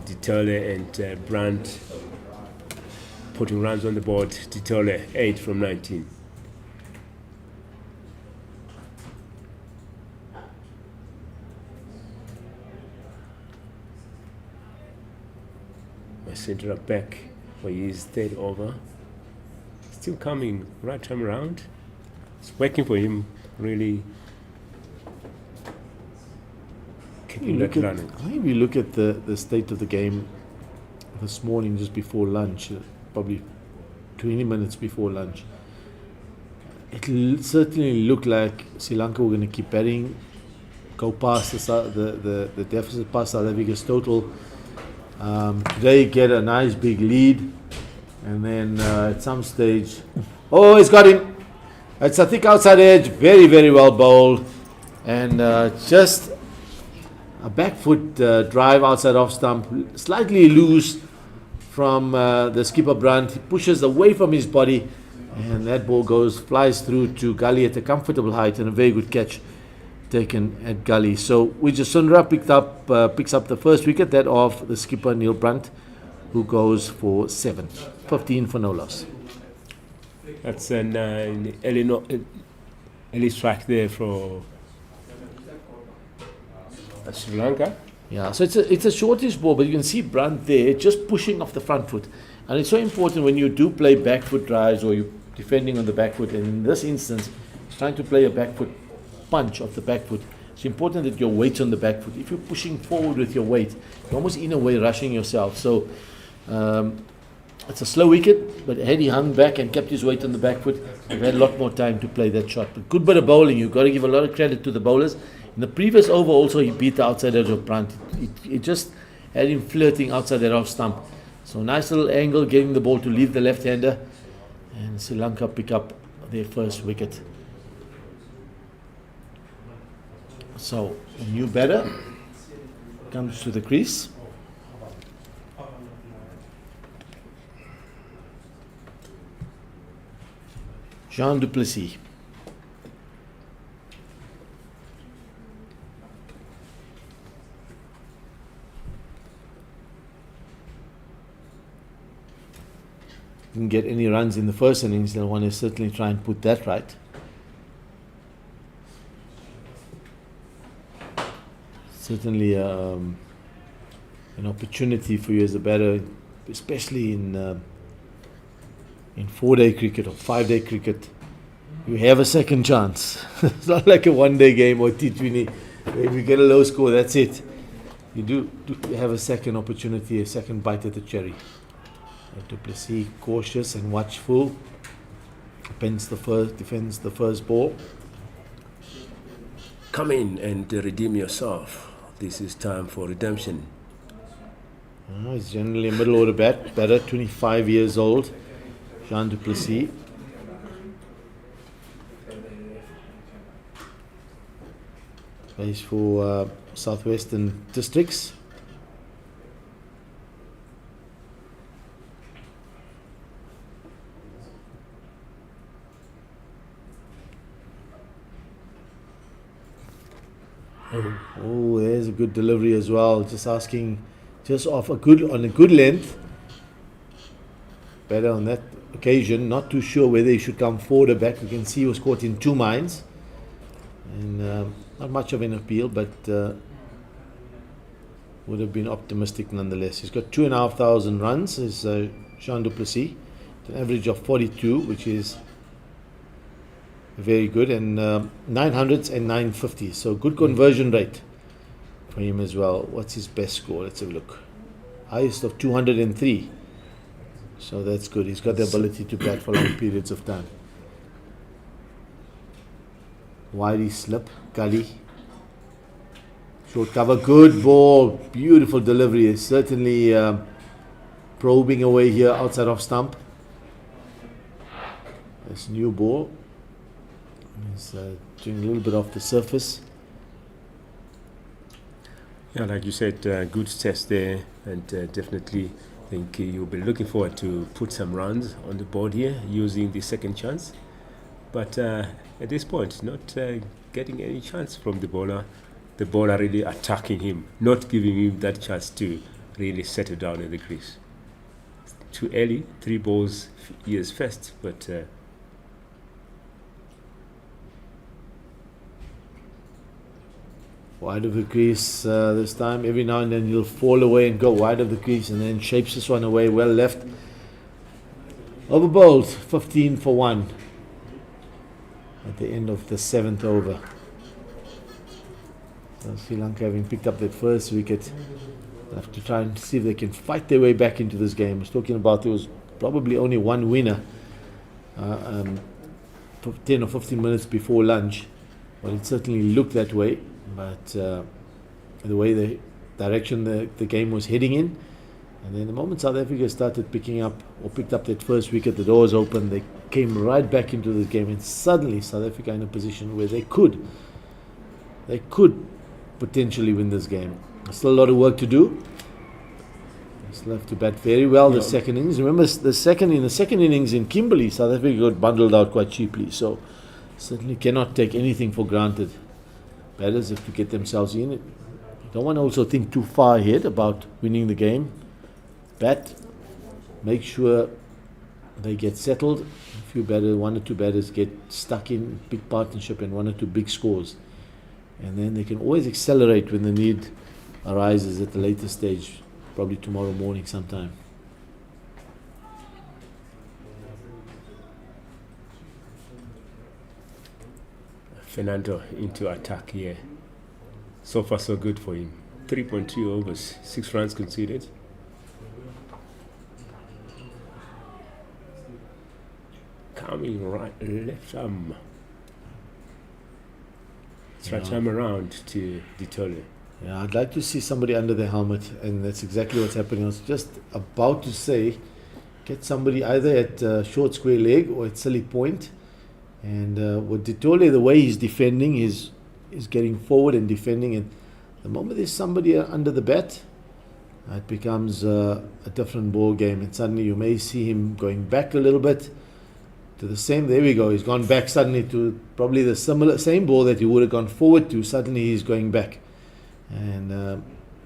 Ditole and Brandt putting runs on the board. Ditole, 8 from 19. Centre back for his 3rd over. Still coming right time around. It's working for him, really keeping that running. I think we look at the state of the game this morning just before lunch, probably 20 minutes before lunch. It certainly looked like Sri Lanka were going to keep batting, go past the deficit, past South Africa's total. Today get a nice big lead, and then at some stage, oh, he's got him. It's a thick outside edge, very, very well bowled, and just a back foot drive outside off stump, slightly loose from the skipper Brandt. He pushes away from his body, And that ball flies through to Gully at a comfortable height, and a very good catch taken at Gully. So Wijasundra picks up the first wicket, that of the skipper Neil Brunt, who goes for 7. 15 for no loss. That's an early strike there for Sri Lanka. Yeah, so it's a shortish ball, but you can see Brunt there just pushing off the front foot. And it's so important when you do play back foot drives or you're defending on the back foot, and in this instance, he's trying to play a back foot punch off the back foot. It's important that your weight's on the back foot. If you're pushing forward with your weight, you're almost in a way rushing yourself. So it's a slow wicket, but had he hung back and kept his weight on the back foot, he'd had a lot more time to play that shot. But good bit of bowling. You've got to give a lot of credit to the bowlers. In the previous over also, he beat the outside edge of Brunt. It just had him flirting outside that off stump. So nice little angle, getting the ball to leave the left-hander, and Sri Lanka pick up their first wicket. So a new batter comes to the crease. Jean du Plessis. Didn't get any runs in the first innings. They'll want to certainly try and put that right. Certainly an opportunity for you as a batter, especially in 4-day cricket or 5-day cricket. You have a second chance. It's not like a 1-day game or T20. If you get a low score, that's it. You do have a second opportunity, a second bite at the cherry. Du Plessis cautious and watchful. Defends the first ball. Come in and redeem yourself. This is time for redemption. He's generally a middle order batter, 25 years old. Jean du Plessis. Plays for Southwestern Districts. Oh, there's a good delivery as well. Just asking, on a good length. Better on that occasion. Not too sure whether he should come forward or back. You can see he was caught in two minds, and not much of an appeal, but would have been optimistic nonetheless. He's got 2,500 runs. Is Jean du Plessis, an average of 42, which is very good, and 900s and 950s. So good conversion rate for him as well. What's his best score? Let's have a look. Highest of 203. So that's good. He's got the ability to bat for long periods of time. Widey slip, Gully. Short cover, good ball, beautiful delivery. Certainly probing away here outside off stump. This new ball. He's doing a little bit off the surface. Yeah, like you said, good test there, and definitely think you'll be looking forward to put some runs on the board here using the second chance. But at this point, not getting any chance from the bowler. The bowler really attacking him, not giving him that chance to really settle down in the crease. Too early, 3 balls, years first, but wide of the crease this time. Every now and then he'll fall away and go wide of the crease, and then shapes this one away, well left. Over bowled, 15 for 1 at the end of the 7th over. So Sri Lanka, having picked up that first wicket, they'll have to try and see if they can fight their way back into this game. I was talking about there was probably only one winner 10 or 15 minutes before lunch. Well, it certainly looked that way. But the way the direction the game was heading in, and then the moment South Africa started picked up that first wicket, the doors opened, they came right back into the game, and suddenly South Africa in a position where they could potentially win this game. There's still a lot of work to do. Still have to bat very well the second innings. Remember, in the second innings in Kimberley, South Africa got bundled out quite cheaply. So certainly cannot take anything for granted. Batters have to get themselves in. You don't want to also think too far ahead about winning the game. Bat, make sure they get settled. A few batters, one or two batters get stuck in big partnership and one or two big scores. And then they can always accelerate when the need arises at the later stage, probably tomorrow morning sometime. Fernando into attack here. So far so good for him. 3.2 overs, 6 runs conceded. Coming right, left arm. Right arm around to Ditole. Yeah, I'd like to see somebody under the helmet, and that's exactly what's happening. I was just about to say, get somebody either at short square leg or at silly point. And with Ditole, the way he's defending is getting forward and defending. And the moment there's somebody under the bat, it becomes a different ball game. And suddenly you may see him going back a little bit to the same. There we go. He's gone back suddenly to probably the same ball that he would have gone forward to. Suddenly he's going back. And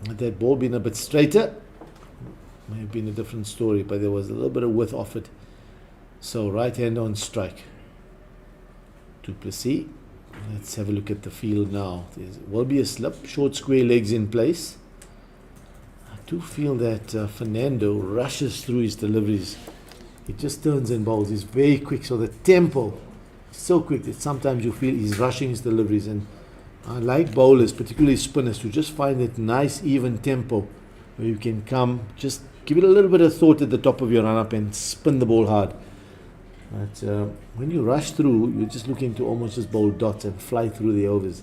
had that ball been a bit straighter, may have been a different story, but there was a little bit of width off it. So right hand on strike. Du Plessis. Let's have a look at the field now. There will be a slip, short square legs in place. I do feel that Fernando rushes through his deliveries. He just turns and bowls. He's very quick, so the tempo is so quick that sometimes you feel he's rushing his deliveries. And I like bowlers, particularly spinners, to just find that nice even tempo where you can come, just give it a little bit of thought at the top of your run-up and spin the ball hard. But when you rush through, you're just looking to almost just bowl dots and fly through the overs.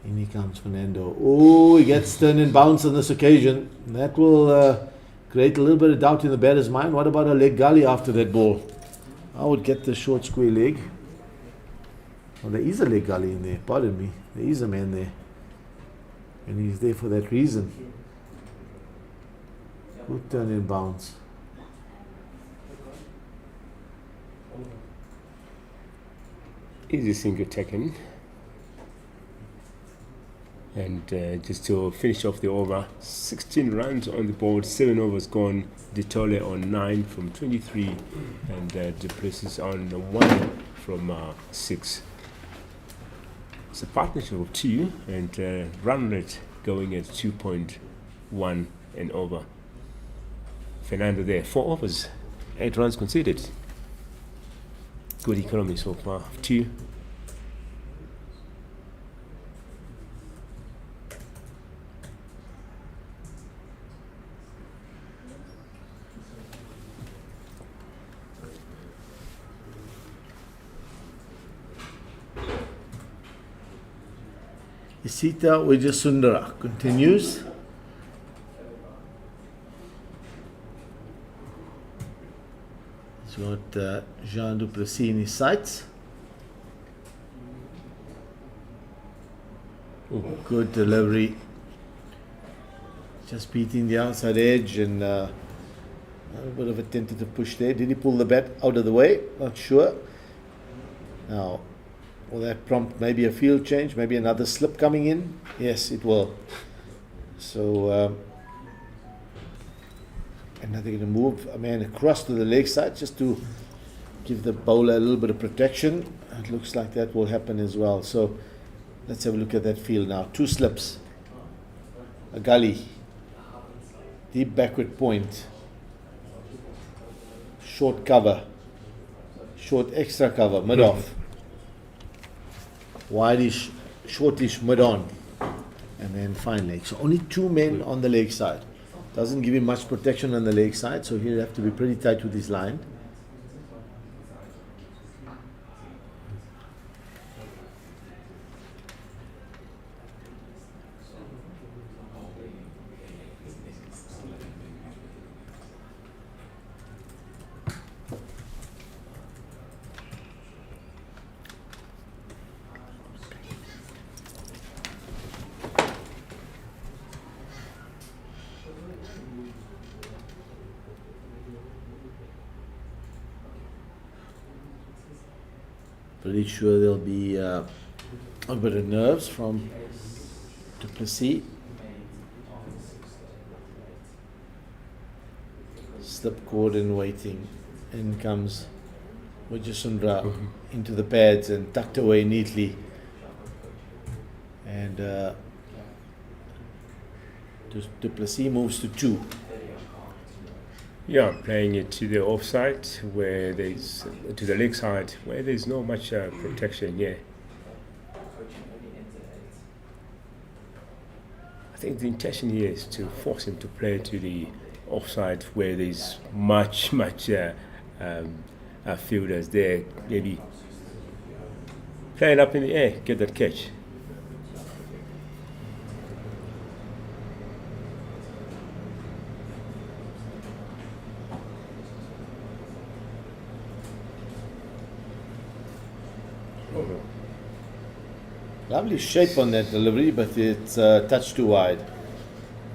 In he comes Fernando. Oh, he gets turned and bounced on this occasion. That will create a little bit of doubt in the batter's mind. What about a leg gully after that ball? I would get the short square leg. Well, there is a leg gully in there, pardon me. There is a man there. And he's there for that reason. Good turn and bounce. Easy single taken. And just to finish off the over, 16 runs on the board, 7 overs gone. Ditole on 9 from 23, and Du Plessis on 1 from 6. It's a partnership of 2, and run rate going at 2.1 and over. Fernando there, 4 overs, 8 runs conceded. Good economy so far, 2. Isita Wijasundara continues. He's got Jean Du Plessis in his sights. Good delivery. Just beating the outside edge and a little bit of a tentative push there. Did he pull the bat out of the way? Not sure. Now, will that prompt maybe a field change, maybe another slip coming in? Yes, it will. So, and now they're going to move a man across to the leg side just to give the bowler a little bit of protection. It looks like that will happen as well. So, let's have a look at that field now. 2 slips, a gully, deep backward point, short cover, short extra cover, mid-off. Wideish, shortish, mid-on, and then fine leg. So only 2 men on the leg side. Doesn't give him much protection on the leg side, so he'll have to be pretty tight with his line. Pretty sure there'll be a bit of nerves from Du Plessis. Slip cord and waiting. In comes Mujasundra into the pads and tucked away neatly. And Du Plessis moves to 2. Yeah, playing it to the offside where there's to the leg side where there's not much protection. Yeah, I think the intention here is to force him to play to the offside where there's much fielders there. Maybe play it up in the air, get that catch. Lovely shape on that delivery, but it's a touch too wide.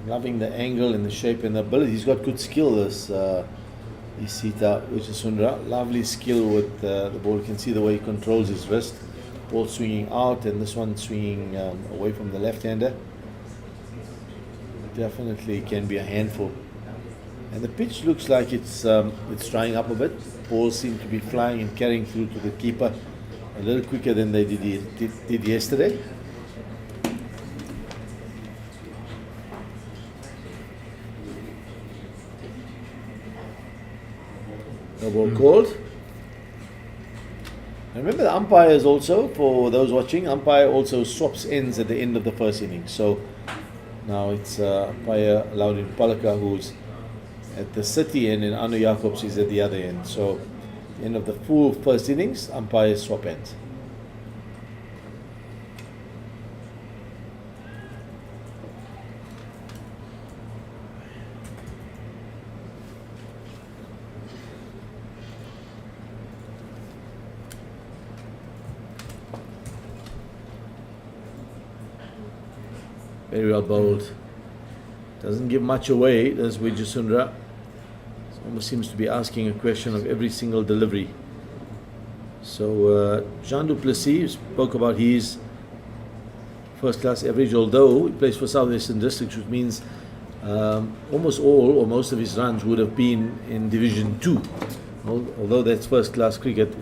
Loving the angle and the shape and the ability. He's got good skill, this Isita Wijasundra. Lovely skill with the ball. You can see the way he controls his wrist. Ball swinging out and this one swinging away from the left-hander. Definitely can be a handful. And the pitch looks like it's drying up a bit. Balls seem to be flying and carrying through to the keeper a little quicker than they did yesterday. No ball called. And remember the umpires also, for those watching, umpire also swaps ends at the end of the first inning. So now it's umpire Laudin Palaka who's at the city end and Anu Jacobs is at the other end. So end of the full first innings, umpires swap ends. Very well bowled. Doesn't give much away, does Wijasundra. Almost seems to be asking a question of every single delivery. So Jean Du Plessis spoke about his first class average, although he plays for Southwestern Districts, which means almost all or most of his runs would have been in Division 2. Although that's first class cricket,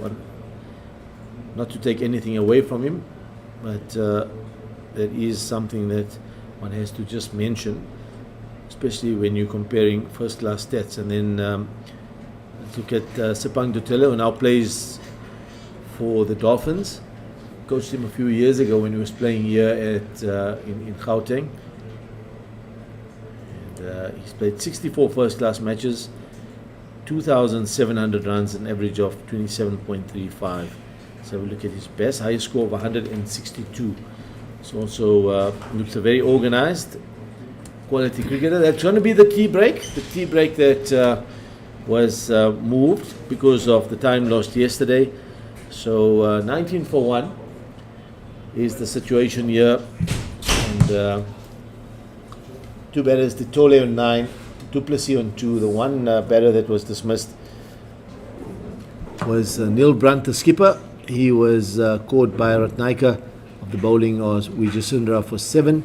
not to take anything away from him, but that is something that one has to just mention, especially when you're comparing first class stats. And then let's look at Sepang Dutele, who now plays for the Dolphins. Coached him a few years ago when he was playing here at in Gauteng. And he's played 64 first class matches, 2,700 runs, an average of 27.35. So we look at his best, highest score of 162. So also looks a very organized, quality cricketer. That's going to be the tea break. The tea break that was moved because of the time lost yesterday. So 19 for 1 is the situation here. And two batters, Titole on 9, Du Plessis on 2. The one batter that was dismissed was Neil Brunt, the skipper. He was caught by Ratnaika of the bowling of Wijasundra for 7.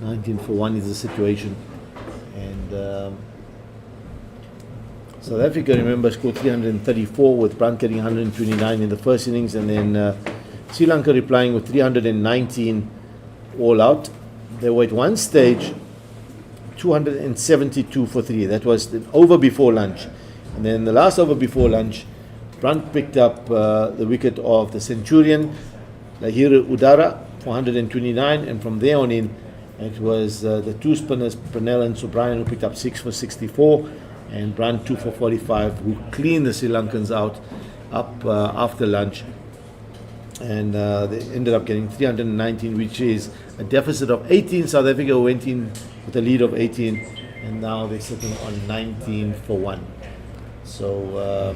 19 for 1 is the situation. And South Africa, remember, scored 334 with Brunt getting 129 in the first innings, and then Sri Lanka replying with 319 all out. They were at one stage 272 for 3. That was the over before lunch. And then the last over before lunch, Brunt picked up the wicket of the Centurion, Lahir Udara, for 129, and from there on in, it was the two spinners, Purnell and Subryan, who picked up 6 for 64, and Brunt 2 for 45, who cleaned the Sri Lankans out up after lunch. And they ended up getting 319, which is a deficit of 18. South Africa went in with a lead of 18, and now they're sitting on 19 for 1. So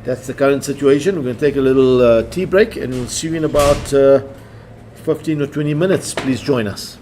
that's the current situation. We're going to take a little tea break, and we'll see you in about 15 or 20 minutes. Please join us.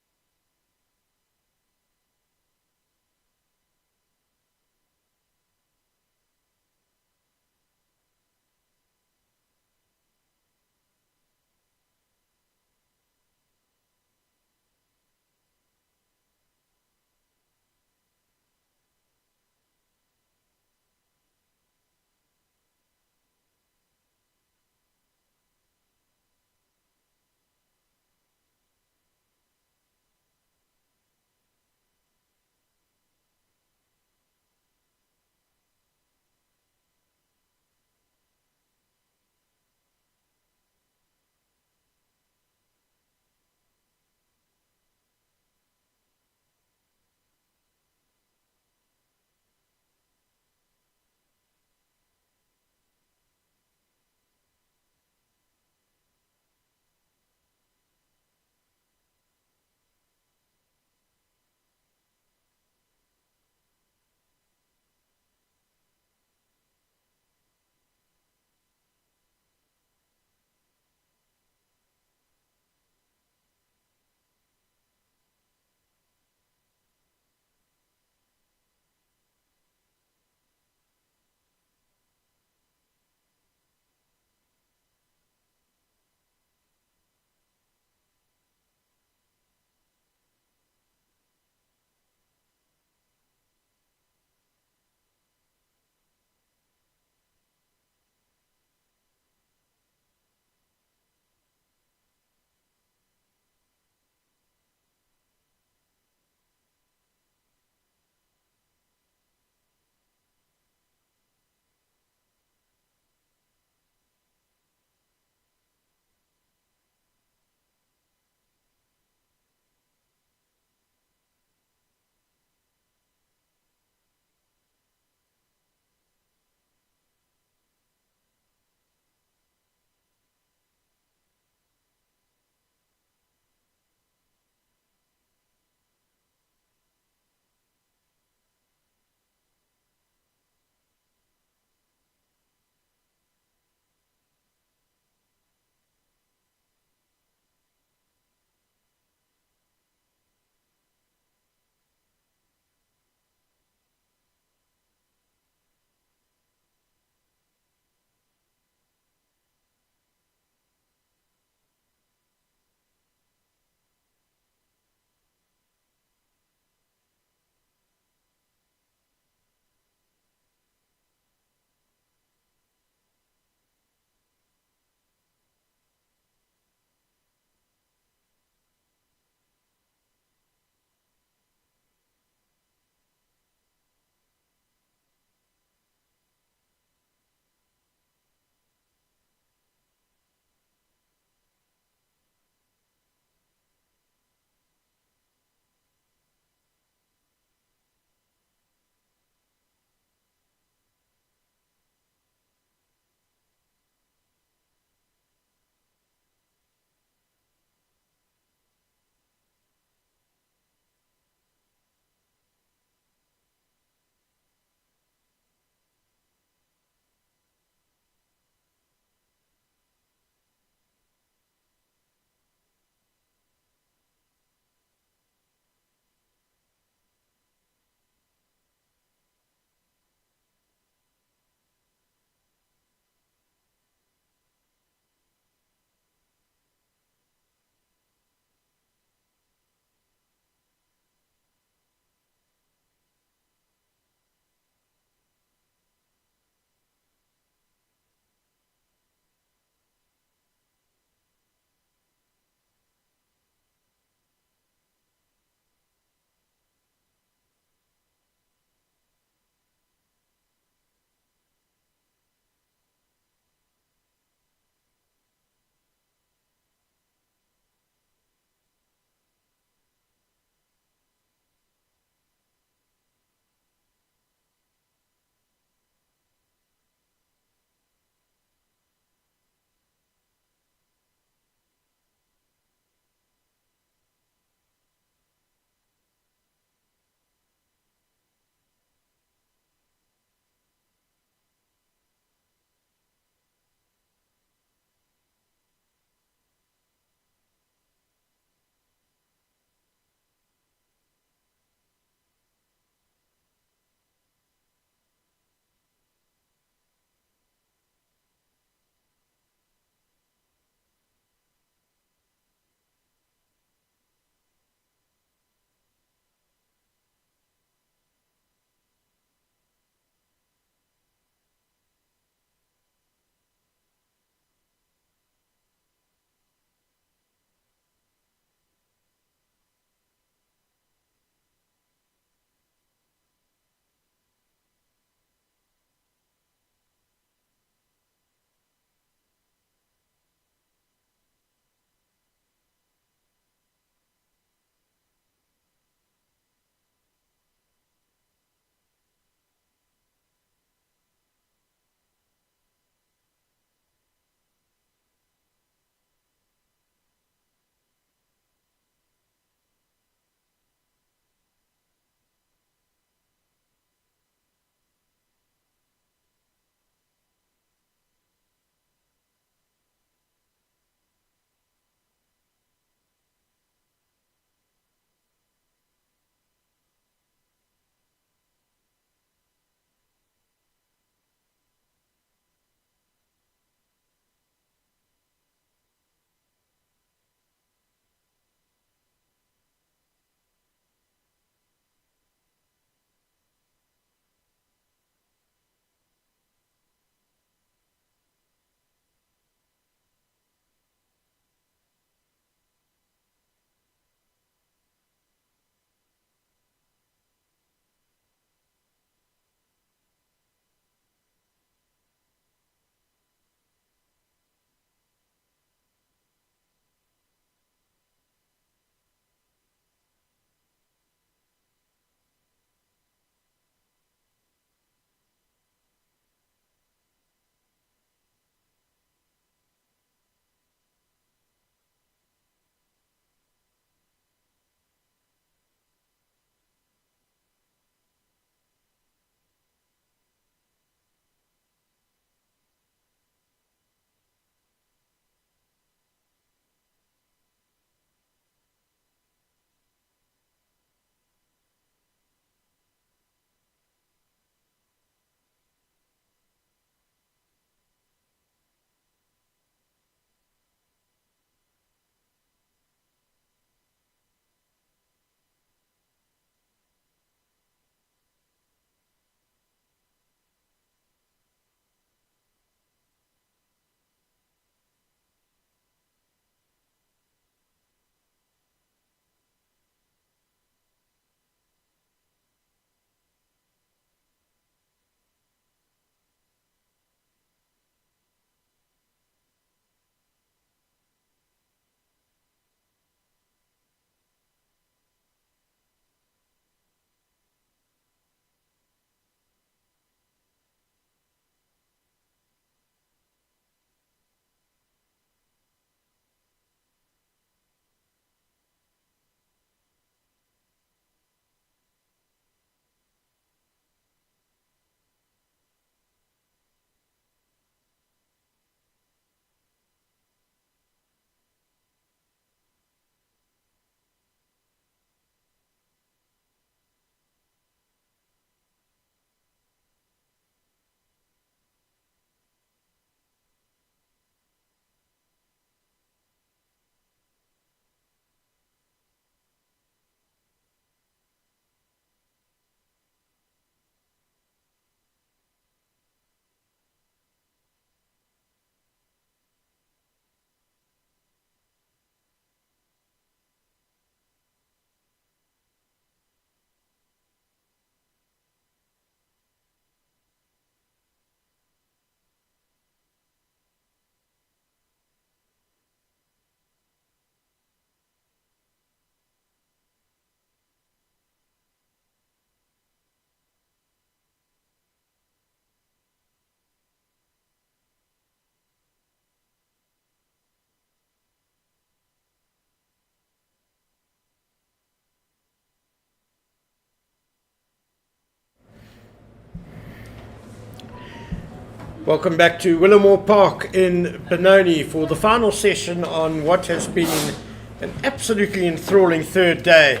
Welcome back to Willowmoore Park in Benoni for the final session on what has been an absolutely enthralling third day.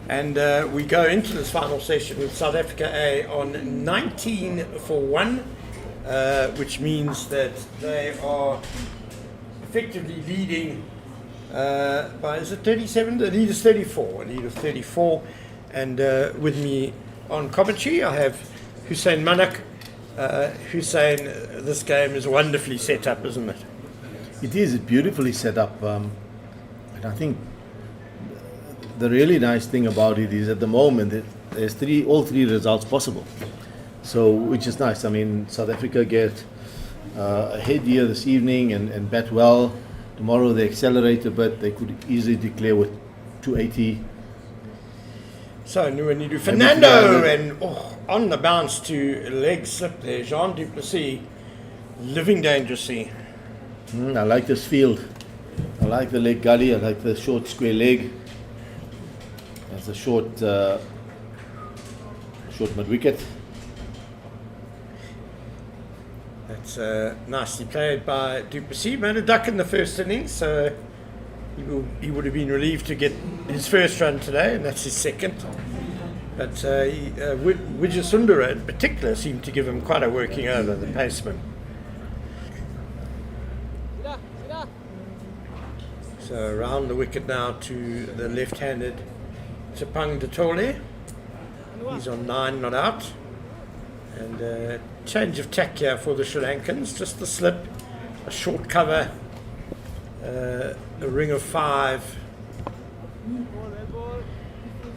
And we go into this final session with South Africa A on 19 for 1, which means that they are effectively leading by, is it 37? The lead is 34, a lead of 34. And with me on commentary, I have Hussein Manak. Hussein, this game is wonderfully set up, isn't it? It is beautifully set up, and I think the really nice thing about it is at the moment there's all three results possible. So, which is nice. I mean, South Africa get ahead here this evening and bat well. Tomorrow they accelerate a bit. They could easily declare with 280. So Nuanidu Fernando and on the bounce to leg slip there. Jean du Plessis living dangerously. I like this field. I like the leg gully. I like the short square leg. That's a short mid wicket. That's nicely played by du Plessis. Made a duck in the first innings, so he would have been relieved to get his first run today, and that's his second. But Wijasundara in particular seemed to give him quite a working over, the paceman. So around the wicket now to the left-handed Tsapang Detole. He's on 9, not out. And change of tack here for the Sri Lankans. Just the slip, a short cover, a ring of 5,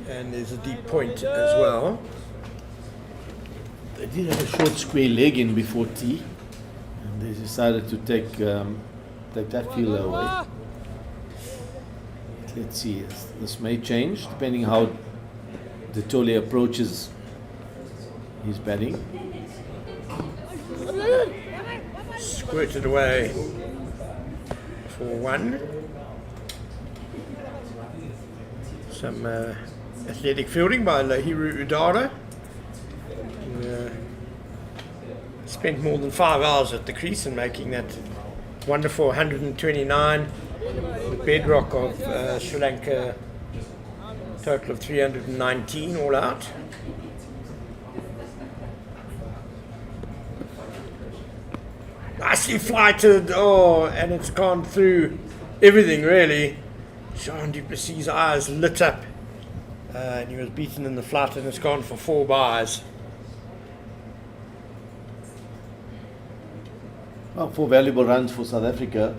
and there's a deep point as well. They did have a short square leg in before tea, and they decided to take that fielder away. Let's see, this may change depending how Detole approaches his batting. Squirted away for 1. Some athletic fielding by Lahiru Udara. Spent more than 5 hours at the crease and making that wonderful 129. The bedrock of Sri Lanka, total of 319 all out. Nicely flighted, and it's gone through everything really. Jean du Plessis' eyes lit up, and he was beaten in the flight, and it's gone for 4 byes. Well, 4 valuable runs for South Africa,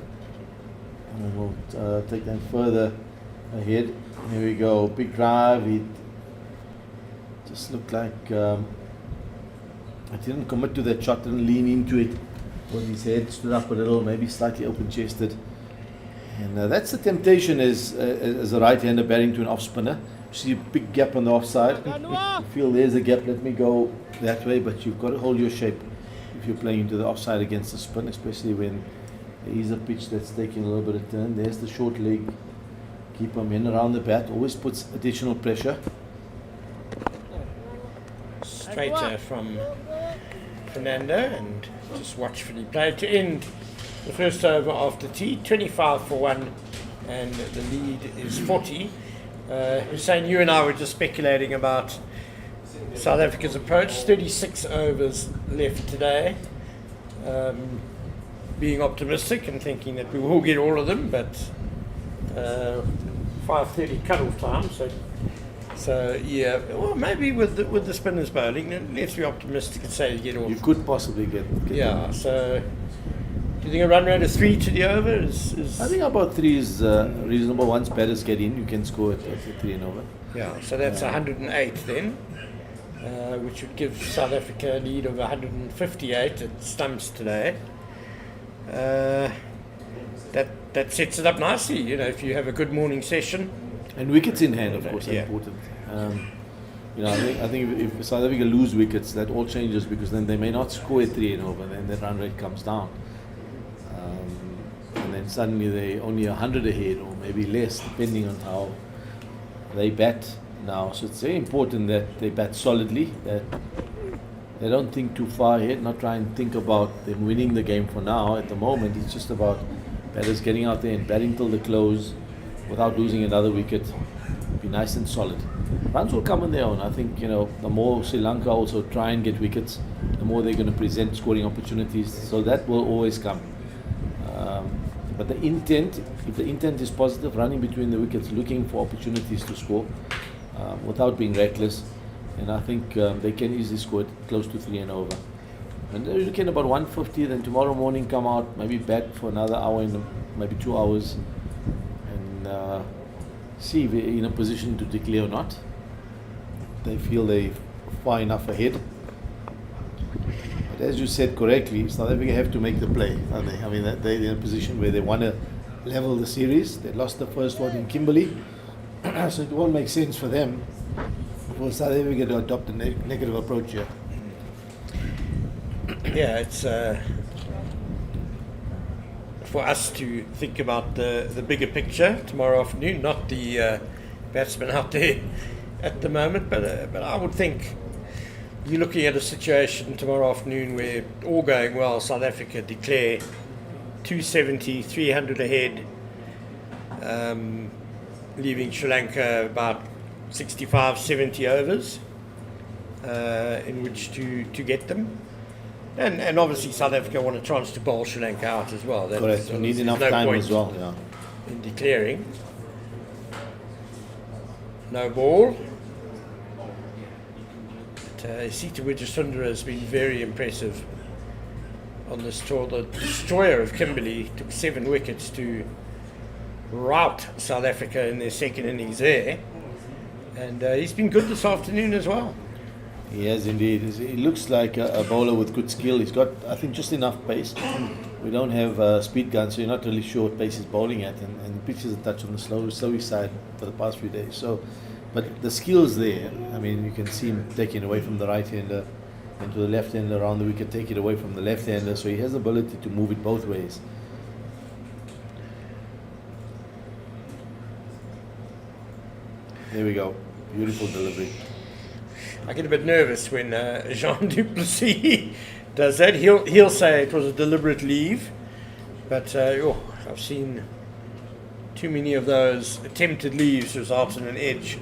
and we'll take them further ahead. Here we go, big drive. It just looked like I didn't commit to that shot, didn't lean into it. When his head stood up a little, maybe slightly open-chested, and that's the temptation as a right-hander batting to an off-spinner. You see a big gap on the offside. You feel there's a gap, let me go that way, but you've got to hold your shape if you're playing into the offside against the spin, especially when there is a pitch that's taking a little bit of turn. There's the short leg. Keep him in around the bat, always puts additional pressure. Straighter from Fernando, and just watchfully played to end the first over after tea. 25 for 1, and the lead is 40. Hussein, you and I were just speculating about South Africa's approach. 36 overs left today. Being optimistic and thinking that we will get all of them, but 5:30 cut-off time, so yeah, well, maybe with the spinners bowling, let's be optimistic and say you get all. You could possibly get yeah, so do you think a run rate of 3 to the over is I think about 3 is reasonable. Once batters get in, you can score at 3 and over. yeah, so that's 108 then, which would give South Africa a lead of 158 at stumps today. That sets it up nicely, you know, if you have a good morning session. And wickets in hand, of course, are Yeah. important. I think if South Africa lose wickets, that all changes, because then they may not score at 3 and over, then the run rate comes down. And then suddenly they're only 100 ahead, or maybe less, depending on how they bat now. So it's very important that they bat solidly, that They don't think too far ahead, not try and think about them winning the game for now. At the moment, it's just about batters getting out there and batting till the close without losing another wicket. Be nice and solid. Runs will come on their own. I think, the more Sri Lanka also try and get wickets, the more they're going to present scoring opportunities. So that will always come. But the intent, if the intent is positive, running between the wickets, looking for opportunities to score without being reckless, and I think they can easily score it close to 3 and over. And they're looking about 150, then tomorrow morning come out, maybe bat for another hour, maybe 2 hours, and see if they're in a position to declare or not. They feel they're far enough ahead. But as you said correctly, South Africa have to make the play, aren't they? I mean, they're in a position where they want to level the series. They lost the first one in Kimberley, so it won't make sense for them for South Africa to adopt a negative approach here. Yeah, it's for us to think about the bigger picture tomorrow afternoon, not the batsmen out there at the moment. But I would think you're looking at a situation tomorrow afternoon where, all going well, South Africa declare 270, 300 ahead, leaving Sri Lanka about 65, 70 overs in which to get them. And obviously South Africa want a chance to bowl Sri Lanka out as well. Correct, you need enough time as well. Yeah. In declaring. No ball. But Sita Wijasundara has been very impressive on this tour. The destroyer of Kimberley took 7 wickets to rout South Africa in their second innings there. And he's been good this afternoon as well. He has indeed. He looks like a bowler with good skill. He's got, I think, just enough pace. We don't have speed guns, so you're not really sure what pace he's bowling at. And the pitch is a touch on the slowy side for the past few days. So, but the skill's there. I mean, you can see him taking away from the right-hander and to the left-hander around the wicket, take it away from the left-hander. So he has the ability to move it both ways. There we go. Beautiful delivery. I get a bit nervous when Jean du Plessis does that. He'll say it was a deliberate leave, but I've seen too many of those attempted leaves result in an edge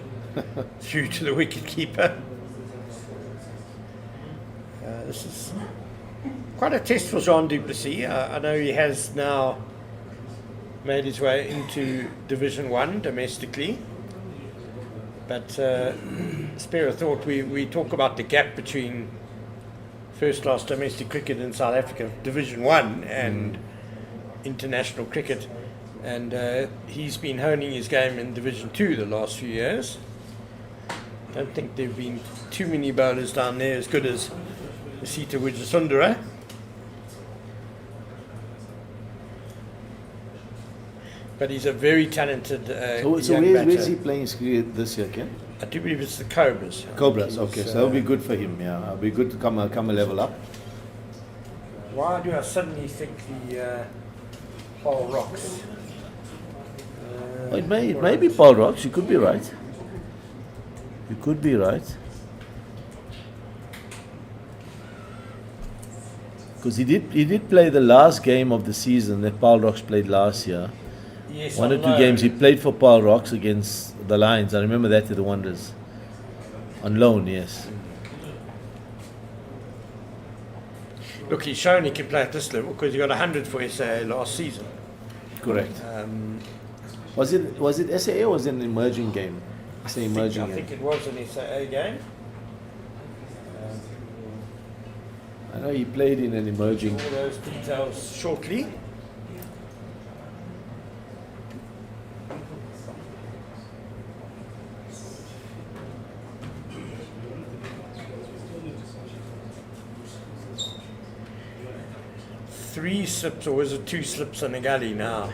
through to the wicket keeper. This is quite a test for Jean du Plessis. I know he has now made his way into Division 1 domestically. But spare a thought, we talk about the gap between first-class domestic cricket in South Africa, Division 1 and international cricket. And he's been honing his game in Division 2 the last few years. I don't think there have been too many bowlers down there as good as Sita Wijasundara. But he's a very talented So young batter. where's he playing his career this year, Ken? I do believe it's the Cobras. Cobras, okay. So that'll be good for him, yeah. It'll be good to come a level up. Why do I suddenly think the Paul Rocks? It may be Paul Rocks. You could be right. You could be right. Because he did play the last game of the season that Paul Rocks played last year. Yes, One or two games he played for Paul Rocks against the Lions. I remember that at the Wonders. On loan, yes. Look, he's shown he can play at this level because he got 100 for SA last season. Correct. Was it SAA or was it an emerging game? It's an emerging I think it was an SAA game. I know he played in an emerging. All those details shortly. Three slips, or was it 2 slips in a gully now?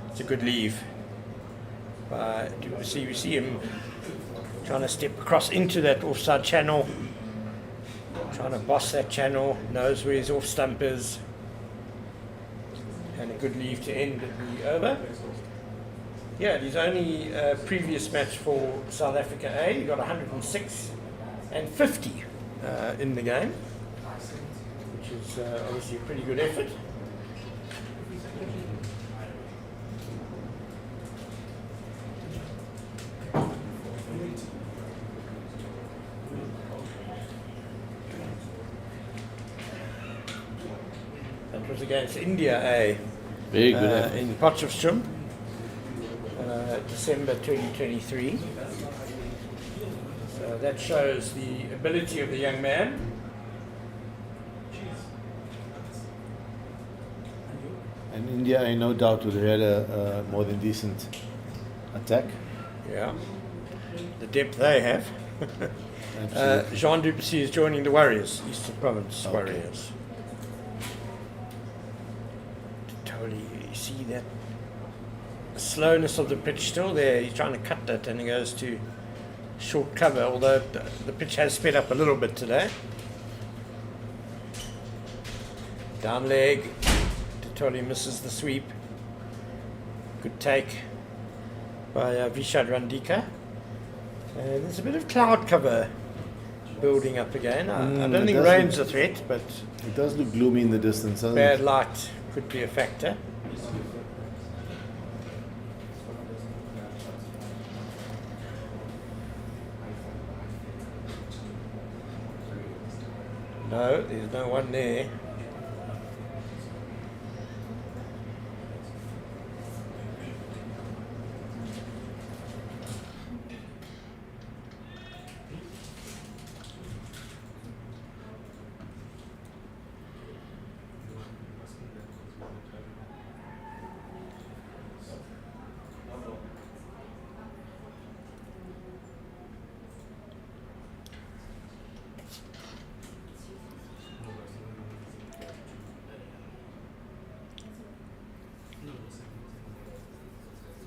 It's a good leave. We see him trying to step across into that offside channel, trying to boss that channel, knows where his off stump is, and a good leave to end the over. Yeah, his only previous match for South Africa A, he got 106 and 50 in the game, which is obviously a pretty good effort. That was against India A. Very good effort. In Potchefstroom, December 2023. So that shows the ability of the young man. And India, I no doubt, would have had a more than decent attack. Yeah, the depth they have. Absolutely. Jean Duplessis is joining the Warriors, Eastern Province Okay. Warriors. Totally, you see that slowness of the pitch still there. He's trying to cut that and he goes to short cover, although the pitch has sped up a little bit today. Down leg, totally misses the sweep. Good take by Vishad Randika. And there's a bit of cloud cover building up again. I don't it think does rain's a look- threat, but It does look gloomy in the distance, doesn't bad it? light could be a factor. No, there's no one there.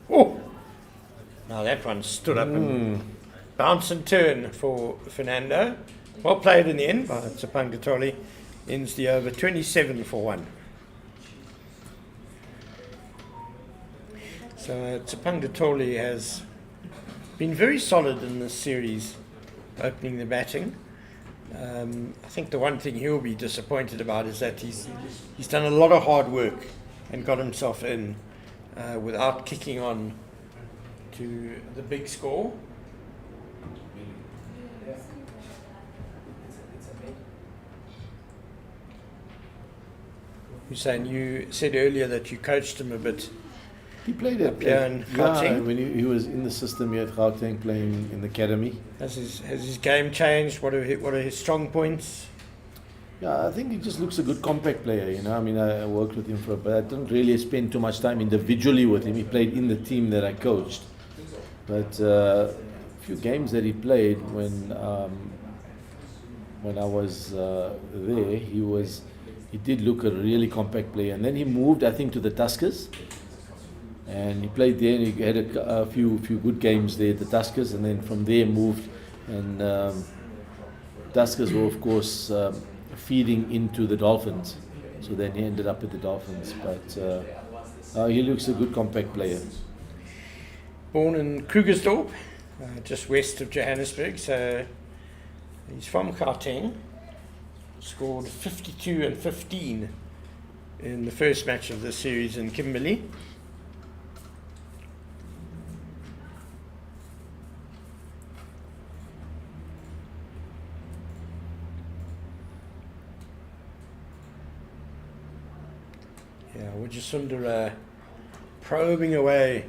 Oh! Now that one stood up and bounce and turn for Fernando. Well played in the end by Tsapang Gatoli. Ends the over 27 for 1. So Tsapang Gatoli has been very solid in this series, opening the batting. I think the one thing he'll be disappointed about is that he's done a lot of hard work and got himself in without kicking on to the big score. Hussein, you said earlier that you coached him a bit. He played at Here in Gauteng. when he was in the system here at Gauteng playing in the academy. Has his game changed? What are his strong points? Yeah, I think he just looks a good compact player, you know. I mean, I worked with him for a bit. I didn't really spend too much time individually with him. He played in the team that I coached. But a few games that he played when I was there, he did look a really compact player. And then he moved, I think, to the Tuskers. And he played there and he had a few good games there at the Tuskers. And then from there moved. And Tuskers were, of course, feeding into the Dolphins. So then he ended up at the Dolphins. But he looks a good compact player. Born in Krugersdorp, just west of Johannesburg. So he's from Gauteng. Scored 52 and 15 in the first match of the series in Kimberley. Yeah, Wijasundara probing away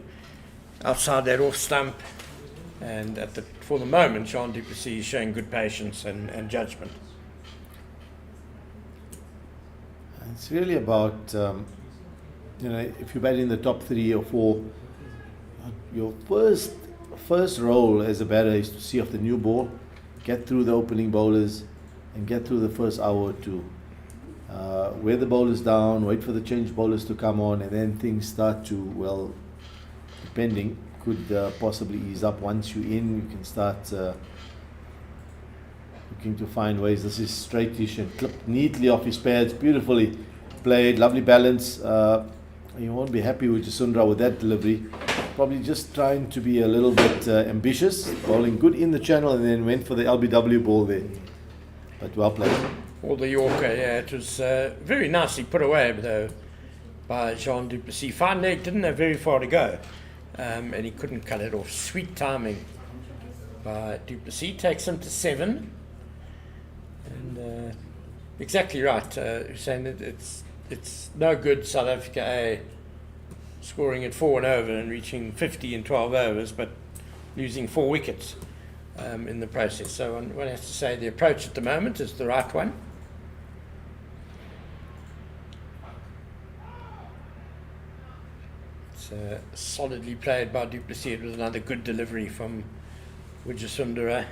outside that off stump, and for the moment, Jean Duplessis is showing good patience and judgment. It's really about, if you bat in the top 3 or 4, your first role as a batter is to see off the new ball, get through the opening bowlers, and get through the first hour or two. Wear the bowlers down, wait for the change bowlers to come on, and then things start to, well, depending, could possibly ease up. Once you're in, you can start looking to find ways. This is straightish and clipped neatly off his pads, beautifully played, lovely balance. You won't be happy with Jasundra with that delivery. probably just trying to be a little bit ambitious, bowling good in the channel, and then went for the LBW ball there. But well played. Or the Yorker, yeah, it was very nicely put away though by Jean du Plessis. Fine leg, didn't have very far to go, and he couldn't cut it off. Sweet timing by du Plessis, takes him to 7. And exactly right, saying that it's no good South Africa A scoring at 4 and over and reaching 50 in 12 overs, but losing 4 wickets in the process. So one has to say the approach at the moment is the right one. It's solidly played by du Plessis. It was another good delivery from Wijasundara.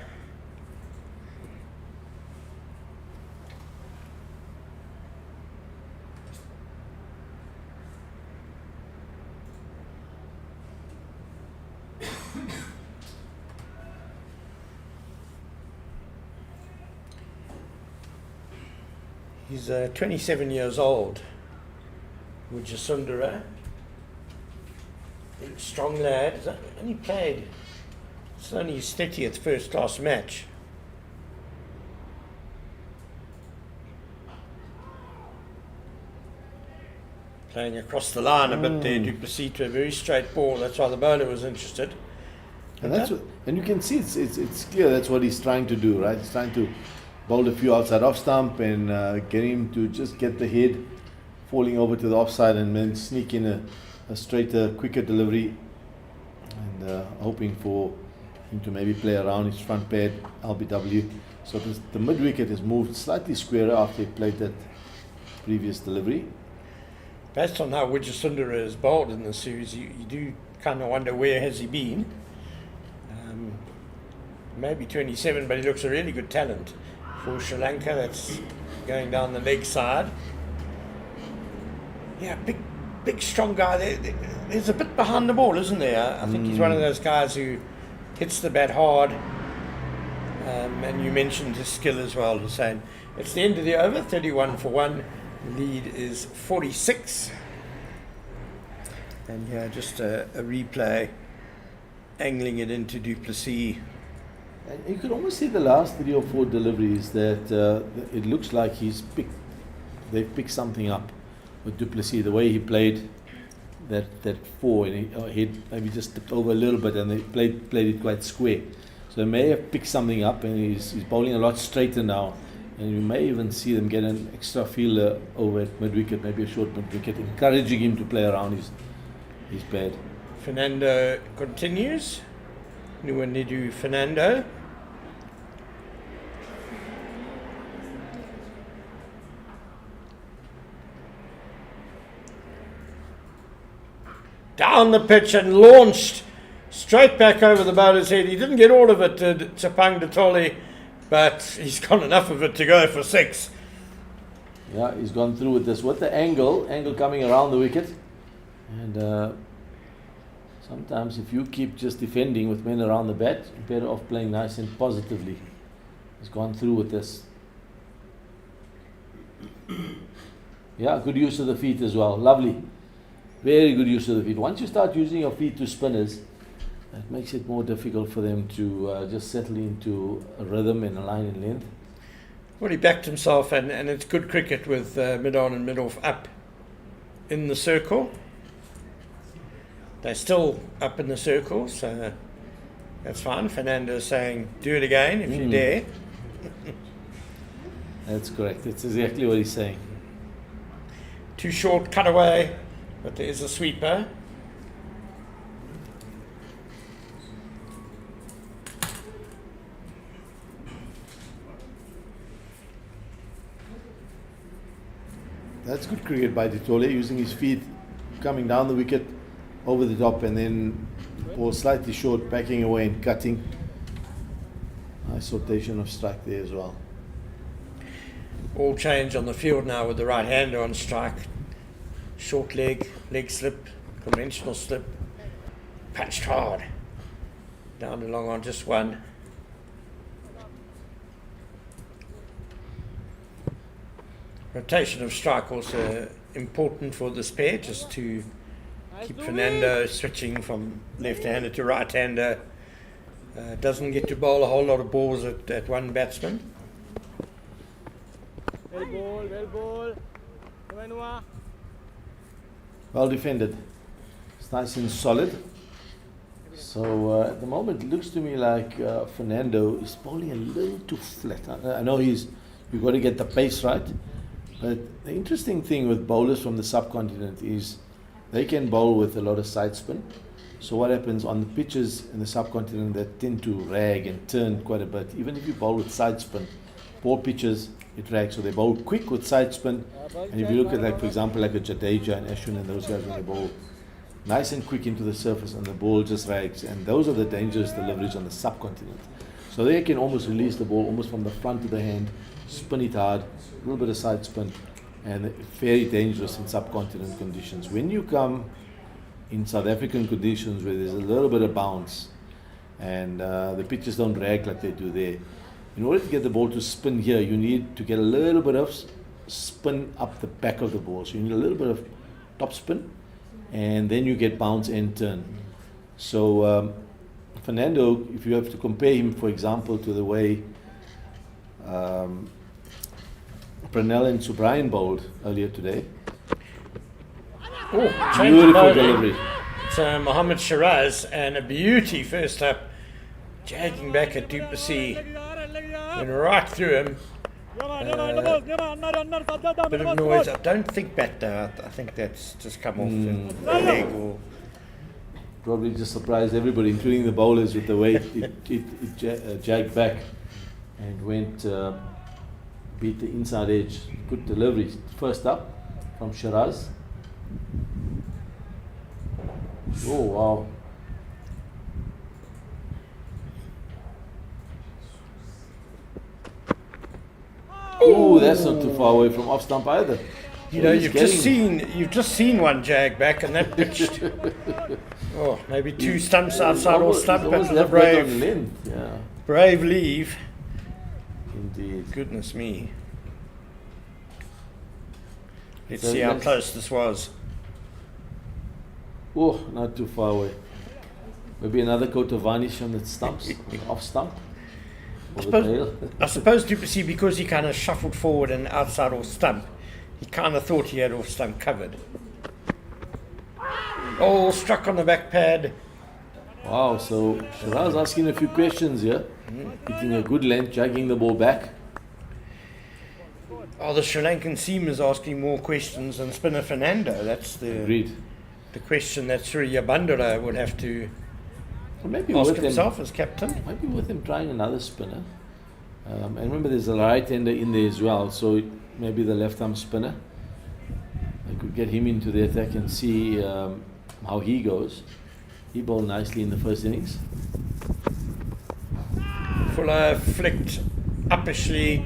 He's 27 years old, Wijasundara. Strong lad. He's only played, it's only his 30th first class match. Playing across the line a bit there, du Plessis to a very straight ball. That's why the bowler was interested. And that's what, and you can see it's clear that's what he's trying to do, right? He's trying to bowl a few outside off stump and get him to just get the head falling over to the offside and then sneak in a straighter, quicker delivery, and hoping for him to maybe play around his front pad LBW. So the mid wicket has moved slightly squarer after he played that previous delivery. Based on how Wijasundara is bowled in the series, you do kind of wonder where has he been. Maybe 27, but he looks a really good talent for Sri Lanka. That's going down the leg side. Yeah, big strong guy. There's a bit behind the ball, isn't there? I think he's one of those guys who hits the bat hard. And you mentioned his skill as well, Hussein. It's the end of the over, 31 for 1. Lead is 46. And yeah, just a replay, angling it into du Plessis. And you could almost see the last 3 or 4 deliveries that it looks like they've picked something up with du Plessis, the way he played that 4, and he maybe just tipped over a little bit, and they played it quite square. So they may have picked something up, and he's bowling a lot straighter now, and you may even see them get an extra fielder over at mid wicket, maybe a short mid wicket, encouraging him to play around his pad. Fernando continues. Nuanidu Fernando. Down the pitch and launched straight back over the bowler's head. He didn't get all of it to Tsapang Datoli, but he's got enough of it to go for 6. Yeah, he's gone through with this, with the angle coming around the wicket. And sometimes if you keep just defending with men around the bat, you're better off playing nice and positively. He's gone through with this. Yeah, good use of the feet as well. Lovely. Very good use of the feet. Once you start using your feet to spinners, it makes it more difficult for them to just settle into a rhythm and a line in length. Well, he backed himself, and it's good cricket with mid-on and mid-off up in the circle. They're still up in the circle, so that's fine. Fernando's saying, do it again if you dare. That's correct. That's exactly what he's saying. Too short, cut away, but there is a sweeper. That's good cricket by Ditole, using his feet, coming down the wicket, over the top, and then ball slightly short, backing away and cutting. Nice rotation of strike there as well. All change on the field now with the right hander on strike. Short leg slip, conventional slip, punched hard. Down and long on just one. Rotation of strike also important for this pair, just to keep Fernando switching from left-hander to right-hander. Doesn't get to bowl a whole lot of balls at one batsman. Well ball, well ball. Nuwa. Well defended. It's nice and solid. So at the moment, it looks to me like Fernando is bowling a little too flat. I know you've got to get the pace right, but the interesting thing with bowlers from the subcontinent is they can bowl with a lot of side spin. So what happens on the pitches in the subcontinent that tend to rag and turn quite a bit, even if you bowl with side spin, ball pitches, it rags. So they bowl quick with side spin. And if you look at, like, for example, like a Jadeja and Ashwin and those guys, when they bowl nice and quick into the surface and the ball just rags, and those are the dangerous deliveries on the subcontinent. So they can almost release the ball almost from the front of the hand, spin it hard, a little bit of side spin, and very dangerous in subcontinent conditions. When you come in South African conditions where there's a little bit of bounce and the pitches don't rag like they do there, in order to get the ball to spin here, you need to get a little bit of spin up the back of the ball. So you need a little bit of top spin, and then you get bounce and turn. So Fernando, if you have to compare him, for example, to the way Pranel and Subrayan bowled earlier today. Oh, Beautiful delivery. It's Mohammad Shiraz, and a beauty first up, jagging back at Duplessis, went right through him. Bit of noise. I don't think that. I think that's just come off the leg, or Probably just surprised everybody, including the bowlers, with the way it jagged back and went beat the inside edge. Good delivery. First up from Shiraz. Oh wow. Oh, that's not too far away from off stump either. you know, you've just seen one jag back, and that pitched. Oh, maybe two stumps outside or stump. That was a brave leave. Indeed. Goodness me. Let's So see how let's- close this was. Oh, not too far away. Maybe another coat of varnish on the stumps, off stump. Or the Suppose- tail. I suppose Duplessis, because he kind of shuffled forward and outside off stump, he kind of thought he had off stump covered. Oh, struck on the back pad. Wow, so Shiraz asking a few questions here. Hitting a good length, jagging the ball back. Oh, the Sri Lankan seamer's asking more questions than spinner Fernando. That's the Agreed. question that Surya Bandara would have to Well, maybe ask with him, himself as captain. maybe with him trying another spinner. And remember, there's a right-hander in there as well, so maybe the left-arm spinner. I could get him into the attack and see how he goes. He bowled nicely in the first innings. Fuller flicked uppishly,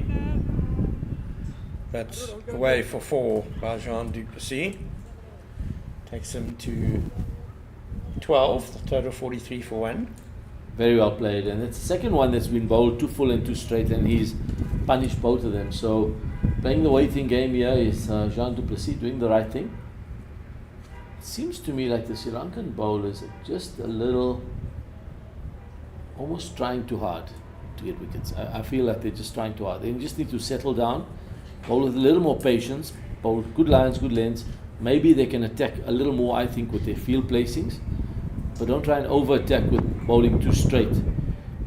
but away for 4 by Jean Duplessis. Takes him to 12, the total 43 for 1. Very well played, and it's the second one that's been bowled too full and too straight, and he's punished both of them. So playing the waiting game here is Jean Duplessis doing the right thing. It seems to me like the Sri Lankan bowlers are just a little, almost trying too hard to get wickets. I feel like they're just trying too hard. They just need to settle down, bowl with a little more patience, bowl good lines, good lengths. Maybe they can attack a little more, I think, with their field placings. But don't try and over-attack with bowling too straight,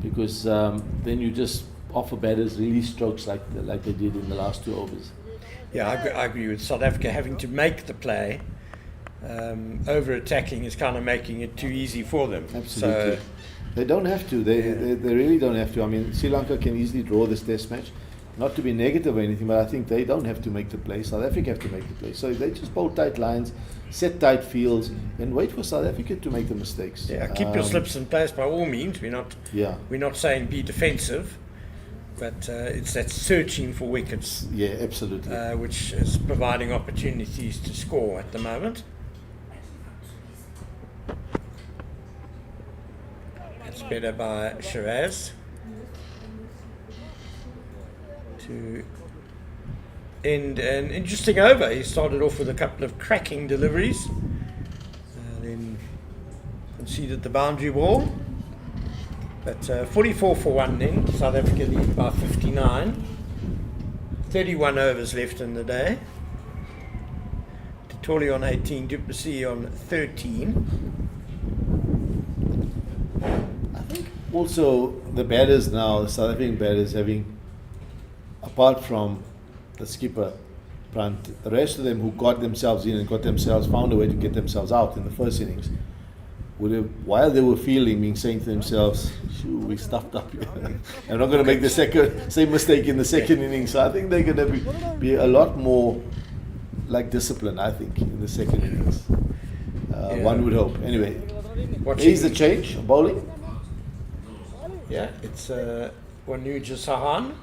because then you just offer batters release strokes like they did in the last 2 overs. Yeah, I agree with South Africa having to make the play. Over-attacking is kind of making it too easy for them. Absolutely. So, They don't have to. They really don't have to. I mean, Sri Lanka can easily draw this test match. Not to be negative or anything, but I think they don't have to make the play. South Africa have to make the play. So if they just bowl tight lines, set tight fields, and wait for South Africa to make the mistakes. yeah, keep your slips in place by all means. Yeah. We're not saying be defensive, but it's that searching for wickets, Yeah, absolutely. which is providing opportunities to score at the moment. That's better by Shiraz to end an interesting over. He started off with a couple of cracking deliveries. conceded the boundary ball. But 44 for 1 then. South Africa lead by 59. 31 overs left in the day. Tolly on 18, Du Plessis on 13. I think also the batters now, the South African batters having, apart from the skipper, Brandt, the rest of them who got themselves in and found a way to get themselves out in the first innings, would have, while they were fielding, been saying to themselves, "Shoo, we stuffed up here. I'm not going to make the same mistake in the second innings." So I think they're going to be a lot more like discipline, I think, in the second innings. One would hope. Anyway, here's the change of bowling. Yeah, it's Wanuja Sahan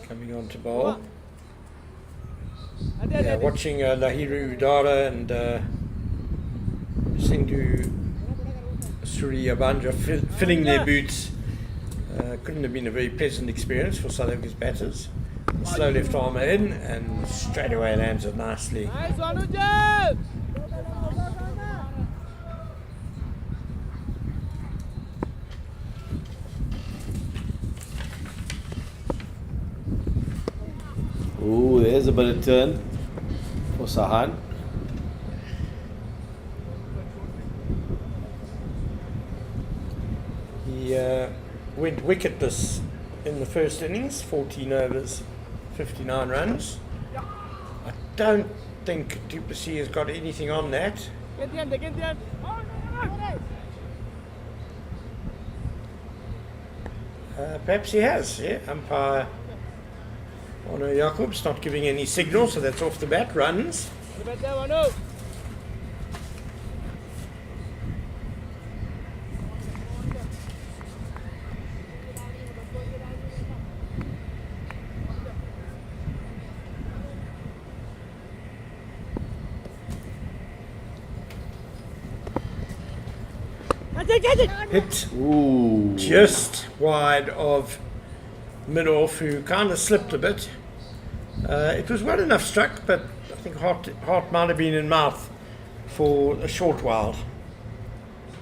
coming on to bowl. Yeah, watching Lahiru Udara and Sindhu Suriyabanja filling their boots. Couldn't have been a very pleasant experience for South Africa's batters. Slow left armour in and straight away lands it nicely. Nice one, Ujjal! Ooh, there's a bit of turn for Sahan. He went wicketless in the first innings, 14 overs, 59 runs. I don't think Du Plessis has got anything on that. Perhaps he has, yeah. Umpire Ono Jacobs not giving any signal, so that's off the bat, runs. Hit Ooh. just wide of mid-off, who kind of slipped a bit. It was well enough struck, but I think heart might have been in mouth for a short while.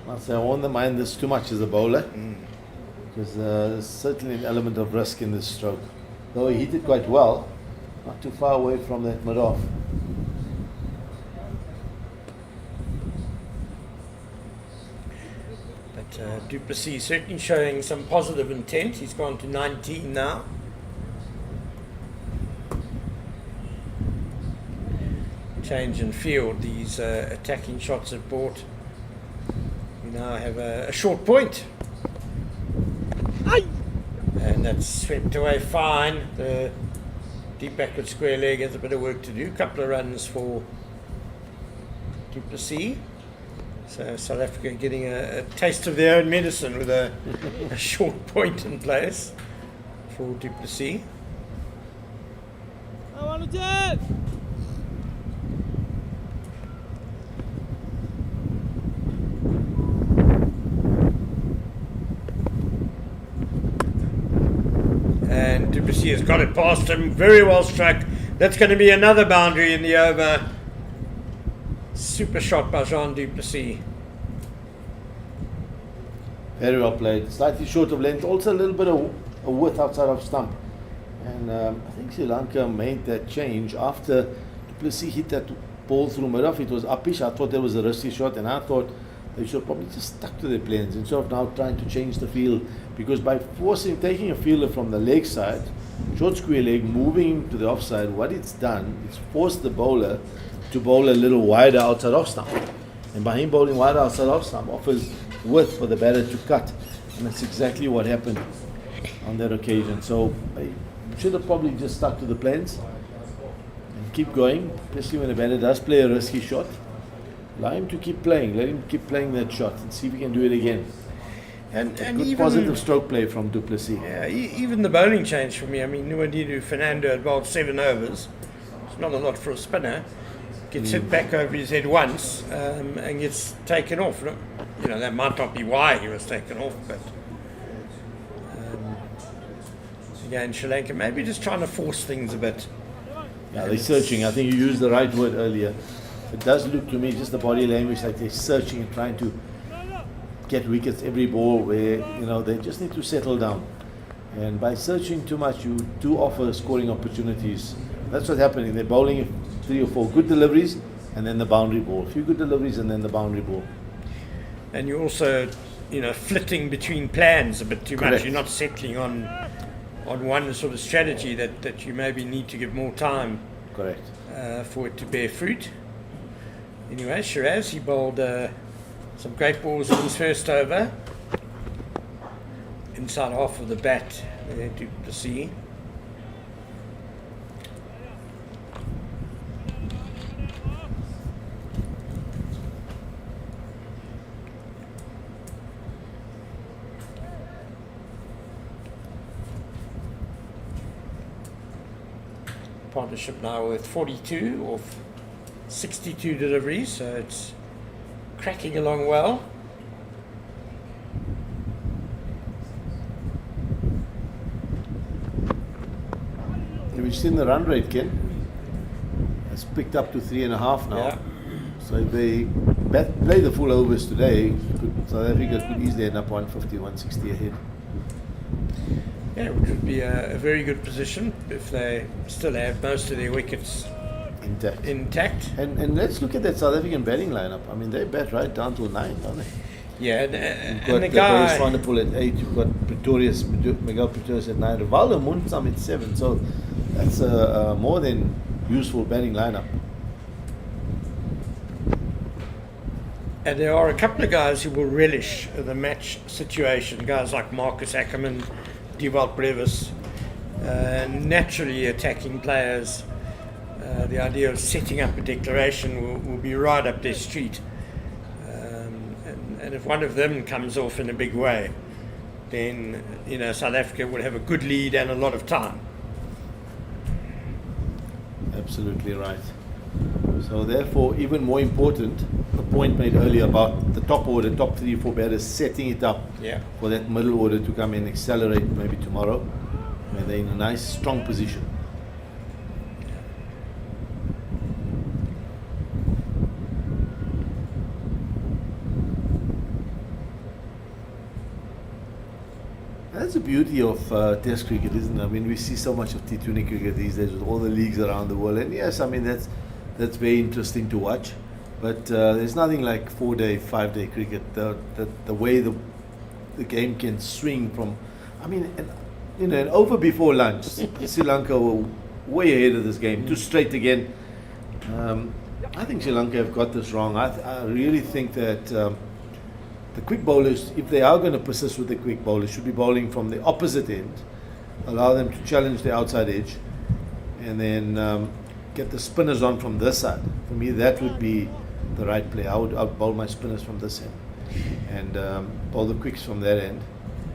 I'll say I won't mind this too much as a bowler, because there's certainly an element of risk in this stroke. Though he hit it quite well, not too far away from that mid-off. Du Plessis certainly showing some positive intent. He's gone to 19 now. Change in field. These attacking shots have brought. We now have a short point. And that's swept away fine. The deep backward square leg has a bit of work to do. Couple of runs for Du Plessis. So South Africa getting a taste of their own medicine with a short point in place for Du Plessis. And Du Plessis has got it past him, very well struck. That's going to be another boundary in the over. Super shot by Jean Du Plessis. Very well played. Slightly short of length. Also a little bit of a width outside of stump. And I think Sri Lanka made that change after Du Plessis hit that ball through mid-off. It was uppish. I thought that was a risky shot, and I thought they should probably just stuck to their plans instead of now trying to change the field. Because by taking a fielder from the leg side, short square leg, moving to the offside, what it's done, it's forced the bowler to bowl a little wider outside off stump. And by him bowling wider outside off stump offers width for the batter to cut. And that's exactly what happened on that occasion. So I should have probably just stuck to the plans and keep going, especially when the batter does play a risky shot. Allow him to keep playing. Let him keep playing that shot and see if he can do it again. And Good even positive stroke play from Du Plessis. Yeah, even the bowling change for me. I mean, Nuadidu Fernando had bowled 7 overs. It's not a lot for a spinner. Gets hit back over his head once and gets taken off. You know, that might not be why he was taken off, but again, Sri Lanka maybe just trying to force things a bit. Yeah, they're searching. I think you used the right word earlier. it does look to me, just the body language, like they're searching and trying to get wickets every ball, where they just need to settle down. And by searching too much, you do offer scoring opportunities. That's what's happening. They're bowling 3 or 4 good deliveries and then the boundary ball. A few good deliveries and then the boundary ball. And you're also, flitting between plans a bit too Correct. much. You're not settling on one sort of strategy that you maybe need to give more time Correct. for it to bear fruit. Anyway, Shiraz, he bowled some great balls in his first over. Inside half of the bat there to see. Partnership now with 42 or 62 deliveries, so it's cracking along well. Have you seen the run rate, Ken? It's picked up to 3.5 now. Yeah. So if they play the full overs today, South Africa could easily end up 150, 160 ahead. Yeah, which would be a very good position if they still have most of their wickets intact. And let's look at that South African batting lineup. I mean, they bat right down to 9, don't they? Yeah, You've and got the Barry guy. Swanepoel at 8, you've got Miguel Pretorius at 9, Rivaldo Munzam at 7. So that's a more than useful batting lineup. And there are a couple of guys who will relish the match situation. Guys like Marcus Ackerman, Dewald Brevis, naturally attacking players. The idea of setting up a declaration will be right up their street. And if one of them comes off in a big way, then South Africa will have a good lead and a lot of time. Absolutely right. So therefore, even more important, the point made earlier about the top order, top 3 or 4 batters setting it up for that middle order to come and accelerate maybe tomorrow. When they're in a nice, strong position. That's the beauty of Test cricket, isn't it? I mean, we see so much of T20 cricket these days with all the leagues around the world, and yes, I mean that's very interesting to watch. But there's nothing like 4-day, 5-day cricket. The way the game can swing from, I mean, an over before lunch. Sri Lanka were way ahead of this game. 2 straight again. I think Sri Lanka have got this wrong. I really think that. The quick bowlers, if they are going to persist with the quick bowlers, should be bowling from the opposite end, allow them to challenge the outside edge, and then get the spinners on from this side. For me, that would be the right play. I would bowl my spinners from this end and bowl the quicks from that end,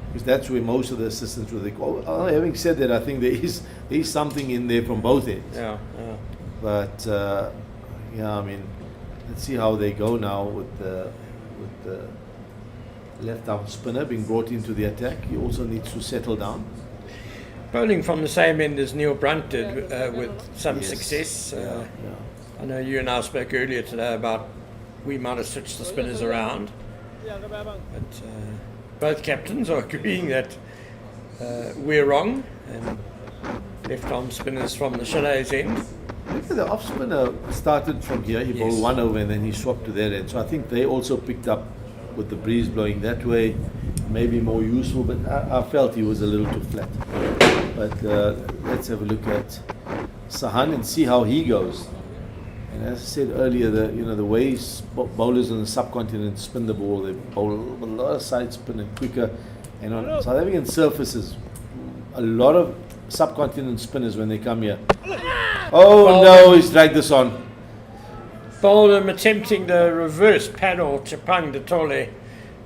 because that's where most of the assistants will go. Having said that, I think there is something in there from both ends. Yeah. But I mean, let's see how they go now with the left-arm spinner being brought into the attack. He also needs to settle down. Bowling from the same end as Neil Brunt did with some success. I know you and I spoke earlier today about we might have switched the spinners around. But both captains are agreeing that we're wrong, and left-arm spinners from the Chalet's end. The off spinner started from here. He bowled 1 over and then he swapped to that end. So I think they also picked up with the breeze blowing that way, maybe more useful, but I felt he was a little too flat. But let's have a look at Sahan and see how he goes. And as I said earlier, the way bowlers on the subcontinent spin the ball, they bowl a lot of side spin and quicker. And on South African surfaces, a lot of subcontinent spinners when they come here. Oh no, he's dragged this on. Bowled attempting the reverse paddle, Chapang de Tole.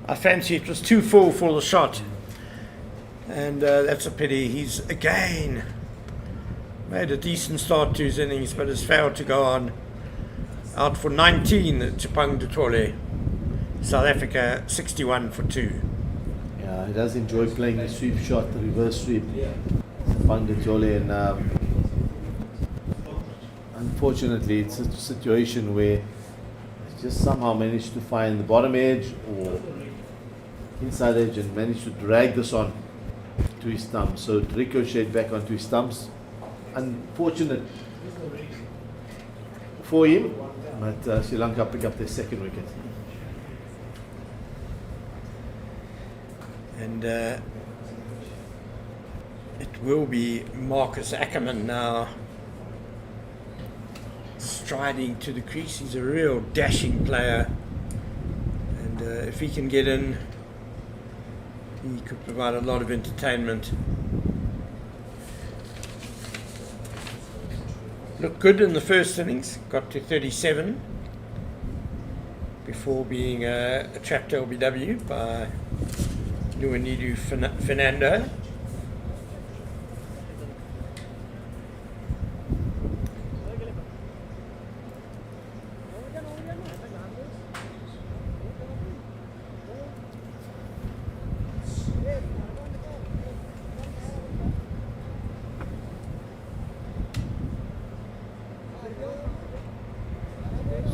I fancy it was too full for the shot. And that's a pity. He's again made a decent start to his innings, but has failed to go on. Out for 19, Chapang de Tole. South Africa 61 for 2. Yeah, he does enjoy playing the sweep shot, the reverse sweep. Chapang de Tole, and unfortunately, it's a situation where just somehow managed to find the bottom edge or inside edge and managed to drag this on to his thumbs. So it ricocheted back onto his thumbs. Unfortunate for him, but Sri Lanka pick up their second wicket. And it will be Marcus Ackerman now striding to the crease. He's a real dashing player, and if he can get in, he could provide a lot of entertainment. Looked good in the first innings, got to 37 before being a trapped LBW by Nuanidu Fernando.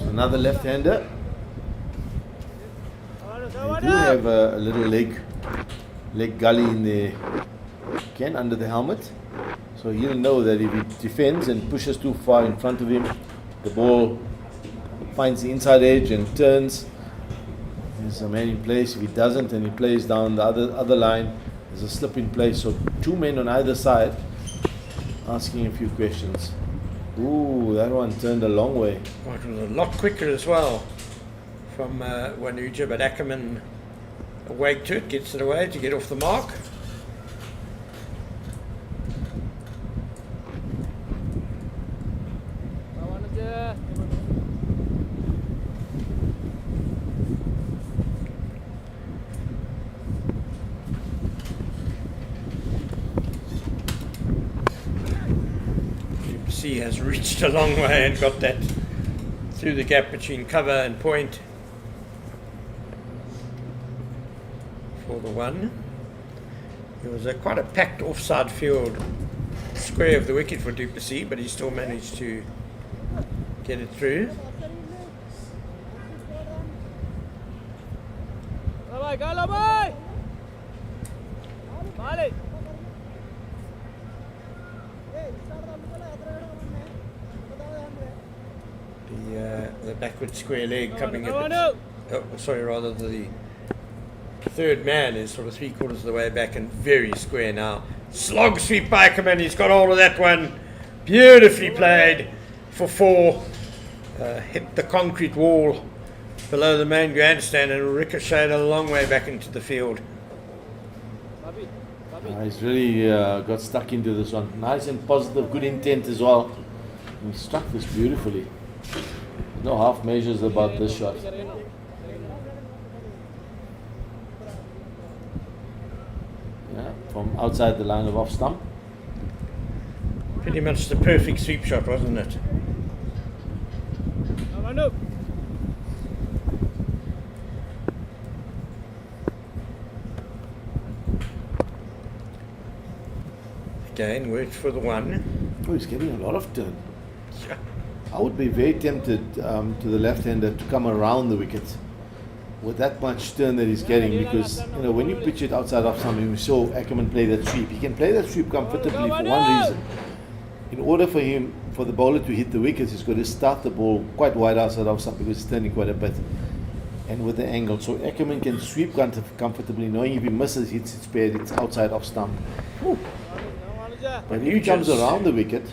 Another left-hander. They do have a little leg gully in there, again under the helmet, so he'll know that if he defends and pushes too far in front of him, the ball finds the inside edge and turns. There's a man in place. If he doesn't and he plays down the other line, there's a slip in place. So two men on either side asking a few questions. Ooh, that one turned a long way. Oh, it was a lot quicker as well from Wanuja, but Ackerman awake to it, gets it away to get off the mark. He has reached a long way and got that through the gap between cover and point for the one. It was quite a packed offside field, square of the wicket for Du Plessis, but he still managed to get it through. The backward square leg coming a bit. Rather the third man is sort of 3/4 of the way back and very square now. Slog sweep by Ackerman. He's got hold of that one. Beautifully played for 4. Hit the concrete wall below the main grandstand and ricocheted a long way back into the field. He's really got stuck into this one. Nice and positive, good intent as well. He struck this beautifully. No half measures about this shot. Yeah, from outside the line of off stump. Pretty much the perfect sweep shot, wasn't it? Again, worked for the one. Oh, he's getting a lot of turn. Yeah. I would be very tempted to the left-hander to come around the wicket with that much turn that he's getting, because when you pitch it outside off stump, we saw Ackerman play that sweep. He can play that sweep comfortably for one reason. In order for the bowler to hit the wickets, he's got to start the ball quite wide outside off stump because it's turning quite a bit, and with the angle. So Ackerman can sweep comfortably, knowing if he misses, hits its paired, it's outside off stump. But if he comes around the wicket,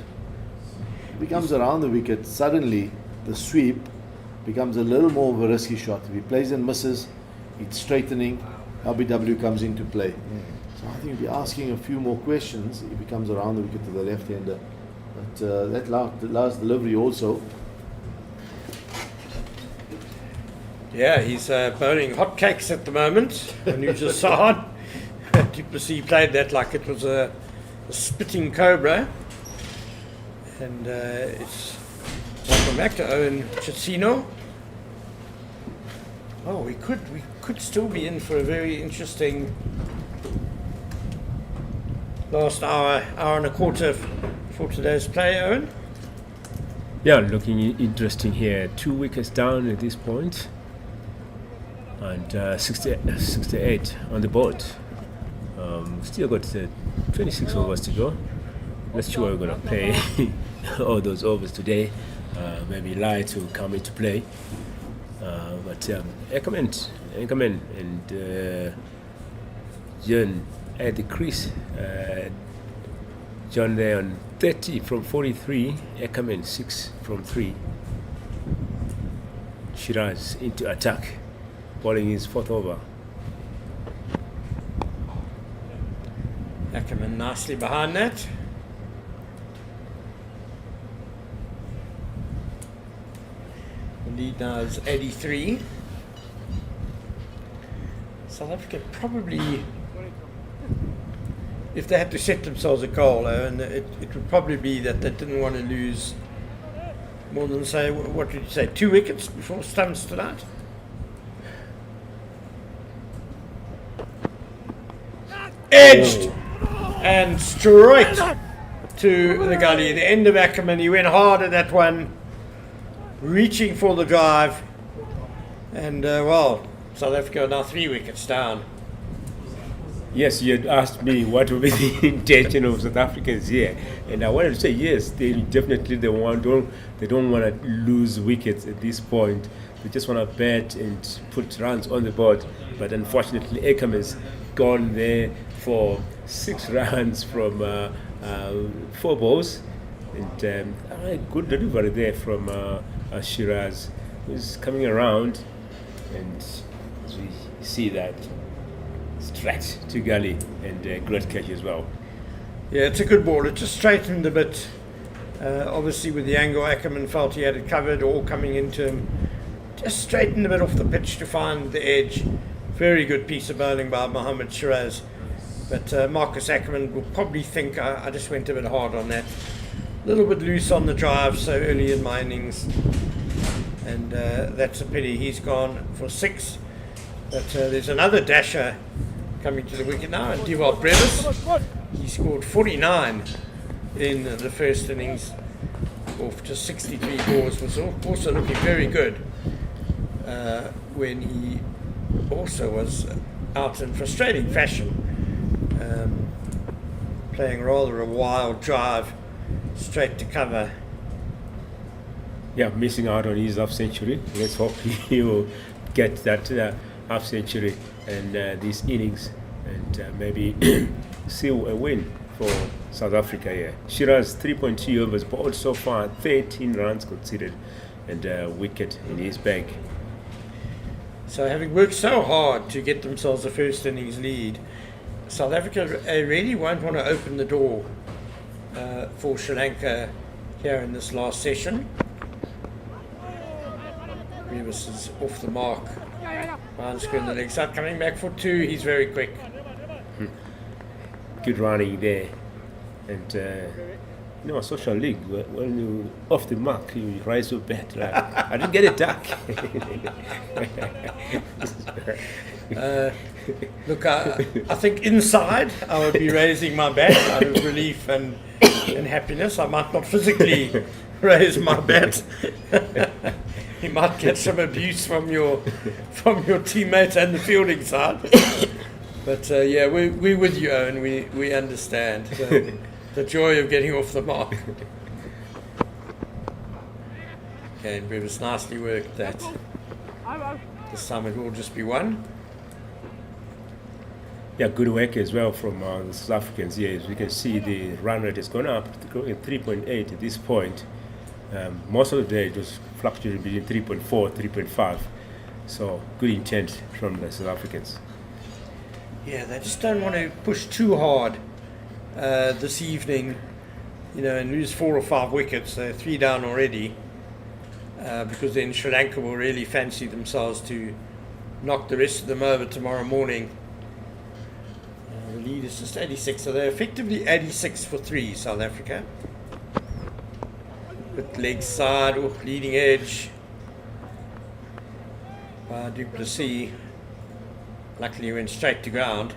suddenly the sweep becomes a little more of a risky shot. If he plays and misses, it's straightening, LBW comes into play. So I think he'll be asking a few more questions if he comes around the wicket to the left-hander. But that last delivery also. Yeah, he's bowling hotcakes at the moment. And you just saw Du Plessis played that like it was a spitting cobra. And it's welcome back to Owen Chicino. Oh, we could still be in for a very interesting last hour and a quarter for today's play, Owen. Yeah, looking interesting here. 2 wickets down at this point, and 68 on the board. Still got 26 overs to go. Not sure we're going to play all those overs today. Maybe Lai to come into play. But Ackerman and John at the crease. John there on 30 from 43. Ackerman 6 from 3. Shiraz into attack, bowling his 4th over. Ackerman nicely behind that. The lead now is 83. South Africa probably, if they had to set themselves a goal, and it would probably be that they didn't want to lose more than, say, what did you say, 2 wickets before stumps tonight? Edged and straight to the gully. The end of Ackerman, he went hard at that one, reaching for the drive, and well, South Africa are now 3 wickets down. Yes, you had asked me what would be the intention of South Africans here, and I wanted to say yes. They definitely don't want to lose wickets at this point. They just want to bat and put runs on the board. But unfortunately, Ackerman's gone there for 6 runs from 4 balls, and good delivery there from Shiraz, who's coming around, and as we see that. Straight to gully, and great catch as well. Yeah, it's a good ball. It just straightened a bit. Obviously, with the angle, Ackerman felt he had it covered, all coming into him. Just straightened a bit off the pitch to find the edge. Very good piece of bowling by Mohammad Shiraz. But Marcus Ackerman will probably think I just went a bit hard on that. A little bit loose on the drive so early in my innings. And that's a pity. He's gone for 6. But there's another dasher coming to the wicket now, and Dival Brevis. He scored 49 in the first innings off just 63 balls. Was also looking very good when he also was out in frustrating fashion, playing rather a wild drive straight to cover. Yeah, missing out on his half century. Let's hope he will get that half century and these innings, and maybe see a win for South Africa here. Shiraz 3.2 overs bowled so far, 13 runs conceded, and a wicket in his bag. So having worked so hard to get themselves a first innings lead, South Africa really won't want to open the door for Sri Lanka here in this last session. Brevis is off the mark. Behind screen the leg side, coming back for 2. He's very quick. Good running there, and a social league, when you off the mark, you rise up bat. Like, I didn't get it duck. Look, I think inside I would be raising my bat out of relief and happiness. I might not physically raise my bat. You might get some abuse from your teammates and the fielding side. But yeah, we're with you, Owen. We understand the joy of getting off the mark. Okay, and Brevis nicely worked that. This time it will just be 1. Yeah, good work as well from the South Africans here. As we can see, the run rate has gone up to 3.8 at this point. Most of the day it was fluctuating between 3.4, 3.5. So good intent from the South Africans. Yeah, they just don't want to push too hard this evening, and lose 4 or 5 wickets. They're 3 down already, because then Sri Lanka will really fancy themselves to knock the rest of them over tomorrow morning. The lead is just 86, so they're effectively 86 for 3, South Africa. With leg side, leading edge by Du Plessis. Luckily he went straight to ground.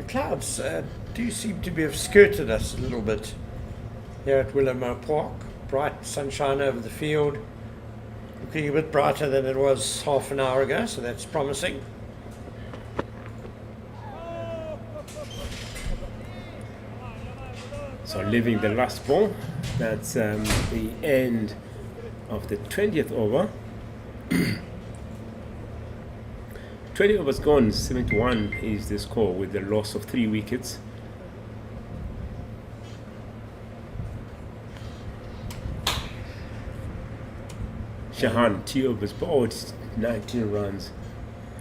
clouds do seem to have skirted us a little bit here at Willowmoore Park. Bright sunshine over the field, looking a bit brighter than it was half an hour ago, so that's promising. So leaving the last ball, that's the end of the 20th over. 20 overs gone, 71 is the score with the loss of 3 wickets. Shahan, 2 overs bowled, 19 runs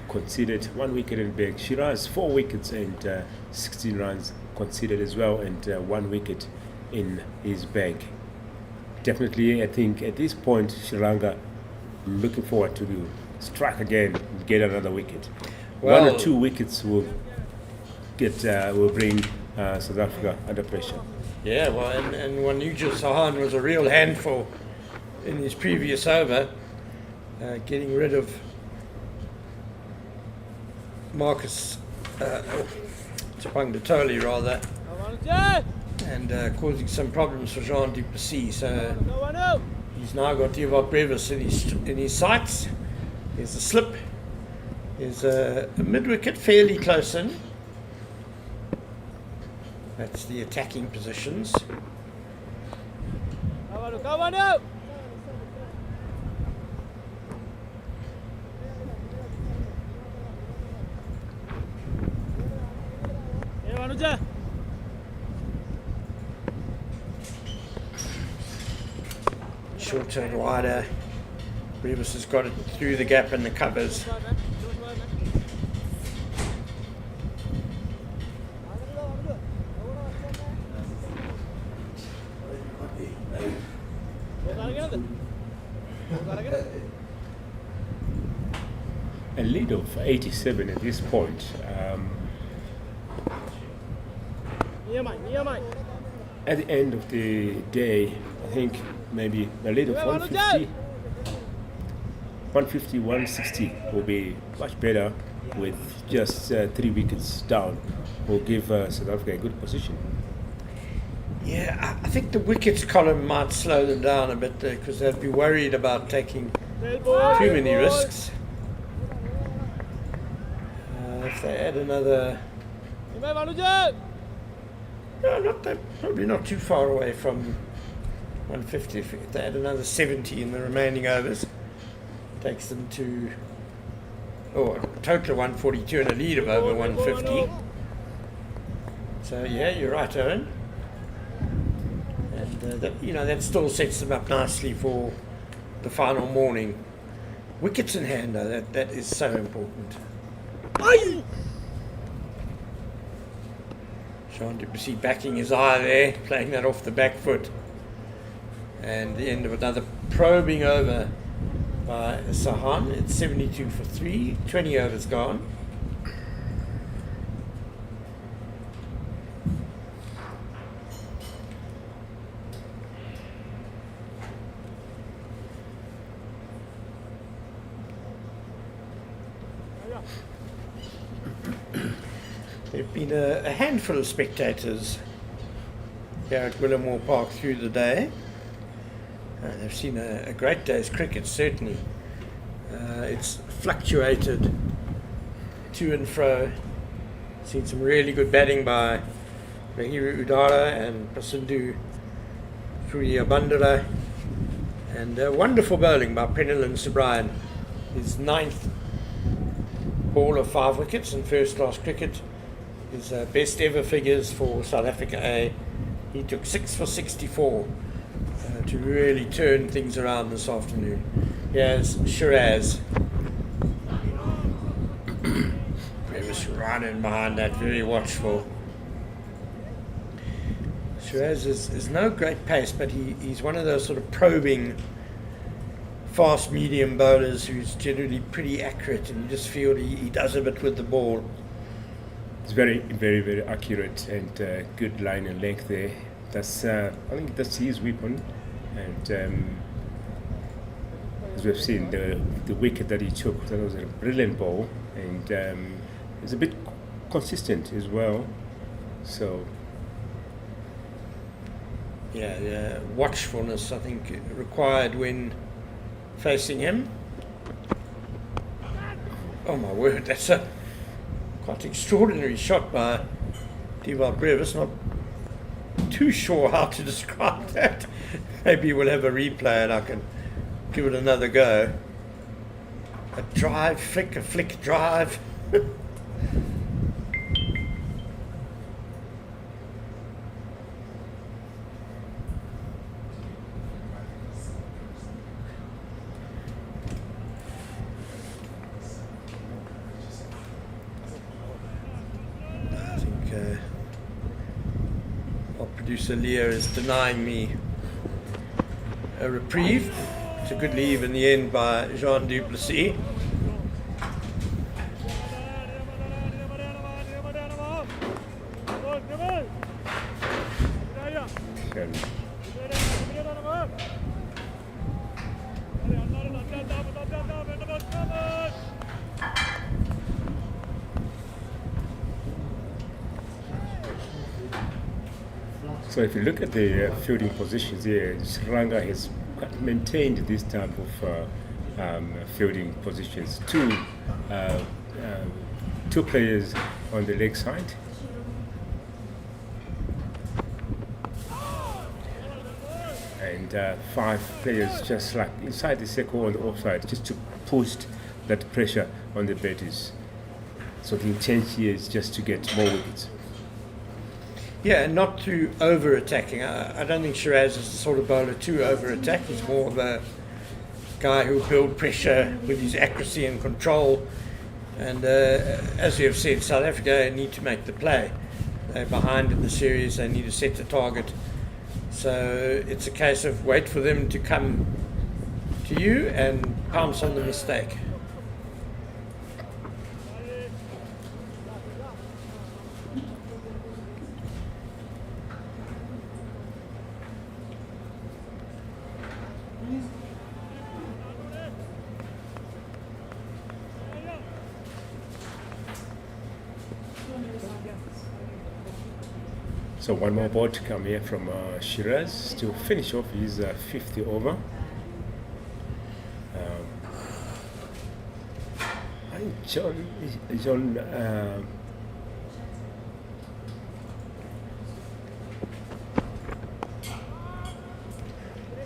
conceded, 1 wicket in bag. Shiraz, 4 wickets and 16 runs conceded as well, and 1 wicket in his bag. Definitely, I think at this point, Sri Lanka looking forward to strike again and get another wicket. Well, 1 or 2 wickets will bring South Africa under pressure. Yeah, well, and Wanuja Sahan was a real handful in his previous over, getting rid of Marcus Chapangatoli rather, and causing some problems for Jean du Plessis. So he's now got Divock Brevis in his sights. There's a slip. There's a mid-wicket fairly close in. That's the attacking positions. Shorter and wider. Brevis has got it through the gap in the covers. A lead of 87 at this point. At the end of the day, I think maybe a lead of 150, 160 will be much better with just 3 wickets down. Will give South Africa a good position. Yeah, I think the wickets column might slow them down a bit because they'd be worried about taking too many risks. If they add another... No, probably not too far away from 150. If they add another 70 in the remaining overs, takes them to a total of 142 and a lead of over 150. So yeah, you're right, Owen. And that still sets them up nicely for the final morning. Wickets in hand, though, that is so important. Jean du Plessis backing his eye there, playing that off the back foot. And the end of another probing over by Sahan. It's 72 for 3, 20 overs gone. There have been a handful of spectators here at Willowmoore Park through the day. They've seen a great day's cricket, certainly. It's fluctuated to and fro. Seen some really good batting by Rahiru Udara and Prasindu Bandara, and wonderful bowling by Prenelin Subrayan. His 9th ball of 5 wickets in first-class cricket. His best ever figures for South Africa A. He took 6 for 64 to really turn things around this afternoon. Here's Shiraz. Brevis right in behind that, very watchful. Shiraz is no great pace, but he's one of those sort of probing, fast medium bowlers who's generally pretty accurate, and you just feel he does a bit with the ball. It's very, very, very accurate and good line and length there. That's I think that's his weapon. And as we've seen, the wicket that he took, that was a brilliant ball, and it's a bit consistent as well. So Yeah, watchfulness, I think, required when facing him. Oh my word, that's a quite extraordinary shot by Diva Brevis. Not too sure how to describe that. Maybe we'll have a replay and I can give it another go. A drive, flick, a flick, drive. Our producer Leah is denying me a reprieve. It's a good leave in the end by Jean Duplessis. and so if you look at the fielding positions here, Sri Lanka has maintained this type of fielding positions. Two players on the leg side. And 5 players just like inside the circle on the offside, just to push that pressure on the batters. So the intent here is just to get more wickets. Yeah, and not too over-attacking. I don't think Shiraz is the sort of bowler to over-attack. He's more of a guy who'll build pressure with his accuracy and control. And as you have said, South Africa need to make the play. They're behind in the series. They need to set the target. So it's a case of wait for them to come to you and pounce on the mistake. So one more ball to come here from Shiraz to finish off his 50th over. I think John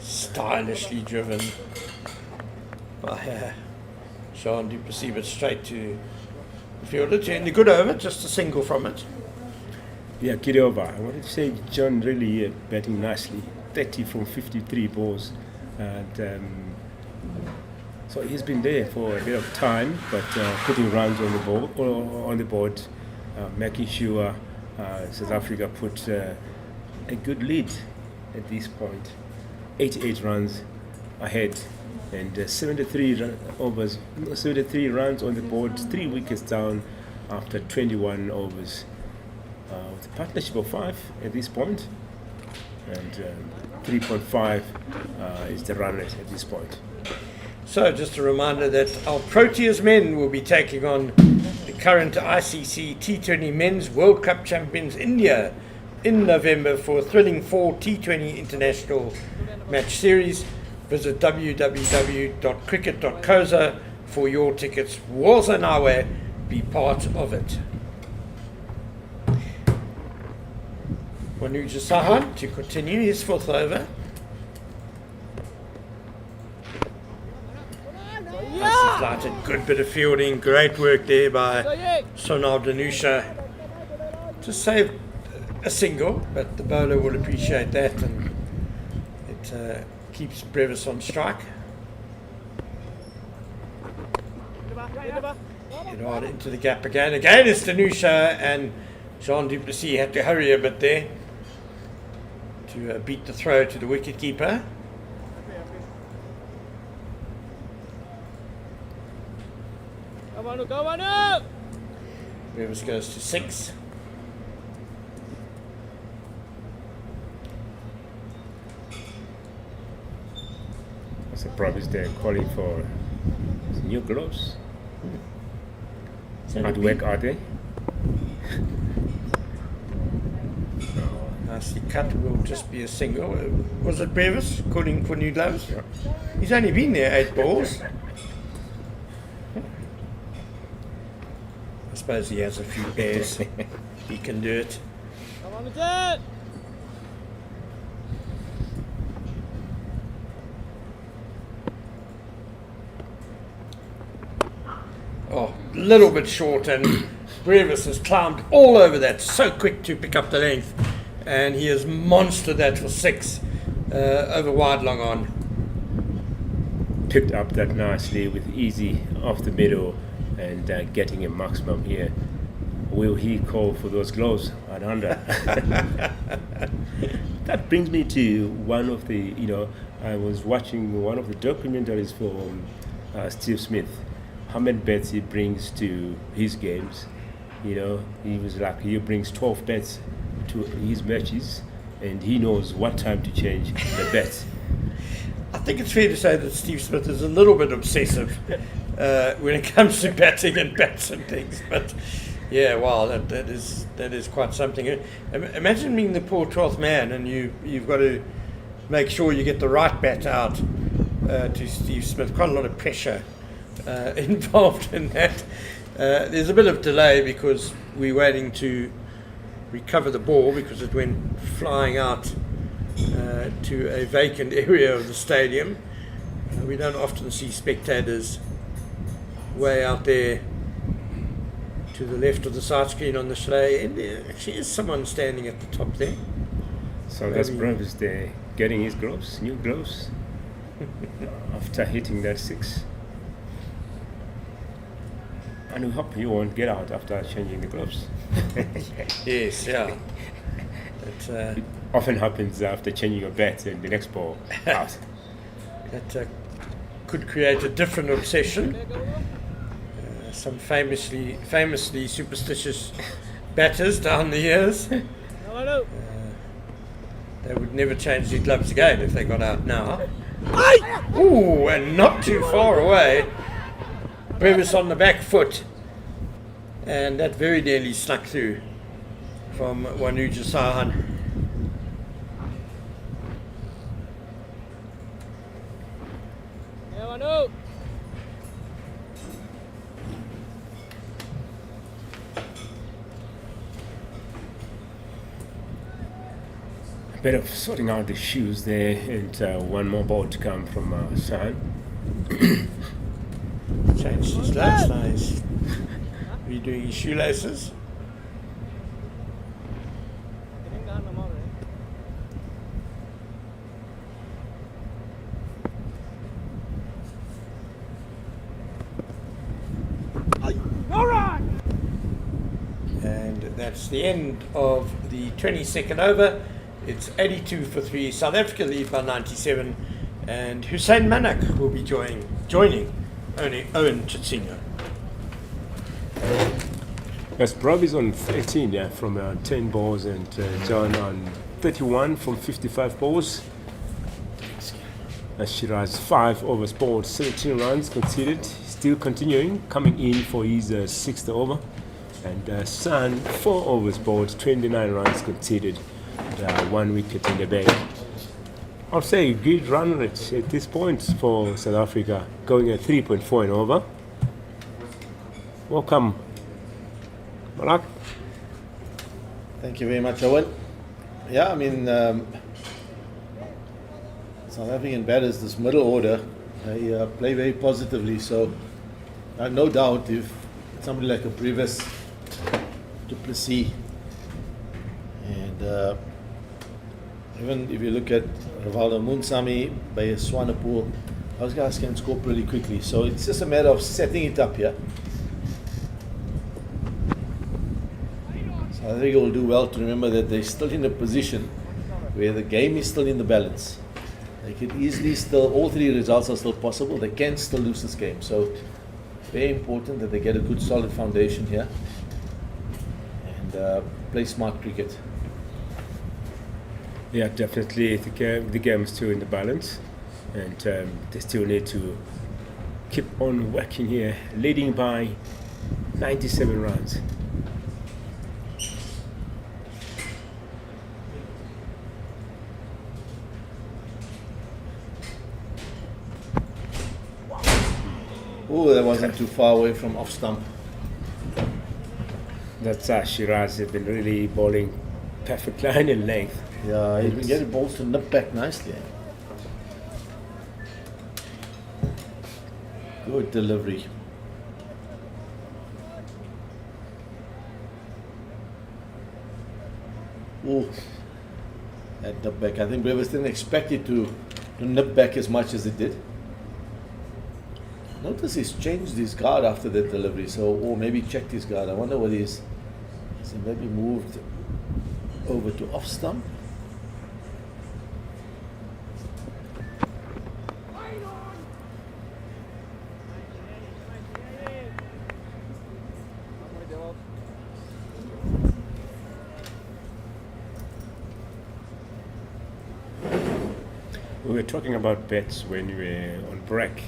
Stylishly driven by Jean Duplessis, but straight to the fielder to end the good over, just a single from it. Yeah, get over. I wanted to say John really batting nicely, 30 from 53 balls, and so he's been there for a bit of time, but putting runs on the board, making sure South Africa put a good lead at this point, 88 runs ahead, and 73 runs on the board, 3 wickets down after 21 overs. With a partnership of 5 at this point, and 3.5 is the run rate at this point. So just a reminder that our Proteas men will be taking on the current ICC T20 Men's World Cup champions India in November for a thrilling 4 T20 international match series. Visit www.cricket.coza for your tickets. Waza Nawe, be part of it. Wanuja Sahan to continue his 4th over. Nicely flighted, good bit of fielding, great work there by Sonal Danusha to save a single, but the bowler will appreciate that, and it keeps Brevis on strike. Head hard into the gap again. Again it's Danusha, and Jean Duplessis had to hurry a bit there to beat the throw to the wicketkeeper. Go on! Brevis goes to 6. What's the problem? They're calling for new gloves. Hard work, are they? Nicely cut, will just be a single. Was it Brevis calling for new gloves? Yeah. He's only been there 8 balls. I suppose he has a few pairs. He can do it. Come on, Jet! Oh, a little bit short, and Brevis has climbed all over that. So quick to pick up the length, and he has monstered that for 6 over wide long on. Picked up that nicely with easy off the middle and getting a maximum here. Will he call for those gloves at under? That brings me to one of the, I was watching one of the documentaries for Steve Smith, how many bets he brings to his games. He was like, he brings 12 bets to his matches, and he knows what time to change the bets. I think it's fair to say that Steve Smith is a little bit obsessive when it comes to batting and bats and things. But yeah, wow, that is quite something. Imagine being the poor 12th man and you've got to make sure you get the right bat out to Steve Smith. Quite a lot of pressure involved in that. There's a bit of delay because we're waiting to recover the ball because it went flying out to a vacant area of the stadium. We don't often see spectators way out there to the left of the side screen on the chalet, and there actually is someone standing at the top there. So that's Brevis there getting his gloves, new gloves, after hitting that 6. And we hope he won't get out after changing the gloves. Yes, yeah. It often happens after changing a bet and the next ball out. That could create a different obsession. Some famously superstitious batters down the years. They would never change their gloves again if they got out now. Ooh, and not too far away. Brevis on the back foot. And that very nearly snuck through from Wanuja Sahan. Yeah, Manu! A bit of sorting out the shoes there, and one more ball to come from Sahan. Changed his gloves now. He's redoing his shoelaces. And that's the end of the 22nd over. It's 82 for 3. South Africa lead by 97. And Hussein Manak will be joining Owen Chitsinho. Yes, Rob is on 13 from 10 balls, and John on 31 from 55 balls. Shiraz 5 overs bowled, 17 runs conceded, still continuing, coming in for his 6th over. And San 4 overs bowled, 29 runs conceded, and 1 wicket in the bag. I'll say good run rate at this point for South Africa, going at 3.4 and over. Welcome, Malak. Thank you very much, Owen. Yeah, I mean, South African batters, this middle order, they play very positively. So, no doubt, if somebody like a Brevis, Du Plessis, and even if you look at Rivaldo Munsami, by Swanepoel, those guys can score pretty quickly. So it's just a matter of setting it up here. So I think it will do well to remember that they're still in a position where the game is still in the balance. They could easily still, all 3 results are still possible. They can still lose this game. So very important that they get a good solid foundation here and play smart cricket. Yeah, definitely. The game is still in the balance, and they still need to keep on working here, leading by 97 runs. Oh, that wasn't too far away from off stump. That's Shiraz has been really bowling perfect line and length. Yeah, he's been getting balls to nip back nicely. Good delivery. Oh, that nip back. I think Brevis didn't expect it to nip back as much as it did. Notice he's changed his guard after that delivery, so or maybe checked his guard. I wonder what he's. So maybe moved over to off stump. We were talking about bets when you were on break.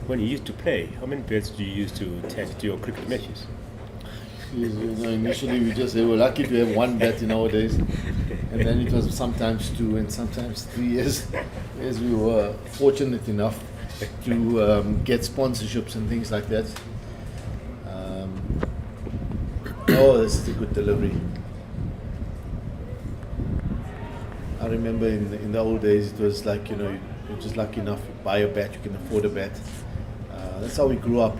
When you used to play, how many bets do you use to attend to your cricket matches? Initially we were lucky to have one bet nowadays, and then it was sometimes 2 and sometimes 3 years, as we were fortunate enough to get sponsorships and things like that. Oh, this is a good delivery. I remember in the old days it was like, you're just lucky enough to buy a bat, you can afford a bat. That's how we grew up,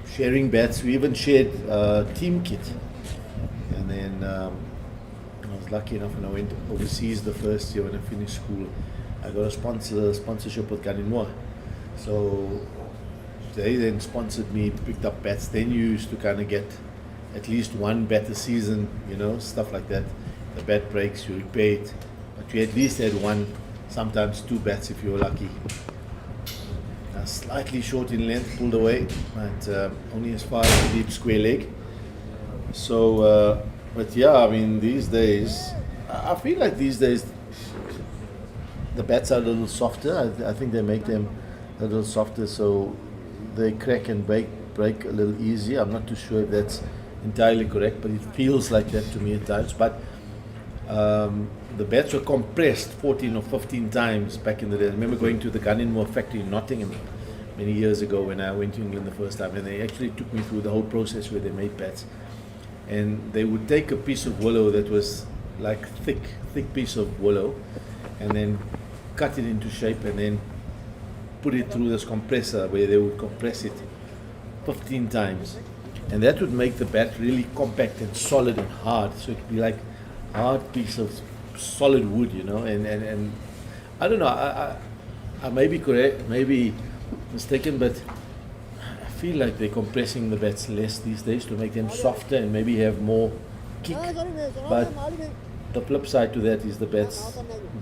sharing bats. We even shared team kit. And then I was lucky enough when I went overseas the first year when I finished school, I got a sponsorship with Willowmoore. So they then sponsored me, picked up bats. Then you used to kind of get at least one bat a season, stuff like that. The bat breaks, you repair it. But you at least had one, sometimes 2 bats if you were lucky. Slightly short in length, pulled away, but only as far as the deep square leg. So, but yeah, I mean, these days, I feel like these days the bats are a little softer. I think they make them a little softer, so they crack and break a little easier. I'm not too sure if that's entirely correct, but it feels like that to me at times. But the bats were compressed 14 or 15 times back in the day. I remember going to the Willowmoore factory in Nottingham many years ago when I went to England the first time, and they actually took me through the whole process where they made bats. And they would take a piece of willow that was like thick piece of willow, and then cut it into shape, and then put it through this compressor where they would compress it 15 times. And that would make the bat really compact and solid and hard. So it would be like a hard piece of solid wood, and I don't know, I may be correct, maybe mistaken, but I feel like they're compressing the bats less these days to make them softer and maybe have more kick. But the flip side to that is the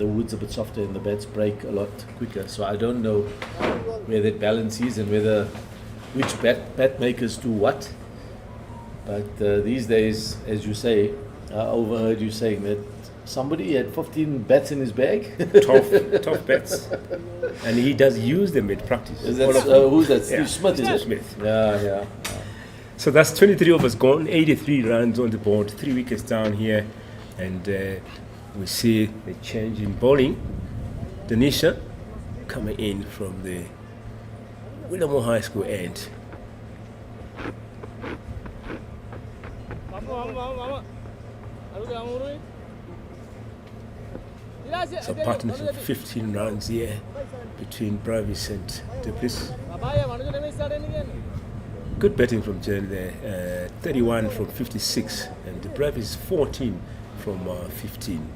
wood's a bit softer and the bats break a lot quicker. So I don't know where that balance is and which bat makers do what. But these days, as you say, I overheard you saying that somebody had 15 bats in his bag. Tough bats. And he does use them in practice. Is that, who's that? Steve Smith, is it? Smith. Yeah. So that's 23 overs gone, 83 runs on the board, 3 wickets down here. And we see a change in bowling. Danisha coming in from the Willowmoore High School end. So partnership 15 runs here between Bravis and Duplis. Good betting from Jen there. 31 from 56 and the Bravis 14 from 15.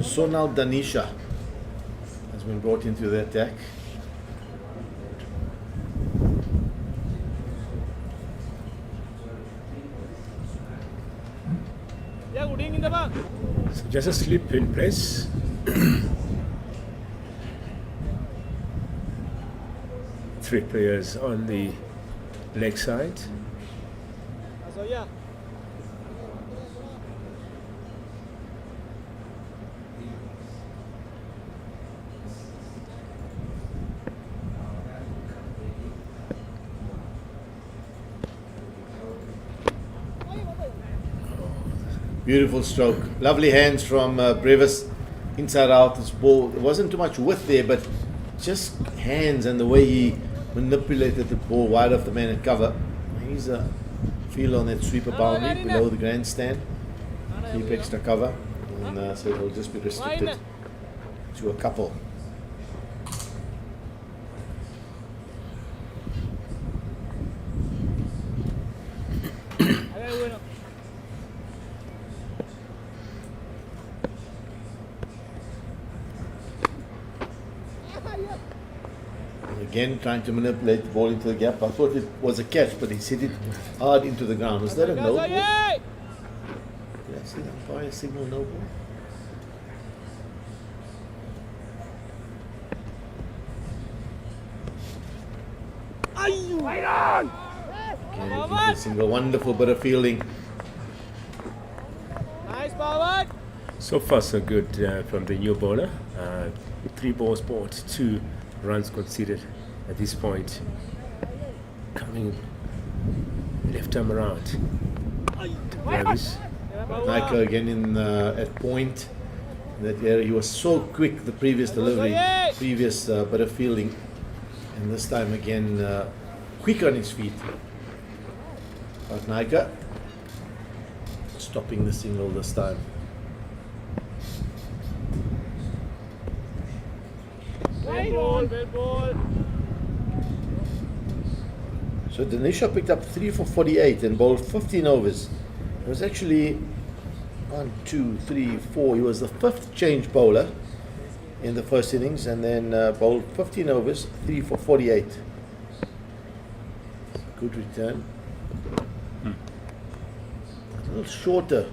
So now Danisha has been brought into the attack. So just a slip in place. 3 players on the leg side. Beautiful stroke. Lovely hands from Brevis. Inside out, this ball. There wasn't too much width there, but just hands and the way he manipulated the ball wide off the man at cover. He's a field on that sweeper boundary below the grandstand. Keep extra cover. And so it'll just be restricted to a couple. Again, trying to manipulate the ball into the gap. I thought it was a catch, but he hit it hard into the ground. Was that a no ball? Did I see the umpire signal no ball? Again, single, wonderful bit of fielding. Nice forward. So far, so good from the new bowler. 3 balls bought, 2 runs conceded at this point. Coming left time around. Travis. Lanka again in at point. That area, he was so quick the previous delivery, previous bit of fielding, and this time again quick on his feet. But Naika stopping the single this time. Well ball. So Denisha picked up 3 for 48 and bowled 15 overs. It was actually 1, 2, 3, 4. He was the 5th change bowler in the first innings, and then bowled 15 overs, 3 for 48. Good return. A little shorter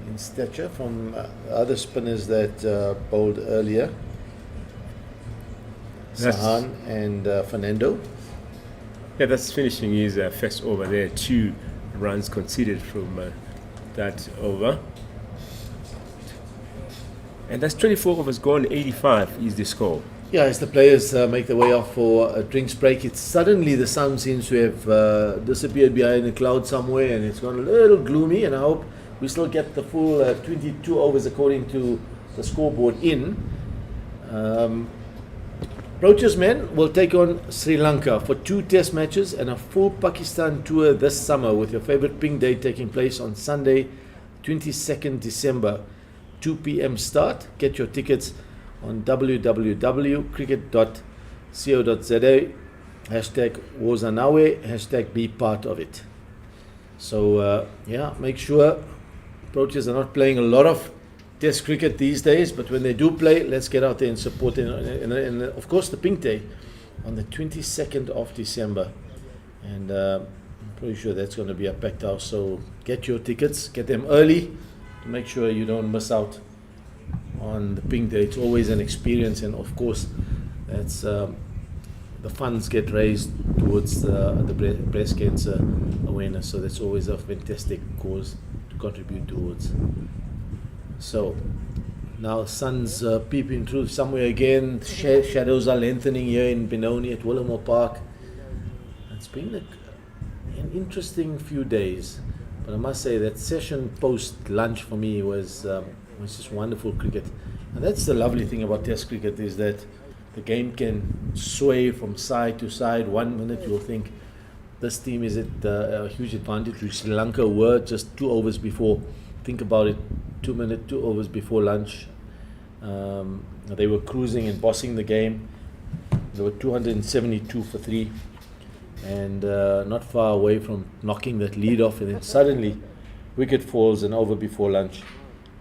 in stature from other spinners that bowled earlier. Sahan and Fernando. Yeah, that's finishing his first over there. 2 runs conceded from that over. And that's 24 overs gone, 85 is the score. Yeah, as the players make their way off for a drinks break, it's suddenly the sun seems to have disappeared behind a cloud somewhere, and it's gone a little gloomy, and I hope we still get the full 22 overs according to the scoreboard in. Roach's men will take on Sri Lanka for 2 test matches and a full Pakistan tour this summer, with your favorite pink day taking place on Sunday, 22nd December, 2 p.m. start. Get your tickets on www.cricket.co.za, #Wozanawe, #be part of it. So yeah, make sure Roachers are not playing a lot of Test cricket these days, but when they do play, let's get out there and support them. And of course, the pink day on the 22nd of December. And I'm pretty sure that's going to be a packed house. So get your tickets, get them early to make sure you don't miss out on the pink day. It's always an experience, and of course, that's the funds get raised towards the breast cancer awareness. So that's always a fantastic cause to contribute towards. So now sun's peeping through somewhere again. Shadows are lengthening here in Benoni at Willowmoore Park. It's been an interesting few days, but I must say that session post lunch for me was just wonderful cricket. And that's the lovely thing about Test cricket, is that the game can sway from side to side. 1 minute you'll think this team is at a huge advantage, which Sri Lanka were just 2 overs before. Think about it, 2 overs before lunch. They were cruising and bossing the game. They were 272 for 3 and not far away from knocking that lead off, and then suddenly wicket falls an over before lunch,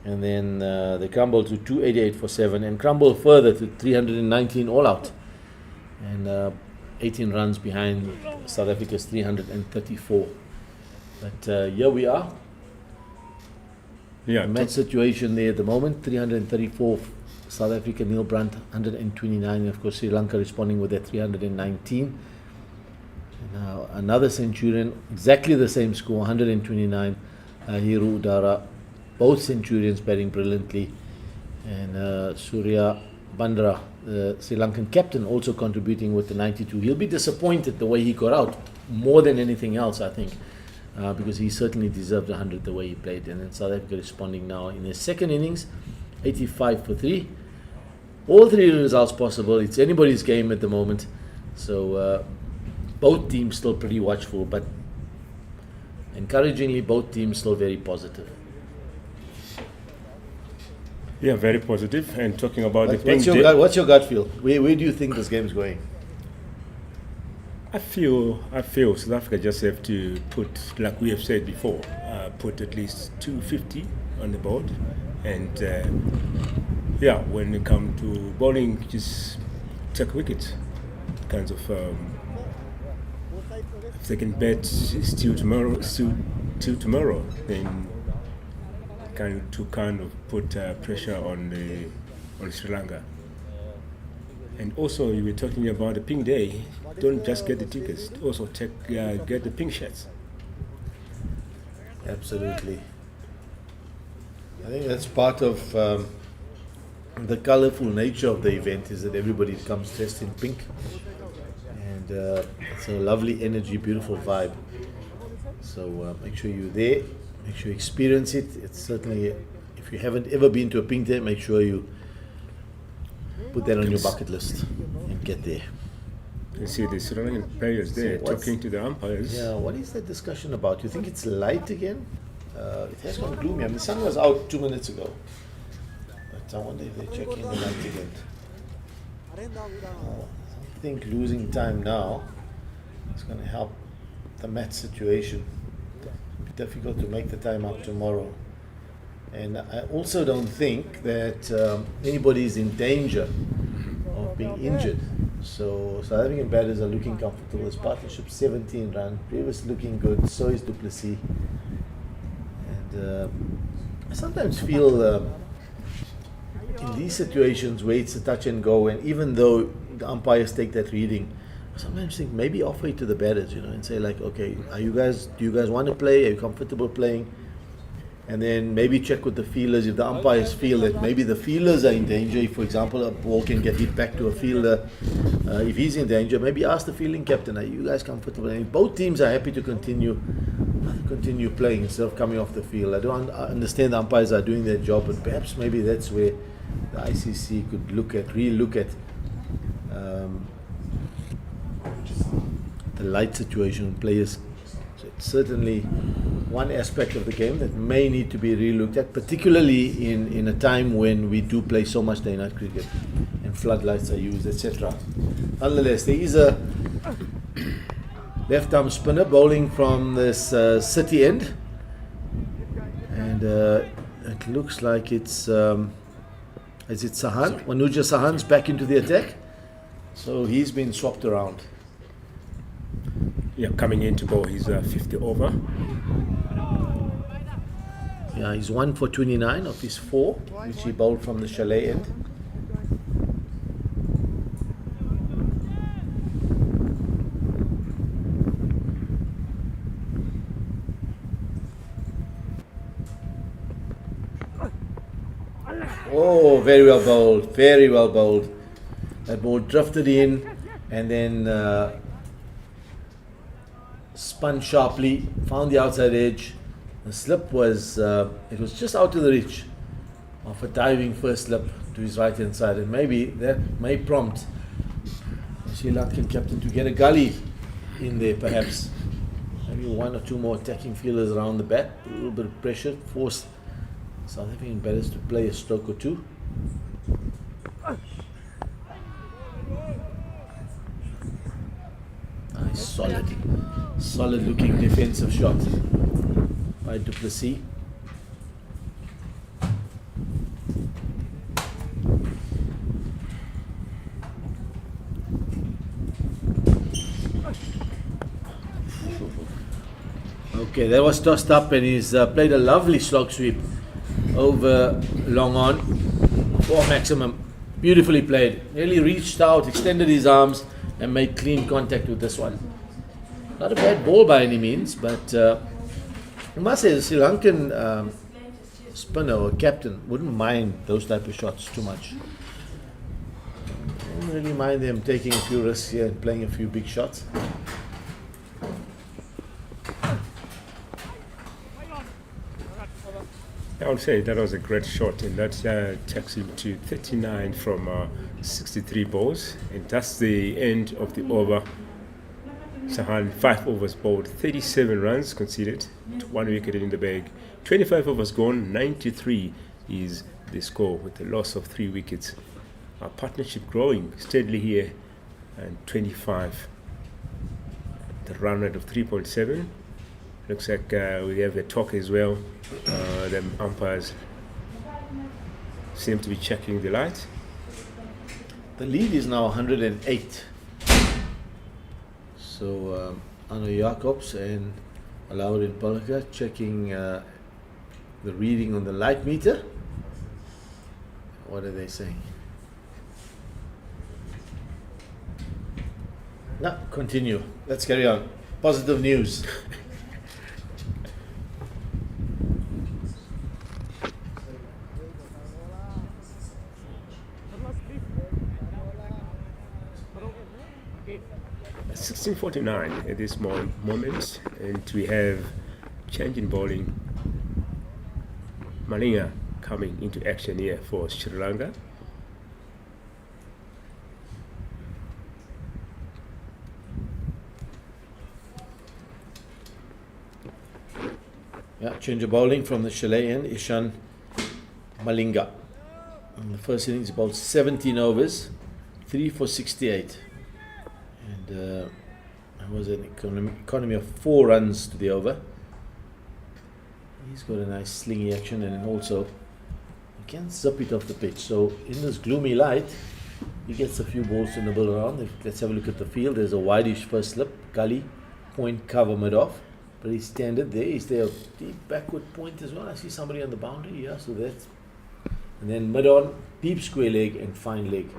and then they crumble to 288 for 7 and crumble further to 319 all out, and 18 runs behind South Africa's 334. But here we are. Yeah, the match situation there at the moment, 334 South Africa, Neil Brandt 129, and of course Sri Lanka responding with their 319. Now another Centurion, exactly the same score, 129, Hiru Udara, both Centurions batting brilliantly, and Surya Bandra, the Sri Lankan captain, also contributing with the 92. He'll be disappointed the way he got out, more than anything else, I think. because he certainly deserved 100 the way he played. And then South Africa responding now in their second innings, 85 for 3. All three results possible. It's anybody's game at the moment. So both teams still pretty watchful, but encouragingly, both teams still very positive. Yeah, very positive. And talking about What's your gut feel? Where do you think this game's going? I feel South Africa just have to put, like we have said before, put at least 250 on the board, and when it comes to bowling, just take wickets. Kinds of if they can bet still tomorrow, then kind of put pressure on Sri Lanka. And also, you were talking about the pink day. Don't just get the tickets. Also, get the pink shirts. Absolutely. I think that's part of the colourful nature of the event, is that everybody comes dressed in pink. And it's a lovely energy, beautiful vibe. So make sure you're there. Make sure you experience it. It's certainly, if you haven't ever been to a pink day, make sure you put that on your bucket list and get there. You see the Sri Lankan players there talking to the umpires. Yeah, what is that discussion about? You think it's light again? It has gone gloomy. I mean, the sun was out 2 minutes ago. But I wonder if they're checking the light again. I think losing time now is going to help the match situation. It'll be difficult to make the time up tomorrow. And I also don't think that anybody is in danger of being injured. So South African batters are looking comfortable. This partnership 17 run, Previous looking good, so is Du Plessis. And I sometimes feel in these situations where it's a touch and go, and even though the umpires take that reading, I sometimes think maybe offer it to the batters, and say like, okay, do you guys want to play? Are you comfortable playing? And then maybe check with the fielders if the umpires feel that maybe the fielders are in danger. If, for example, a ball can get hit back to a fielder, if he's in danger, maybe ask the fielding captain, are you guys comfortable? And if both teams are happy to continue playing instead of coming off the field. I understand the umpires are doing their job, but perhaps maybe that's where the ICC could re-look at the light situation, players. So it's certainly one aspect of the game that may need to be re-looked at, particularly in a time when we do play so much day-night cricket and floodlights are used, etc. Nonetheless, there is a left-arm spinner bowling from this city end, and it looks like it's Sahan. Wanuja Sahan's back into the attack, so he's been swapped around. Yeah, coming in to bowl his 50 over. Yeah, he's 1 for 29 of his 4, which he bowled from the chalet end. Oh, very well bowled, very well bowled. That ball drifted in and then spun sharply, found the outside edge. The slip was, it was just out of the reach of a diving first slip to his right hand side, and maybe that may prompt the Sri Lankan captain to get a gully in there perhaps. Maybe 1 or 2 more attacking fielders around the bat, a little bit of pressure, force South African batters to play a stroke or 2. Nice, solid looking defensive shot by Du Plessis. Okay, that was tossed up, and he's played a lovely slog sweep over long on for maximum. Beautifully played. Really reached out, extended his arms, and made clean contact with this one. Not a bad ball by any means, but I must say the Sri Lankan spinner or captain wouldn't mind those type of shots too much. Wouldn't really mind them taking a few risks here and playing a few big shots. I would say that was a great shot, and that takes him to 39 from 63 balls, and that's the end of the over. Sahan, 5 overs bowled, 37 runs conceded, 1 wicket in the bag, 25 overs gone, 93 is the score with a loss of 3 wickets. Our partnership growing steadily here, and 25. The run rate of 3.7. Looks like we have a talk as well. The umpires seem to be checking the light. The lead is now 108. So Anno Jacobs and Alauddin Palka checking the reading on the light meter. What are they saying? No, continue. Let's carry on. Positive news. It's 16:49 at this moment, and we have change in bowling. Malinga coming into action here for Sri Lanka. Yeah, change of bowling from the Chilean Ishan Malinga. In the first innings, about 17 overs, 3 for 68. And it was an economy of 4 runs to the over. He's got a nice slingy action, and also he can zip it off the pitch. So in this gloomy light, he gets a few balls to nibble around. Let's have a look at the field. There's a wideish first slip, gully, point, cover, mid-off. But he's standard there. Is there a deep backward point as well? I see somebody on the boundary. Yeah, so that's. And then mid-on, deep square leg and fine leg.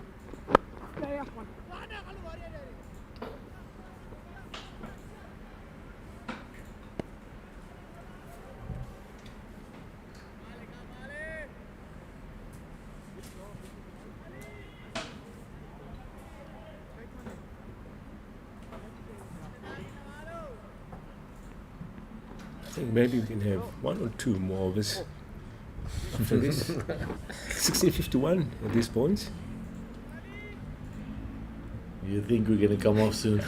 I think maybe we can have 1 or 2 more overs after this. 16:51 at this point. You think we're going to come off soon?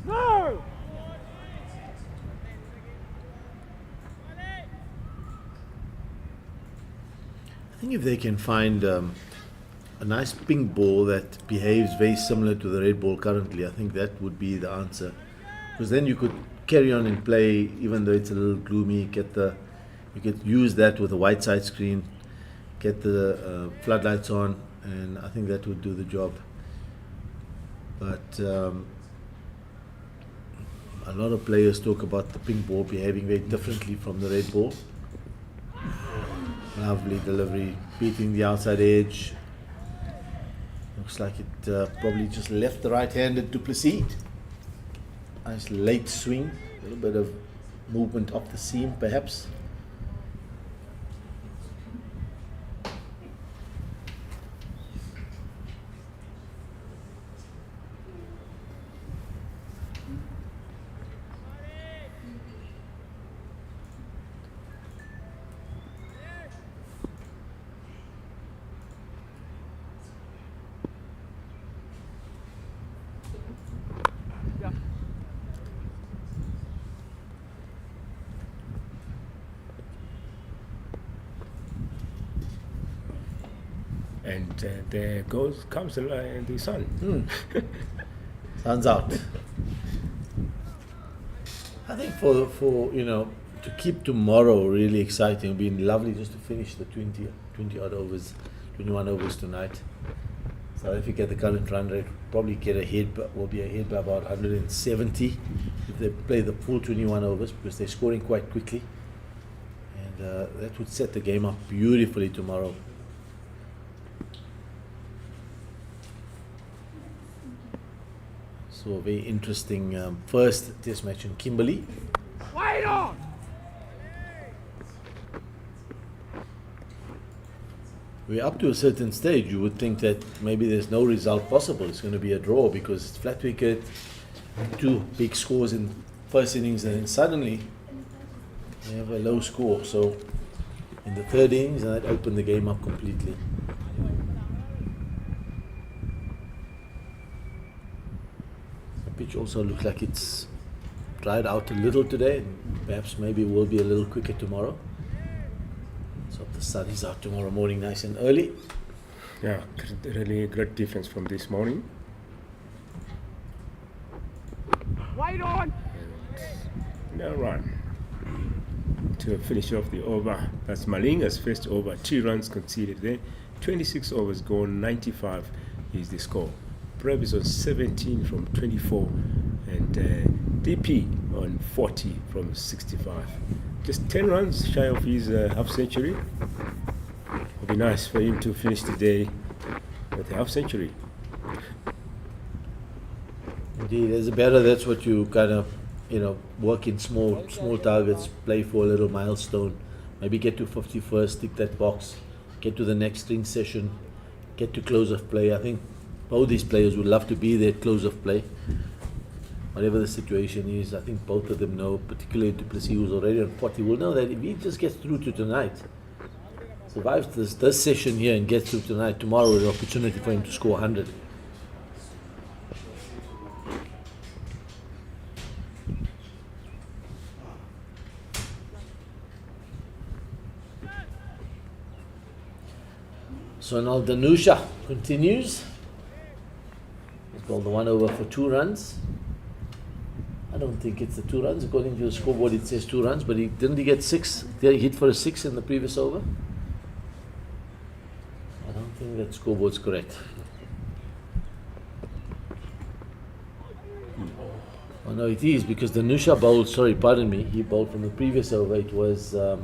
No! I think if they can find a nice pink ball that behaves very similar to the red ball currently, I think that would be the answer. Because then you could carry on and play, even though it's a little gloomy. You could use that with a white side screen, get the floodlights on, and I think that would do the job. But a lot of players talk about the pink ball behaving very differently from the red ball. Lovely delivery, beating the outside edge. Looks like it probably just left the right-handed Duplessis. Nice late swing, a little bit of movement off the seam perhaps. And there comes the sun. Sun's out. I think for to keep tomorrow really exciting, it'd be lovely just to finish the 20 odd overs, 21 overs tonight. South Africa at the current run rate probably will be ahead by about 170 if they play the full 21 overs, because they're scoring quite quickly, and that would set the game up beautifully tomorrow. So a very interesting first test match in Kimberley. Wait on! We're up to a certain stage. You would think that maybe there's no result possible. It's going to be a draw because it's flat wicket. two big scores in first innings, and then suddenly they have a low score. So in the third innings, and that opened the game up completely. The pitch also looks like it's dried out a little today, and perhaps maybe will be a little quicker tomorrow. So the sun is out tomorrow morning nice and early. Yeah, really great difference from this morning. Wait on! No run to finish off the over. That's Malinga's first over. 2 runs conceded there. 26 overs gone. 95 is the score. Brevis on 17 from 24, and DP on 40 from 65. Just 10 runs shy of his half century. It'll be nice for him to finish the day with a half century. Indeed, as a batter, that's what you kind of, work in small targets, play for a little milestone, maybe get to 50 first, tick that box, get to the next string session, get to close of play. I think both these players would love to be there at close of play. Whatever the situation is, I think both of them know, particularly Du Plessis, who's already on 40, will know that if he just gets through to tonight, survives this session here and gets through tonight, tomorrow is an opportunity for him to score 100. So now Danusha continues. He's bowled the 1 over for 2 runs. I don't think it's the 2 runs. According to the scoreboard, it says 2 runs, but didn't he get 6? Did he hit for a 6 in the previous over? I don't think that scoreboard's correct. Oh no, it is, because Danusha bowled, sorry, pardon me, he bowled from the previous over. It was, that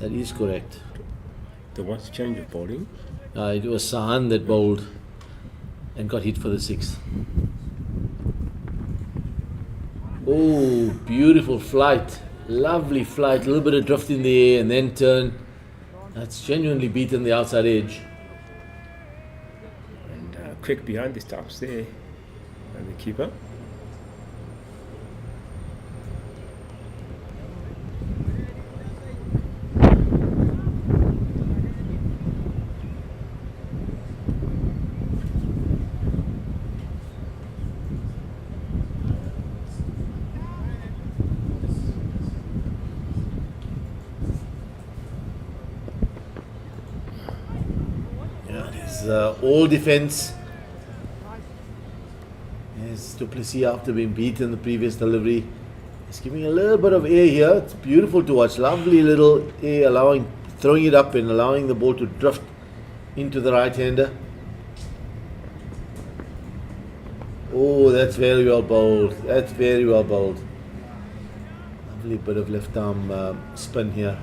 is correct. There was change of bowling. It was Sahan that bowled and got hit for the 6. Oh, beautiful flight. Lovely flight. A little bit of drift in the air and then turn. That's genuinely beaten the outside edge. And quick behind the stumps there. And the keeper. All defense. Yes, Du Plessis, after being beaten the previous delivery, is giving a little bit of air here. It's beautiful to watch. Lovely little air, throwing it up and allowing the ball to drift into the right-hander. Oh, that's very well bowled. That's very well bowled. Lovely bit of left arm spin here.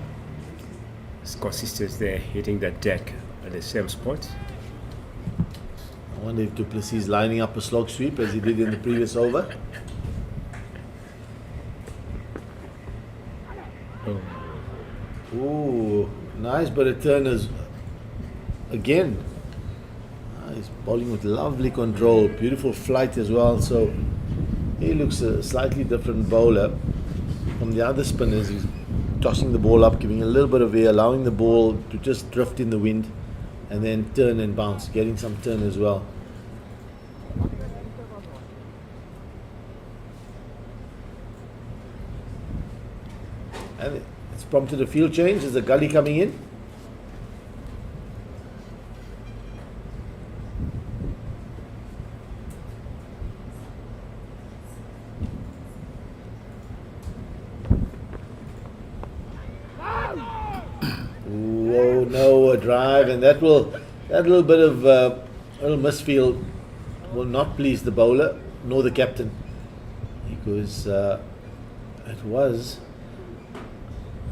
Scott Sisters there hitting that deck at the same spot. I wonder if Du Plessis is lining up a slog sweep as he did in the previous over. Ooh, nice bit of turners again. He's bowling with lovely control, beautiful flight as well. So he looks a slightly different bowler from the other spinners. He's tossing the ball up, giving a little bit of air, allowing the ball to just drift in the wind, and then turn and bounce, getting some turn as well. And it's prompted a field change. Is the gully coming in? Oh no, a drive, and that little bit of little misfield will not please the bowler nor the captain, because it was.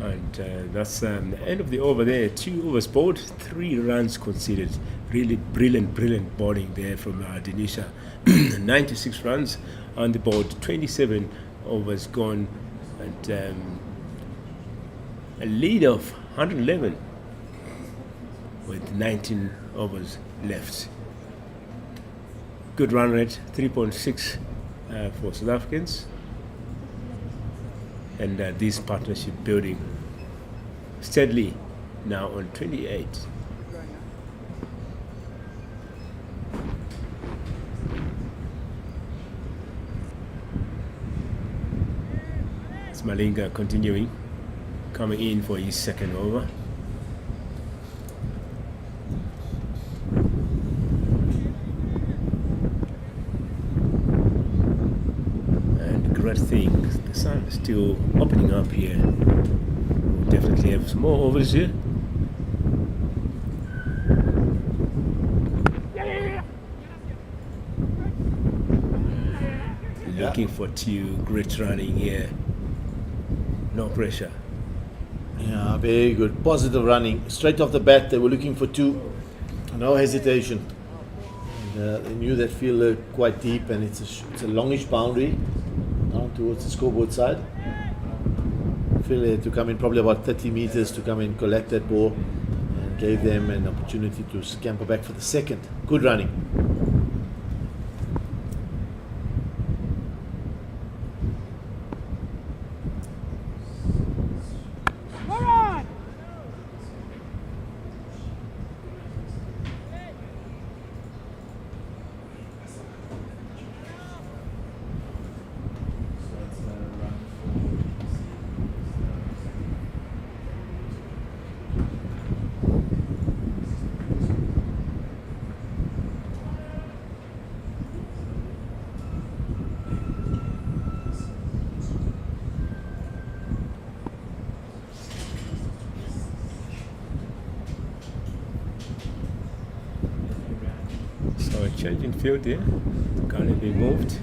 And that's the end of the over there. 2 overs bowled, 3 runs conceded. Really brilliant bowling there from Denisha. 96 runs on the board, 27 overs gone, and a lead of 111 with 19 overs left. good run rate, 3.6 for South Africans. And this partnership building steadily now on 28. It's Malinga continuing, coming in for his second over. And great thing, the sun is still opening up here. We'll definitely have some more overs here. Looking for two, great running here. No pressure. Yeah, very good. Positive running. Straight off the bat, they were looking for two. No hesitation. And, they knew that field quite deep, and it's a longish boundary down towards the scoreboard side. Field had to come in probably about 30 meters to come and collect that ball, and gave them an opportunity to scamper back for the second. Good running. So a change in field here, currently being moved.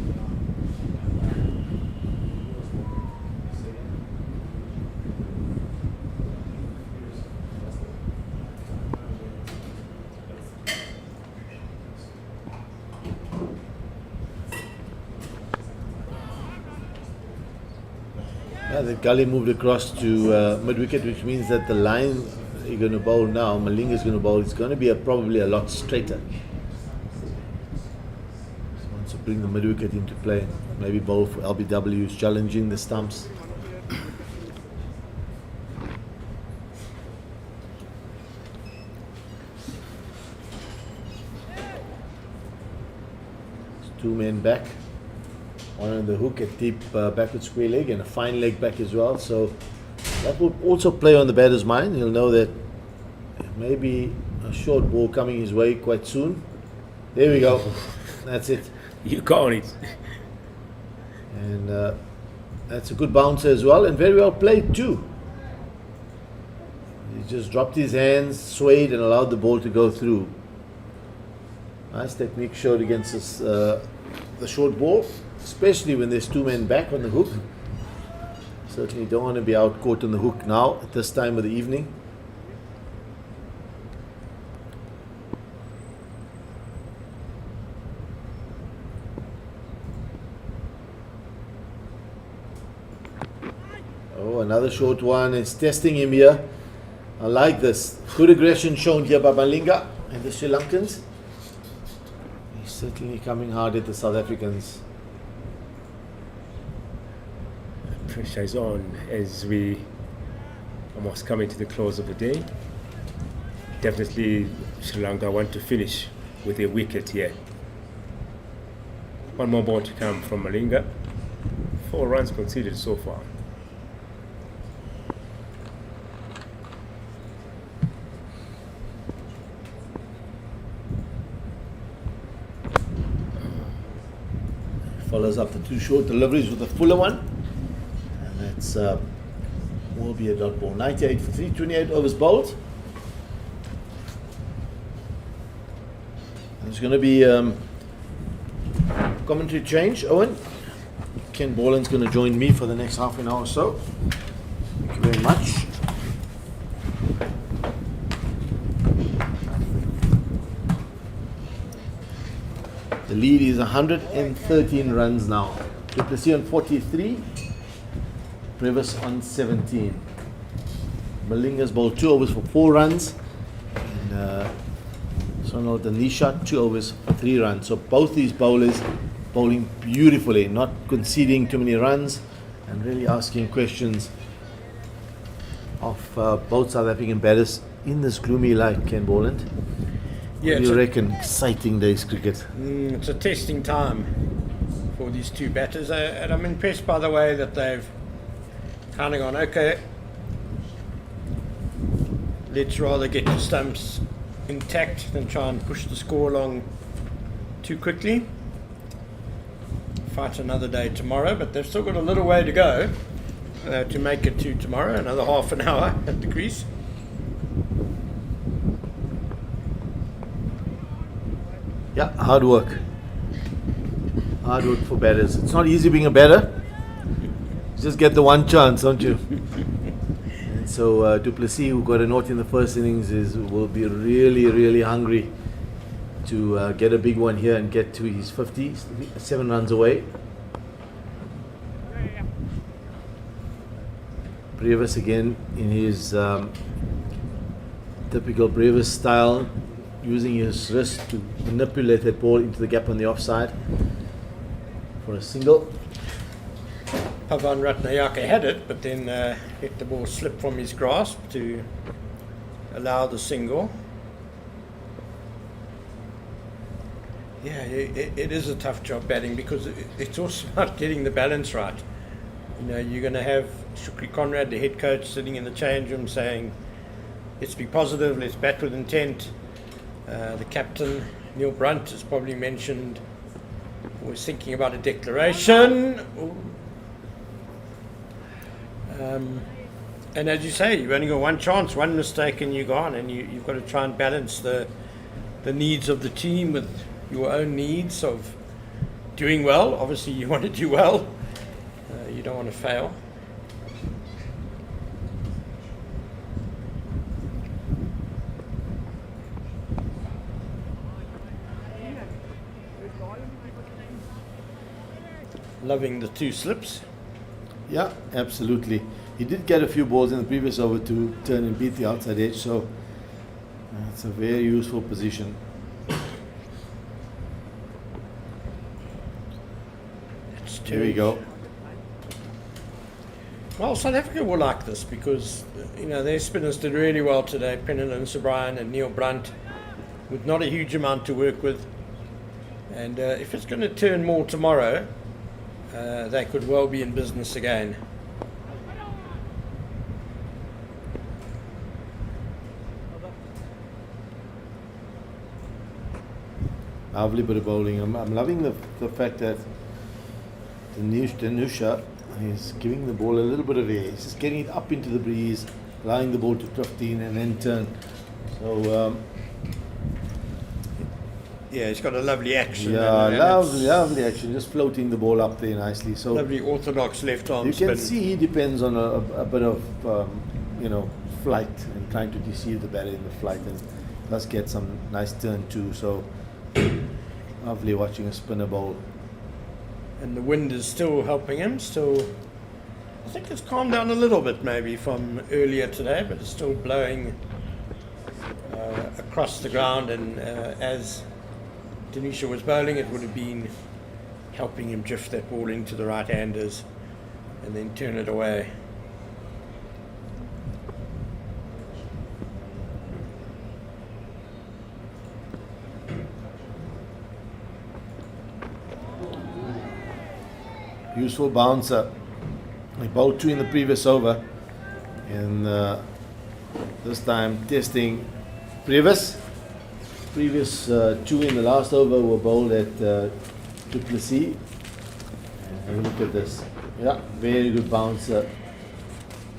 Yeah, the gully moved across to mid-wicket, which means that the line you're going to bowl now, Malinga is going to bowl, it's going to be probably a lot straighter. So wants to bring the mid-wicket into play. Maybe bowl for LBWs, challenging the stumps. It's two men back. One on the hook at deep backward square leg and a fine leg back as well. So that will also play on the batter's mind. He'll know that maybe a short ball coming his way quite soon. There we go. That's it. You got it. And that's a good bouncer as well, and very well played too. He just dropped his hands, swayed, and allowed the ball to go through. Nice technique showed against this, the short ball, especially when there's two men back on the hook. Certainly don't want to be out caught on the hook now at this time of the evening. Oh, another short one. It's testing him here. I like this. Good aggression shown here by Malinga and the Sri Lankans. He's certainly coming hard at the South Africans. Pressure is on as we almost coming to the close of the day. Definitely Sri Lanka want to finish with a wicket here. One more ball to come from Malinga. 4 runs conceded so far. Follows up the 2 short deliveries with a fuller one. And that's will be a dot ball. 98 for 3, 28 overs bowled. There's going to be commentary change, Owen. Ken Borland's going to join me for the next half an hour or so. Thank you very much. The lead is 113 runs now. Du Plessis on 43, Previs on 17. Malinga's bowled 2 overs for 4 runs. And, so Ronald Anisha, 2 overs for 3 runs. So both these bowlers bowling beautifully, not conceding too many runs, and really asking questions of both South African batters in this gloomy light, Ken Borland. Yeah, What do you reckon? Exciting days cricket. it's a testing time for these two batters, and I'm impressed by the way that they've kind of gone, okay, let's rather get the stumps intact than try and push the score along too quickly. Fight another day tomorrow, but they've still got a little way to go to make it to tomorrow, another half an hour at the crease. Yeah, hard work. Hard work for batters. It's not easy being a batter. You just get the one chance, don't you? And so Du Plessis, who got a naught in the first innings, will be really, really hungry to get a big one here and get to his 50, 7 runs away. Brevis again in his typical Brevis style, using his wrist to manipulate that ball into the gap on the offside for a single. Pavan Ratnayaka had it, but then let the ball slip from his grasp to allow the single. Yeah, it is a tough job batting because it's also about getting the balance right. You know, you're going to have Shukri Conrad, the head coach, sitting in the change room saying, let's be positive, let's bat with intent. The captain, Neil Brunt, has probably mentioned, was thinking about a declaration. And as you say, you've only got one chance, one mistake and you're gone, and you've got to try and balance the needs of the team with your own needs of doing well. Obviously you want to do well, you don't want to fail. Loving the 2 slips. Yeah, absolutely. He did get a few balls in the previous over to turn and beat the outside edge, so it's a very useful position. Here we go. Well, South Africa will like this because, you know, their spinners did really well today. Pennell Subryan and Neil Brunt, with not a huge amount to work with. And if it's going to turn more tomorrow, they could well be in business again. Lovely bit of bowling. I'm loving the fact that Danusha is giving the ball a little bit of air. He's just getting it up into the breeze, allowing the ball to drift in and then turn. So yeah, he's got a lovely action. yeah, and lovely action, just floating the ball up there nicely. So lovely orthodox left arm you spin. can see he depends on a bit of flight and trying to deceive the batter in the flight, and does get some nice turn too. So lovely watching a spinner bowl. And the wind is still helping him. Still, I think it's calmed down a little bit maybe from earlier today, but it's still blowing across the ground. And as Denisha was bowling, it would have been helping him drift that ball into the right-handers and then turn it away. Useful bouncer. He bowled 2 in the previous over, and this time testing Previous 2 in the last over were bowled at Du Plessis. And look at this. Yeah, very good bouncer.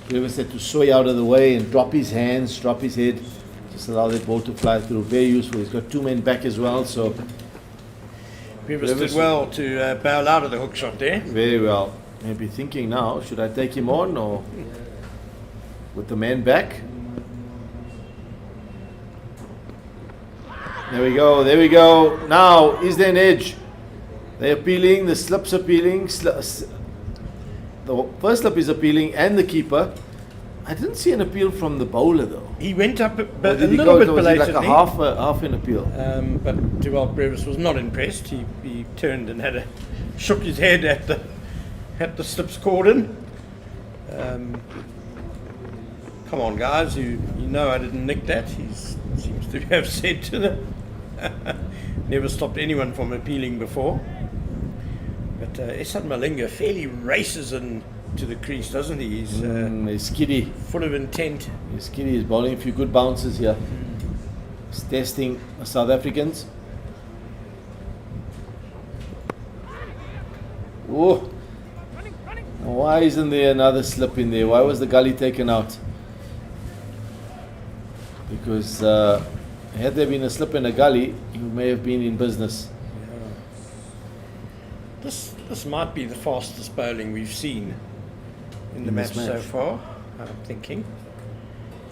Previous had to sway out of the way and drop his hands, drop his head, just allow that ball to fly through. Very useful. He's got 2 men back as well, so Previous did well to bail out of the hook shot there. very well. Maybe thinking now, should I take him on or with the man back? There we go. Now, is there an edge? They're appealing, the slip's appealing. The first slip is appealing and the keeper. I didn't see an appeal from the bowler though. He went up a Or little did he bit go, was it belatedly. like a half an appeal? But Dewald Brevis was not impressed. He turned and shook his head at the slips cordon. Come on, guys! You know I didn't nick that. He seems to have said to them. Never stopped anyone from appealing before. But Ehsan Malinga fairly races into the crease, doesn't he? He's skiddy. Full of intent. He's skiddy. He's bowling a few good bounces here. He's testing the South Africans. Oh, why isn't there another slip in there? Why was the gully taken out? Because had there been a slip in a gully, you may have been in business. This might be the fastest bowling we've seen in the match so far, I'm thinking.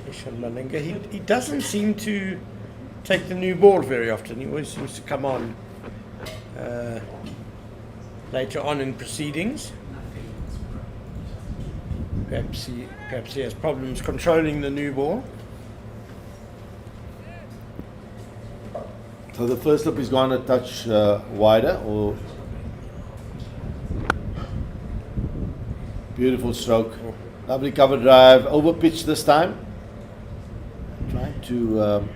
Ehsan Malinga, he doesn't seem to take the new ball very often. He always seems to come on later on in proceedings. Perhaps he has problems controlling the new ball. So the first slip is going to touch wider, or beautiful stroke, lovely cover drive, over pitch this time. Trying to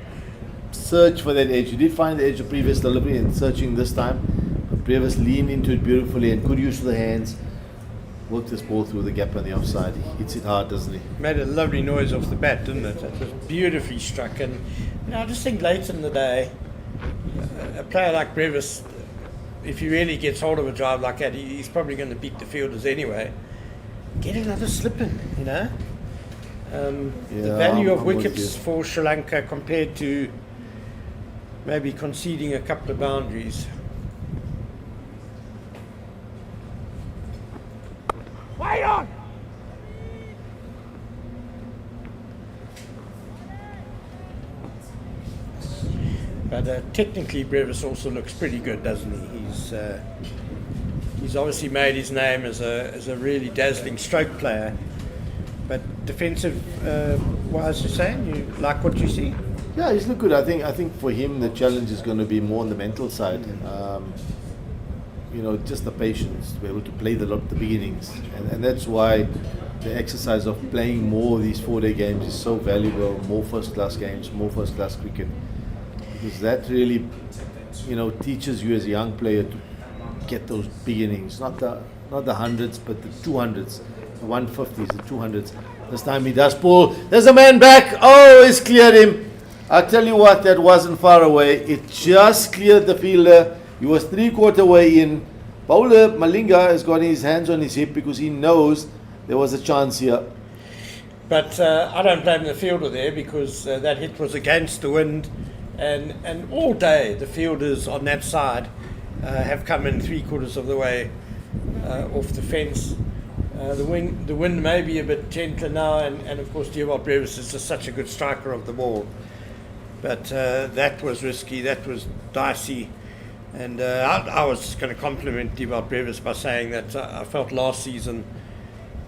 search for that edge. You did find the edge of previous delivery and searching this time. But Brevis leaned into it beautifully and good use of the hands. Worked this ball through the gap on the offside. He hits it hard, doesn't he? Made a lovely noise off the bat, didn't it? It was beautifully struck. And I just think late in the day, a player like Brevis, if he really gets hold of a drive like that, he's probably going to beat the fielders anyway. Get another slip in, you know. The value of wickets for Sri Lanka compared to maybe conceding a couple of boundaries. Wait on! But technically, Brevis also looks pretty good, doesn't he? He's obviously made his name as a really dazzling stroke player. But defensive wise, you're saying you like what you see? Yeah, he's looked good. I think for him the challenge is going to be more on the mental side. Just the patience to be able to play the beginnings, and that's why the exercise of playing more of these 4-day games is so valuable. More first-class games, more first-class cricket, because that really, teaches you as a young player to get those beginnings, not the hundreds, but the 200s, the 150s, the 200s. This time he does pull. There's a man back. Oh, it's cleared him. I tell you what, that wasn't far away. It just cleared the fielder. He was 3/4 way in. Bowler Malinga has got his hands on his hip because he knows there was a chance here. But I don't blame the fielder there, because that hit was against the wind, and all day the fielders on that side have come in 3/4 of the way off the fence. The wind may be a bit gentler now, and of course Dewald Brevis is just such a good striker of the ball. But that was risky, that was dicey. And I was just going to compliment Dewald Brevis by saying that I felt last season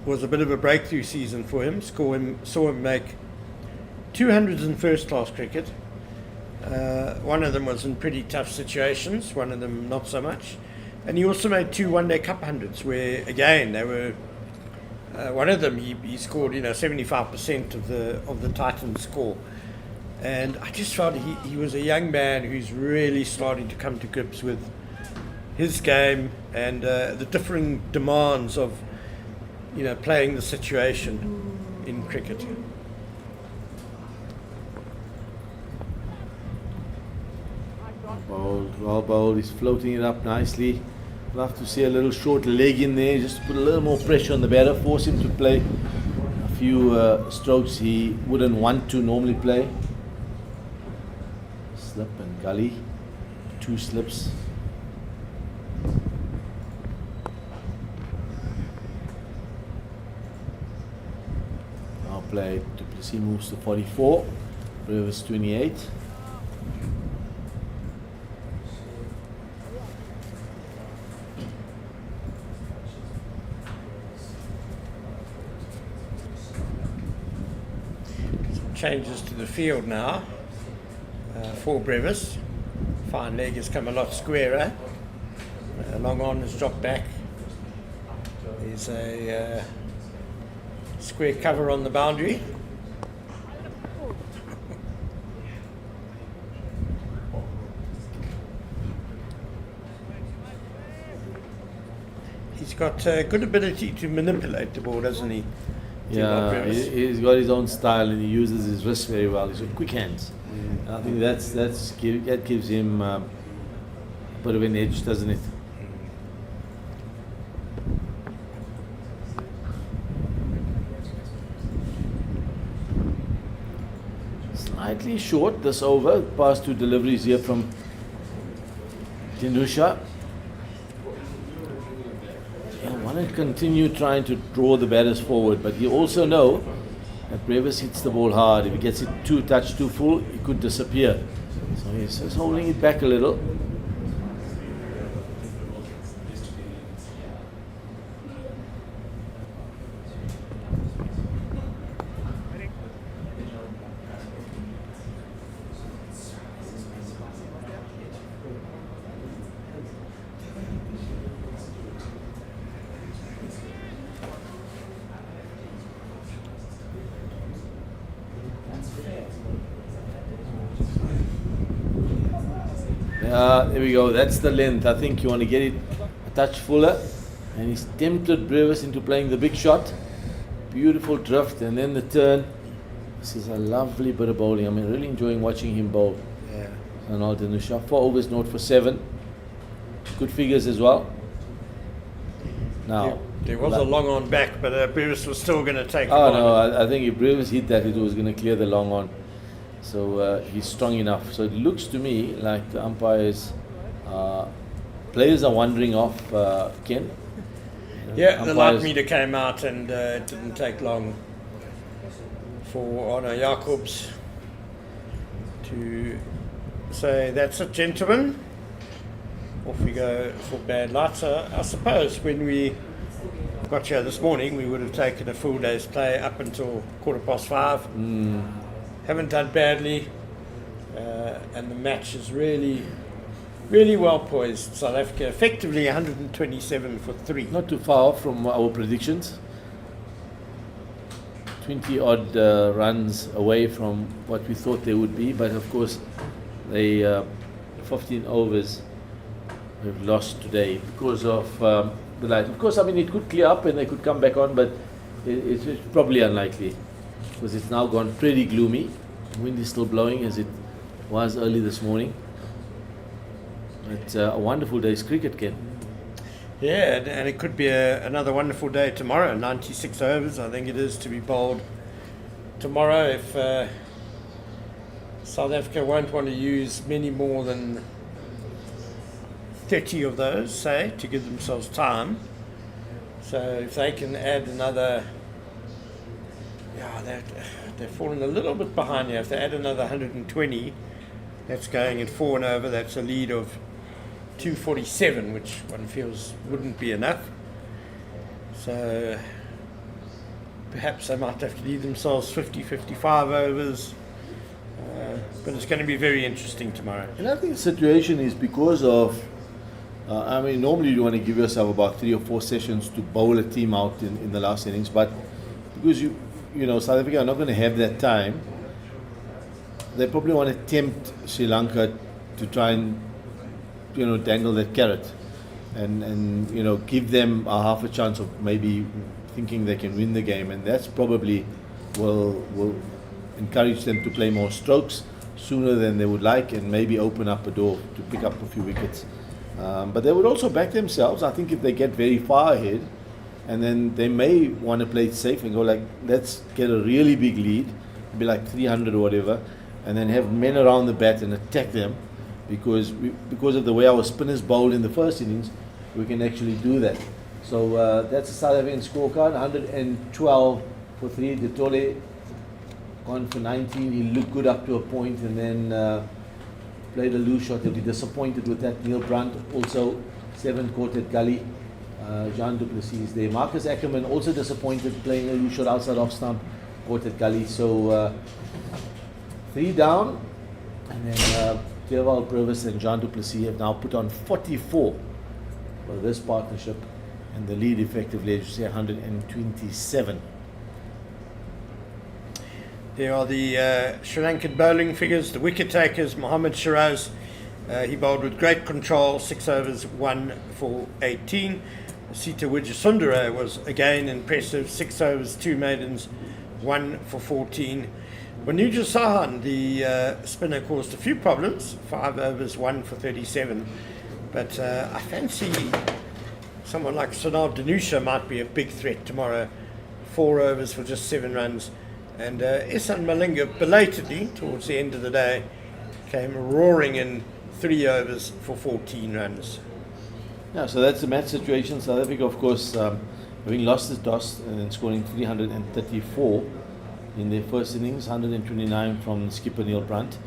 was a bit of a breakthrough season for him. Saw him make 200s in first-class cricket. One of them was in pretty tough situations, one of them not so much. And he also made 2 one-day cup hundreds, where again they were. One of them he scored 75% of the Titans score. And I just felt he was a young man who's really starting to come to grips with his game and the differing demands of, playing the situation in cricket. Well bowled. He's floating it up nicely. Love to see a little short leg in there, just to put a little more pressure on the batter, force him to play a few strokes he wouldn't want to normally play. Slip and gully, 2 slips. Now play Du Plessis moves to 44, Brevis 28. changes to the field now for Brevis. Fine leg has come a lot squarer. Long on has dropped back. There's a square cover on the boundary. He's got good ability to manipulate the ball, doesn't he? Yeah, he's got his own style and he uses his wrist very well. He's got quick hands. I think that gives him a bit of an edge, doesn't it? Slightly short this over. Past two deliveries here from Tindusha. I want to continue trying to draw the batters forward, but you also know that Brevis hits the ball hard. If he gets it too touched, too full, it could disappear. So he's just holding it back a little. There we go, that's the length. I think you want to get it a touch fuller. And he's tempted Brevis into playing the big shot. Beautiful drift and then the turn. This is a lovely bit of bowling. I'm really enjoying watching him bowl. Yeah. Ronald Nusha. 4 overs, 0 for 7. Good figures as well. Now, there was a long on back, but Brevis was still going to take it. Oh no, I think if Brevis hit that, it was going to clear the long on. So he's strong enough. So it looks to me like the umpires, players are wandering off, Ken. Yeah, the light meter came out and it didn't take long for Arno Jacobs to say, that's it, gentlemen. Off we go for bad lights. I suppose when we got here this morning, we would have taken a full day's play up until 5:15. Haven't done badly, and the match is really, really well poised. South Africa effectively 127 for 3. Not too far off from our predictions. 20 odd runs away from what we thought they would be, but of course they 15 overs we've lost today because of the light. Of course, I mean, it could clear up and they could come back on, but it's probably unlikely because it's now gone pretty gloomy. The wind is still blowing as it was early this morning. It's a wonderful day's cricket, Ken. Yeah, and it could be another wonderful day tomorrow. 96 overs, I think it is, to be bowled tomorrow. If South Africa won't want to use many more than 30 of those, say, to give themselves time. So if they can add another, they've fallen a little bit behind here. If they add another 120, that's going at 4 and over. That's a lead of 247, which one feels wouldn't be enough. So perhaps they might have to leave themselves 50, 55 overs. But it's going to be very interesting tomorrow. And I think the situation is because of, I mean, normally you want to give yourself about 3 or 4 sessions to bowl a team out in the last innings, but because you know, South Africa are not going to have that time, they probably want to tempt Sri Lanka to try and, you know, dangle that carrot and you know, give them a half a chance of maybe thinking they can win the game, and that's probably will encourage them to play more strokes sooner than they would like and maybe open up a door to pick up a few wickets. But they would also back themselves. I think if they get very far ahead, and then they may want to play it safe and go like, let's get a really big lead, be like 300 or whatever, and then have men around the bat and attack them, because of the way our spinners bowled in the first innings, we can actually do that. So that's a South African scorecard, 112 for 3. De Tole gone for 19. He looked good up to a point, and then played a loose shot. He'll be disappointed with that. Neil Brandt also 7 caught at gully. Jean du Plessis there. Marcus Ackerman also disappointed, playing a loose shot outside off stump, caught at gully. So 3 down, and then Theobald Purvis and Jean Duplessis have now put on 44 for this partnership, and the lead effectively, as you say, 127. There are the Sri Lankan bowling figures. The wicket takers, Mohammad Shiraz, he bowled with great control, 6 overs, 1 for 18. Sita Wijasundara was again impressive, 6 overs, 2 maidens, 1 for 14. Wanuja Sahan, the spinner, caused a few problems, 5 overs, 1 for 37. But I fancy someone like Sonal Danusha might be a big threat tomorrow. 4 overs for just 7 runs. And Ihsan Malinga, belatedly, towards the end of the day, came roaring in 3 overs for 14 runs. Yeah, so that's the match situation. South Africa, of course, having lost the toss and then scoring 334 in their first innings, 129 from skipper Neil Brunt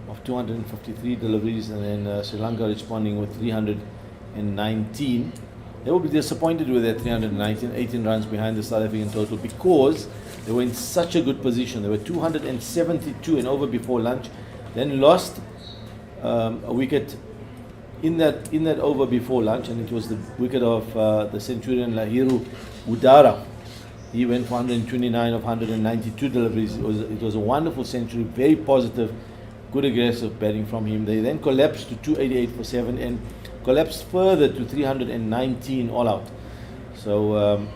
of 253 deliveries, and then Sri Lanka responding with 319. They will be disappointed with their 319, 18 runs behind the South African total, because they were in such a good position. They were 272 and over before lunch, then lost a wicket in that over before lunch, and it was the wicket of the Centurion Lahiru Udara. He went for 129 of 192 deliveries. It was a wonderful century, very positive, good aggressive batting from him. They then collapsed to 288 for 7 and collapsed further to 319 all out. So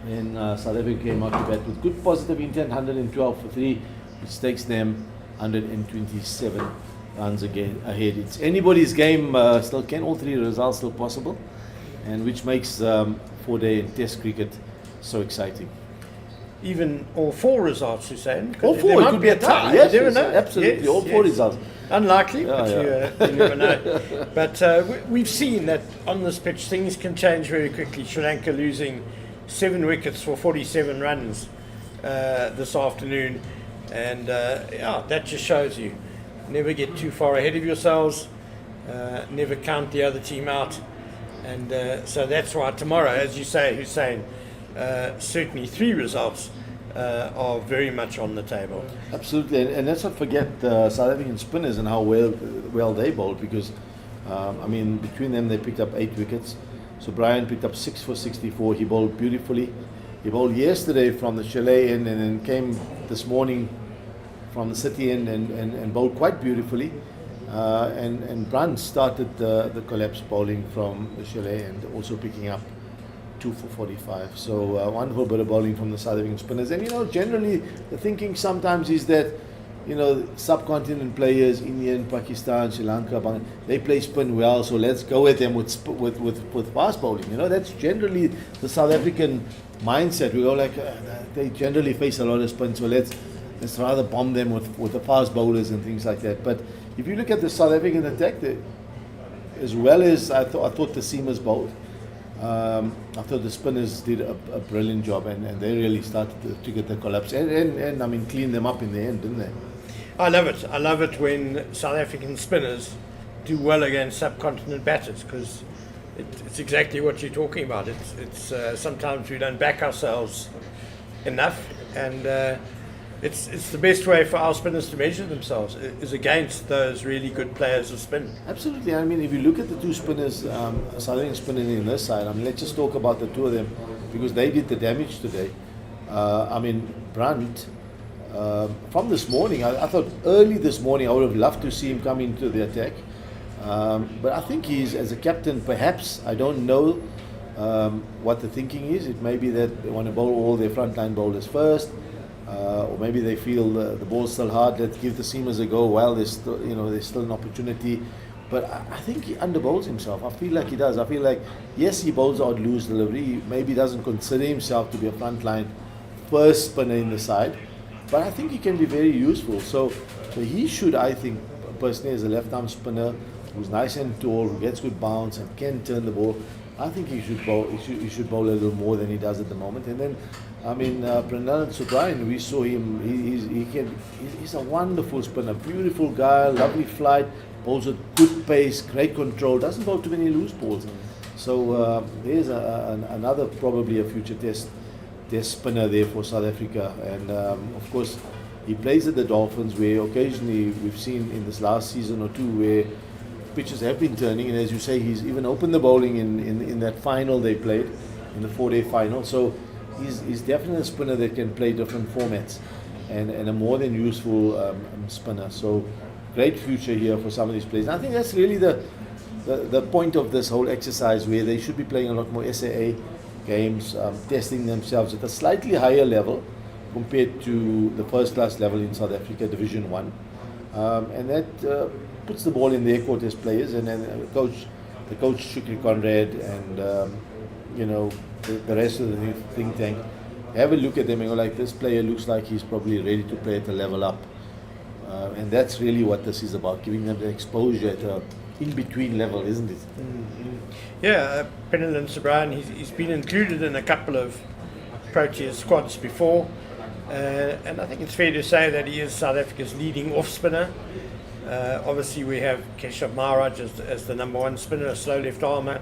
then South Africa came out to bat with good positive intent, 112 for 3, which takes them 127 runs again ahead. It's anybody's game still. Can all 3 results still possible, and which makes 4-day and Test cricket so exciting. Even all 4 results, Hussein. All 4, it could be a tie. Yes, you never know. Absolutely, yes, all 4 results. Unlikely, Yeah, but you never know. But we've seen that on this pitch things can change very quickly. Sri Lanka losing 7 wickets for 47 runs this afternoon, and that just shows you never get too far ahead of yourselves, never count the other team out, and so that's why tomorrow, as you say, Hussein, certainly 3 results are very much on the table. Absolutely, and let's not forget South African spinners and how well they bowled, because between them they picked up 8 wickets. So Brian picked up 6 for 64. He bowled beautifully. He bowled yesterday from the chalet end, and then came this morning from the city end and bowled quite beautifully. And Brunt started the collapse bowling from the chalet and also picking up 2 for 45. So wonderful bit of bowling from the South African spinners. And generally the thinking sometimes is that subcontinent players, Indian, Pakistan, Sri Lanka, they play spin well, so let's go at them with fast bowling. That's generally the South African mindset. We go like they generally face a lot of spin, so let's rather bomb them with the fast bowlers and things like that. But if you look at the South African attack, as well as I thought the seamers bowled, I thought the spinners did a brilliant job, and they really started to get the collapse and clean them up in the end, didn't they? I love it. I love it when South African spinners do well against subcontinent batters, because it's exactly what you're talking about. It's sometimes we don't back ourselves enough, and it's the best way for our spinners to measure themselves is against those really good players of spin. Absolutely. If you look at the 2 spinners, South African spinners in this side, let's just talk about the 2 of them, because they did the damage today. Brunt, from this morning, I thought early this morning I would have loved to see him come into the attack. But I think he's, as a captain, perhaps, I don't know what the thinking is. It may be that they want to bowl all their frontline bowlers first, or maybe they feel the ball's still hard, let's give the seamers a go while there's still an opportunity. But I think he underbowls himself. I feel like he does. I feel like, yes, he bowls out loose delivery. He maybe doesn't consider himself to be a frontline first spinner in the side, but I think he can be very useful. So he should, I think, personally, as a left-arm spinner who's nice and tall, who gets good bounce and can turn the ball, I think he should bowl. He should bowl a little more than he does at the moment. And then, Pranal Subrayan, we saw him. He's a wonderful spinner, beautiful guy, lovely flight, bowls with good pace, great control, doesn't bowl too many loose balls. So there's another probably a future test spinner there for South Africa. And of course, He plays at the Dolphins, where occasionally we've seen in this last season or two where pitches have been turning, and as you say, he's even opened the bowling in that final they played, in the 4-day final. So he's definitely a spinner that can play different formats, and a more than useful spinner. So great future here for some of these players. And I think that's really the point of this whole exercise, where they should be playing a lot more SAA games, testing themselves at a slightly higher level compared to the first class level in South Africa, Division 1. And that puts the ball in their court as players, and then the coach Shukri Conrad, and you know, the rest of the think tank have a look at them and go like, this player looks like he's probably ready to play at a level up, and that's really what this is about, giving them the exposure at a in-between level, isn't it? Yeah, Penelon Sobrine, he's been included in a couple of Proteas squads before, and I think it's fair to say that he is South Africa's leading off spinner. Obviously we have Keshav Maharaj as the number one spinner, a slow left armer,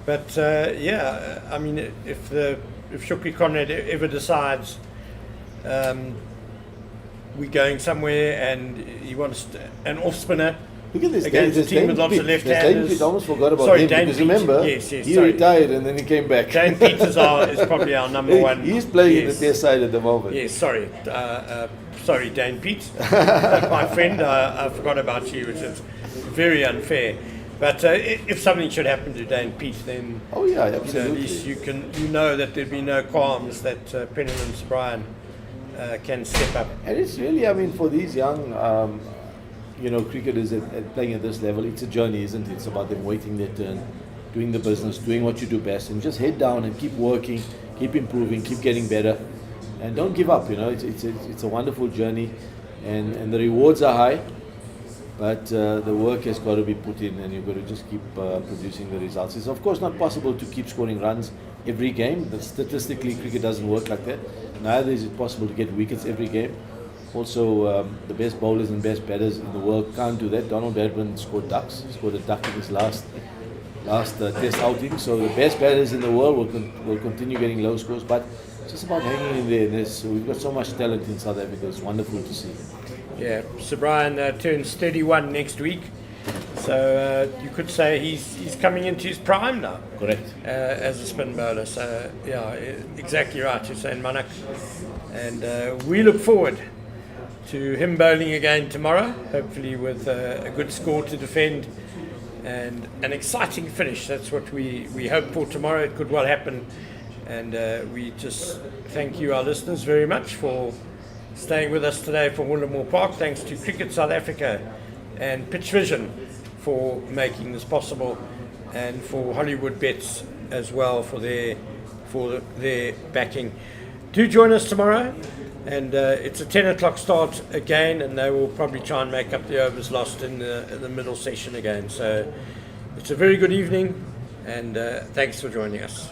but yeah, I mean, if Shukri Conrad ever decides we're going somewhere and he wants an off spinner Look at this against a team with lots of left-handers. I almost forgot about Sorry, him, Dane because Pete. remember, Yes, he sorry. retired and then he came back. Dane Peters is probably our number one. He's playing in Yes. the test side at the moment. Yes, sorry. Sorry, Dane Pete. My friend, I forgot about you, which is very unfair. But if something should happen to Dane Pete, then Oh yeah, you know, at absolutely. least you know that there'd be no qualms that Penelon Sobrine can step up. And it's really, I mean, for these young, cricketers at playing at this level, it's a journey, isn't it? It's about them waiting their turn, doing the business, doing what you do best, and just head down and keep working, keep improving, keep getting better, and don't give up. You know, it's a wonderful journey, and the rewards are high, but the work has got to be put in, and you've got to just keep producing the results. It's of course not possible to keep scoring runs every game. But statistically, cricket doesn't work like that. Neither is it possible to get wickets every game. Also, the best bowlers and best batters in the world can't do that. Donald Bradburn scored ducks. He scored a duck in his last test outing. So the best batters in the world will continue getting low scores. But it's just about hanging in there. We've got so much talent in South Africa. It's wonderful to see. Yeah, Sobrine turns 31 next week. So you could say he's coming into his prime now. Correct. As a spin bowler. So yeah, exactly right, Hussein Manak. And we look forward to him bowling again tomorrow, hopefully with a good score to defend and an exciting finish. That's what we hope for tomorrow. It could well happen. And we just thank you, our listeners, very much for staying with us today from Willowmoore Park. Thanks to Cricket South Africa and Pitch Vision for making this possible, and for Hollywood Bets as well for their backing. Do join us tomorrow, and it's a 10 o'clock start again, and they will probably try and make up the overs lost in the middle session again. So it's a very good evening, and thanks for joining us.